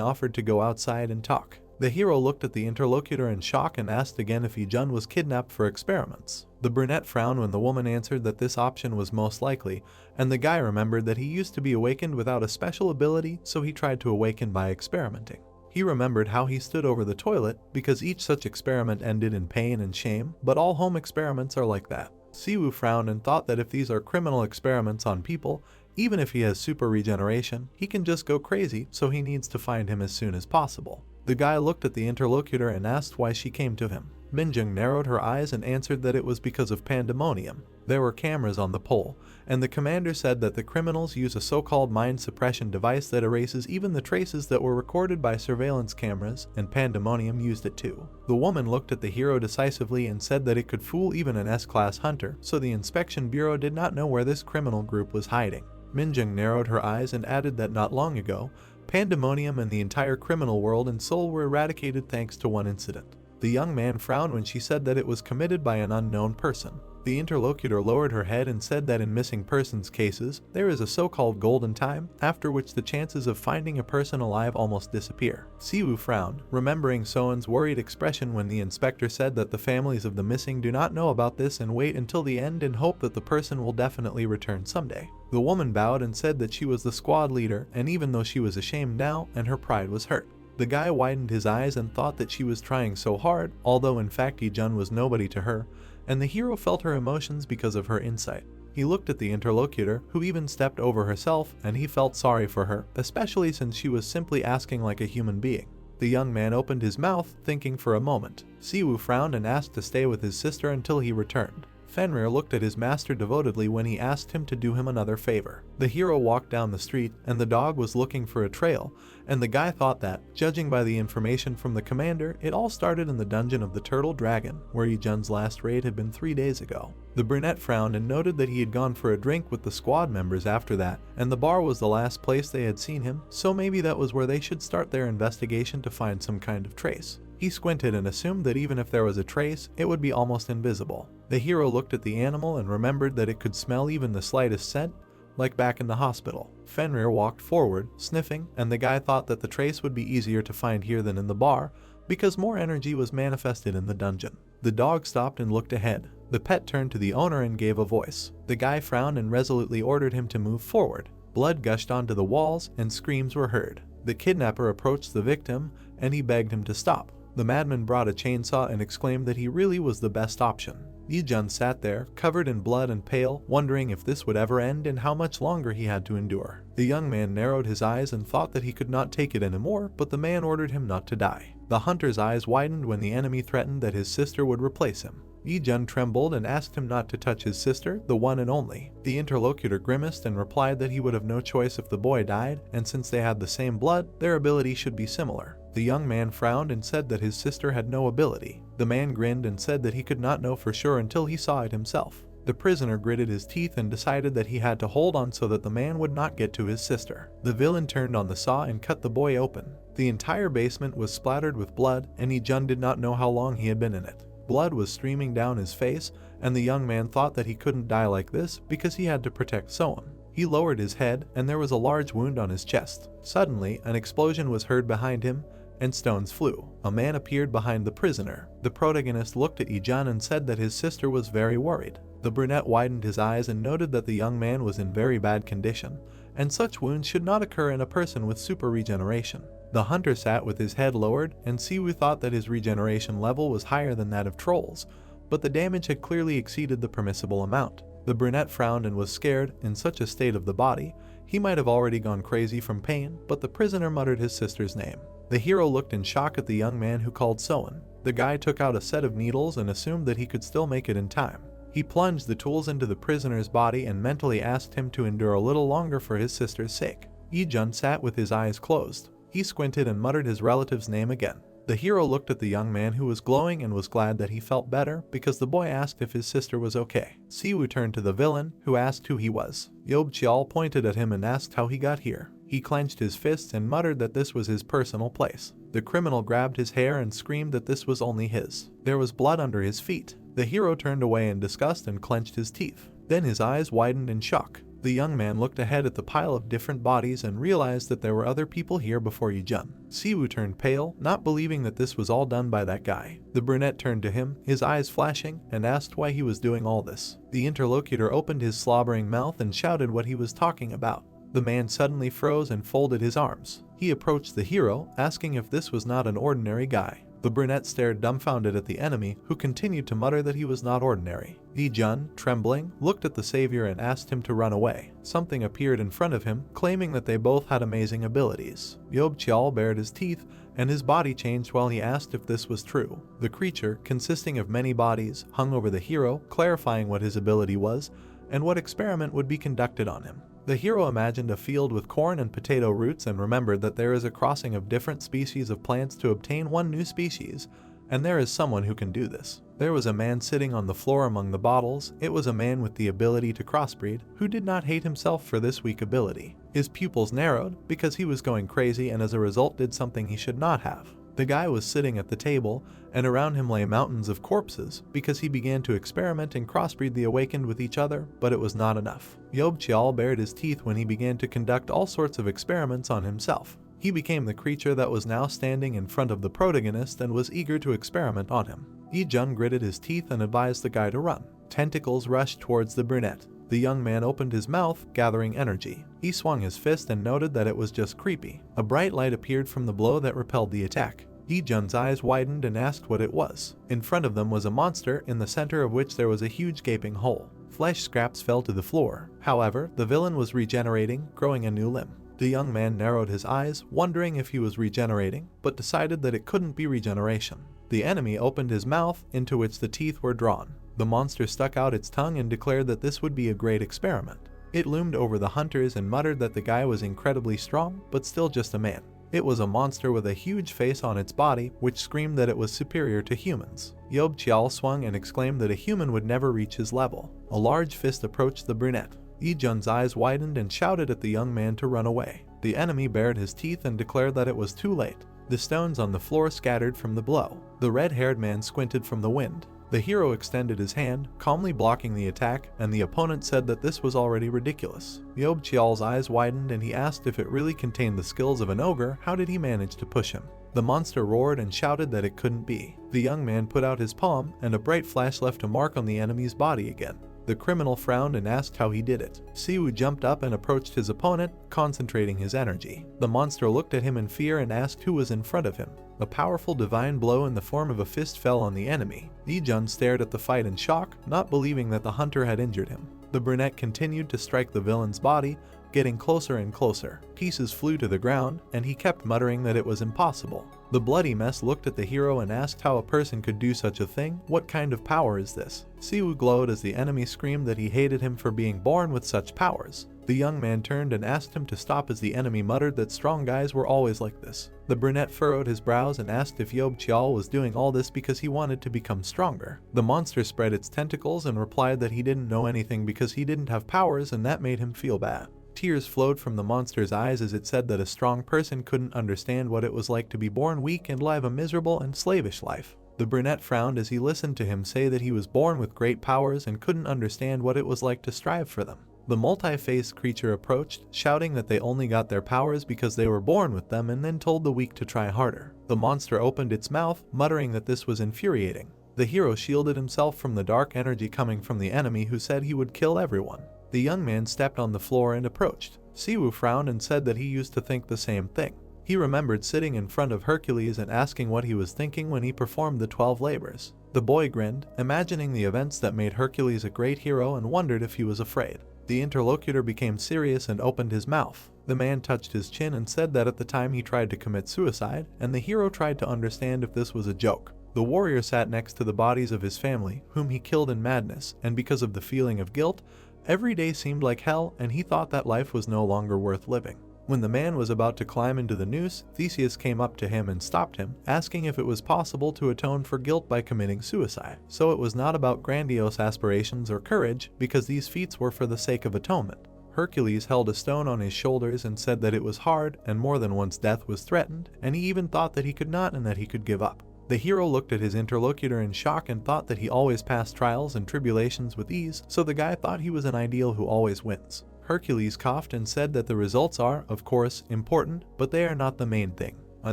offered to go outside and talk. The hero looked at the interlocutor in shock and asked again if Yijun was kidnapped for experiments. The brunette frowned when the woman answered that this option was most likely, and the guy remembered that he used to be awakened without a special ability, so he tried to awaken by experimenting. He remembered how he stood over the toilet, because each such experiment ended in pain and shame, but all home experiments are like that. Siwu frowned and thought that if these are criminal experiments on people, even if he has super regeneration, he can just go crazy, so he needs to find him as soon as possible. The guy looked at the interlocutor and asked why she came to him. Minjung narrowed her eyes and answered that it was because of pandemonium. There were cameras on the pole, and the commander said that the criminals use a so-called mind suppression device that erases even the traces that were recorded by surveillance cameras, and pandemonium used it too. The woman looked at the hero decisively and said that it could fool even an S-class hunter, so the inspection bureau did not know where this criminal group was hiding. Minjung narrowed her eyes and added that not long ago, pandemonium and the entire criminal world in Seoul were eradicated thanks to one incident. The young man frowned when she said that it was committed by an unknown person. The interlocutor lowered her head and said that in missing persons cases, there is a so-called golden time, after which the chances of finding a person alive almost disappear. Siwoo frowned, remembering Soan's worried expression when the inspector said that the families of the missing do not know about this and wait until the end and hope that the person will definitely return someday. The woman bowed and said that she was the squad leader, and even though she was ashamed now and her pride was hurt. The guy widened his eyes and thought that she was trying so hard, although in fact Yi-jun was nobody to her, and the hero felt her emotions because of her insight. He looked at the interlocutor, who even stepped over herself, and he felt sorry for her, especially since she was simply asking like a human being. The young man opened his mouth, thinking for a moment. Siwoo frowned and asked to stay with his sister until he returned. Fenrir looked at his master devotedly when he asked him to do him another favor. The hero walked down the street, and the dog was looking for a trail, and the guy thought that, judging by the information from the commander, it all started in the dungeon of the Turtle Dragon, where Yi-jun's last raid had been 3 days ago. The brunette frowned and noted that he had gone for a drink with the squad members after that, and the bar was the last place they had seen him, so maybe that was where they should start their investigation to find some kind of trace. He squinted and assumed that even if there was a trace, it would be almost invisible. The hero looked at the animal and remembered that it could smell even the slightest scent, like back in the hospital. Fenrir walked forward, sniffing, and the guy thought that the trace would be easier to find here than in the bar, because more energy was manifested in the dungeon. The dog stopped and looked ahead. The pet turned to the owner and gave a voice. The guy frowned and resolutely ordered him to move forward. Blood gushed onto the walls, and screams were heard. The kidnapper approached the victim, and he begged him to stop. The madman brought a chainsaw and exclaimed that he really was the best option. Yi-jun sat there, covered in blood and pale, wondering if this would ever end and how much longer he had to endure. The young man narrowed his eyes and thought that he could not take it anymore, but the man ordered him not to die. The hunter's eyes widened when the enemy threatened that his sister would replace him. Yi-jun trembled and asked him not to touch his sister, the one and only. The interlocutor grimaced and replied that he would have no choice if the boy died, and since they had the same blood, their ability should be similar. The young man frowned and said that his sister had no ability. The man grinned and said that he could not know for sure until he saw it himself. The prisoner gritted his teeth and decided that he had to hold on so that the man would not get to his sister. The villain turned on the saw and cut the boy open. The entire basement was splattered with blood, and Yi-jun did not know how long he had been in it. Blood was streaming down his face, and the young man thought that he couldn't die like this because he had to protect Soan. He lowered his head, and there was a large wound on his chest. Suddenly, an explosion was heard behind him, and stones flew. A man appeared behind the prisoner. The protagonist looked at Yi-jun and said that his sister was very worried. The brunette widened his eyes and noted that the young man was in very bad condition, and such wounds should not occur in a person with super regeneration. The hunter sat with his head lowered, and Siwoo thought that his regeneration level was higher than that of trolls, but the damage had clearly exceeded the permissible amount. The brunette frowned and was scared. In such a state of the body, he might have already gone crazy from pain, but the prisoner muttered his sister's name. The hero looked in shock at the young man who called Soan. The guy took out a set of needles and assumed that he could still make it in time. He plunged the tools into the prisoner's body and mentally asked him to endure a little longer for his sister's sake. Yi-jun sat with his eyes closed. He squinted and muttered his relative's name again. The hero looked at the young man who was glowing and was glad that he felt better because the boy asked if his sister was okay. Siwoo turned to the villain, who asked who he was. Yeobcheol pointed at him and asked how he got here. He clenched his fists and muttered that this was his personal place. The criminal grabbed his hair and screamed that this was only his. There was blood under his feet. The hero turned away in disgust and clenched his teeth. Then his eyes widened in shock. The young man looked ahead at the pile of different bodies and realized that there were other people here before Yi-jun. Siwoo turned pale, not believing that this was all done by that guy. The brunette turned to him, his eyes flashing, and asked why he was doing all this. The interlocutor opened his slobbering mouth and shouted what he was talking about. The man suddenly froze and folded his arms. He approached the hero, asking if this was not an ordinary guy. The brunette stared dumbfounded at the enemy, who continued to mutter that he was not ordinary. Yi-jun, trembling, looked at the savior and asked him to run away. Something appeared in front of him, claiming that they both had amazing abilities. Yeobcheol bared his teeth, and his body changed while he asked if this was true. The creature, consisting of many bodies, hung over the hero, clarifying what his ability was, and what experiment would be conducted on him. The hero imagined a field with corn and potato roots and remembered that there is a crossing of different species of plants to obtain one new species, and there is someone who can do this. There was a man sitting on the floor among the bottles. It was a man with the ability to crossbreed, who did not hate himself for this weak ability. His pupils narrowed because he was going crazy and as a result did something he should not have. The guy was sitting at the table, and around him lay mountains of corpses because he began to experiment and crossbreed the awakened with each other, but it was not enough. Yob Chial bared his teeth when he began to conduct all sorts of experiments on himself. He became the creature that was now standing in front of the protagonist and was eager to experiment on him. Yi Jun gritted his teeth and advised the guy to run. Tentacles rushed towards the brunette. The young man opened his mouth, gathering energy. He swung his fist and noted that it was just creepy. A bright light appeared from the blow that repelled the attack. Yi Jun's eyes widened and asked what it was. In front of them was a monster, in the center of which there was a huge gaping hole. Flesh scraps fell to the floor. However, the villain was regenerating, growing a new limb. The young man narrowed his eyes, wondering if he was regenerating, but decided that it couldn't be regeneration. The enemy opened his mouth, into which the teeth were drawn. The monster stuck out its tongue and declared that this would be a great experiment. It loomed over the hunters and muttered that the guy was incredibly strong, but still just a man. It was a monster with a huge face on its body, which screamed that it was superior to humans. Yob Chial swung and exclaimed that a human would never reach his level. A large fist approached the brunette. Yi Jun's eyes widened and shouted at the young man to run away. The enemy bared his teeth and declared that it was too late. The stones on the floor scattered from the blow. The red-haired man squinted from the wind. The hero extended his hand, calmly blocking the attack, and the opponent said that this was already ridiculous. Yob Chial's eyes widened and he asked if it really contained the skills of an ogre. How did he manage to push him? The monster roared and shouted that it couldn't be. The young man put out his palm, and a bright flash left a mark on the enemy's body again. The criminal frowned and asked how he did it. Siwoo jumped up and approached his opponent, concentrating his energy. The monster looked at him in fear and asked who was in front of him. A powerful divine blow in the form of a fist fell on the enemy. Yi Jun stared at the fight in shock, not believing that the hunter had injured him. The brunette continued to strike the villain's body, getting closer and closer. Pieces flew to the ground, and he kept muttering that it was impossible. The bloody mess looked at the hero and asked how a person could do such a thing. What kind of power is this? Siwoo glowed as the enemy screamed that he hated him for being born with such powers. The young man turned and asked him to stop as the enemy muttered that strong guys were always like this. The brunette furrowed his brows and asked if Yob Chial was doing all this because he wanted to become stronger. The monster spread its tentacles and replied that he didn't know anything because he didn't have powers, and that made him feel bad. Tears flowed from the monster's eyes as it said that a strong person couldn't understand what it was like to be born weak and live a miserable and slavish life. The brunette frowned as he listened to him say that he was born with great powers and couldn't understand what it was like to strive for them. The multi-faced creature approached, shouting that they only got their powers because they were born with them, and then told the weak to try harder. The monster opened its mouth, muttering that this was infuriating. The hero shielded himself from the dark energy coming from the enemy, who said he would kill everyone. The young man stepped on the floor and approached. Siwoo frowned and said that he used to think the same thing. He remembered sitting in front of Hercules and asking what he was thinking when he performed the 12 labors. The boy grinned, imagining the events that made Hercules a great hero, and wondered if he was afraid. The interlocutor became serious and opened his mouth. The man touched his chin and said that at the time he tried to commit suicide, and the hero tried to understand if this was a joke. The warrior sat next to the bodies of his family, whom he killed in madness, and because of the feeling of guilt, every day seemed like hell, and he thought that life was no longer worth living. When the man was about to climb into the noose, Theseus came up to him and stopped him, asking if it was possible to atone for guilt by committing suicide. So it was not about grandiose aspirations or courage, because these feats were for the sake of atonement. Hercules held a stone on his shoulders and said that it was hard, and more than once death was threatened, and he even thought that he could not and that he could give up. The hero looked at his interlocutor in shock and thought that he always passed trials and tribulations with ease, so the guy thought he was an ideal who always wins. Hercules coughed and said that the results are, of course, important, but they are not the main thing. A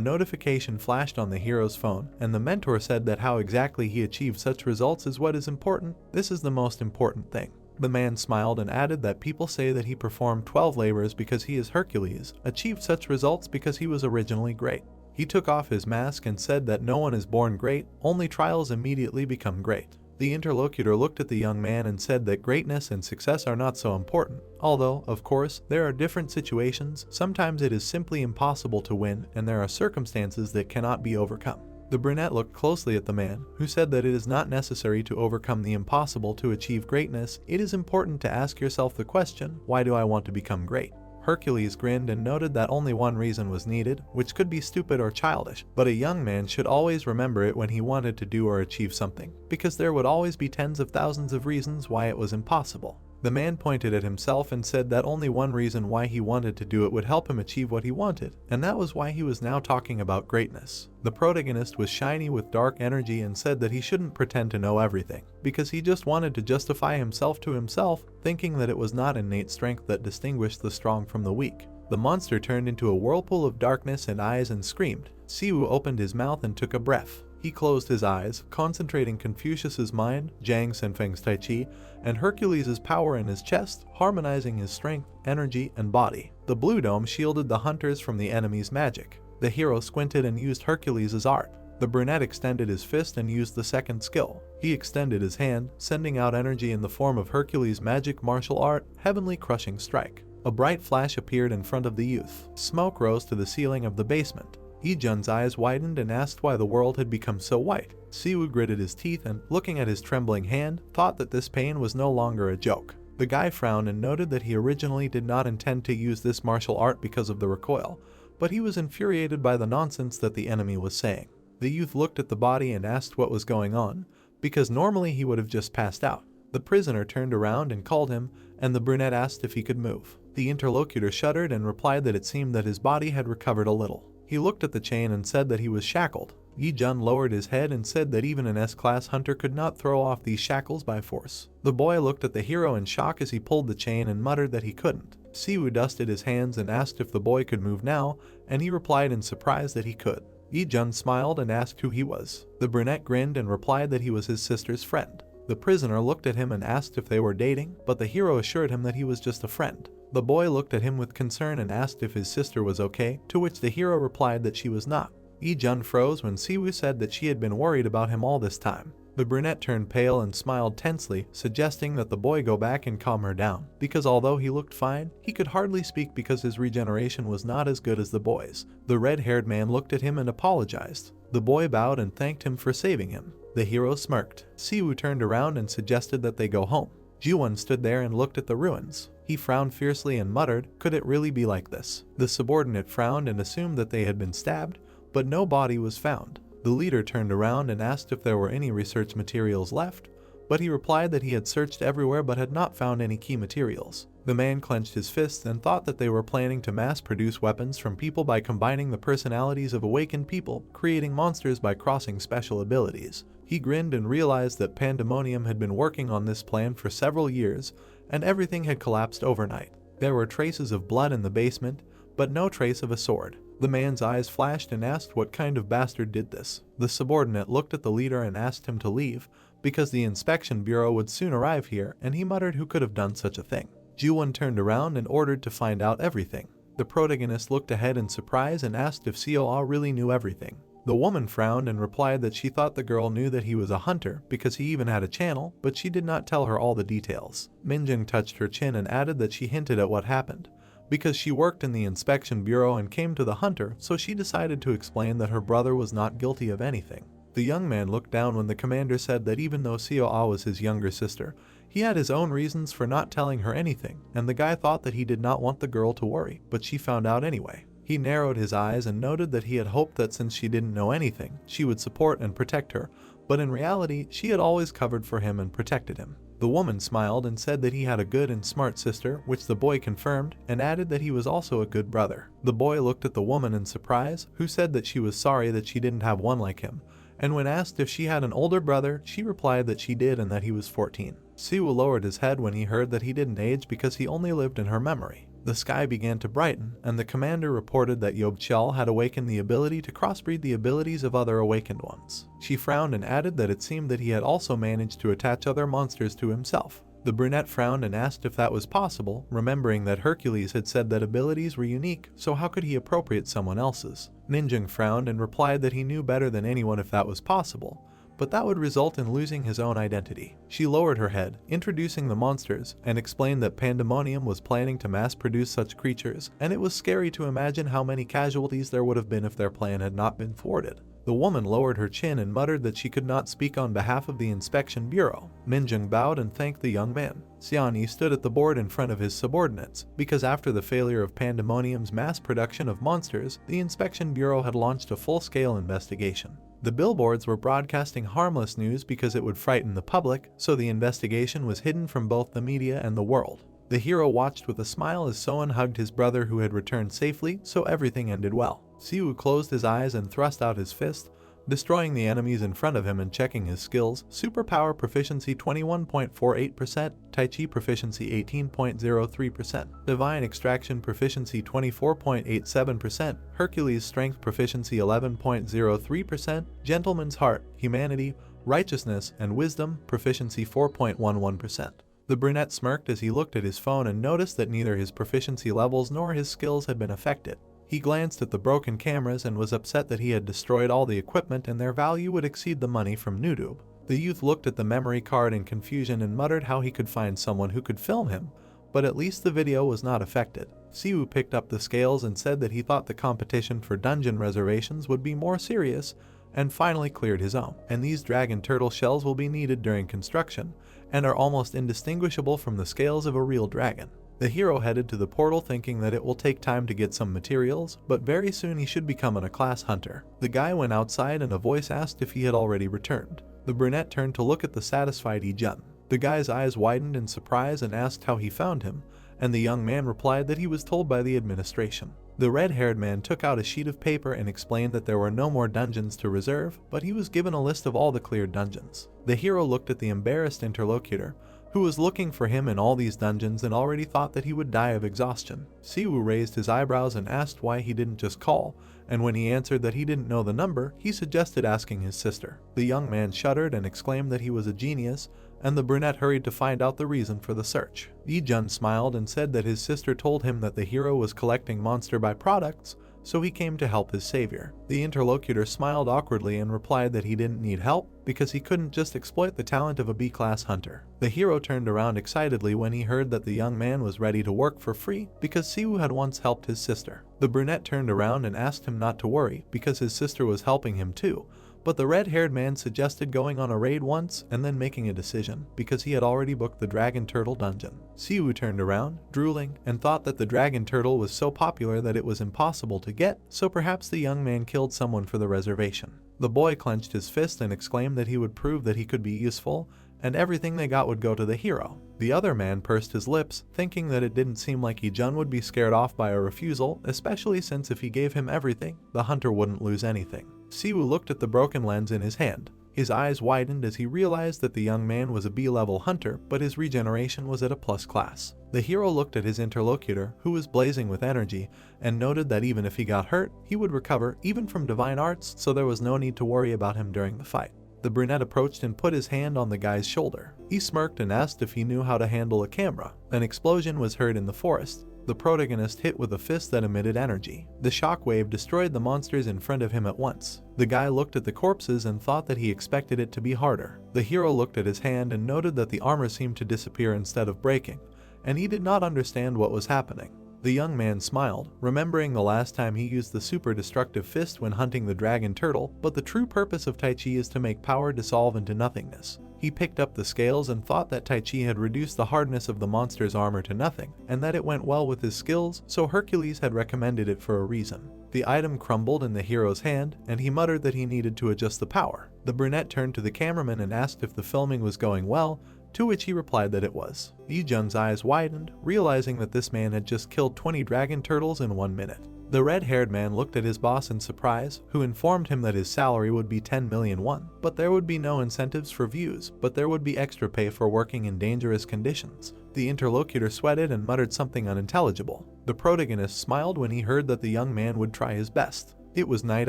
notification flashed on the hero's phone, and the mentor said that how exactly he achieved such results is what is important. This is the most important thing. The man smiled and added that people say that he performed 12 labors because he is Hercules, achieved such results because he was originally great. He took off his mask and said that no one is born great, only trials immediately become great. The interlocutor looked at the young man and said that greatness and success are not so important. Although, of course, there are different situations, sometimes it is simply impossible to win, and there are circumstances that cannot be overcome. The brunette looked closely at the man, who said that it is not necessary to overcome the impossible to achieve greatness. It is important to ask yourself the question, why do I want to become great? Hercules grinned and noted that only one reason was needed, which could be stupid or childish, but a young man should always remember it when he wanted to do or achieve something, because there would always be tens of thousands of reasons why it was impossible. The man pointed at himself and said that only one reason why he wanted to do it would help him achieve what he wanted, and that was why he was now talking about greatness. The protagonist was shiny with dark energy and said that he shouldn't pretend to know everything, because he just wanted to justify himself to himself, thinking that it was not innate strength that distinguished the strong from the weak. The monster turned into a whirlpool of darkness and eyes and screamed. Siwoo opened his mouth and took a breath. He closed his eyes, concentrating Confucius's mind, Zhang Senfeng's Tai Chi, and Hercules' power in his chest, harmonizing his strength, energy, and body. The blue dome shielded the hunters from the enemy's magic. The hero squinted and used Hercules' art. The brunette extended his fist and used the second skill. He extended his hand, sending out energy in the form of Hercules' magic martial art, Heavenly Crushing Strike. A bright flash appeared in front of the youth. Smoke rose to the ceiling of the basement. Ijun's eyes widened and asked why the world had become so white. Siwoo gritted his teeth and, looking at his trembling hand, thought that this pain was no longer a joke. The guy frowned and noted that he originally did not intend to use this martial art because of the recoil, but he was infuriated by the nonsense that the enemy was saying. The youth looked at the body and asked what was going on, because normally he would have just passed out. The prisoner turned around and called him, and the brunette asked if he could move. The interlocutor shuddered and replied that it seemed that his body had recovered a little. He looked at the chain and said that he was shackled. Yi-jun lowered his head and said that even an S-class hunter could not throw off these shackles by force. The boy looked at the hero in shock as he pulled the chain and muttered that he couldn't. Siwoo dusted his hands and asked if the boy could move now, and he replied in surprise that he could. Yi-jun smiled and asked who he was. The brunette grinned and replied that he was his sister's friend. The prisoner looked at him and asked if they were dating, but the hero assured him that he was just a friend. The boy looked at him with concern and asked if his sister was okay, to which the hero replied that she was not. Yi-jun froze when Siwoo said that she had been worried about him all this time. The brunette turned pale and smiled tensely, suggesting that the boy go back and calm her down, because although he looked fine, he could hardly speak because his regeneration was not as good as the boy's. The red-haired man looked at him and apologized. The boy bowed and thanked him for saving him. The hero smirked. Siwoo turned around and suggested that they go home. Ji-won stood there and looked at the ruins. He frowned fiercely and muttered, "Could it really be like this?" The subordinate frowned and assumed that they had been stabbed, but no body was found. The leader turned around and asked if there were any research materials left, but he replied that he had searched everywhere but had not found any key materials. The man clenched his fists and thought that they were planning to mass-produce weapons from people by combining the personalities of awakened people, creating monsters by crossing special abilities. He grinned and realized that Pandemonium had been working on this plan for several years, and everything had collapsed overnight. There were traces of blood in the basement, but no trace of a sword. The man's eyes flashed and asked what kind of bastard did this. The subordinate looked at the leader and asked him to leave, because the inspection bureau would soon arrive here, and he muttered who could have done such a thing. Ji-won turned around and ordered to find out everything. The protagonist looked ahead in surprise and asked if Seo-ah really knew everything. The woman frowned and replied that she thought the girl knew that he was a hunter because he even had a channel, but she did not tell her all the details. Minjung touched her chin and added that she hinted at what happened, because she worked in the inspection bureau and came to the hunter, so she decided to explain that her brother was not guilty of anything. The young man looked down when the commander said that even though Seo-ah was his younger sister, he had his own reasons for not telling her anything, and the guy thought that he did not want the girl to worry, but she found out anyway. He narrowed his eyes and noted that he had hoped that since she didn't know anything, she would support and protect her, but in reality, she had always covered for him and protected him. The woman smiled and said that he had a good and smart sister, which the boy confirmed, and added that he was also a good brother. The boy looked at the woman in surprise, who said that she was sorry that she didn't have one like him, and when asked if she had an older brother, she replied that she did and that he was 14. Siwoo lowered his head when he heard that he didn't age because he only lived in her memory. The sky began to brighten, and the commander reported that Yob-chul had awakened the ability to crossbreed the abilities of other awakened ones. She frowned and added that it seemed that he had also managed to attach other monsters to himself. The brunette frowned and asked if that was possible, remembering that Hercules had said that abilities were unique, so how could he appropriate someone else's? Minjung frowned and replied that he knew better than anyone if that was possible, but that would result in losing his own identity. She lowered her head, introducing the monsters, and explained that Pandemonium was planning to mass-produce such creatures, and it was scary to imagine how many casualties there would have been if their plan had not been thwarted. The woman lowered her chin and muttered that she could not speak on behalf of the inspection bureau. Minjung bowed and thanked the young man. Xianyi stood at the board in front of his subordinates, because after the failure of Pandemonium's mass production of monsters, the inspection bureau had launched a full-scale investigation. The billboards were broadcasting harmless news because it would frighten the public, so the investigation was hidden from both the media and the world. The hero watched with a smile as Soen hugged his brother who had returned safely, so everything ended well. Siwoo closed his eyes and thrust out his fist, destroying the enemies in front of him and checking his skills. Superpower proficiency 21.48%, Tai Chi proficiency 18.03%, Divine extraction proficiency 24.87%, Hercules strength proficiency 11.03%, Gentleman's heart, humanity, righteousness, and wisdom proficiency 4.11%. The brunette smirked as he looked at his phone and noticed that neither his proficiency levels nor his skills had been affected. He glanced at the broken cameras and was upset that he had destroyed all the equipment and their value would exceed the money from YouTube. The youth looked at the memory card in confusion and muttered how he could find someone who could film him, but at least the video was not affected. Siwoo picked up the scales and said that he thought the competition for dungeon reservations would be more serious, and finally cleared his own. And these dragon turtle shells will be needed during construction, and are almost indistinguishable from the scales of a real dragon. The hero headed to the portal thinking that it will take time to get some materials, but very soon he should become a class hunter. The guy went outside and a voice asked if he had already returned. The brunette turned to look at the satisfied Ijun. The guy's eyes widened in surprise and asked how he found him, and the young man replied that he was told by the administration. The red-haired man took out a sheet of paper and explained that there were no more dungeons to reserve, but he was given a list of all the cleared dungeons. The hero looked at the embarrassed interlocutor, who was looking for him in all these dungeons and already thought that he would die of exhaustion. Siwoo raised his eyebrows and asked why he didn't just call, and when he answered that he didn't know the number, he suggested asking his sister. The young man shuddered and exclaimed that he was a genius, and the brunette hurried to find out the reason for the search. Ijun smiled and said that his sister told him that the hero was collecting monster byproducts, so he came to help his savior. The interlocutor smiled awkwardly and replied that he didn't need help because he couldn't just exploit the talent of a B-class hunter. The hero turned around excitedly when he heard that the young man was ready to work for free because Siwoo had once helped his sister. The brunette turned around and asked him not to worry because his sister was helping him too, but the red-haired man suggested going on a raid once and then making a decision because he had already booked the dragon turtle dungeon. Siwoo turned around, drooling, and thought that the dragon turtle was so popular that it was impossible to get, so perhaps the young man killed someone for the reservation. The boy clenched his fist and exclaimed that he would prove that he could be useful, and everything they got would go to the hero. The other man pursed his lips, thinking that it didn't seem like Ijun would be scared off by a refusal, especially since if he gave him everything, the hunter wouldn't lose anything. Siwoo looked at the broken lens in his hand. His eyes widened as he realized that the young man was a B-level hunter, but his regeneration was at a plus class. The hero looked at his interlocutor, who was blazing with energy, and noted that even if he got hurt, he would recover, even from divine arts, so there was no need to worry about him during the fight. The brunette approached and put his hand on the guy's shoulder. He smirked and asked if he knew how to handle a camera. An explosion was heard in the forest. The protagonist hit with a fist that emitted energy. The shockwave destroyed the monsters in front of him at once. The guy looked at the corpses and thought that he expected it to be harder. The hero looked at his hand and noted that the armor seemed to disappear instead of breaking, and he did not understand what was happening. The young man smiled, remembering the last time he used the super destructive fist when hunting the dragon turtle, but the true purpose of Tai Chi is to make power dissolve into nothingness. He picked up the scales and thought that Tai Chi had reduced the hardness of the monster's armor to nothing, and that it went well with his skills, so Hercules had recommended it for a reason. The item crumbled in the hero's hand, and he muttered that he needed to adjust the power. The brunette turned to the cameraman and asked if the filming was going well, to which he replied that it was. Ijun's eyes widened, realizing that this man had just killed 20 dragon turtles in 1 minute. The red-haired man looked at his boss in surprise, who informed him that his salary would be 10 million won, but there would be no incentives for views, but there would be extra pay for working in dangerous conditions. The interlocutor sweated and muttered something unintelligible. The protagonist smiled when he heard that the young man would try his best. It was night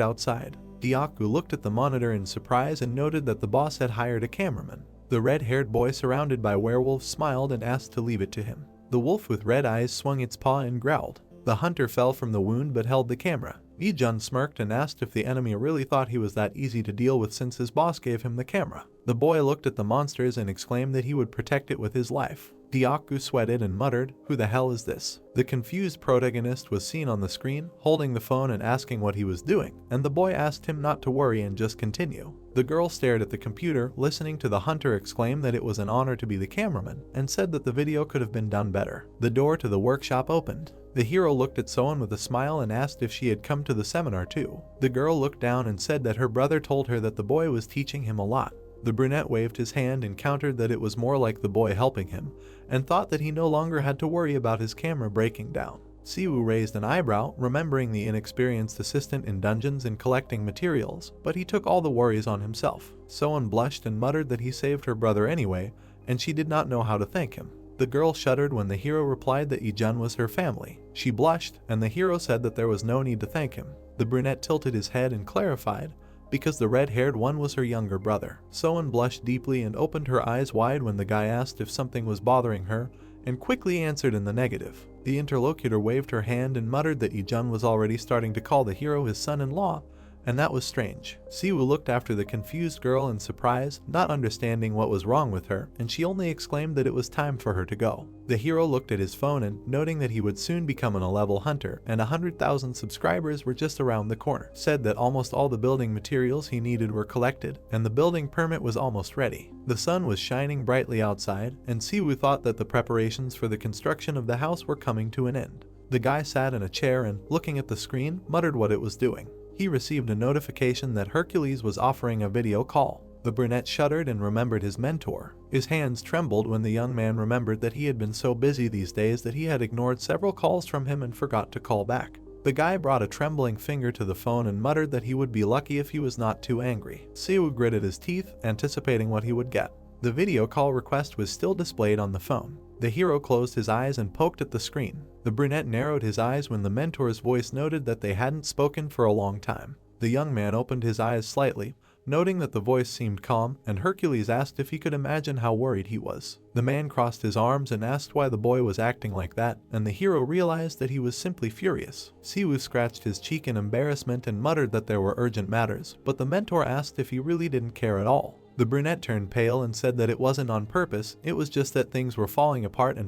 outside. Diaku looked at the monitor in surprise and noted that the boss had hired a cameraman. The red-haired boy surrounded by werewolves smiled and asked to leave it to him. The wolf with red eyes swung its paw and growled. The hunter fell from the wound but held the camera. Ijun smirked and asked if the enemy really thought he was that easy to deal with since his boss gave him the camera. The boy looked at the monsters and exclaimed that he would protect it with his life. Dyaku sweated and muttered, "Who the hell is this?" The confused protagonist was seen on the screen, holding the phone and asking what he was doing, and the boy asked him not to worry and just continue. The girl stared at the computer, listening to the hunter exclaim that it was an honor to be the cameraman, and said that the video could have been done better. The door to the workshop opened. The hero looked at Soan with a smile and asked if she had come to the seminar too. The girl looked down and said that her brother told her that the boy was teaching him a lot. The brunette waved his hand and countered that it was more like the boy helping him, and thought that he no longer had to worry about his camera breaking down. Siwoo raised an eyebrow, remembering the inexperienced assistant in dungeons and collecting materials, but he took all the worries on himself. Soan blushed and muttered that he saved her brother anyway, and she did not know how to thank him. The girl shuddered when the hero replied that Ijun was her family. She blushed, and the hero said that there was no need to thank him. The brunette tilted his head and clarified, because the red-haired one was her younger brother. Soan blushed deeply and opened her eyes wide when the guy asked if something was bothering her, and quickly answered in the negative. The interlocutor waved her hand and muttered that Ijun was already starting to call the hero his son-in-law, and that was strange. Siwoo looked after the confused girl in surprise, not understanding what was wrong with her, and she only exclaimed that it was time for her to go. The hero looked at his phone and, noting that he would soon become an 11 hunter and 100,000 subscribers were just around the corner, said that almost all the building materials he needed were collected, and the building permit was almost ready. The sun was shining brightly outside, and Siwoo thought that the preparations for the construction of the house were coming to an end. The guy sat in a chair and, looking at the screen, muttered what it was doing. He received a notification that Hercules was offering a video call. The brunette shuddered and remembered his mentor. His hands trembled when the young man remembered that he had been so busy these days that he had ignored several calls from him and forgot to call back. The guy brought a trembling finger to the phone and muttered that he would be lucky if he was not too angry. Siwoo gritted his teeth, anticipating what he would get. The video call request was still displayed on the phone. The hero closed his eyes and poked at the screen. The brunette narrowed his eyes when the mentor's voice noted that they hadn't spoken for a long time. The young man opened his eyes slightly, noting that the voice seemed calm, and Hercules asked if he could imagine how worried he was. The man crossed his arms and asked why the boy was acting like that, and the hero realized that he was simply furious. Siwoo scratched his cheek in embarrassment and muttered that there were urgent matters, but the mentor asked if he really didn't care at all. The brunette turned pale and said that it wasn't on purpose, it was just that things were falling apart,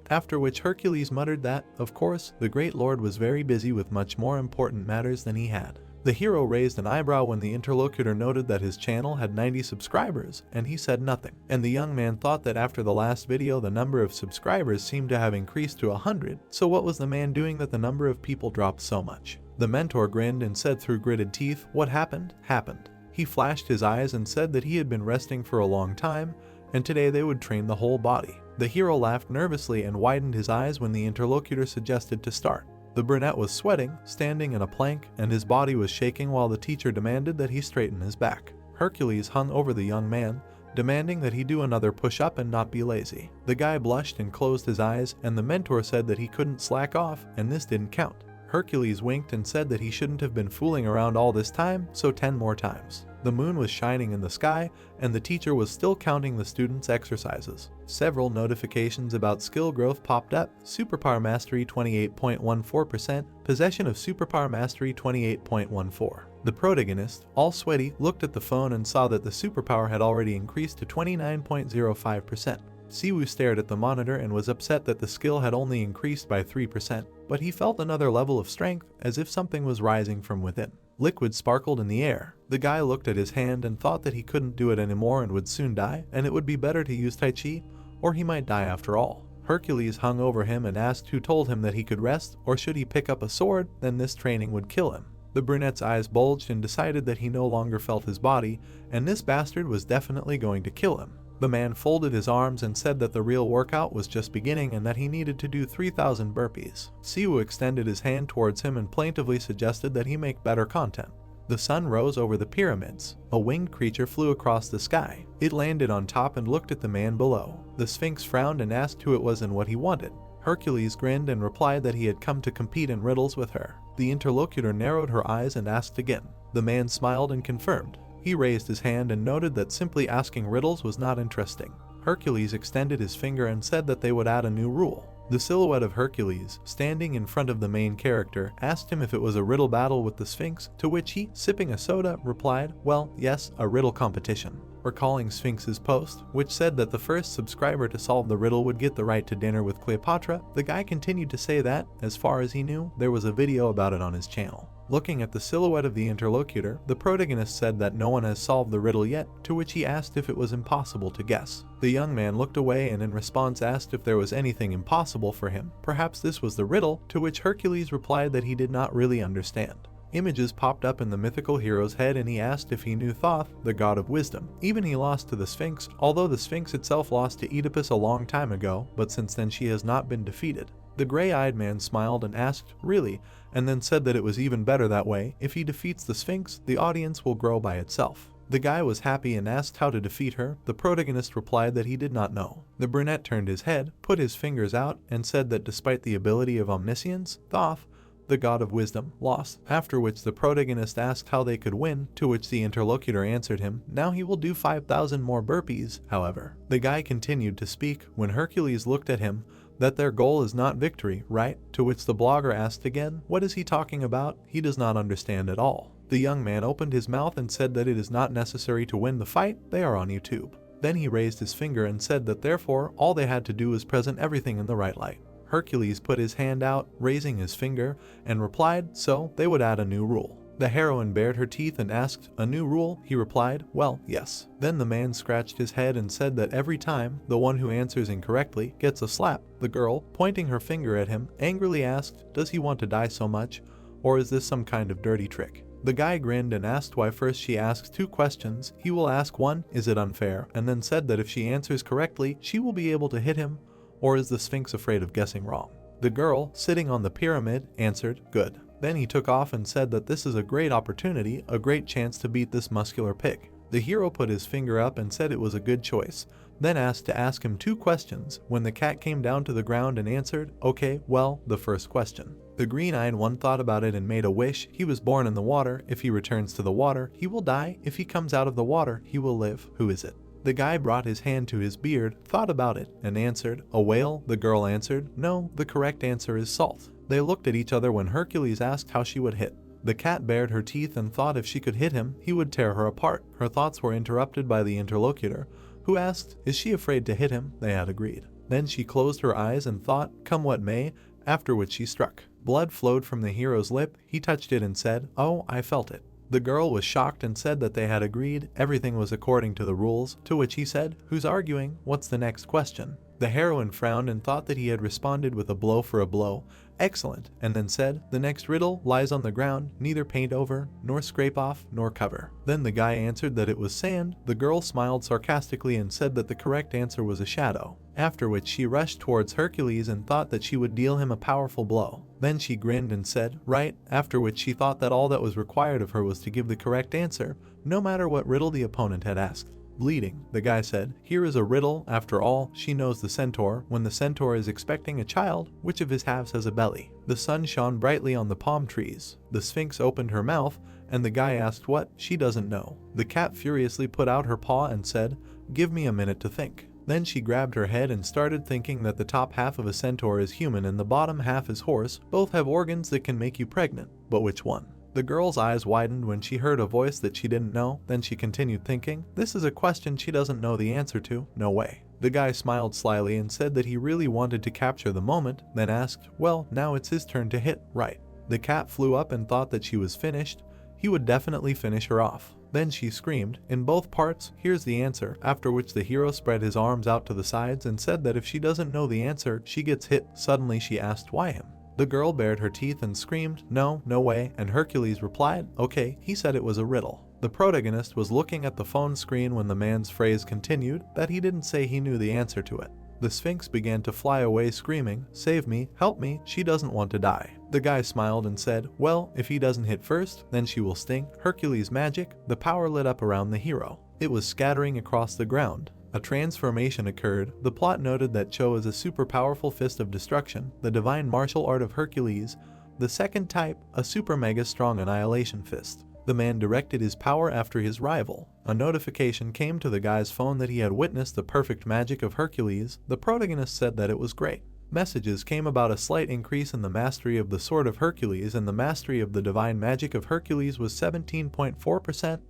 after which Hercules muttered that, of course, the great lord was very busy with much more important matters than he had. The hero raised an eyebrow when the interlocutor noted that his channel had 90 subscribers, and he said nothing. And the young man thought that after the last video the number of subscribers seemed to have increased to 100, so what was the man doing that the number of people dropped so much? The mentor grinned and said through gritted teeth, "What happened, happened." He flashed his eyes and said that he had been resting for a long time, and today they would train the whole body. The hero laughed nervously and widened his eyes when the interlocutor suggested to start. The brunette was sweating, standing in a plank, and his body was shaking while the teacher demanded that he straighten his back. Hercules hung over the young man, demanding that he do another push-up and not be lazy. The guy blushed and closed his eyes, and the mentor said that he couldn't slack off, and this didn't count. Hercules winked and said that he shouldn't have been fooling around all this time, so 10 more times. The moon was shining in the sky, and the teacher was still counting the students' exercises. Several notifications about skill growth popped up: Superpower Mastery 28.14%, Possession of Superpower Mastery 28.14. The protagonist, all sweaty, looked at the phone and saw that the superpower had already increased to 29.05%. Siwoo stared at the monitor and was upset that the skill had only increased by 3%, but he felt another level of strength, as if something was rising from within. Liquid sparkled in the air. The guy looked at his hand and thought that he couldn't do it anymore and would soon die, and it would be better to use Tai Chi, or he might die after all. Hercules hung over him and asked who told him that he could rest, or should he pick up a sword, then this training would kill him. The brunette's eyes bulged and decided that he no longer felt his body, and this bastard was definitely going to kill him. The man folded his arms and said that the real workout was just beginning and that he needed to do 3,000 burpees. Siwoo extended his hand towards him and plaintively suggested that he make better content. The sun rose over the pyramids. A winged creature flew across the sky. It landed on top and looked at the man below. The Sphinx frowned and asked who it was and what he wanted. Hercules grinned and replied that he had come to compete in riddles with her. The interlocutor narrowed her eyes and asked again. The man smiled and confirmed. He raised his hand and noted that simply asking riddles was not interesting. Hercules extended his finger and said that they would add a new rule. The silhouette of Hercules, standing in front of the main character, asked him if it was a riddle battle with the Sphinx, to which he, sipping a soda, replied, "Well, yes, a riddle competition." Recalling Sphinx's post, which said that the first subscriber to solve the riddle would get the right to dinner with Cleopatra, the guy continued to say that, as far as he knew, there was a video about it on his channel. Looking at the silhouette of the interlocutor, the protagonist said that no one has solved the riddle yet, to which he asked if it was impossible to guess. The young man looked away and in response asked if there was anything impossible for him. Perhaps this was the riddle, to which Hercules replied that he did not really understand. Images popped up in the mythical hero's head and he asked if he knew Thoth, the god of wisdom. Even he lost to the Sphinx, although the Sphinx itself lost to Oedipus a long time ago, but since then she has not been defeated. The gray-eyed man smiled and asked, "Really?" and then said that it was even better that way. If he defeats the Sphinx, the audience will grow by itself. The guy was happy and asked how to defeat her. The protagonist replied that he did not know. The brunette turned his head, put his fingers out, and said that despite the ability of omniscience, Thoth, the god of wisdom, lost, after which the protagonist asked how they could win, to which the interlocutor answered him, now he will do 5,000 more burpees. However, the guy continued to speak when Hercules looked at him, that their goal is not victory, right? To which the blogger asked again, what is he talking about? He does not understand at all. The young man opened his mouth and said that it is not necessary to win the fight, they are on YouTube. Then he raised his finger and said that therefore all they had to do was present everything in the right light. Hercules put his hand out, raising his finger, and replied, so they would add a new rule. The heroine bared her teeth and asked, a new rule? He replied, well, yes. Then the man scratched his head and said that every time, the one who answers incorrectly gets a slap. The girl, pointing her finger at him, angrily asked, does he want to die so much? Or is this some kind of dirty trick? The guy grinned and asked why first she asks 2 questions. He will ask 1, is it unfair? And then said that if she answers correctly, she will be able to hit him. Or is the Sphinx afraid of guessing wrong? The girl, sitting on the pyramid, answered, good. Then he took off and said that this is a great opportunity, a great chance to beat this muscular pig. The hero put his finger up and said it was a good choice, then asked to ask him 2 questions, when the cat came down to the ground and answered, okay, well, the first question. The green-eyed one thought about it and made a wish. He was born in the water. If he returns to the water, he will die. If he comes out of the water, he will live. Who is it? The guy brought his hand to his beard, thought about it, and answered, a whale. The girl answered, no, the correct answer is salt. They looked at each other when Hercules asked how she would hit. The cat bared her teeth and thought if she could hit him, he would tear her apart. Her thoughts were interrupted by the interlocutor, who asked, is she afraid to hit him? They had agreed. Then she closed her eyes and thought, come what may, after which she struck. Blood flowed from the hero's lip. He touched it and said, oh, I felt it. The girl was shocked and said that they had agreed, everything was according to the rules, to which he said, who's arguing? What's the next question? The heroine frowned and thought that he had responded with a blow for a blow. Excellent, and then said, the next riddle lies on the ground, neither paint over, nor scrape off, nor cover. Then the guy answered that it was sand. The girl smiled sarcastically and said that the correct answer was a shadow, after which she rushed towards Hercules and thought that she would deal him a powerful blow. Then she grinned and said, right, after which she thought that all that was required of her was to give the correct answer, no matter what riddle the opponent had asked. Bleeding, the guy said, here is a riddle. After all, she knows the centaur. When the centaur is expecting a child, which of his halves has a belly? The sun shone brightly on the palm trees. The Sphinx opened her mouth, and the guy asked what? She doesn't know. The cat furiously put out her paw and said, give me a minute to think. Then she grabbed her head and started thinking that the top half of a centaur is human and the bottom half is horse. Both have organs that can make you pregnant, but which one? The girl's eyes widened when she heard a voice that she didn't know. Then she continued thinking, this is a question she doesn't know the answer to, no way. The guy smiled slyly and said that he really wanted to capture the moment, then asked, well, now it's his turn to hit, right? The cat flew up and thought that she was finished. He would definitely finish her off. Then she screamed, in both parts, here's the answer, after which the hero spread his arms out to the sides and said that if she doesn't know the answer, she gets hit. Suddenly she asked, why him? The girl bared her teeth and screamed, no, no way, and Hercules replied, okay, he said it was a riddle. The protagonist was looking at the phone screen when the man's phrase continued, that he didn't say he knew the answer to it. The Sphinx began to fly away screaming, save me, help me, she doesn't want to die. The guy smiled and said, well, if he doesn't hit first, then she will sting. Hercules' magic, the power lit up around the hero. It was scattering across the ground. A transformation occurred. The plot noted that Cho is a super powerful fist of destruction, the divine martial art of Hercules. The second type, a super mega strong annihilation fist. The man directed his power after his rival. A notification came to the guy's phone that he had witnessed the perfect magic of Hercules. The protagonist said that it was great. Messages came about a slight increase in the mastery of the sword of Hercules, and the mastery of the divine magic of Hercules was 17.4%.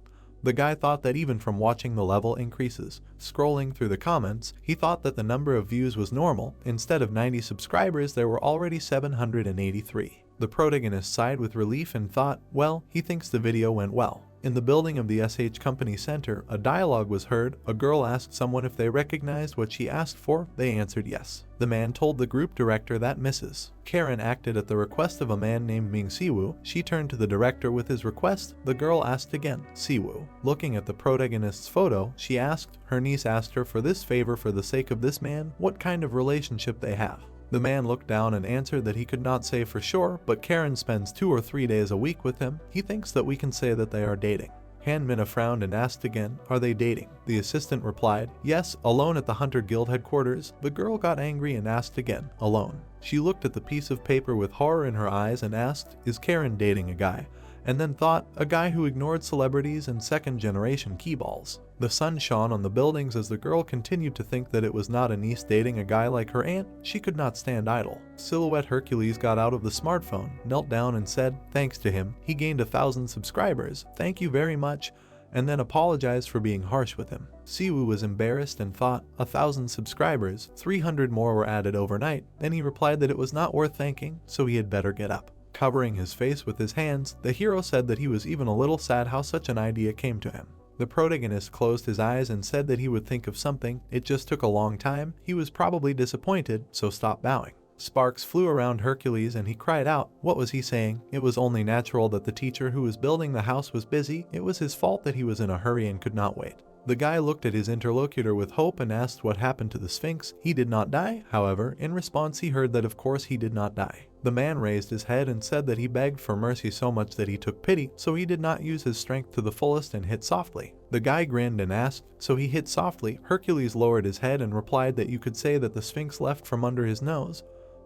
The guy thought that even from watching the level increases. Scrolling through the comments, he thought that the number of views was normal. Instead of 90 subscribers, there were already 783. The protagonist sighed with relief and thought, well, he thinks the video went well. In the building of the SH Company Center, a dialogue was heard. A girl asked someone if they recognized what she asked for. They answered yes. The man told the group director that Mrs. Karen acted at the request of a man named Ming Siwoo. She turned to the director with his request. The girl asked again, Siwoo. Looking at the protagonist's photo, she asked, her niece asked her for this favor for the sake of this man, what kind of relationship they have. The man looked down and answered that he could not say for sure, but Karen spends 2 or 3 days a week with him. He thinks that we can say that they are dating. Han Mina frowned and asked again, are they dating? The assistant replied, yes, alone at the Hunter Guild headquarters. The girl got angry and asked again, alone. She looked at the piece of paper with horror in her eyes and asked, is Karen dating a guy? And then thought, a guy who ignored celebrities and second-generation keyballs. The sun shone on the buildings as the girl continued to think that it was not a niece dating a guy like her aunt. She could not stand idle. Silhouette Hercules got out of the smartphone, knelt down and said, thanks to him, he gained 1,000 subscribers, thank you very much, and then apologized for being harsh with him. Siwoo was embarrassed and thought, 1,000 subscribers, 300 more were added overnight. Then he replied that it was not worth thanking, so he had better get up. Covering his face with his hands, the hero said that he was even a little sad how such an idea came to him. The protagonist closed his eyes and said that he would think of something. It just took a long time. He was probably disappointed, so stopped bowing. Sparks flew around Hercules and he cried out. What was he saying? It was only natural that the teacher who was building the house was busy. It was his fault that he was in a hurry and could not wait. The guy looked at his interlocutor with hope and asked what happened to the Sphinx. He did not die, however. In response, he heard that of course he did not die. The man raised his head and said that he begged for mercy so much that he took pity, so he did not use his strength to the fullest and hit softly. The guy grinned and asked, so he hit softly? Hercules lowered his head and replied that you could say that the Sphinx left from under his nose,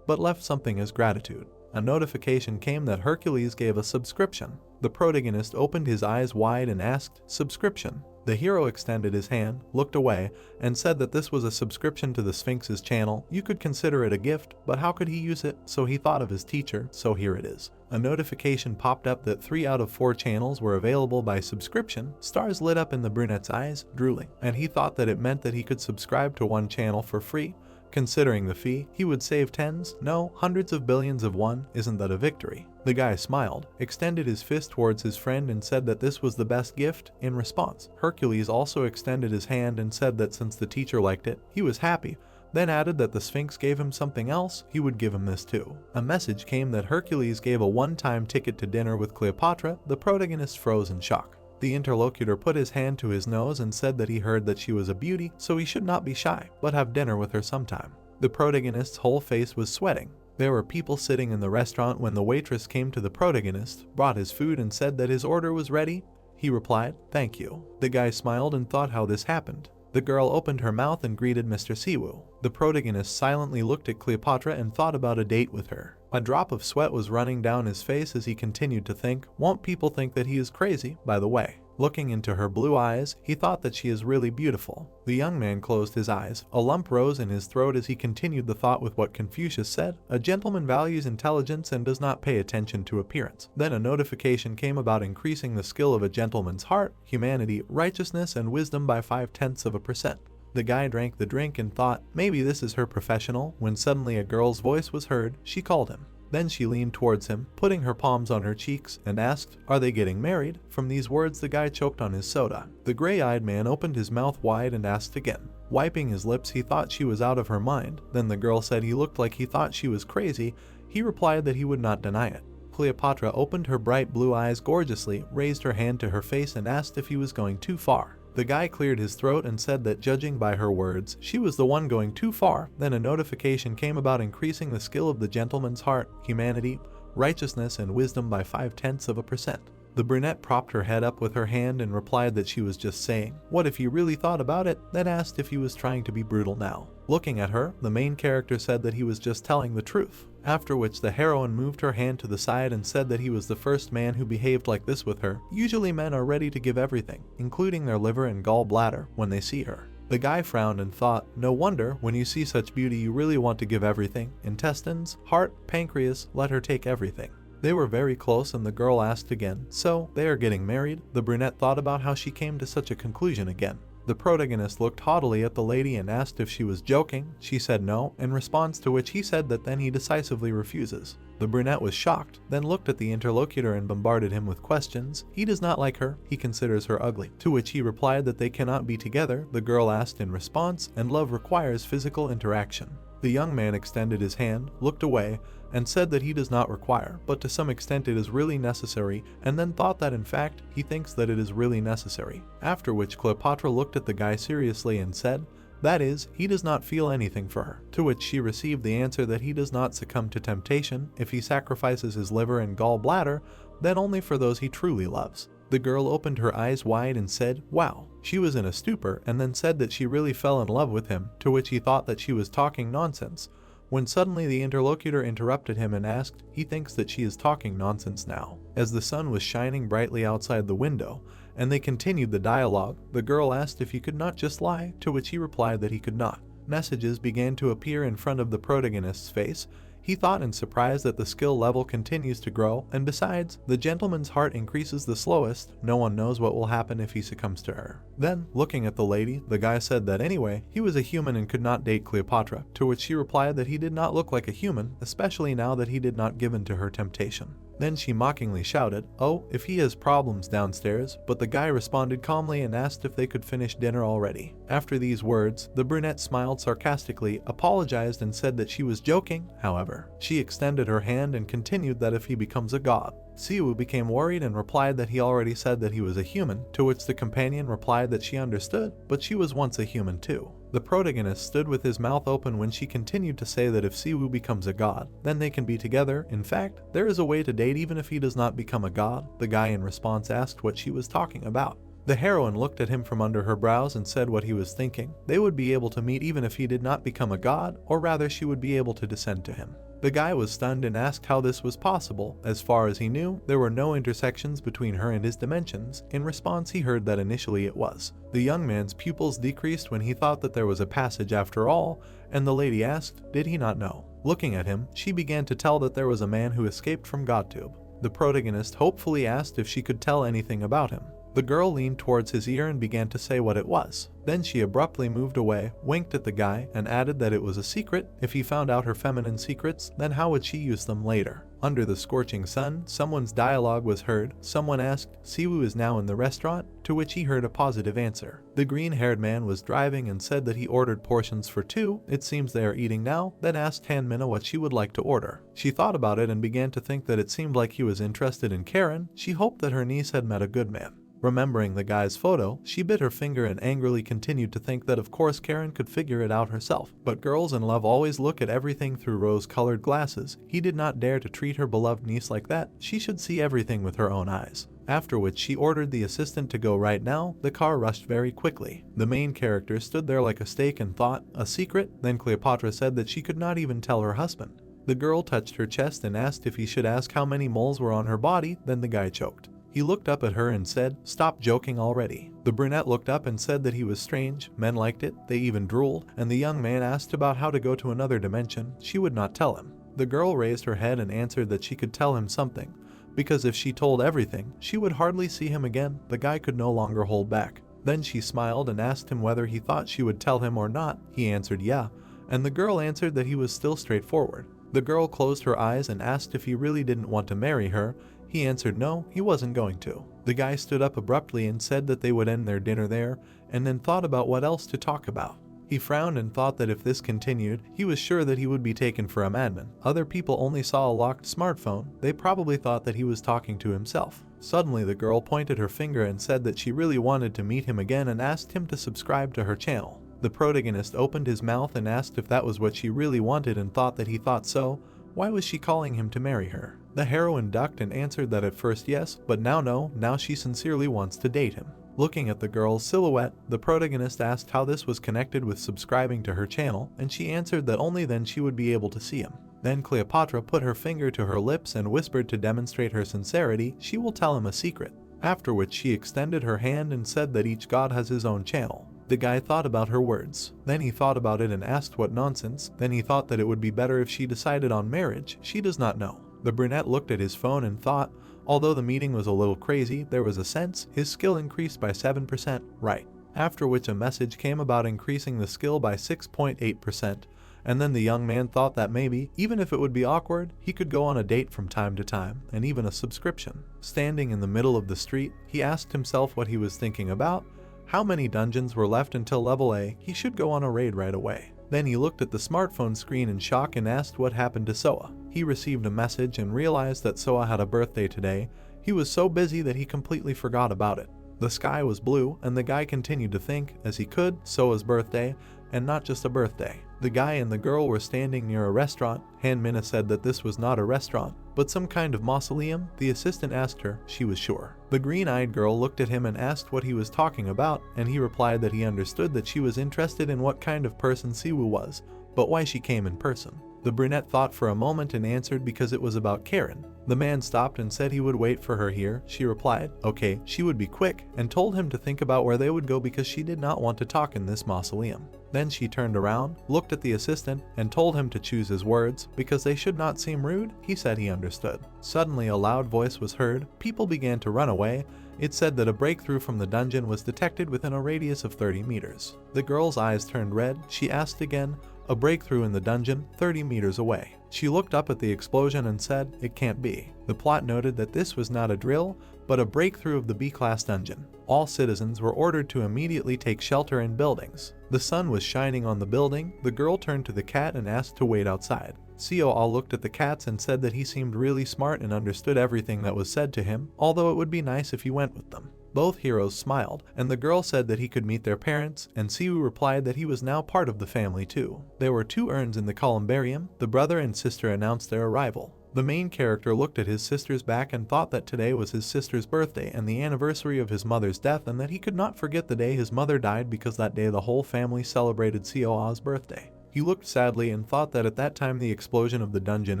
but left something as gratitude. A notification came that Hercules gave a subscription. The protagonist opened his eyes wide and asked, subscription? The hero extended his hand, looked away, and said that this was a subscription to the Sphinx's channel. You could consider it a gift, but how could he use it? So he thought of his teacher, so here it is. A notification popped up that 3 out of 4 channels were available by subscription. Stars lit up in the brunette's eyes, drooling, and he thought that it meant that he could subscribe to 1 channel for free. Considering the fee, he would save tens, no, hundreds of billions of won. Isn't that a victory? The guy smiled, extended his fist towards his friend and said that this was the best gift. In response, Hercules also extended his hand and said that since the teacher liked it, he was happy, then added that the Sphinx gave him something else, he would give him this too. A message came that Hercules gave a one-time ticket to dinner with Cleopatra. The protagonist froze in shock. The interlocutor put his hand to his nose and said that he heard that she was a beauty, so he should not be shy, but have dinner with her sometime. The protagonist's whole face was sweating. There were people sitting in the restaurant when the waitress came to the protagonist, brought his food and said that his order was ready. He replied, thank you. The guy smiled and thought how this happened. The girl opened her mouth and greeted Mr. Siwoo. The protagonist silently looked at Cleopatra and thought about a date with her. A drop of sweat was running down his face as he continued to think, won't people think that he is crazy, by the way? Looking into her blue eyes, he thought that she is really beautiful. The young man closed his eyes. A lump rose in his throat as he continued the thought with what Confucius said, a gentleman values intelligence and does not pay attention to appearance. Then a notification came about increasing the skill of a gentleman's heart, humanity, righteousness, and wisdom by 0.5%. The guy drank the drink and thought, maybe this is her professional, when suddenly a girl's voice was heard. She called him. Then she leaned towards him, putting her palms on her cheeks, and asked, are they getting married? From these words the guy choked on his soda. The gray-eyed man opened his mouth wide and asked again. Wiping his lips, he thought she was out of her mind. Then the girl said he looked like he thought she was crazy. He replied that he would not deny it. Cleopatra opened her bright blue eyes gorgeously, raised her hand to her face and asked if he was going too far. The guy cleared his throat and said that judging by her words, she was the one going too far. Then a notification came about increasing the skill of the gentleman's heart, humanity, righteousness, and wisdom by 0.5%. The brunette propped her head up with her hand and replied that she was just saying, what if you really thought about it? Then asked if he was trying to be brutal now. Looking at her, the main character said that he was just telling the truth. After which the heroine moved her hand to the side and said that he was the first man who behaved like this with her. Usually men are ready to give everything, including their liver and gallbladder, when they see her. The guy frowned and thought, no wonder, when you see such beauty you really want to give everything. Intestines, heart, pancreas, let her take everything. They were very close and the girl asked again, "So, they are getting married?" The brunette thought about how she came to such a conclusion again. The protagonist looked haughtily at the lady and asked if she was joking. She said no, in response to which he said that then he decisively refuses. The brunette was shocked, then looked at the interlocutor and bombarded him with questions. He does not like her, he considers her ugly. To which he replied that they cannot be together. The girl asked in response, and love requires physical interaction. The young man extended his hand, looked away, and said that he does not require, but to some extent it is really necessary, and then thought that in fact, he thinks that it is really necessary. After which Cleopatra looked at the guy seriously and said, that is, he does not feel anything for her. To which she received the answer that he does not succumb to temptation. If he sacrifices his liver and gallbladder, then only for those he truly loves. The girl opened her eyes wide and said, wow. She was in a stupor and then said that she really fell in love with him, to which he thought that she was talking nonsense. When suddenly the interlocutor interrupted him and asked, he thinks that she is talking nonsense now. As the sun was shining brightly outside the window, and they continued the dialogue, the girl asked if he could not just lie, to which he replied that he could not. Messages began to appear in front of the protagonist's face. He thought in surprise that the skill level continues to grow, and besides, the gentleman's heart increases the slowest. No one knows what will happen if he succumbs to her. Then, looking at the lady, the guy said that anyway, he was a human and could not date Cleopatra, to which she replied that he did not look like a human, especially now that he did not give in to her temptation. Then she mockingly shouted, oh, if he has problems downstairs, but the guy responded calmly and asked if they could finish dinner already. After these words, the brunette smiled sarcastically, apologized and said that she was joking. However, she extended her hand and continued that if he becomes a god. Siwoo became worried and replied that he already said that he was a human, to which the companion replied that she understood, but she was once a human too. The protagonist stood with his mouth open when she continued to say that if Siwoo becomes a god, then they can be together. In fact, there is a way to date even if he does not become a god. The guy in response asked what she was talking about. The heroine looked at him from under her brows and said what he was thinking. They would be able to meet even if he did not become a god, or rather she would be able to descend to him. The guy was stunned and asked how this was possible. As far as he knew, there were no intersections between her and his dimensions. In response, he heard that initially it was. The young man's pupils decreased when he thought that there was a passage after all, and the lady asked, did he not know? Looking at him, she began to tell that there was a man who escaped from GodTube. The protagonist hopefully asked if she could tell anything about him. The girl leaned towards his ear and began to say what it was. Then she abruptly moved away, winked at the guy, and added that it was a secret. If he found out her feminine secrets, then how would she use them later? Under the scorching sun, someone's dialogue was heard. Someone asked, Siwoo is now in the restaurant? To which he heard a positive answer. The green-haired man was driving and said that he ordered portions for two. It seems they are eating now. Then asked Han-Mina what she would like to order. She thought about it and began to think that it seemed like he was interested in Karen. She hoped that her niece had met a good man. Remembering the guy's photo, she bit her finger and angrily continued to think that of course Karen could figure it out herself. But girls in love always look at everything through rose-colored glasses. He did not dare to treat her beloved niece like that. She should see everything with her own eyes. After which she ordered the assistant to go right now. The car rushed very quickly. The main character stood there like a stake and thought, a secret? Then Cleopatra said that she could not even tell her husband. The girl touched her chest and asked if he should ask how many moles were on her body. Then the guy choked. He looked up at her and said, stop joking already. The brunette looked up and said that he was strange. Men liked it, they even drooled, and the young man asked about how to go to another dimension. She would not tell him. The girl raised her head and answered that she could tell him something, because if she told everything, she would hardly see him again. The guy could no longer hold back. Then she smiled and asked him whether he thought she would tell him or not. He answered yeah, and the girl answered that he was still straightforward. The girl closed her eyes and asked if he really didn't want to marry her. He answered no, he wasn't going to. The guy stood up abruptly and said that they would end their dinner there, and then thought about what else to talk about. He frowned and thought that if this continued, he was sure that he would be taken for a madman. Other people only saw a locked smartphone. They probably thought that he was talking to himself. Suddenly the girl pointed her finger and said that she really wanted to meet him again and asked him to subscribe to her channel. The protagonist opened his mouth and asked if that was what she really wanted and thought that he thought so. Why was she calling him to marry her? The heroine ducked and answered that at first yes, but now no, now she sincerely wants to date him. Looking at the girl's silhouette, the protagonist asked how this was connected with subscribing to her channel, and she answered that only then she would be able to see him. Then Cleopatra put her finger to her lips and whispered to demonstrate her sincerity, she will tell him a secret. After which she extended her hand and said that each god has his own channel. The guy thought about her words. Then he thought about it and asked what nonsense. Then he thought that it would be better if she decided on marriage. She does not know. The brunette looked at his phone and thought, although the meeting was a little crazy, there was a sense his skill increased by 7%, right? After which a message came about increasing the skill by 6.8%, and then the young man thought that maybe, even if it would be awkward, he could go on a date from time to time, and even a subscription. Standing in the middle of the street, he asked himself what he was thinking about, how many dungeons were left until level A, he should go on a raid right away. Then he looked at the smartphone screen in shock and asked what happened to Soa. He received a message and realized that Soa had a birthday today. He was so busy that he completely forgot about it. The sky was blue, and the guy continued to think, as he could, Soa's birthday, and not just a birthday. The guy and the girl were standing near a restaurant. Han Mina said that this was not a restaurant, but some kind of mausoleum. The assistant asked her, she was sure. The green-eyed girl looked at him and asked what he was talking about, and he replied that he understood that she was interested in what kind of person Siwoo was, but why she came in person. The brunette thought for a moment and answered because it was about Karen. The man stopped and said he would wait for her here. She replied, okay, she would be quick, and told him to think about where they would go because she did not want to talk in this mausoleum. Then she turned around, looked at the assistant, and told him to choose his words, because they should not seem rude. He said he understood. Suddenly a loud voice was heard. People began to run away. It said that a breakthrough from the dungeon was detected within a radius of 30 meters. The girl's eyes turned red. She asked again, a breakthrough in the dungeon, 30 meters away. She looked up at the explosion and said, it can't be. The plot noted that this was not a drill, but a breakthrough of the B-class dungeon. All citizens were ordered to immediately take shelter in buildings. The sun was shining on the building. The girl turned to the cat and asked to wait outside. Seo looked at the cats and said that he seemed really smart and understood everything that was said to him, although it would be nice if he went with them. Both heroes smiled, and the girl said that he could meet their parents, and Siwoo replied that he was now part of the family too. There were 2 urns in the columbarium. The brother and sister announced their arrival. The main character looked at his sister's back and thought that today was his sister's birthday and the anniversary of his mother's death, and that he could not forget the day his mother died because that day the whole family celebrated Seoa's birthday. He looked sadly and thought that at that time the explosion of the dungeon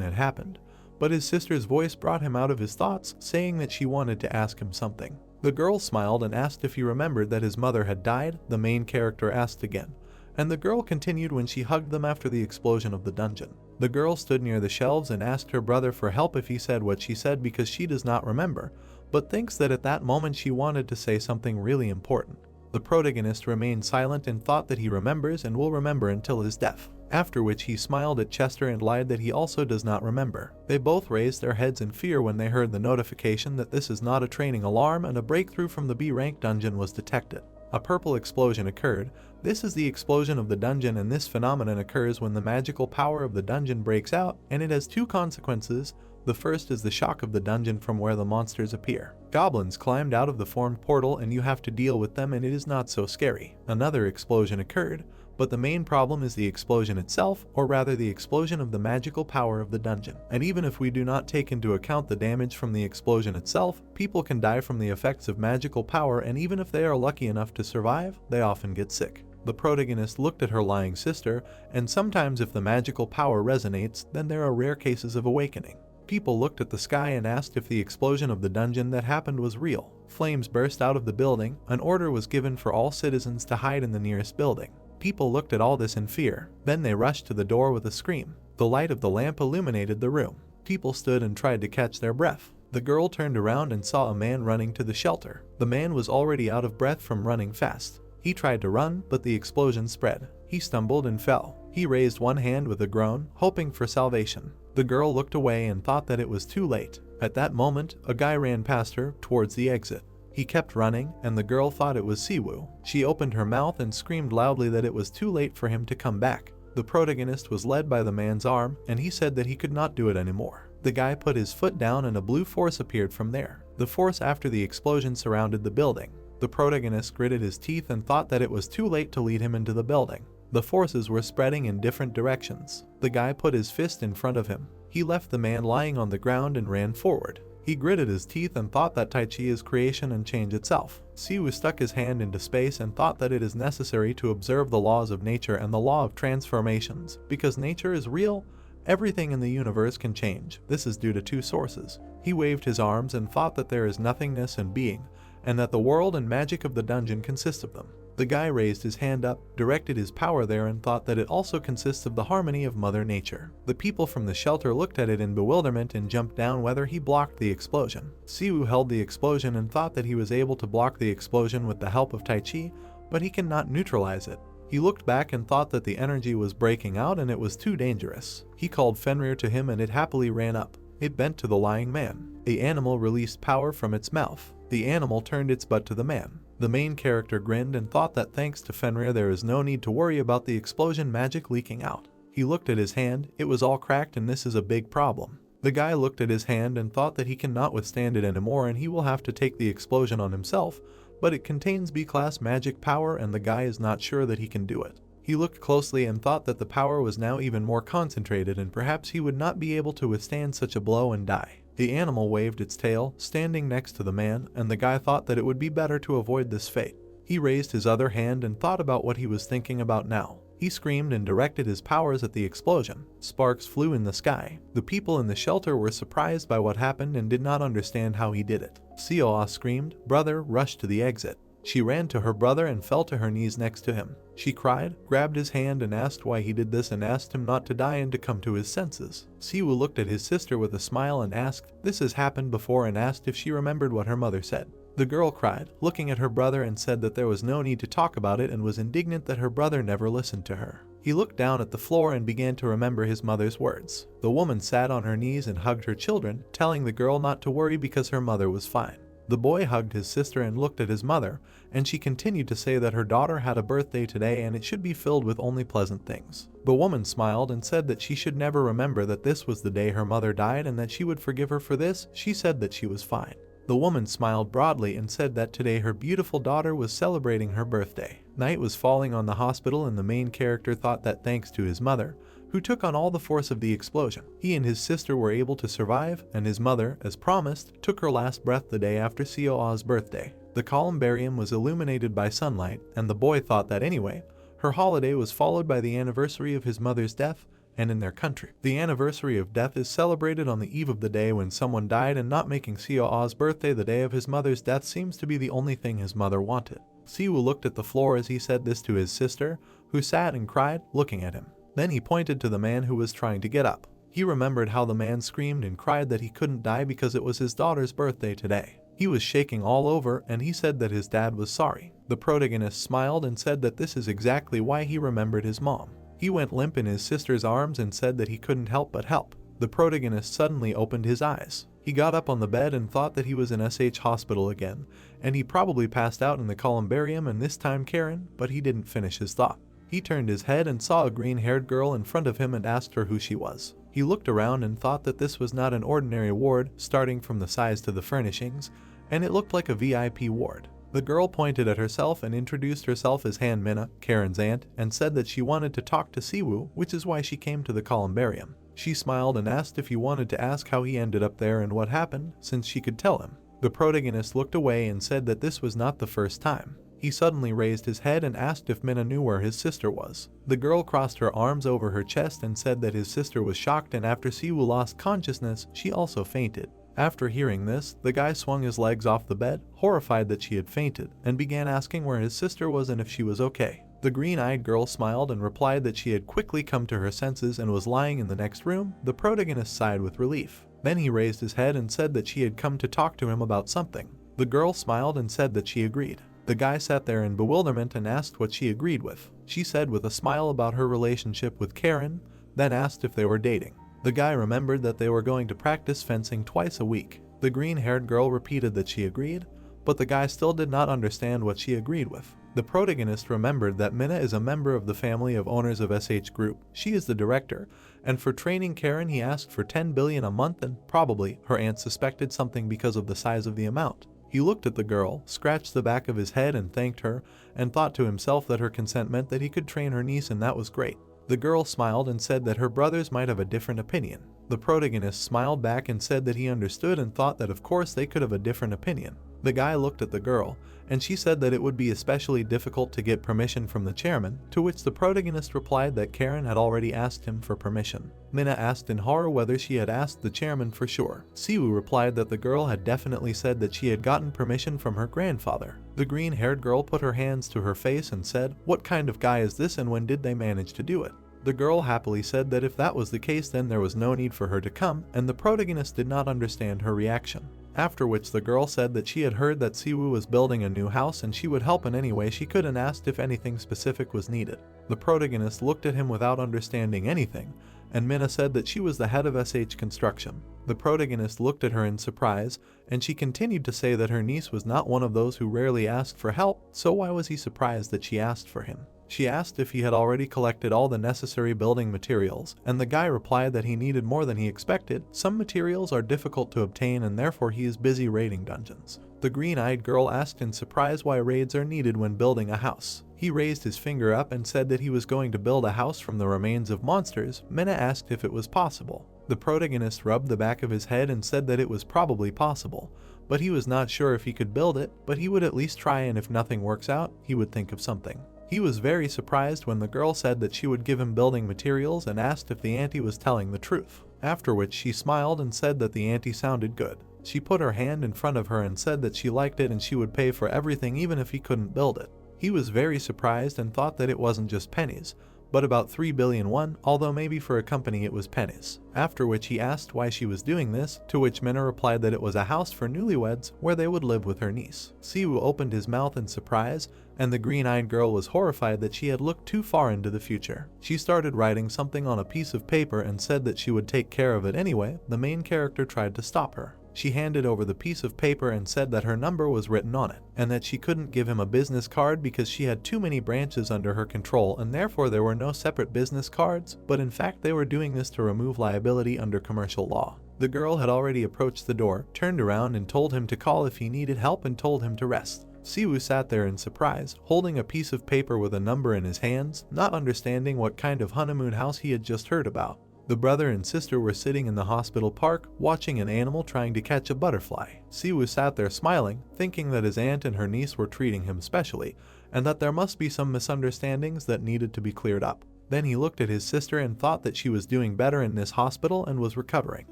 had happened, but his sister's voice brought him out of his thoughts, saying that she wanted to ask him something. The girl smiled and asked if he remembered that his mother had died. The main character asked again, and the girl continued when she hugged them after the explosion of the dungeon. The girl stood near the shelves and asked her brother for help if he said what she said because she does not remember, but thinks that at that moment she wanted to say something really important. The protagonist remained silent and thought that he remembers and will remember until his death. After which he smiled at Chester and lied that he also does not remember. They both raised their heads in fear when they heard the notification that this is not a training alarm and a breakthrough from the B-rank dungeon was detected. A purple explosion occurred. This is the explosion of the dungeon, and this phenomenon occurs when the magical power of the dungeon breaks out, and it has 2 consequences. The first is the shock of the dungeon from where the monsters appear. Goblins climbed out of the formed portal and you have to deal with them, and it is not so scary. Another explosion occurred, but the main problem is the explosion itself, or rather the explosion of the magical power of the dungeon. And even if we do not take into account the damage from the explosion itself, people can die from the effects of magical power, and even if they are lucky enough to survive, they often get sick. The protagonist looked at her lying sister, and sometimes if the magical power resonates, then there are rare cases of awakening. People looked at the sky and asked if the explosion of the dungeon that happened was real. Flames burst out of the building. An order was given for all citizens to hide in the nearest building. People looked at all this in fear. Then they rushed to the door with a scream. The light of the lamp illuminated the room. People stood and tried to catch their breath. The girl turned around and saw a man running to the shelter. The man was already out of breath from running fast. He tried to run, but the explosion spread. He stumbled and fell. He raised one hand with a groan, hoping for salvation. The girl looked away and thought that it was too late. At that moment, a guy ran past her, towards the exit. He kept running, and the girl thought it was Siwoo. She opened her mouth and screamed loudly that it was too late for him to come back. The protagonist was led by the man's arm, and he said that he could not do it anymore. The guy put his foot down and a blue force appeared from there. The force after the explosion surrounded the building. The protagonist gritted his teeth and thought that it was too late to lead him into the building. The forces were spreading in different directions. The guy put his fist in front of him. He left the man lying on the ground and ran forward. He gritted his teeth and thought that Tai Chi is creation and change itself. Siwoo stuck his hand into space and thought that it is necessary to observe the laws of nature and the law of transformations. Because nature is real, everything in the universe can change. This is due to 2 sources. He waved his arms and thought that there is nothingness and being, and that the world and magic of the dungeon consist of them. The guy raised his hand up, directed his power there, and thought that it also consists of the harmony of Mother Nature. The people from the shelter looked at it in bewilderment and jumped down whether he blocked the explosion. Siwoo held the explosion and thought that he was able to block the explosion with the help of Tai Chi, but he cannot neutralize it. He looked back and thought that the energy was breaking out and it was too dangerous. He called Fenrir to him and it happily ran up. It bent to the lying man. The animal released power from its mouth. The animal turned its butt to the man. The main character grinned and thought that thanks to Fenrir there is no need to worry about the explosion magic leaking out. He looked at his hand, it was all cracked and this is a big problem. The guy looked at his hand and thought that he cannot withstand it anymore and he will have to take the explosion on himself, but it contains B-class magic power and the guy is not sure that he can do it. He looked closely and thought that the power was now even more concentrated and perhaps he would not be able to withstand such a blow and die. The animal waved its tail, standing next to the man, and the guy thought that it would be better to avoid this fate. He raised his other hand and thought about what he was thinking about now. He screamed and directed his powers at the explosion. Sparks flew in the sky. The people in the shelter were surprised by what happened and did not understand how he did it. Seoa screamed, "Brother," rushed to the exit. She ran to her brother and fell to her knees next to him. She cried, grabbed his hand and asked why he did this and asked him not to die and to come to his senses. Siwoo looked at his sister with a smile and asked, "This has happened before," and asked if she remembered what her mother said. The girl cried, looking at her brother, and said that there was no need to talk about it and was indignant that her brother never listened to her. He looked down at the floor and began to remember his mother's words. The woman sat on her knees and hugged her children, telling the girl not to worry because her mother was fine. The boy hugged his sister and looked at his mother, and she continued to say that her daughter had a birthday today and it should be filled with only pleasant things. The woman smiled and said that she should never remember that this was the day her mother died and that she would forgive her for this. She said that she was fine. The woman smiled broadly and said that today her beautiful daughter was celebrating her birthday. Night was falling on the hospital and the main character thought that thanks to his mother, who took on all the force of the explosion, he and his sister were able to survive, and his mother, as promised, took her last breath the day after Seoa's birthday. The columbarium was illuminated by sunlight, and the boy thought that anyway, her holiday was followed by the anniversary of his mother's death, and in their country, the anniversary of death is celebrated on the eve of the day when someone died, and not making Seoa's birthday the day of his mother's death seems to be the only thing his mother wanted. Siwoo looked at the floor as he said this to his sister, who sat and cried, looking at him. Then he pointed to the man who was trying to get up. He remembered how the man screamed and cried that he couldn't die because it was his daughter's birthday today. He was shaking all over and he said that his dad was sorry. The protagonist smiled and said that this is exactly why he remembered his mom. He went limp in his sister's arms and said that he couldn't help but help. The protagonist suddenly opened his eyes. He got up on the bed and thought that he was in SH hospital again, and he probably passed out in the columbarium and this time Karen, but he didn't finish his thought. He turned his head and saw a green-haired girl in front of him and asked her who she was. He looked around and thought that this was not an ordinary ward, starting from the size to the furnishings, and it looked like a VIP ward. The girl pointed at herself and introduced herself as Han Minna, Karen's aunt, and said that she wanted to talk to Siwoo, which is why she came to the columbarium. She smiled and asked if he wanted to ask how he ended up there and what happened, since she could tell him. The protagonist looked away and said that this was not the first time. He suddenly raised his head and asked if Minna knew where his sister was. The girl crossed her arms over her chest and said that his sister was shocked, and after Siwoo lost consciousness, she also fainted. After hearing this, the guy swung his legs off the bed, horrified that she had fainted, and began asking where his sister was and if she was okay. The green-eyed girl smiled and replied that she had quickly come to her senses and was lying in the next room. The protagonist sighed with relief. Then he raised his head and said that she had come to talk to him about something. The girl smiled and said that she agreed. The guy sat there in bewilderment and asked what she agreed with. She said with a smile about her relationship with Karen, then asked if they were dating. The guy remembered that they were going to practice fencing twice a week. The green-haired girl repeated that she agreed, but the guy still did not understand what she agreed with. The protagonist remembered that Minna is a member of the family of owners of SH Group. She is the director, and for training Karen he asked for 10 billion a month, and probably her aunt suspected something because of the size of the amount. He looked at the girl, scratched the back of his head and thanked her, and thought to himself that her consent meant that he could train her niece, and that was great. The girl smiled and said that her brothers might have a different opinion. The protagonist smiled back and said that he understood and thought that of course they could have a different opinion. The guy looked at the girl and she said that it would be especially difficult to get permission from the chairman, to which the protagonist replied that Karen had already asked him for permission. Minna asked in horror whether she had asked the chairman for sure. Siwoo replied that the girl had definitely said that she had gotten permission from her grandfather. The green-haired girl put her hands to her face and said, "What kind of guy is this and when did they manage to do it?" The girl happily said that if that was the case then there was no need for her to come, and the protagonist did not understand her reaction. After which the girl said that she had heard that Siwoo was building a new house and she would help in any way she could and asked if anything specific was needed. The protagonist looked at him without understanding anything, and Minna said that she was the head of SH Construction. The protagonist looked at her in surprise, and she continued to say that her niece was not one of those who rarely asked for help, so why was he surprised that she asked for him? She asked if he had already collected all the necessary building materials, and the guy replied that he needed more than he expected. Some materials are difficult to obtain and therefore he is busy raiding dungeons. The green-eyed girl asked in surprise why raids are needed when building a house. He raised his finger up and said that he was going to build a house from the remains of monsters. Minna asked if it was possible. The protagonist rubbed the back of his head and said that it was probably possible, but he was not sure if he could build it, but he would at least try, and if nothing works out, he would think of something. He was very surprised when the girl said that she would give him building materials and asked if the auntie was telling the truth, after which she smiled and said that the auntie sounded good. She put her hand in front of her and said that she liked it and she would pay for everything even if he couldn't build it. He was very surprised and thought that it wasn't just pennies, but about 3 billion won, although maybe for a company it was pennies. After which he asked why she was doing this, to which Minna replied that it was a house for newlyweds where they would live with her niece. Siwoo opened his mouth in surprise, and the green-eyed girl was horrified that she had looked too far into the future. She started writing something on a piece of paper and said that she would take care of it anyway. The main character tried to stop her. She handed over the piece of paper and said that her number was written on it, and that she couldn't give him a business card because she had too many branches under her control and therefore there were no separate business cards, but in fact they were doing this to remove liability under commercial law. The girl had already approached the door, turned around and told him to call if he needed help and told him to rest. Siwoo sat there in surprise, holding a piece of paper with a number in his hands, not understanding what kind of honeymoon house he had just heard about. The brother and sister were sitting in the hospital park, watching an animal trying to catch a butterfly. Siwoo sat there smiling, thinking that his aunt and her niece were treating him specially, and that there must be some misunderstandings that needed to be cleared up. Then he looked at his sister and thought that she was doing better in this hospital and was recovering.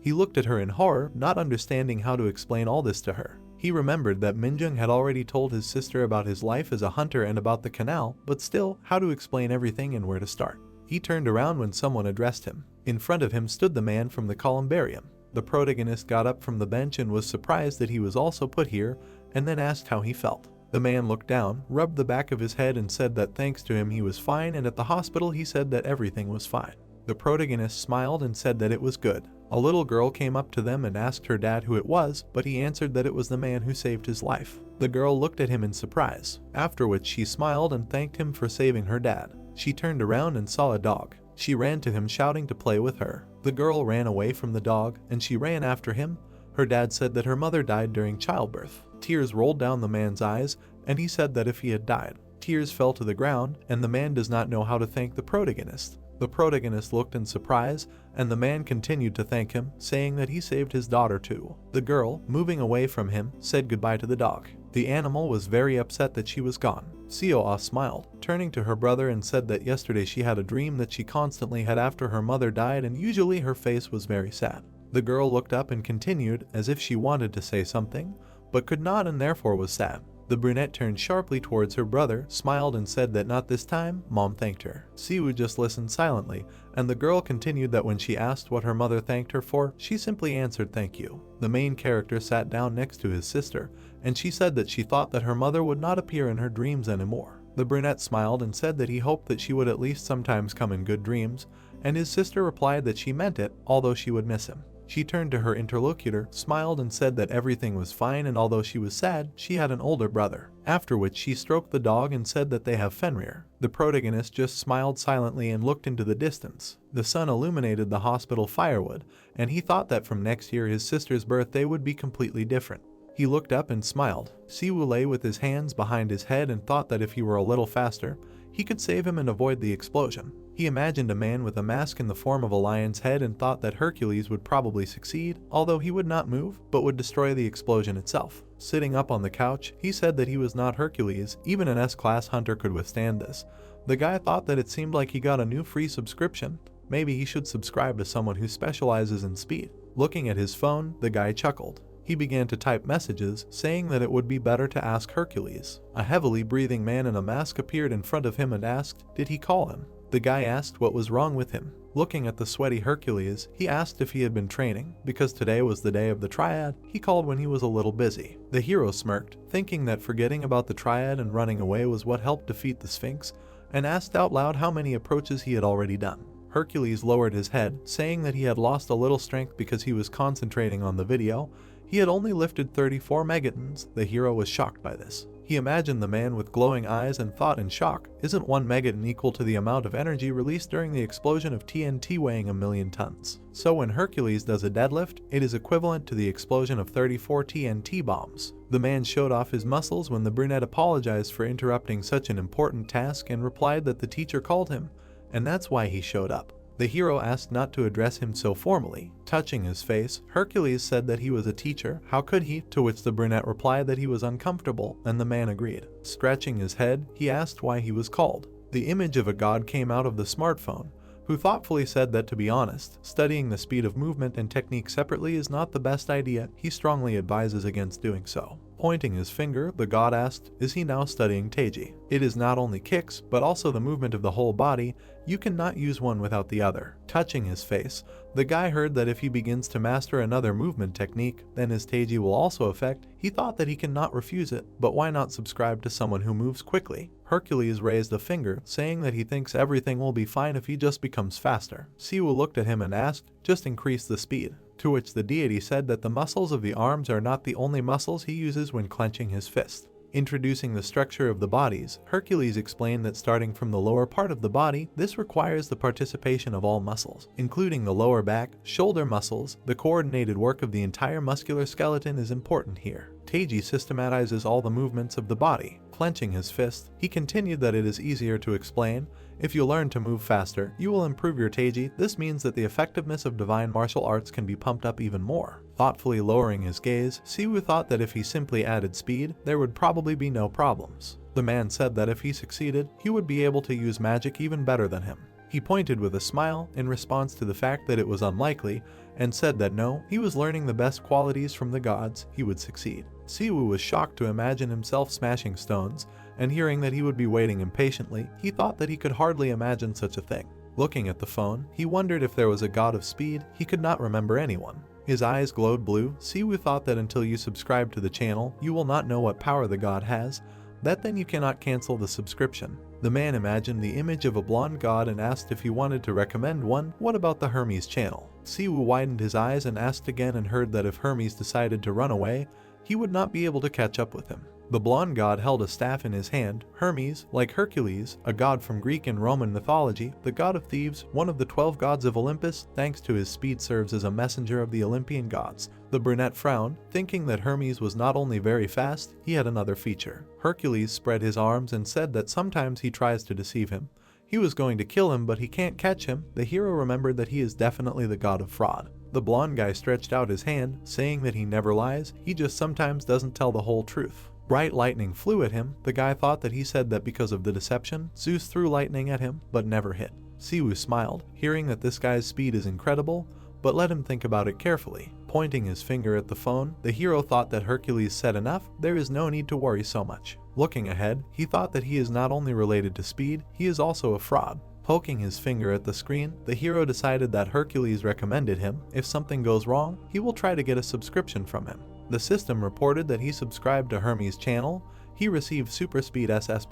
He looked at her in horror, not understanding how to explain all this to her. He remembered that Minjung had already told his sister about his life as a hunter and about the canal, but still, how to explain everything and where to start. He turned around when someone addressed him. In front of him stood the man from the columbarium. The protagonist got up from the bench and was surprised that he was also put here, and then asked how he felt. The man looked down, rubbed the back of his head and said that thanks to him he was fine, and at the hospital he said that everything was fine. The protagonist smiled and said that it was good. A little girl came up to them and asked her dad who it was, but he answered that it was the man who saved his life. The girl looked at him in surprise, after which she smiled and thanked him for saving her dad. She turned around and saw a dog. She ran to him shouting to play with her. The girl ran away from the dog, and she ran after him. Her dad said that her mother died during childbirth. Tears rolled down the man's eyes, and he said that if he had died. Tears fell to the ground, and the man does not know how to thank the protagonist. The protagonist looked in surprise, and the man continued to thank him, saying that he saved his daughter too. The girl, moving away from him, said goodbye to the dog. The animal was very upset that she was gone. Seo-ah smiled, turning to her brother and said that yesterday she had a dream that she constantly had after her mother died and usually her face was very sad. The girl looked up and continued as if she wanted to say something, but could not and therefore was sad. The brunette turned sharply towards her brother, smiled and said that not this time. Mom thanked her. Siwoo just listened silently, and the girl continued that when she asked what her mother thanked her for, she simply answered thank you. The main character sat down next to his sister, and she said that she thought that her mother would not appear in her dreams anymore. The brunette smiled and said that he hoped that she would at least sometimes come in good dreams, and his sister replied that she meant it, although she would miss him. She turned to her interlocutor, smiled and said that everything was fine, and although she was sad, she had an older brother. After which she stroked the dog and said that they have Fenrir. The protagonist just smiled silently and looked into the distance. The sun illuminated the hospital firewood, and he thought that from next year his sister's birthday would be completely different. He looked up and smiled. Siwoo lay with his hands behind his head and thought that if he were a little faster, he could save him and avoid the explosion. He imagined a man with a mask in the form of a lion's head and thought that Hercules would probably succeed, although he would not move, but would destroy the explosion itself. Sitting up on the couch, he said that he was not Hercules, even an S-class hunter could withstand this. The guy thought that it seemed like he got a new free subscription. Maybe he should subscribe to someone who specializes in speed. Looking at his phone, the guy chuckled. He began to type messages, saying that it would be better to ask Hercules. A heavily breathing man in a mask appeared in front of him and asked, did he call him? The guy asked what was wrong with him. Looking at the sweaty Hercules, he asked if he had been training. Because today was the day of the triad, he called when he was a little busy. The hero smirked, thinking that forgetting about the triad and running away was what helped defeat the Sphinx, and asked out loud how many approaches he had already done. Hercules lowered his head, saying that he had lost a little strength because he was concentrating on the video. He had only lifted 34 megatons. The hero was shocked by this. He imagined the man with glowing eyes and thought in shock, isn't 1 megaton equal to the amount of energy released during the explosion of TNT weighing 1,000,000 tons? So when Hercules does a deadlift, it is equivalent to the explosion of 34 TNT bombs. The man showed off his muscles when the brunette apologized for interrupting such an important task and replied that the teacher called him, and that's why he showed up. The hero asked not to address him so formally. Touching his face, Hercules said that he was a teacher. How could he? To which the brunette replied that he was uncomfortable, and the man agreed. Scratching his head, he asked why he was called. The image of a god came out of the smartphone, who thoughtfully said that, to be honest, studying the speed of movement and technique separately is not the best idea. He strongly advises against doing so. Pointing his finger, the god asked, is he now studying Taiji? It is not only kicks, but also the movement of the whole body. You cannot use one without the other. Touching his face, the guy heard that if he begins to master another movement technique, then his Taiji will also affect. He thought that he cannot refuse it, but why not subscribe to someone who moves quickly? Hercules raised a finger, saying that he thinks everything will be fine if he just becomes faster. Siwu looked at him and asked, just increase the speed. To which the deity said that the muscles of the arms are not the only muscles he uses when clenching his fist. Introducing the structure of the bodies, Hercules explained that starting from the lower part of the body, this requires the participation of all muscles, including the lower back, shoulder muscles. The coordinated work of the entire muscular skeleton is important here. Taiji systematizes all the movements of the body. Clenching his fist, he continued that it is easier to explain. If you learn to move faster, you will improve your Taiji. This means that the effectiveness of divine martial arts can be pumped up even more. Thoughtfully lowering his gaze, Siwu thought that if he simply added speed, there would probably be no problems. The man said that if he succeeded, he would be able to use magic even better than him. He pointed with a smile in response to the fact that it was unlikely, and said that no, he was learning the best qualities from the gods, he would succeed. Siwu was shocked to imagine himself smashing stones, and hearing that he would be waiting impatiently, he thought that he could hardly imagine such a thing. Looking at the phone, he wondered if there was a god of speed. He could not remember anyone. His eyes glowed blue. Siwu thought that until you subscribe to the channel, you will not know what power the god has, that then you cannot cancel the subscription. The man imagined the image of a blonde god and asked if he wanted to recommend one. What about the Hermes channel? Siwu widened his eyes and asked again and heard that if Hermes decided to run away, he would not be able to catch up with him. The blonde god held a staff in his hand. Hermes, like Hercules, a god from Greek and Roman mythology, the god of thieves, one of the 12 gods of Olympus, thanks to his speed serves as a messenger of the Olympian gods. The brunette frowned, thinking that Hermes was not only very fast, he had another feature. Hercules spread his arms and said that sometimes he tries to deceive him. He was going to kill him, but he can't catch him. The hero remembered that he is definitely the god of fraud. The blonde guy stretched out his hand, saying that he never lies, he just sometimes doesn't tell the whole truth. Bright lightning flew at him. The guy thought that he said that because of the deception, Zeus threw lightning at him, but never hit. Siwu smiled, hearing that this guy's speed is incredible, but let him think about it carefully. Pointing his finger at the phone, the hero thought that Hercules said enough, there is no need to worry so much. Looking ahead, he thought that he is not only related to speed, he is also a fraud. Poking his finger at the screen, the hero decided that Hercules recommended him. If something goes wrong, he will try to get a subscription from him. The system reported that he subscribed to Hermes' channel. He received Super Speed SS+.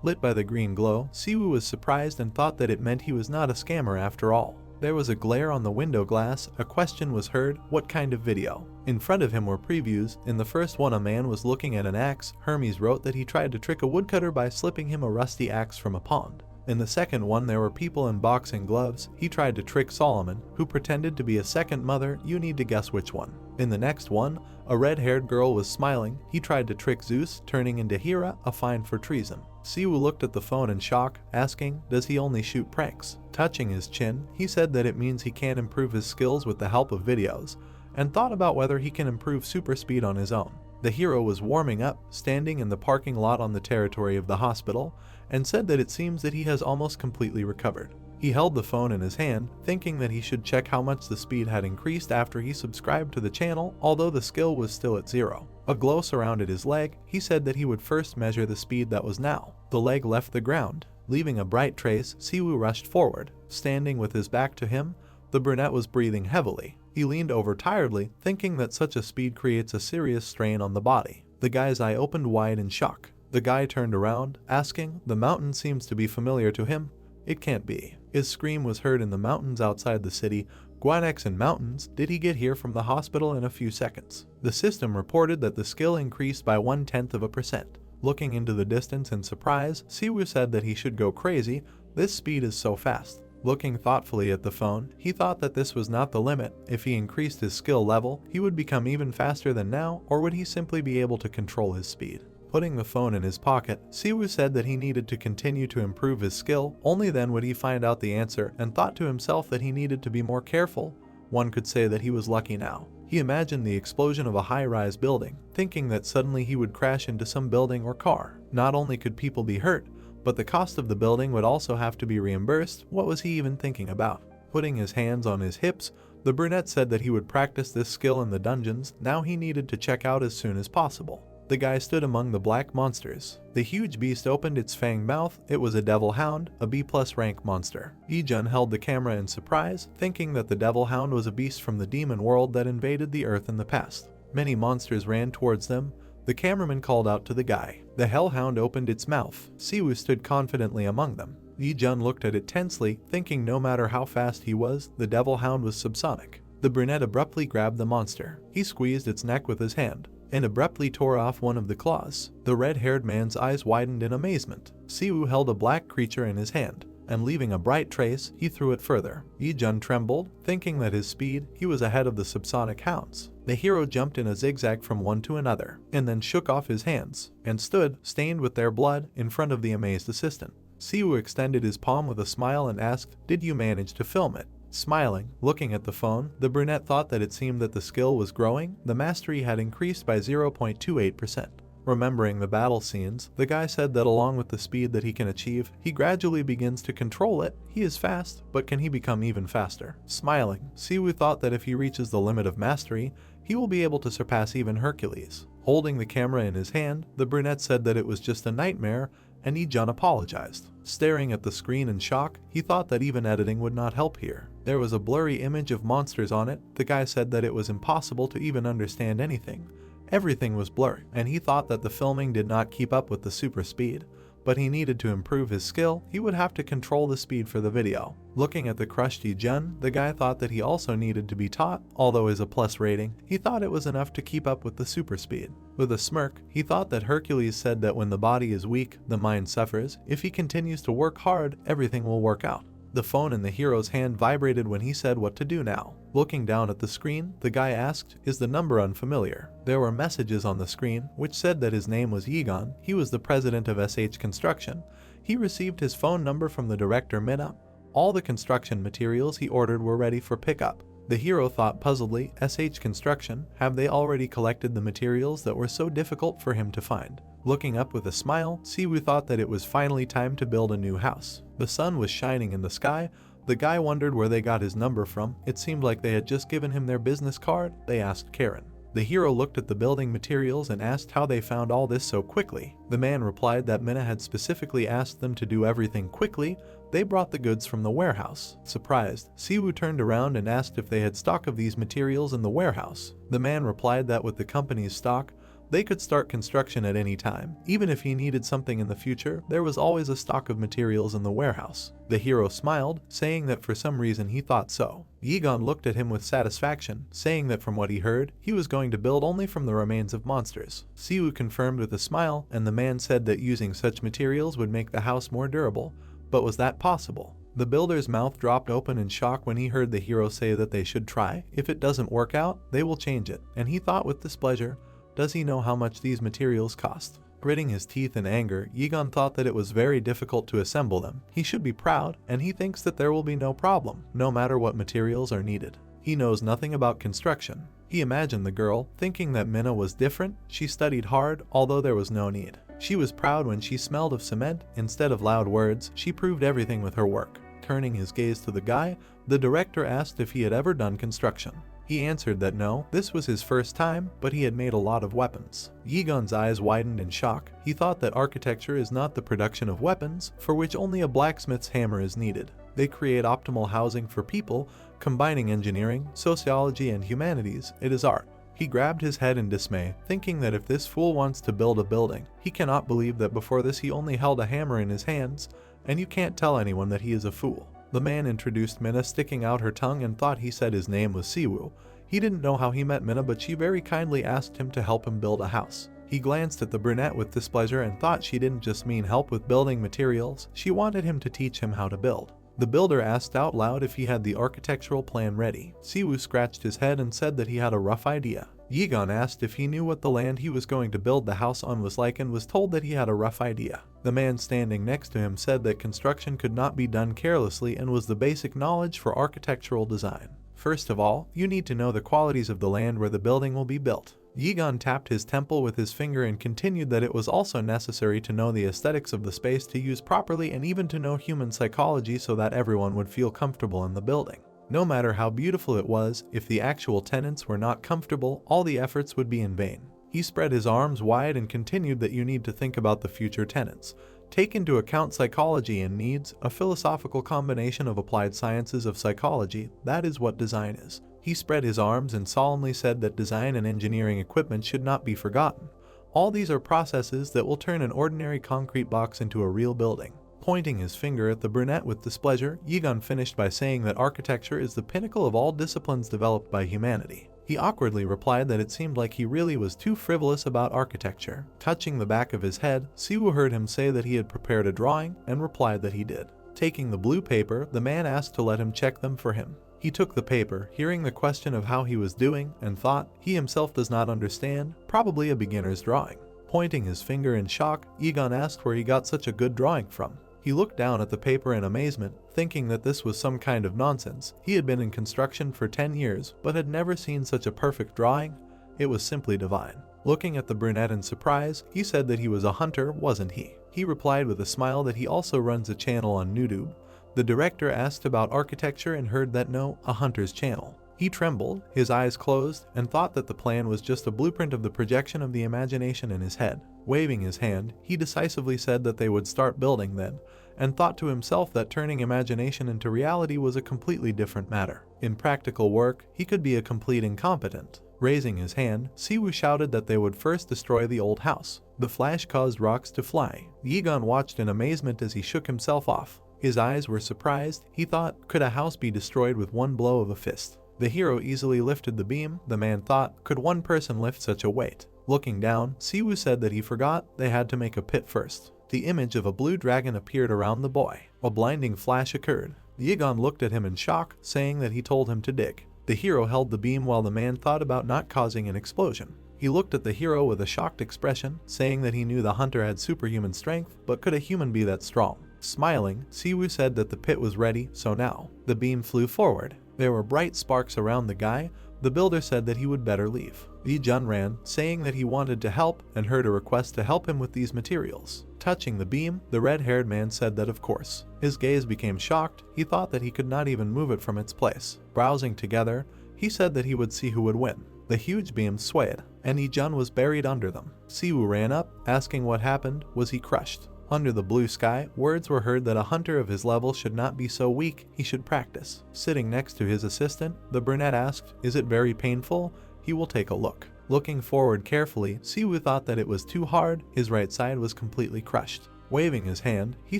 Lit by the green glow, Siwu was surprised and thought that it meant he was not a scammer after all. There was a glare on the window glass. A question was heard, what kind of video? In front of him were previews. In the first one, a man was looking at an axe. Hermes wrote that he tried to trick a woodcutter by slipping him a rusty axe from a pond. In the second one, there were people in boxing gloves. He tried to trick Solomon, who pretended to be a second mother. You need to guess which one. In the next one, a red-haired girl was smiling. He tried to trick Zeus, turning into Hera, a fine for treason. Siwu looked at the phone in shock, asking, does he only shoot pranks? Touching his chin, he said that it means he can't improve his skills with the help of videos, and thought about whether he can improve super speed on his own. The hero was warming up, standing in the parking lot on the territory of the hospital, and said that it seems that he has almost completely recovered. He held the phone in his hand, thinking that he should check how much the speed had increased after he subscribed to the channel, although the skill was still at 0. A glow surrounded his leg. He said that he would first measure the speed that was now. The leg left the ground. Leaving a bright trace, Siwoo rushed forward. Standing with his back to him, the brunette was breathing heavily. He leaned over tiredly, thinking that such a speed creates a serious strain on the body. The guy's eye opened wide in shock. The guy turned around, asking, "The mountain seems to be familiar to him. It can't be." His scream was heard in the mountains outside the city. Guanex and mountains, did he get here from the hospital in a few seconds? The system reported that the skill increased by 1/10%. Looking into the distance in surprise, Siwoo said that he should go crazy. This speed is so fast. Looking thoughtfully at the phone, he thought that this was not the limit. If he increased his skill level, he would become even faster than now, or would he simply be able to control his speed? Putting the phone in his pocket, Siwoo said that he needed to continue to improve his skill. Only then would he find out the answer, and thought to himself that he needed to be more careful. One could say that he was lucky now. He imagined the explosion of a high-rise building, thinking that suddenly he would crash into some building or car. Not only could people be hurt, but the cost of the building would also have to be reimbursed. What was he even thinking about? Putting his hands on his hips, the brunette said that he would practice this skill in the dungeons. Now he needed to check out as soon as possible. The guy stood among the black monsters. The huge beast opened its fanged mouth. It was a devil hound, a B+ rank monster. Ijun held the camera in surprise, thinking that the devil hound was a beast from the demon world that invaded the earth in the past. Many monsters ran towards them. The cameraman called out to the guy. The hellhound opened its mouth. Siwoo stood confidently among them. Ijun looked at it tensely, thinking no matter how fast he was, the devil hound was subsonic. The brunette abruptly grabbed the monster. He squeezed its neck with his hand and abruptly tore off one of the claws. The red-haired man's eyes widened in amazement. Siwoo held a black creature in his hand, and leaving a bright trace, he threw it further. Ijun trembled, thinking that his speed, he was ahead of the subsonic hounds. The hero jumped in a zigzag from one to another, and then shook off his hands, and stood, stained with their blood, in front of the amazed assistant. Siwoo extended his palm with a smile and asked, "Did you manage to film it?" Smiling, looking at the phone, the brunette thought that it seemed that the skill was growing. The mastery had increased by 0.28%. Remembering the battle scenes, the guy said that along with the speed that he can achieve, he gradually begins to control it. He is fast, but can he become even faster? Smiling, Siwoo thought that if he reaches the limit of mastery, he will be able to surpass even Hercules. Holding the camera in his hand, the brunette said that it was just a nightmare, and Ijun apologized. Staring at the screen in shock, he thought that even editing would not help here. There was a blurry image of monsters on it. The guy said that it was impossible to even understand anything. Everything was blurry, and he thought that the filming did not keep up with the super speed. But he needed to improve his skill. He would have to control the speed for the video. Looking at the crushed Ijun, the guy thought that he also needed to be taught. Although his A+ rating, he thought it was enough to keep up with the super speed. With a smirk, he thought that Hercules said that when the body is weak, the mind suffers. If he continues to work hard, everything will work out. The phone in the hero's hand vibrated when he said what to do now. Looking down at the screen, the guy asked, "Is the number unfamiliar?" There were messages on the screen, which said that his name was Yegon. He was the president of SH Construction. He received his phone number from the director Mina. All the construction materials he ordered were ready for pickup. The hero thought puzzledly, SH Construction, have they already collected the materials that were so difficult for him to find? Looking up with a smile, Siwoo thought that it was finally time to build a new house. The sun was shining in the sky. The guy wondered where they got his number from. It seemed like they had just given him their business card. They asked Karen. The hero looked at the building materials and asked how they found all this so quickly. The man replied that Mina had specifically asked them to do everything quickly. They brought the goods from the warehouse. Surprised, Siwoo turned around and asked if they had stock of these materials in the warehouse. The man replied that with the company's stock, they could start construction at any time. Even if he needed something in the future, there was always a stock of materials in the warehouse. The hero smiled, saying that for some reason he thought so. Yegon looked at him with satisfaction, saying that from what he heard, he was going to build only from the remains of monsters. Siwoo confirmed with a smile, and the man said that using such materials would make the house more durable. But was that possible? The builder's mouth dropped open in shock when he heard the hero say that they should try. If it doesn't work out, they will change it. And he thought with displeasure, does he know how much these materials cost? Gritting his teeth in anger, Yegon thought that it was very difficult to assemble them. He should be proud, and he thinks that there will be no problem, no matter what materials are needed. He knows nothing about construction. He imagined the girl, thinking that Minna was different. She studied hard, although there was no need. She was proud when she smelled of cement. Instead of loud words, she proved everything with her work. Turning his gaze to the guy, the director asked if he had ever done construction. He answered that no, this was his first time, but he had made a lot of weapons. Yigon's eyes widened in shock. He thought that architecture is not the production of weapons, for which only a blacksmith's hammer is needed. They create optimal housing for people, combining engineering, sociology, and humanities. It is art. He grabbed his head in dismay, thinking that if this fool wants to build a building, he cannot believe that before this he only held a hammer in his hands, and you can't tell anyone that he is a fool. The man introduced Minna, sticking out her tongue, and thought he said his name was Siwoo. He didn't know how he met Minna, but she very kindly asked him to help him build a house. He glanced at the brunette with displeasure and thought she didn't just mean help with building materials, she wanted him to teach him how to build. The builder asked out loud if he had the architectural plan ready. Siwoo scratched his head and said that he had a rough idea. Yigon asked if he knew what the land he was going to build the house on was like and was told that he had a rough idea. The man standing next to him said that construction could not be done carelessly and was the basic knowledge for architectural design. First of all, you need to know the qualities of the land where the building will be built. Yigon tapped his temple with his finger and continued that it was also necessary to know the aesthetics of the space to use properly and even to know human psychology so that everyone would feel comfortable in the building. No matter how beautiful it was, if the actual tenants were not comfortable, all the efforts would be in vain. He spread his arms wide and continued that you need to think about the future tenants. Take into account psychology and needs, a philosophical combination of applied sciences of psychology. That is what design is. He spread his arms and solemnly said that design and engineering equipment should not be forgotten. All these are processes that will turn an ordinary concrete box into a real building. Pointing his finger at the brunette with displeasure, Yigon finished by saying that architecture is the pinnacle of all disciplines developed by humanity. He awkwardly replied that it seemed like he really was too frivolous about architecture. Touching the back of his head, Siwoo heard him say that he had prepared a drawing and replied that he did. Taking the blue paper, the man asked to let him check them for him. He took the paper, hearing the question of how he was doing, and thought, he himself does not understand, probably a beginner's drawing. Pointing his finger in shock, Yigon asked where he got such a good drawing from. He looked down at the paper in amazement, thinking that this was some kind of nonsense. He had been in construction for 10 years, but had never seen such a perfect drawing. It was simply divine. Looking at the brunette in surprise, he said that he was a hunter, wasn't he? He replied with a smile that he also runs a channel on YouTube. The director asked about architecture and heard that no, a hunter's channel. He trembled, his eyes closed, and thought that the plan was just a blueprint of the projection of the imagination in his head. Waving his hand, he decisively said that they would start building then, and thought to himself that turning imagination into reality was a completely different matter. In practical work, he could be a complete incompetent. Raising his hand, Siwoo shouted that they would first destroy the old house. The flash caused rocks to fly. Yigon watched in amazement as he shook himself off. His eyes were surprised. He thought, could a house be destroyed with one blow of a fist? The hero easily lifted the beam. The man thought, could one person lift such a weight? Looking down, Siwoo said that he forgot they had to make a pit first. The image of a blue dragon appeared around the boy. A blinding flash occurred. Yigon looked at him in shock, saying that he told him to dig. The hero held the beam while the man thought about not causing an explosion. He looked at the hero with a shocked expression, saying that he knew the hunter had superhuman strength, but could a human be that strong? Smiling, Siwoo said that the pit was ready, so now. The beam flew forward. There were bright sparks around the guy. The builder said that he would better leave. Yi-jun ran, saying that he wanted to help, and heard a request to help him with these materials. Touching the beam, the red-haired man said that of course. His gaze became shocked. He thought that he could not even move it from its place. Browsing together, he said that he would see who would win. The huge beams swayed, and Yi-jun was buried under them. Siwoo ran up, asking what happened. Was he crushed? Under the blue sky, words were heard that a hunter of his level should not be so weak, he should practice. Sitting next to his assistant, the brunette asked, is it very painful? He will take a look. Looking forward carefully, Siwoo thought that it was too hard. His right side was completely crushed. Waving his hand, he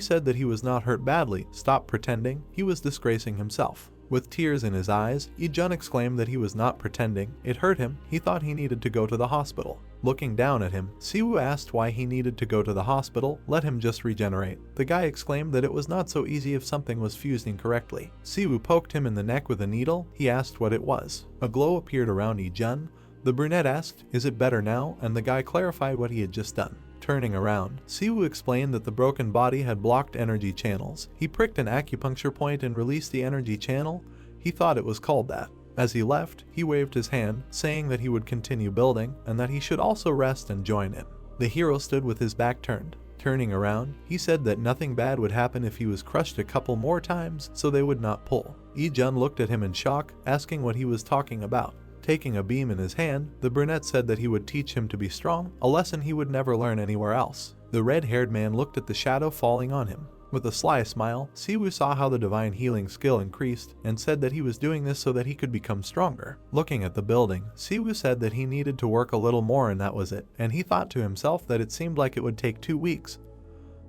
said that he was not hurt badly. Stop pretending. He was disgracing himself. With tears in his eyes, Yi-jun exclaimed that he was not pretending. It hurt him. He thought he needed to go to the hospital. Looking down at him, Siwoo asked why he needed to go to the hospital. Let him just regenerate. The guy exclaimed that it was not so easy if something was fused incorrectly. Siwoo poked him in the neck with a needle. He asked what it was. A glow appeared around Yi-jun. The brunette asked, is it better now? And the guy clarified what he had just done. Turning around, Siwoo explained that the broken body had blocked energy channels. He pricked an acupuncture point and released the energy channel. He thought it was called that. As he left, he waved his hand, saying that he would continue building and that he should also rest and join in. The hero stood with his back turned. Turning around, he said that nothing bad would happen if he was crushed a couple more times so they would not pull. Lee-jun looked at him in shock, asking what he was talking about. Taking a beam in his hand, the brunette said that he would teach him to be strong, a lesson he would never learn anywhere else. The red-haired man looked at the shadow falling on him. With a sly smile, Siwoo saw how the divine healing skill increased and said that he was doing this so that he could become stronger. Looking at the building, Siwoo said that he needed to work a little more and that was it, and he thought to himself that it seemed like it would take 2 weeks.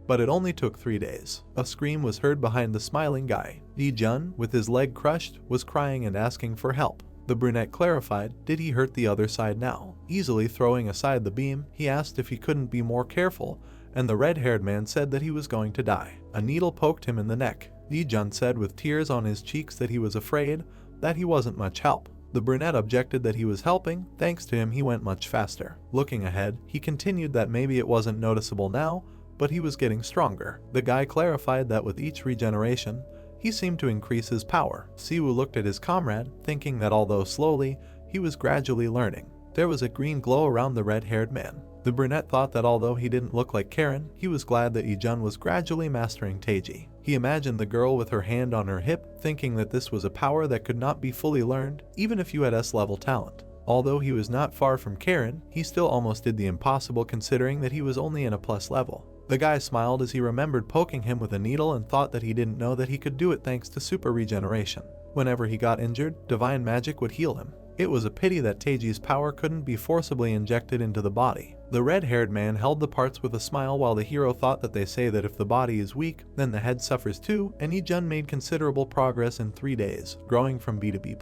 But it only took 3 days. A scream was heard behind the smiling guy. Lee-jun, with his leg crushed, was crying and asking for help. The brunette clarified, did he hurt the other side now? Easily throwing aside the beam, he asked if he couldn't be more careful, and the red-haired man said that he was going to die. A needle poked him in the neck. Lee-jun said with tears on his cheeks that he was afraid, that he wasn't much help. The brunette objected that he was helping, thanks to him he went much faster. Looking ahead, he continued that maybe it wasn't noticeable now, but he was getting stronger. The guy clarified that with each regeneration, he seemed to increase his power. Siwoo looked at his comrade, thinking that although slowly, he was gradually learning. There was a green glow around the red-haired man. The brunette thought that although he didn't look like Karen, he was glad that Lee-jun was gradually mastering Taiji. He imagined the girl with her hand on her hip, thinking that this was a power that could not be fully learned, even if you had S-level talent. Although he was not far from Karen, he still almost did the impossible considering that he was only in a plus level. The guy smiled as he remembered poking him with a needle and thought that he didn't know that he could do it thanks to super regeneration. Whenever he got injured, divine magic would heal him. It was a pity that Teiji's power couldn't be forcibly injected into the body. The red-haired man held the parts with a smile while the hero thought that they say that if the body is weak, then the head suffers too, and Lee-jun made considerable progress in 3 days, growing from B to B+.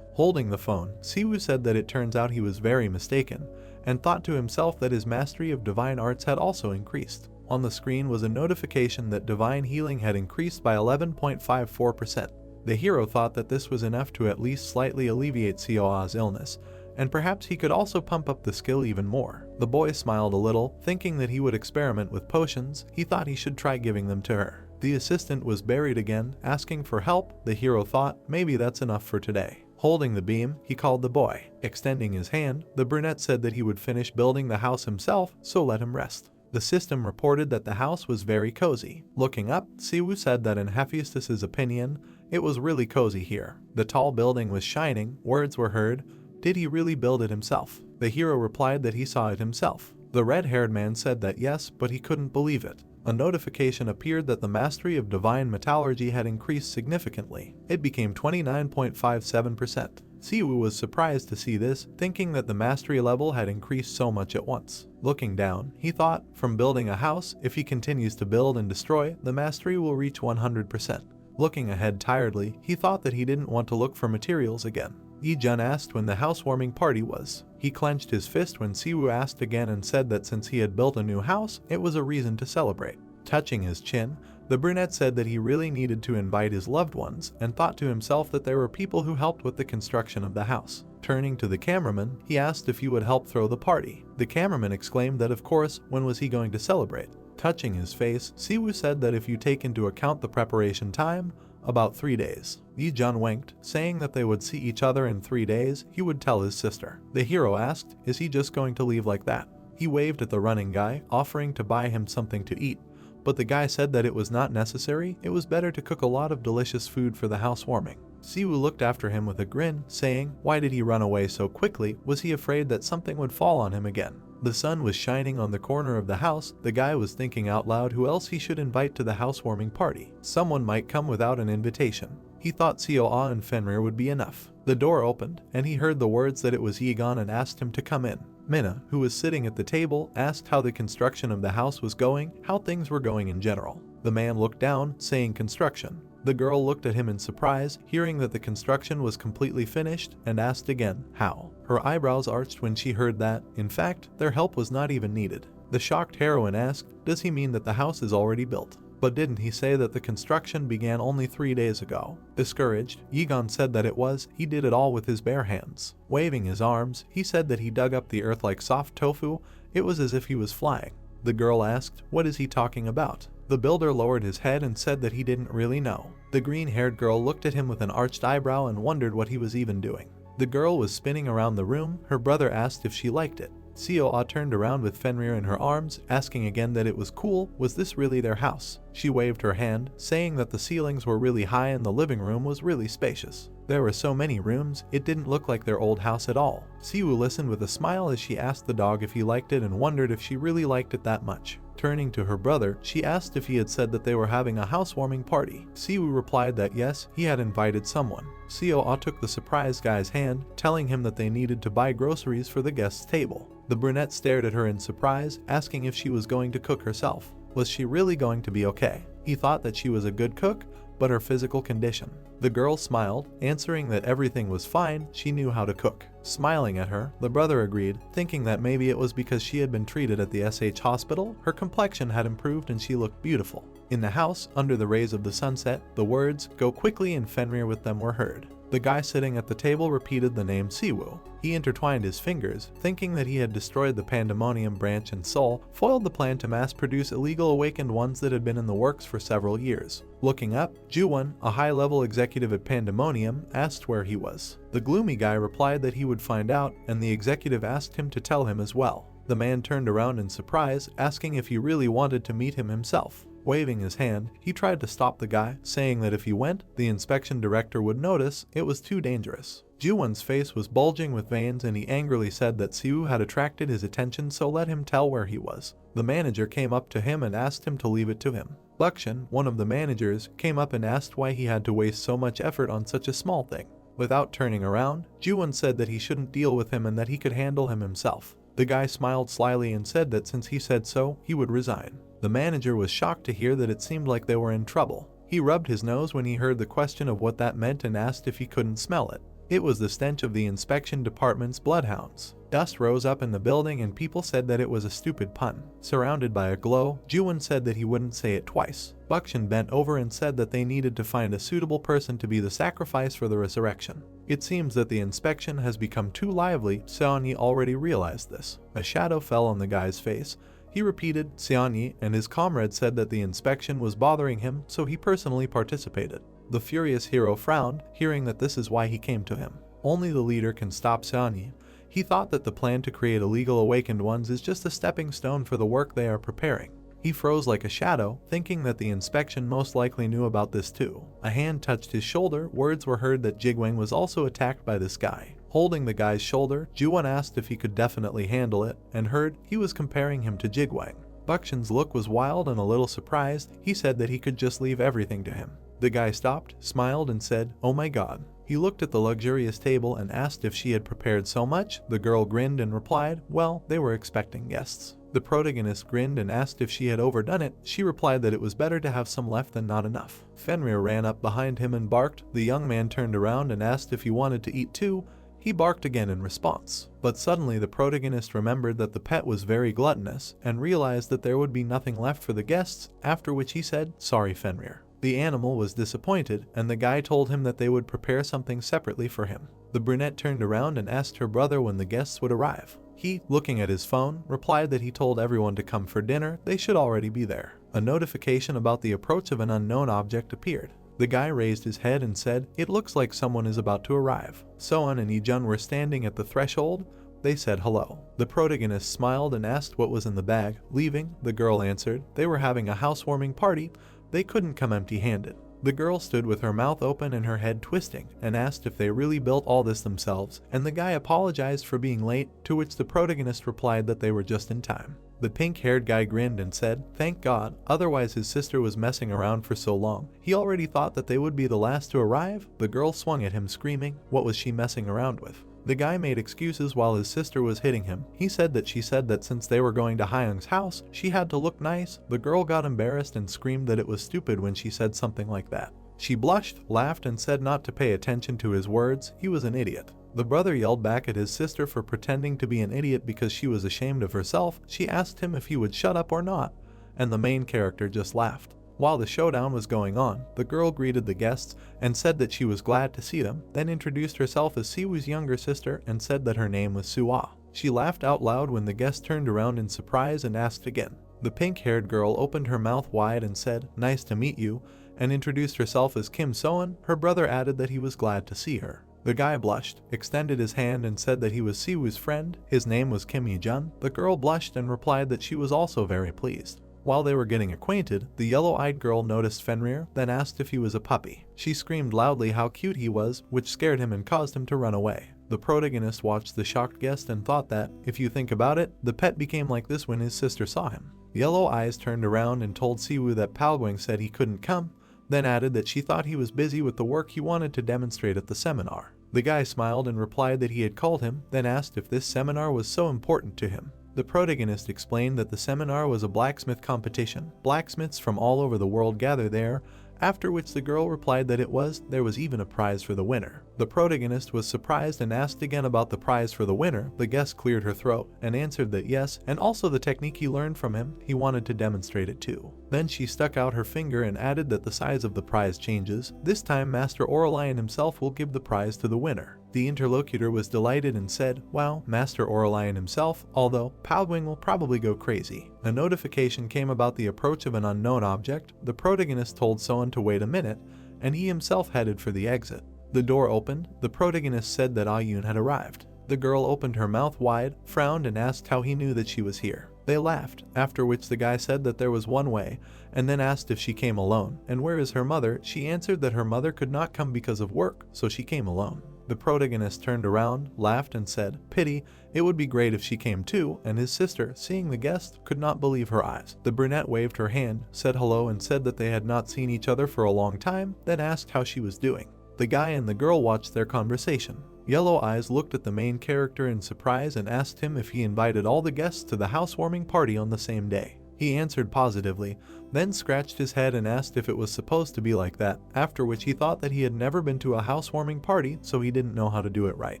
Holding the phone, Siwoo said that it turns out he was very mistaken, and thought to himself that his mastery of divine arts had also increased. On the screen was a notification that divine healing had increased by 11.54%. The hero thought that this was enough to at least slightly alleviate Seoa's illness, and perhaps he could also pump up the skill even more. The boy smiled a little, thinking that he would experiment with potions. He thought he should try giving them to her. The assistant was buried again, asking for help. The hero thought, maybe that's enough for today. Holding the beam, he called the boy. Extending his hand, the brunette said that he would finish building the house himself, so let him rest. The system reported that the house was very cozy. Looking up, Siwoo said that in Hephaestus's opinion, it was really cozy here. The tall building was shining, words were heard. Did he really build it himself? The hero replied that he saw it himself. The red-haired man said that yes, but he couldn't believe it. A notification appeared that the mastery of divine metallurgy had increased significantly. It became 29.57%. Siwoo was surprised to see this, thinking that the mastery level had increased so much at once. Looking down, he thought, from building a house, if he continues to build and destroy, the mastery will reach 100%. Looking ahead tiredly, he thought that he didn't want to look for materials again. Lee-jun asked when the housewarming party was. He clenched his fist when Siwoo asked again and said that since he had built a new house, it was a reason to celebrate. Touching his chin, the brunette said that he really needed to invite his loved ones and thought to himself that there were people who helped with the construction of the house. Turning to the cameraman, he asked if he would help throw the party. The cameraman exclaimed that of course, when was he going to celebrate? Touching his face, Siwoo said that if you take into account the preparation time, about 3 days. Lee-jun winked, saying that they would see each other in 3 days. He would tell his sister. The hero asked, is he just going to leave like that? He waved at the running guy, offering to buy him something to eat. But the guy said that it was not necessary. It was better to cook a lot of delicious food for the housewarming. Siwoo looked after him with a grin, saying, why did he run away so quickly? Was he afraid that something would fall on him again? The sun was shining on the corner of the house. The guy was thinking out loud who else he should invite to the housewarming party. Someone might come without an invitation. He thought Seoa and Fenrir would be enough. The door opened, and he heard the words that it was Yegon and asked him to come in. Minna, who was sitting at the table, asked how the construction of the house was going, how things were going in general. The man looked down, saying construction. The girl looked at him in surprise, hearing that the construction was completely finished, and asked again, how? Her eyebrows arched when she heard that, in fact, their help was not even needed. The shocked heroine asked, does he mean that the house is already built? But didn't he say that the construction began only 3 days ago? Discouraged, Yegon said that it was, he did it all with his bare hands. Waving his arms, he said that he dug up the earth like soft tofu. It was as if he was flying. The girl asked, what is he talking about? The builder lowered his head and said that he didn't really know. The green-haired girl looked at him with an arched eyebrow and wondered what he was even doing. The girl was spinning around the room. Her brother asked if she liked it. Seo-ah turned around with Fenrir in her arms, asking again that it was cool. Was this really their house? She waved her hand, saying that the ceilings were really high and the living room was really spacious. There were so many rooms, it didn't look like their old house at all. Siwoo listened with a smile as she asked the dog if he liked it and wondered if she really liked it that much. Turning to her brother, she asked if he had said that they were having a housewarming party. Siwoo replied that yes, he had invited someone. Seo-ah took the surprised guy's hand, telling him that they needed to buy groceries for the guest's table. The brunette stared at her in surprise, asking if she was going to cook herself. Was she really going to be okay? He thought that she was a good cook, but her physical condition. The girl smiled, answering that everything was fine, she knew how to cook. Smiling at her, the brother agreed, thinking that maybe it was because she had been treated at the SH hospital, her complexion had improved and she looked beautiful. In the house, under the rays of the sunset, the words, "Go quickly" and Fenrir with them were heard. The guy sitting at the table repeated the name Siwoo. He intertwined his fingers, thinking that he had destroyed the Pandemonium branch and Seoul, foiled the plan to mass-produce illegal awakened ones that had been in the works for several years. Looking up, Ju-won, a high-level executive at Pandemonium, asked where he was. The gloomy guy replied that he would find out, and the executive asked him to tell him as well. The man turned around in surprise, asking if he really wanted to meet him himself. Waving his hand, he tried to stop the guy, saying that if he went, the inspection director would notice it was too dangerous. Ju-won's face was bulging with veins and he angrily said that Siwoo had attracted his attention, so let him tell where he was. The manager came up to him and asked him to leave it to him. Bukshin, one of the managers, came up and asked why he had to waste so much effort on such a small thing. Without turning around, Ju-won said that he shouldn't deal with him and that he could handle him himself. The guy smiled slyly and said that since he said so, he would resign. The manager was shocked to hear that it seemed like they were in trouble. He rubbed his nose when he heard the question of what that meant and asked if he couldn't smell it. It was the stench of the inspection department's bloodhounds. Dust rose up in the building and people said that it was a stupid pun. Surrounded by a glow, Ju-won said that he wouldn't say it twice. Bukshin bent over and said that they needed to find a suitable person to be the sacrifice for the resurrection. It seems that the inspection has become too lively. Seon-yi already realized this. A shadow fell on the guy's face. He repeated Seon-yi, and his comrade said that the inspection was bothering him, so he personally participated. The furious hero frowned, hearing that this is why he came to him. Only the leader can stop Seon-yi. He thought that the plan to create illegal awakened ones is just a stepping stone for the work they are preparing. He froze like a shadow, thinking that the inspection most likely knew about this too. A hand touched his shoulder. Words were heard that Jigwang was also attacked by this guy. Holding the guy's shoulder, Ju-won asked if he could definitely handle it, and heard he was comparing him to Jigwang. Bukshin's look was wild and a little surprised. He said that he could just leave everything to him. The guy stopped, smiled, and said, "Oh my god." He looked at the luxurious table and asked if she had prepared so much. The girl grinned and replied, well, they were expecting guests. The protagonist grinned and asked if she had overdone it. She replied that it was better to have some left than not enough. Fenrir ran up behind him and barked. The young man turned around and asked if he wanted to eat too. He barked again in response. But suddenly the protagonist remembered that the pet was very gluttonous and realized that there would be nothing left for the guests, after which he said, "Sorry, Fenrir." The animal was disappointed, and the guy told him that they would prepare something separately for him. The brunette turned around and asked her brother when the guests would arrive. He, looking at his phone, replied that he told everyone to come for dinner, they should already be there. A notification about the approach of an unknown object appeared. The guy raised his head and said, "It looks like someone is about to arrive." Soan and Ijun were standing at the threshold. They said hello. The protagonist smiled and asked what was in the bag. Leaving, the girl answered, they were having a housewarming party. They couldn't come empty-handed. The girl stood with her mouth open and her head twisting, and asked if they really built all this themselves, and the guy apologized for being late, to which the protagonist replied that they were just in time. The pink-haired guy grinned and said, "Thank God, otherwise his sister was messing around for so long. He already thought that they would be the last to arrive." The girl swung at him screaming, what was she messing around with? The guy made excuses while his sister was hitting him. He said that she said that since they were going to Hyung's house, she had to look nice. The girl got embarrassed and screamed that it was stupid when she said something like that. She blushed, laughed, and said not to pay attention to his words. He was an idiot. The brother yelled back at his sister for pretending to be an idiot because she was ashamed of herself. She asked him if he would shut up or not, and the main character just laughed. While the showdown was going on, the girl greeted the guests and said that she was glad to see them, then introduced herself as Siwoo's younger sister and said that her name was Suah. She laughed out loud when the guest turned around in surprise and asked again. The pink-haired girl opened her mouth wide and said, "Nice to meet you," and introduced herself as Kim Soan. Her brother added that he was glad to see her. The guy blushed, extended his hand and said that he was Siwoo's friend. His name was Kim Hee-jun. The girl blushed and replied that she was also very pleased. While they were getting acquainted, the yellow-eyed girl noticed Fenrir, then asked if he was a puppy. She screamed loudly how cute he was, which scared him and caused him to run away. The protagonist watched the shocked guest and thought that, if you think about it, the pet became like this when his sister saw him. Yellow Eyes turned around and told Siwoo that Palwing said he couldn't come, then added that she thought he was busy with the work he wanted to demonstrate at the seminar. The guy smiled and replied that he had called him, then asked if this seminar was so important to him. The protagonist explained that the seminar was a blacksmith competition. Blacksmiths from all over the world gather there, after which the girl replied that there was even a prize for the winner. The protagonist was surprised and asked again about the prize for the winner. The guest cleared her throat and answered that yes, and also the technique he learned from him, he wanted to demonstrate it too. Then she stuck out her finger and added that the size of the prize changes. This time Master Oralion himself will give the prize to the winner. The interlocutor was delighted and said, wow, Master Oralion himself, although Palwing will probably go crazy. A notification came about the approach of an unknown object. The protagonist told someone to wait a minute, and he himself headed for the exit. The door opened. The protagonist said that Ayun had arrived. The girl opened her mouth wide, frowned and asked how he knew that she was here. They laughed, after which the guy said that there was one way, and then asked if she came alone. And where is her mother? She answered that her mother could not come because of work, so she came alone. The protagonist turned around, laughed and said, pity, it would be great if she came too, and his sister, seeing the guest, could not believe her eyes. The brunette waved her hand, said hello and said that they had not seen each other for a long time, then asked how she was doing. The guy and the girl watched their conversation. Yellow Eyes looked at the main character in surprise and asked him if he invited all the guests to the housewarming party on the same day. He answered positively, then scratched his head and asked if it was supposed to be like that, after which he thought that he had never been to a housewarming party, so he didn't know how to do it right.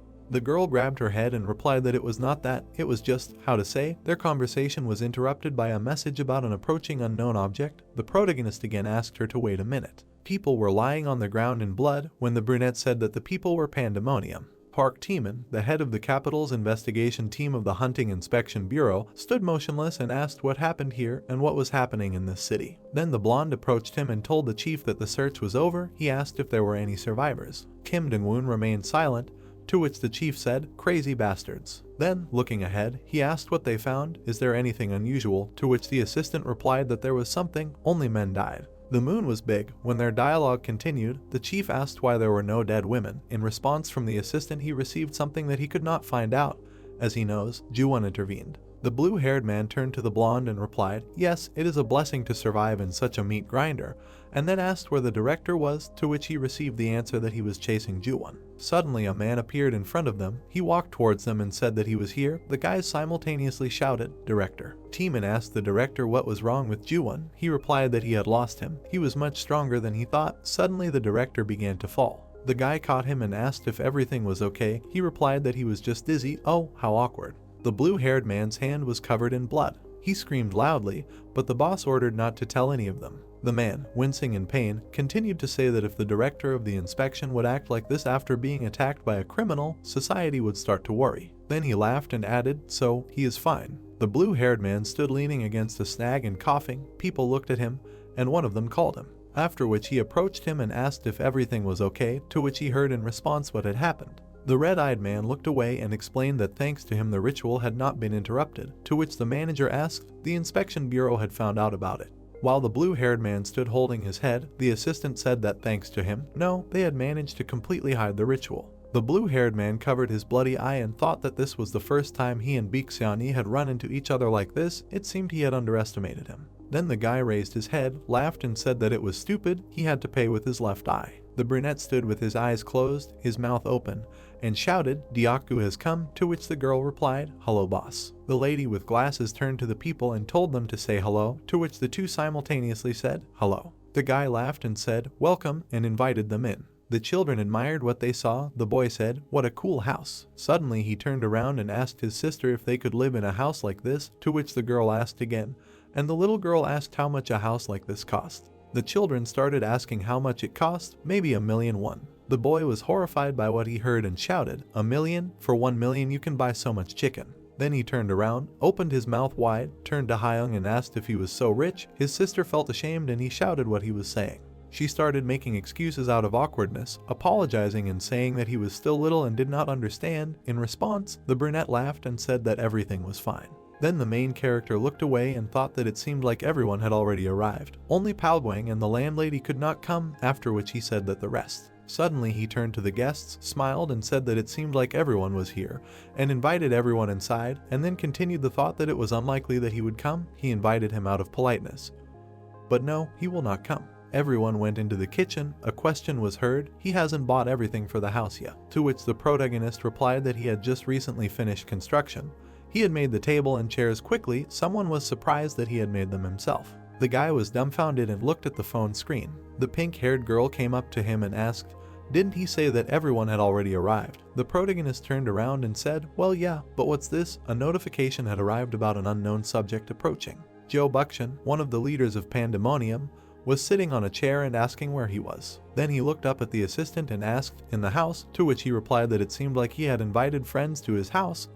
The girl grabbed her head and replied that it was not that, it was just, how to say. Their conversation was interrupted by a message about an approaching unknown object. The protagonist again asked her to wait a minute. People were lying on the ground in blood when the brunette said that the people were pandemonium. Park Taemin, the head of the capital's investigation team of the Hunting Inspection Bureau, stood motionless and asked what happened here and what was happening in this city. Then the blonde approached him and told the chief that the search was over. He asked if there were any survivors. Kim Dong-woon remained silent, to which the chief said, crazy bastards. Then, looking ahead, he asked what they found. Is there anything unusual? To which the assistant replied that there was something, only men died. The moon was big. When their dialogue continued, the chief asked why there were no dead women. In response from the assistant, he received something that he could not find out. As he knows, Ju-won intervened. The blue-haired man turned to the blonde and replied, yes, it is a blessing to survive in such a meat grinder, and then asked where the director was, to which he received the answer that he was chasing Ju-won. Suddenly a man appeared in front of them. He walked towards them and said that he was here. The guys simultaneously shouted, director. Taemin asked the director what was wrong with Ju-won. He replied that he had lost him. He was much stronger than he thought. Suddenly the director began to fall. The guy caught him and asked if everything was okay. He replied that he was just dizzy. Oh, how awkward. The blue-haired man's hand was covered in blood. He screamed loudly, but the boss ordered not to tell any of them. The man, wincing in pain, continued to say that if the director of the inspection would act like this after being attacked by a criminal, society would start to worry. Then he laughed and added, so, he is fine. The blue-haired man stood leaning against a snag and coughing. People looked at him, and one of them called him. After which he approached him and asked if everything was okay, to which he heard in response what had happened. The red-eyed man looked away and explained that thanks to him the ritual had not been interrupted, to which the manager asked the inspection bureau had found out about it. While the blue-haired man stood holding his head, the assistant said that thanks to him, no, they had managed to completely hide the ritual. The blue-haired man covered his bloody eye and thought that this was the first time he and Baekseon-hee had run into each other like this. It seemed he had underestimated him. Then the guy raised his head, laughed and said that it was stupid, he had to pay with his left eye. The brunette stood with his eyes closed, his mouth open, and shouted, Diaku has come, to which the girl replied, hello boss. The lady with glasses turned to the people and told them to say hello, to which the two simultaneously said, hello. The guy laughed and said, welcome, and invited them in. The children admired what they saw. The boy said, what a cool house. Suddenly he turned around and asked his sister if they could live in a house like this, to which the girl asked again, and the little girl asked how much a house like this cost. The children started asking how much it cost, maybe $1 million won. The boy was horrified by what he heard and shouted, $1 million? For $1 million you can buy so much chicken. Then he turned around, opened his mouth wide, turned to Hyung and asked if he was so rich. His sister felt ashamed and he shouted what he was saying. She started making excuses out of awkwardness, apologizing and saying that he was still little and did not understand. In response, the brunette laughed and said that everything was fine. Then the main character looked away and thought that it seemed like everyone had already arrived. Only Palwang and the landlady could not come, after which he said that the rest. Suddenly he turned to the guests, smiled and said that it seemed like everyone was here, and invited everyone inside, and then continued the thought that it was unlikely that he would come. He invited him out of politeness. But no, he will not come. Everyone went into the kitchen. A question was heard, he hasn't bought everything for the house yet, to which the protagonist replied that he had just recently finished construction. He had made the table and chairs quickly. Someone was surprised that he had made them himself. The guy was dumbfounded and looked at the phone screen. The pink-haired girl came up to him and asked, "Didn't he say that everyone had already arrived?" The protagonist turned around and said, "Well, yeah, but what's this?" A notification had arrived about an unknown subject approaching. Joe Buckshin, one of the leaders of Pandemonium, was sitting on a chair and asking where he was. Then he looked up at the assistant and asked, "In the house?" To which he replied that it seemed like he had invited friends to his house,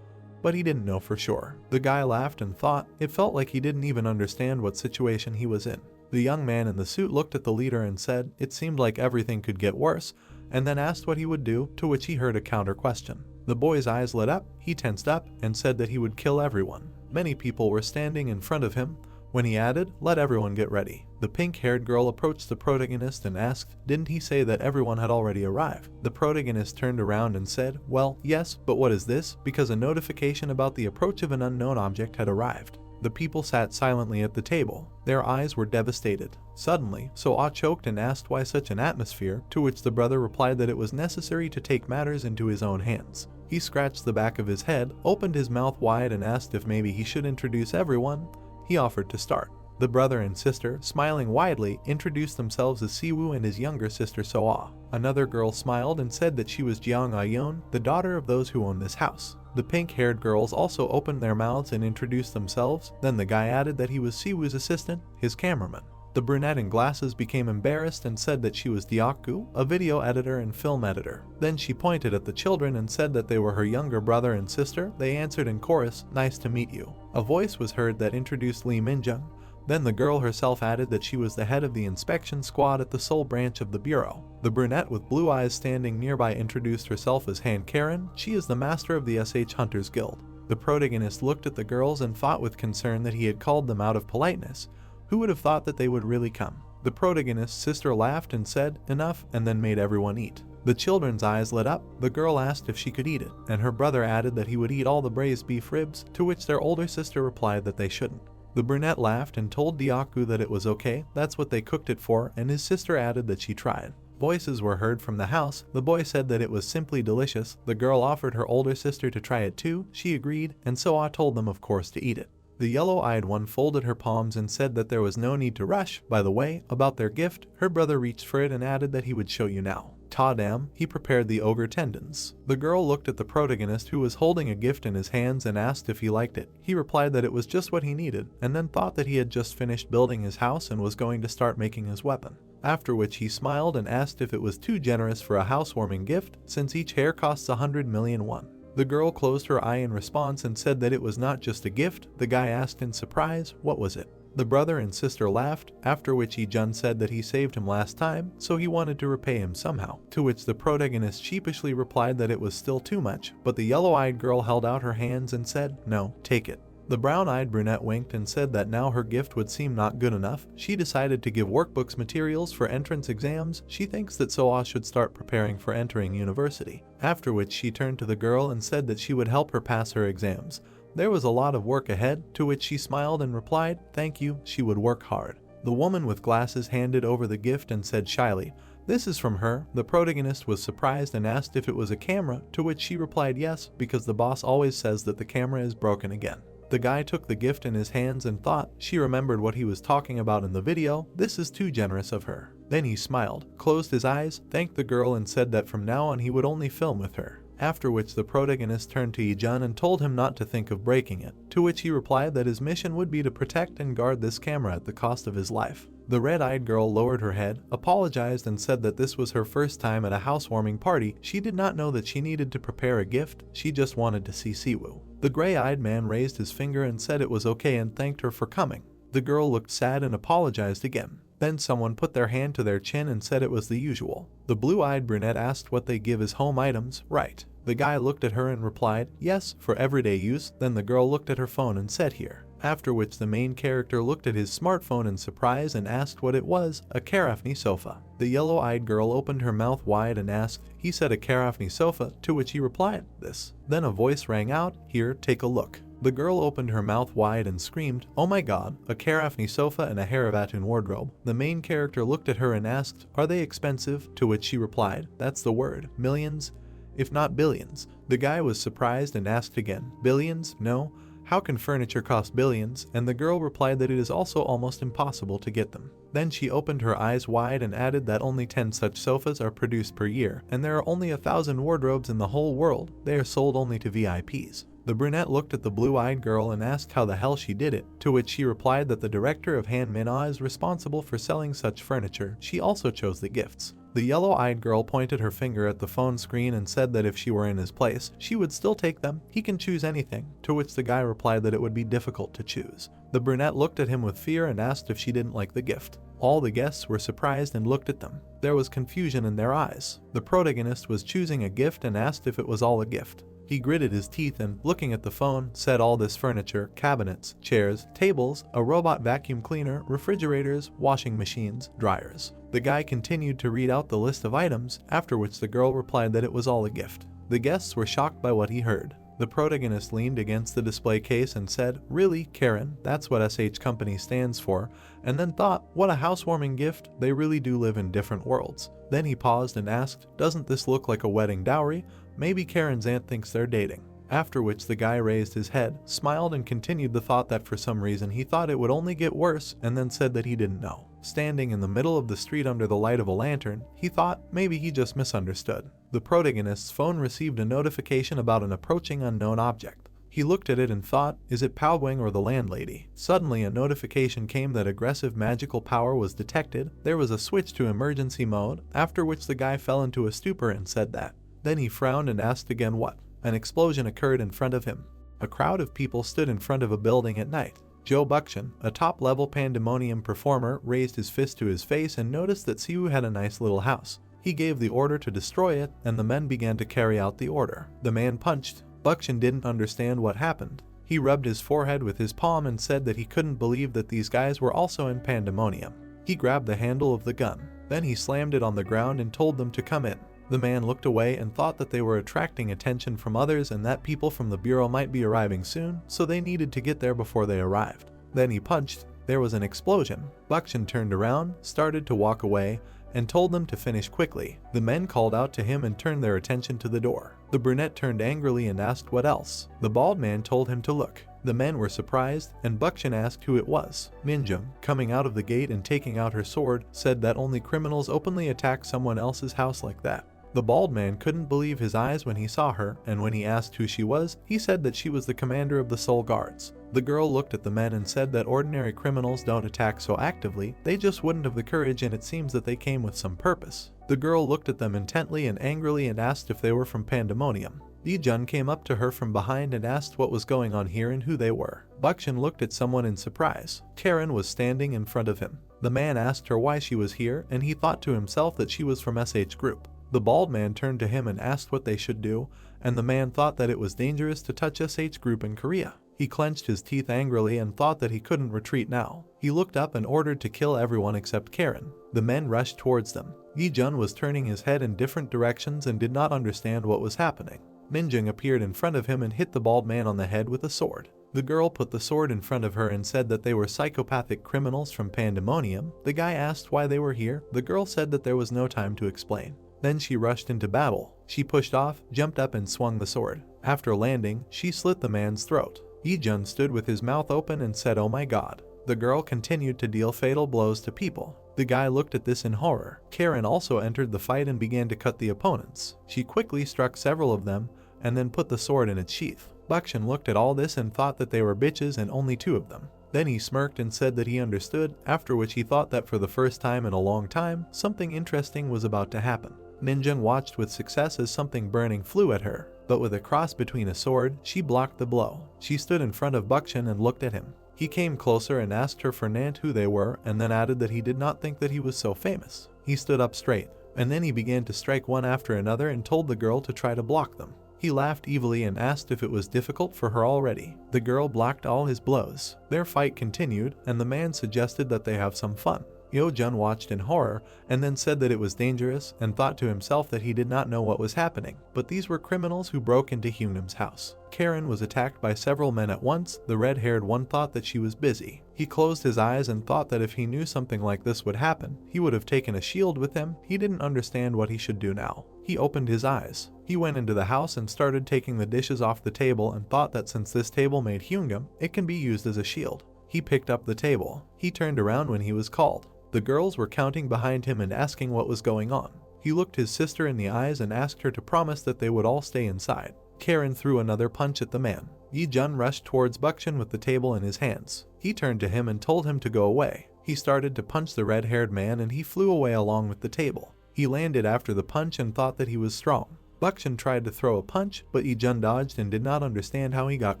but he didn't know for sure. The guy laughed and thought it felt like he didn't even understand what situation he was in. The young man in the suit looked at the leader and said it seemed like everything could get worse, and then asked what he would do, to which he heard a counter question. The boy's eyes lit up, he tensed up, and said that he would kill everyone. Many people were standing in front of him. When he added, "Let everyone get ready," the pink-haired girl approached the protagonist and asked, "Didn't he say that everyone had already arrived?" The protagonist turned around and said, "Well, yes, but what is this?" Because a notification about the approach of an unknown object had arrived. The people sat silently at the table. Their eyes were devastated. Suddenly, So-ah choked and asked why such an atmosphere, to which the brother replied that it was necessary to take matters into his own hands. He scratched the back of his head, opened his mouth wide and asked if maybe he should introduce everyone. He offered to start. The brother and sister, smiling widely, introduced themselves as Siwoo and his younger sister So-ah. Another girl smiled and said that she was Jeong Ah-yeon, the daughter of those who own this house. The pink-haired girls also opened their mouths and introduced themselves. Then the guy added that he was Siwoo's assistant, his cameraman. The brunette in glasses became embarrassed and said that she was Deokgu, a video editor and film editor. Then she pointed at the children and said that they were her younger brother and sister. They answered in chorus, "Nice to meet you." A voice was heard that introduced Lee Minjung. Then the girl herself added that she was the head of the inspection squad at the Seoul branch of the bureau. The brunette with blue eyes standing nearby introduced herself as Han Karen. She is the master of the SH Hunters Guild. The protagonist looked at the girls and thought with concern that he had called them out of politeness. Who would have thought that they would really come? The protagonist's sister laughed and said, "Enough," and then made everyone eat. The children's eyes lit up. The girl asked if she could eat it, and her brother added that he would eat all the braised beef ribs, to which their older sister replied that they shouldn't. The brunette laughed and told Deokgu that it was okay, that's what they cooked it for, and his sister added that she tried. Voices were heard from the house. The boy said that it was simply delicious. The girl offered her older sister to try it too. She agreed, and So-ah told them of course to eat it. The yellow-eyed one folded her palms and said that there was no need to rush. By the way, about their gift, her brother reached for it and added that he would show you now. Ta-dam, he prepared the ogre tendons. The girl looked at the protagonist who was holding a gift in his hands and asked if he liked it. He replied that it was just what he needed, and then thought that he had just finished building his house and was going to start making his weapon. After which he smiled and asked if it was too generous for a housewarming gift, since each hair costs 100 million won. The girl closed her eye in response and said that it was not just a gift. The guy asked in surprise, what was it? The brother and sister laughed, after which Jun said that he saved him last time, so he wanted to repay him somehow, to which the protagonist sheepishly replied that it was still too much, but the yellow-eyed girl held out her hands and said, "No, take it." The brown-eyed brunette winked and said that now her gift would seem not good enough. She decided to give workbooks materials for entrance exams. She thinks that So-ah should start preparing for entering university. After which she turned to the girl and said that she would help her pass her exams. There was a lot of work ahead, to which she smiled and replied, "Thank you," she would work hard. The woman with glasses handed over the gift and said shyly, "This is from her." The protagonist was surprised and asked if it was a camera, to which she replied yes, because the boss always says that the camera is broken again. The guy took the gift in his hands and thought she remembered what he was talking about in the video. This is too generous of her. Then he smiled, closed his eyes, thanked the girl and said that from now on he would only film with her. After which the protagonist turned to Jun and told him not to think of breaking it, to which he replied that his mission would be to protect and guard this camera at the cost of his life. The red-eyed girl lowered her head, apologized and said that this was her first time at a housewarming party. She did not know that she needed to prepare a gift, she just wanted to see Siwoo. The gray-eyed man raised his finger and said it was okay and thanked her for coming. The girl looked sad and apologized again. Then someone put their hand to their chin and said it was the usual. The blue-eyed brunette asked what they give as home items, right? The guy looked at her and replied, yes, for everyday use. Then the girl looked at her phone and said here. After which the main character looked at his smartphone in surprise and asked what it was, a Karafni sofa. The yellow-eyed girl opened her mouth wide and asked, he said a Karafni sofa, to which he replied, this. Then a voice rang out, here, take a look. The girl opened her mouth wide and screamed, oh my god, a Karafni sofa and a Haravatun wardrobe. The main character looked at her and asked, are they expensive? To which she replied, that's the word, millions, if not billions. The guy was surprised and asked again, billions? No. How can furniture cost billions? And the girl replied that it is also almost impossible to get them. Then she opened her eyes wide and added that only 10 such sofas are produced per year, and there are only 1,000 wardrobes in the whole world. They are sold only to VIPs. The brunette looked at the blue-eyed girl and asked how the hell she did it, to which she replied that the director of Manhwa is responsible for selling such furniture. She also chose the gifts. The yellow-eyed girl pointed her finger at the phone screen and said that if she were in his place, she would still take them. He can choose anything, to which the guy replied that it would be difficult to choose. The brunette looked at him with fear and asked if she didn't like the gift. All the guests were surprised and looked at them. There was confusion in their eyes. The protagonist was choosing a gift and asked if it was all a gift. He gritted his teeth and, looking at the phone, said all this furniture, cabinets, chairs, tables, a robot vacuum cleaner, refrigerators, washing machines, dryers. The guy continued to read out the list of items, after which the girl replied that it was all a gift. The guests were shocked by what he heard. The protagonist leaned against the display case and said, really, Karen, that's what SH Company stands for, and then thought, what a housewarming gift, they really do live in different worlds. Then he paused and asked, doesn't this look like a wedding dowry? Maybe Karen's aunt thinks they're dating. After which the guy raised his head, smiled and continued the thought that for some reason he thought it would only get worse, and then said that he didn't know. Standing in the middle of the street under the light of a lantern, he thought maybe he just misunderstood. The protagonist's phone received a notification about an approaching unknown object. He looked at it and thought, is it Powwing or the landlady? Suddenly a notification came that aggressive magical power was detected. There was a switch to emergency mode, after which the guy fell into a stupor and said that. Then he frowned and asked again what. An explosion occurred in front of him. A crowd of people stood in front of a building at night. Joe Buckshin, a top-level pandemonium performer, raised his fist to his face and noticed that Siwoo had a nice little house. He gave the order to destroy it, and the men began to carry out the order. The man punched. Buckshin didn't understand what happened. He rubbed his forehead with his palm and said that he couldn't believe that these guys were also in pandemonium. He grabbed the handle of the gun. Then he slammed it on the ground and told them to come in. The man looked away and thought that they were attracting attention from others and that people from the bureau might be arriving soon, so they needed to get there before they arrived. Then he punched. There was an explosion. Buckshin turned around, started to walk away, and told them to finish quickly. The men called out to him and turned their attention to the door. The brunette turned angrily and asked what else. The bald man told him to look. The men were surprised, and Buckshin asked who it was. Minjung, coming out of the gate and taking out her sword, said that only criminals openly attack someone else's house like that. The bald man couldn't believe his eyes when he saw her, and when he asked who she was, he said that she was the commander of the Soul Guards. The girl looked at the men and said that ordinary criminals don't attack so actively, they just wouldn't have the courage, and it seems that they came with some purpose. The girl looked at them intently and angrily and asked if they were from Pandemonium. Lee-jun came up to her from behind and asked what was going on here and who they were. Buckshin looked at someone in surprise. Karen was standing in front of him. The man asked her why she was here, and he thought to himself that she was from SH Group. The bald man turned to him and asked what they should do, and the man thought that it was dangerous to touch SH Group in Korea. He clenched his teeth angrily and thought that he couldn't retreat now. He looked up and ordered to kill everyone except Karen. The men rushed towards them. Yi-jun was turning his head in different directions and did not understand what was happening. Minjung appeared in front of him and hit the bald man on the head with a sword. The girl put the sword in front of her and said that they were psychopathic criminals from Pandemonium. The guy asked why they were here. The girl said that there was no time to explain. Then she rushed into battle. She pushed off, jumped up and swung the sword. After landing, she slit the man's throat. Yi-jun stood with his mouth open and said, "Oh my god." The girl continued to deal fatal blows to people. The guy looked at this in horror. Karen also entered the fight and began to cut the opponents. She quickly struck several of them and then put the sword in its sheath. Buckshin looked at all this and thought that they were bitches and only two of them. Then he smirked and said that he understood, after which he thought that for the first time in a long time, something interesting was about to happen. Minjung watched with success as something burning flew at her, but with a cross between a sword, she blocked the blow. She stood in front of Buckshin and looked at him. He came closer and asked her for Nant who they were, and then added that he did not think that he was so famous. He stood up straight, and then he began to strike one after another and told the girl to try to block them. He laughed evilly and asked if it was difficult for her already. The girl blocked all his blows. Their fight continued, and the man suggested that they have some fun. Yo-jun watched in horror and then said that it was dangerous and thought to himself that he did not know what was happening, but these were criminals who broke into Hyunam's house. Karen was attacked by several men at once. The red-haired one thought that she was busy. He closed his eyes and thought that if he knew something like this would happen, he would have taken a shield with him. He didn't understand what he should do now. He opened his eyes. He went into the house and started taking the dishes off the table and thought that since this table made Hyungam, it can be used as a shield. He picked up the table. He turned around when he was called. The girls were counting behind him and asking what was going on. He looked his sister in the eyes and asked her to promise that they would all stay inside. Karen threw another punch at the man. Yi-jun rushed towards Bukshin with the table in his hands. He turned to him and told him to go away. He started to punch the red-haired man and he flew away along with the table. He landed after the punch and thought that he was strong. Bukshin tried to throw a punch, but Yi-jun dodged and did not understand how he got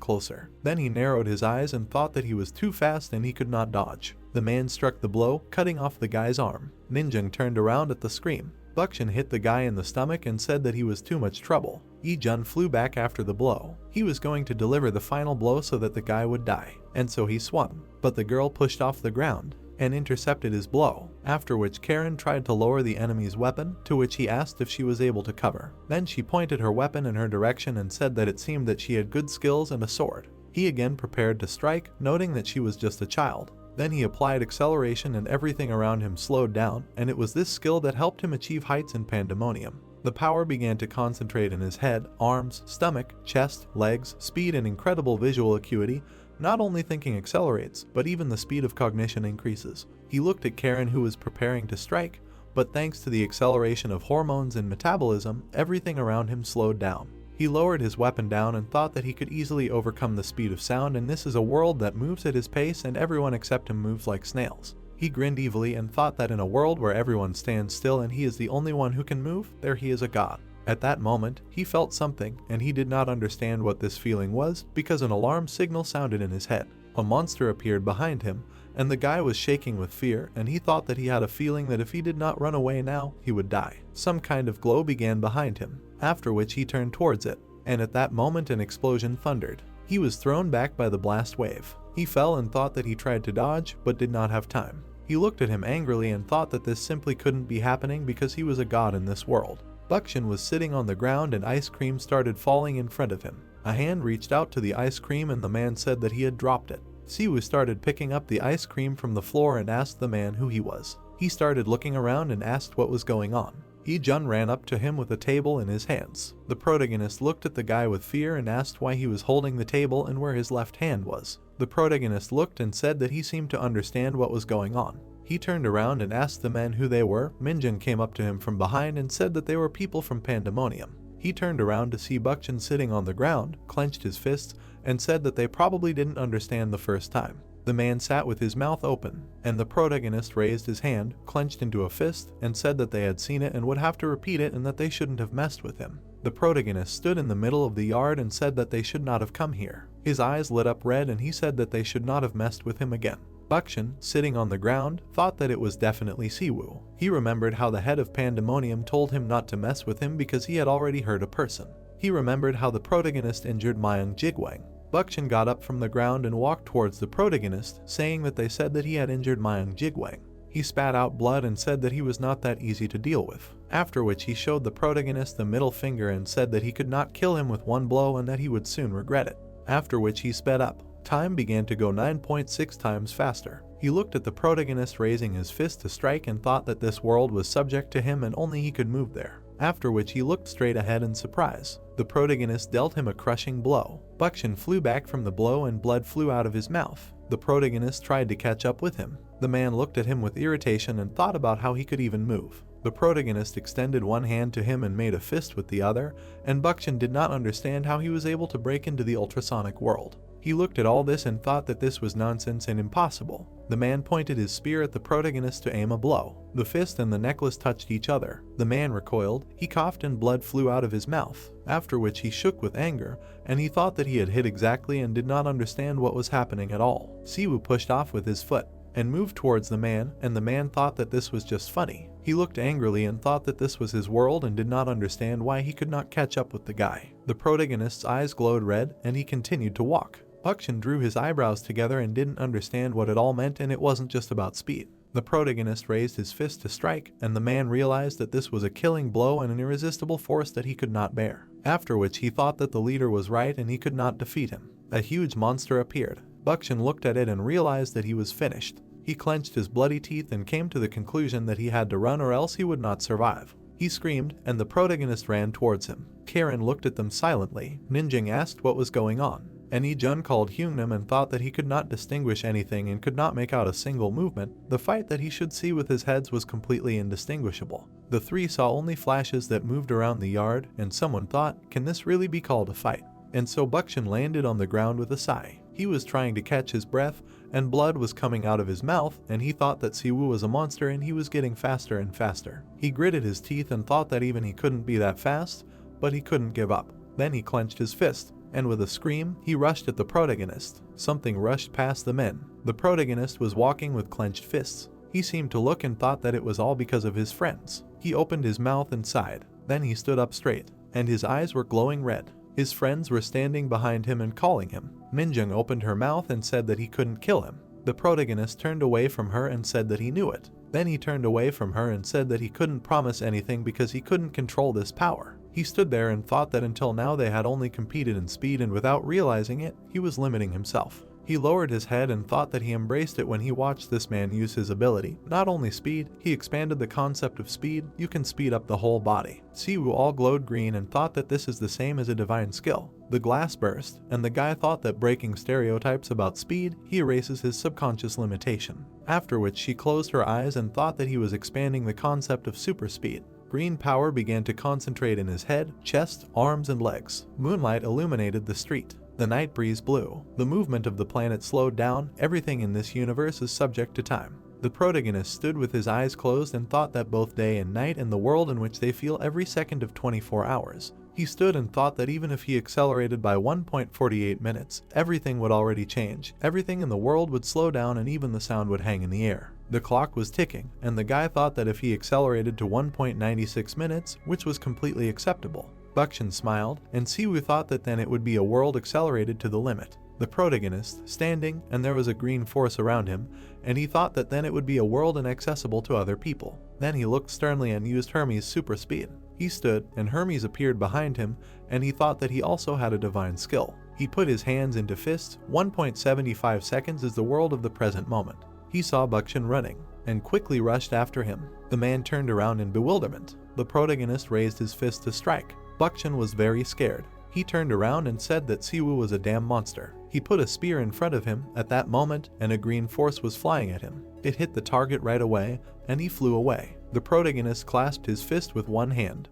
closer. Then he narrowed his eyes and thought that he was too fast and he could not dodge. The man struck the blow, cutting off the guy's arm. Ninjun turned around at the scream. Bukshin hit the guy in the stomach and said that he was too much trouble. Yi-jun flew back after the blow. He was going to deliver the final blow so that the guy would die, and so he swung. But the girl pushed off the ground and intercepted his blow, after which Karen tried to lower the enemy's weapon, to which he asked if she was able to cover. Then she pointed her weapon in her direction and said that it seemed that she had good skills and a sword. He again prepared to strike, noting that she was just a child. Then he applied acceleration and everything around him slowed down, and it was this skill that helped him achieve heights in Pandemonium. The power began to concentrate in his head, arms, stomach, chest, legs, speed and incredible visual acuity. Not only thinking accelerates, but even the speed of cognition increases. He looked at Karen who was preparing to strike, but thanks to the acceleration of hormones and metabolism, everything around him slowed down. He lowered his weapon down and thought that he could easily overcome the speed of sound, and this is a world that moves at his pace and everyone except him moves like snails. He grinned evilly and thought that in a world where everyone stands still and he is the only one who can move, there he is a god. At that moment, he felt something, and he did not understand what this feeling was because an alarm signal sounded in his head. A monster appeared behind him, and the guy was shaking with fear, and he thought that he had a feeling that if he did not run away now, he would die. Some kind of glow began behind him, after which he turned towards it, and at that moment an explosion thundered. He was thrown back by the blast wave. He fell and thought that he tried to dodge, but did not have time. He looked at him angrily and thought that this simply couldn't be happening because he was a god in this world. Bukshin was sitting on the ground and ice cream started falling in front of him. A hand reached out to the ice cream and the man said that he had dropped it. Siwoo started picking up the ice cream from the floor and asked the man who he was. He started looking around and asked what was going on. Yi-jun ran up to him with a table in his hands. The protagonist looked at the guy with fear and asked why he was holding the table and where his left hand was. The protagonist looked and said that he seemed to understand what was going on. He turned around and asked the men who they were. Minjun came up to him from behind and said that they were people from Pandemonium. He turned around to see Bukshin sitting on the ground, clenched his fists, and said that they probably didn't understand the first time. The man sat with his mouth open, and the protagonist raised his hand, clenched into a fist, and said that they had seen it and would have to repeat it and that they shouldn't have messed with him. The protagonist stood in the middle of the yard and said that they should not have come here. His eyes lit up red and he said that they should not have messed with him again. Bukshin, sitting on the ground, thought that it was definitely Siwoo. He remembered how the head of Pandemonium told him not to mess with him because he had already hurt a person. He remembered how the protagonist injured Myung Jigwang. Bukshin got up from the ground and walked towards the protagonist, saying that they said that he had injured Myung Jigwang. He spat out blood and said that he was not that easy to deal with, after which he showed the protagonist the middle finger and said that he could not kill him with one blow and that he would soon regret it, after which he sped up. Time began to go 9.6 times faster. He looked at the protagonist raising his fist to strike and thought that this world was subject to him and only he could move there, after which he looked straight ahead in surprise. The protagonist dealt him a crushing blow. Bukshin flew back from the blow and blood flew out of his mouth. The protagonist tried to catch up with him. The man looked at him with irritation and thought about how he could even move. The protagonist extended one hand to him and made a fist with the other, and Bukshin did not understand how he was able to break into the ultrasonic world. He looked at all this and thought that this was nonsense and impossible. The man pointed his spear at the protagonist to aim a blow. The fist and the necklace touched each other. The man recoiled, he coughed and blood flew out of his mouth, after which he shook with anger, and he thought that he had hit exactly and did not understand what was happening at all. Siwoo pushed off with his foot and moved towards the man, and the man thought that this was just funny. He looked angrily and thought that this was his world and did not understand why he could not catch up with the guy. The protagonist's eyes glowed red and he continued to walk. Bakshin drew his eyebrows together and didn't understand what it all meant, and it wasn't just about speed. The protagonist raised his fist to strike, and the man realized that this was a killing blow and an irresistible force that he could not bear. After which he thought that the leader was right and he could not defeat him. A huge monster appeared. Bakshin looked at it and realized that he was finished. He clenched his bloody teeth and came to the conclusion that he had to run or else he would not survive. He screamed, and the protagonist ran towards him. Karen looked at them silently. Ninjing asked what was going on. And Jun called Hyungnam and thought that he could not distinguish anything and could not make out a single movement. The fight that he should see with his heads was completely indistinguishable. The three saw only flashes that moved around the yard, and someone thought, can this really be called a fight? And so Bakshin landed on the ground with a sigh. He was trying to catch his breath, and blood was coming out of his mouth, and he thought that Siwoo was a monster and he was getting faster and faster. He gritted his teeth and thought that even he couldn't be that fast, but he couldn't give up. Then he clenched his fist, and with a scream, he rushed at the protagonist. Something rushed past the men. The protagonist was walking with clenched fists. He seemed to look and thought that it was all because of his friends. He opened his mouth and sighed. Then he stood up straight, and his eyes were glowing red. His friends were standing behind him and calling him. Minjung opened her mouth and said that he couldn't kill him. The protagonist turned away from her and said that he knew it. Then he turned away from her and said that he couldn't promise anything because he couldn't control this power. He stood there and thought that until now they had only competed in speed, and without realizing it, he was limiting himself. He lowered his head and thought that he embraced it when he watched this man use his ability. Not only speed, he expanded the concept of speed. You can speed up the whole body. Siwoo all glowed green and thought that this is the same as a divine skill. The glass burst, and the guy thought that breaking stereotypes about speed, he erases his subconscious limitation. After which she closed her eyes and thought that he was expanding the concept of super speed. Green power began to concentrate in his head, chest, arms, and legs. Moonlight illuminated the street. The night breeze blew. The movement of the planet slowed down. Everything in this universe is subject to time. The protagonist stood with his eyes closed and thought that both day and night and the world in which they feel every second of 24 hours. He stood and thought that even if he accelerated by 1.48 minutes, everything would already change. Everything in the world would slow down and even the sound would hang in the air. The clock was ticking, and the guy thought that if he accelerated to 1.96 minutes, which was completely acceptable. Bakshin smiled, and Siwoo thought that then it would be a world accelerated to the limit. The protagonist, standing, and there was a green force around him, and he thought that then it would be a world inaccessible to other people. Then he looked sternly and used Hermes' super speed. He stood, and Hermes appeared behind him, and he thought that he also had a divine skill. He put his hands into fists. 1.75 seconds is the world of the present moment. He saw Bakshin running, and quickly rushed after him. The man turned around in bewilderment. The protagonist raised his fist to strike. Bakshin was very scared. He turned around and said that Siwoo was a damn monster. He put a spear in front of him at that moment, and a green force was flying at him. It hit the target right away, and he flew away. The protagonist clasped his fist with one hand.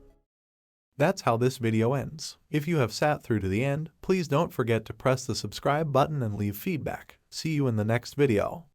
That's how this video ends. If you have sat through to the end, please don't forget to press the subscribe button and leave feedback. See you in the next video.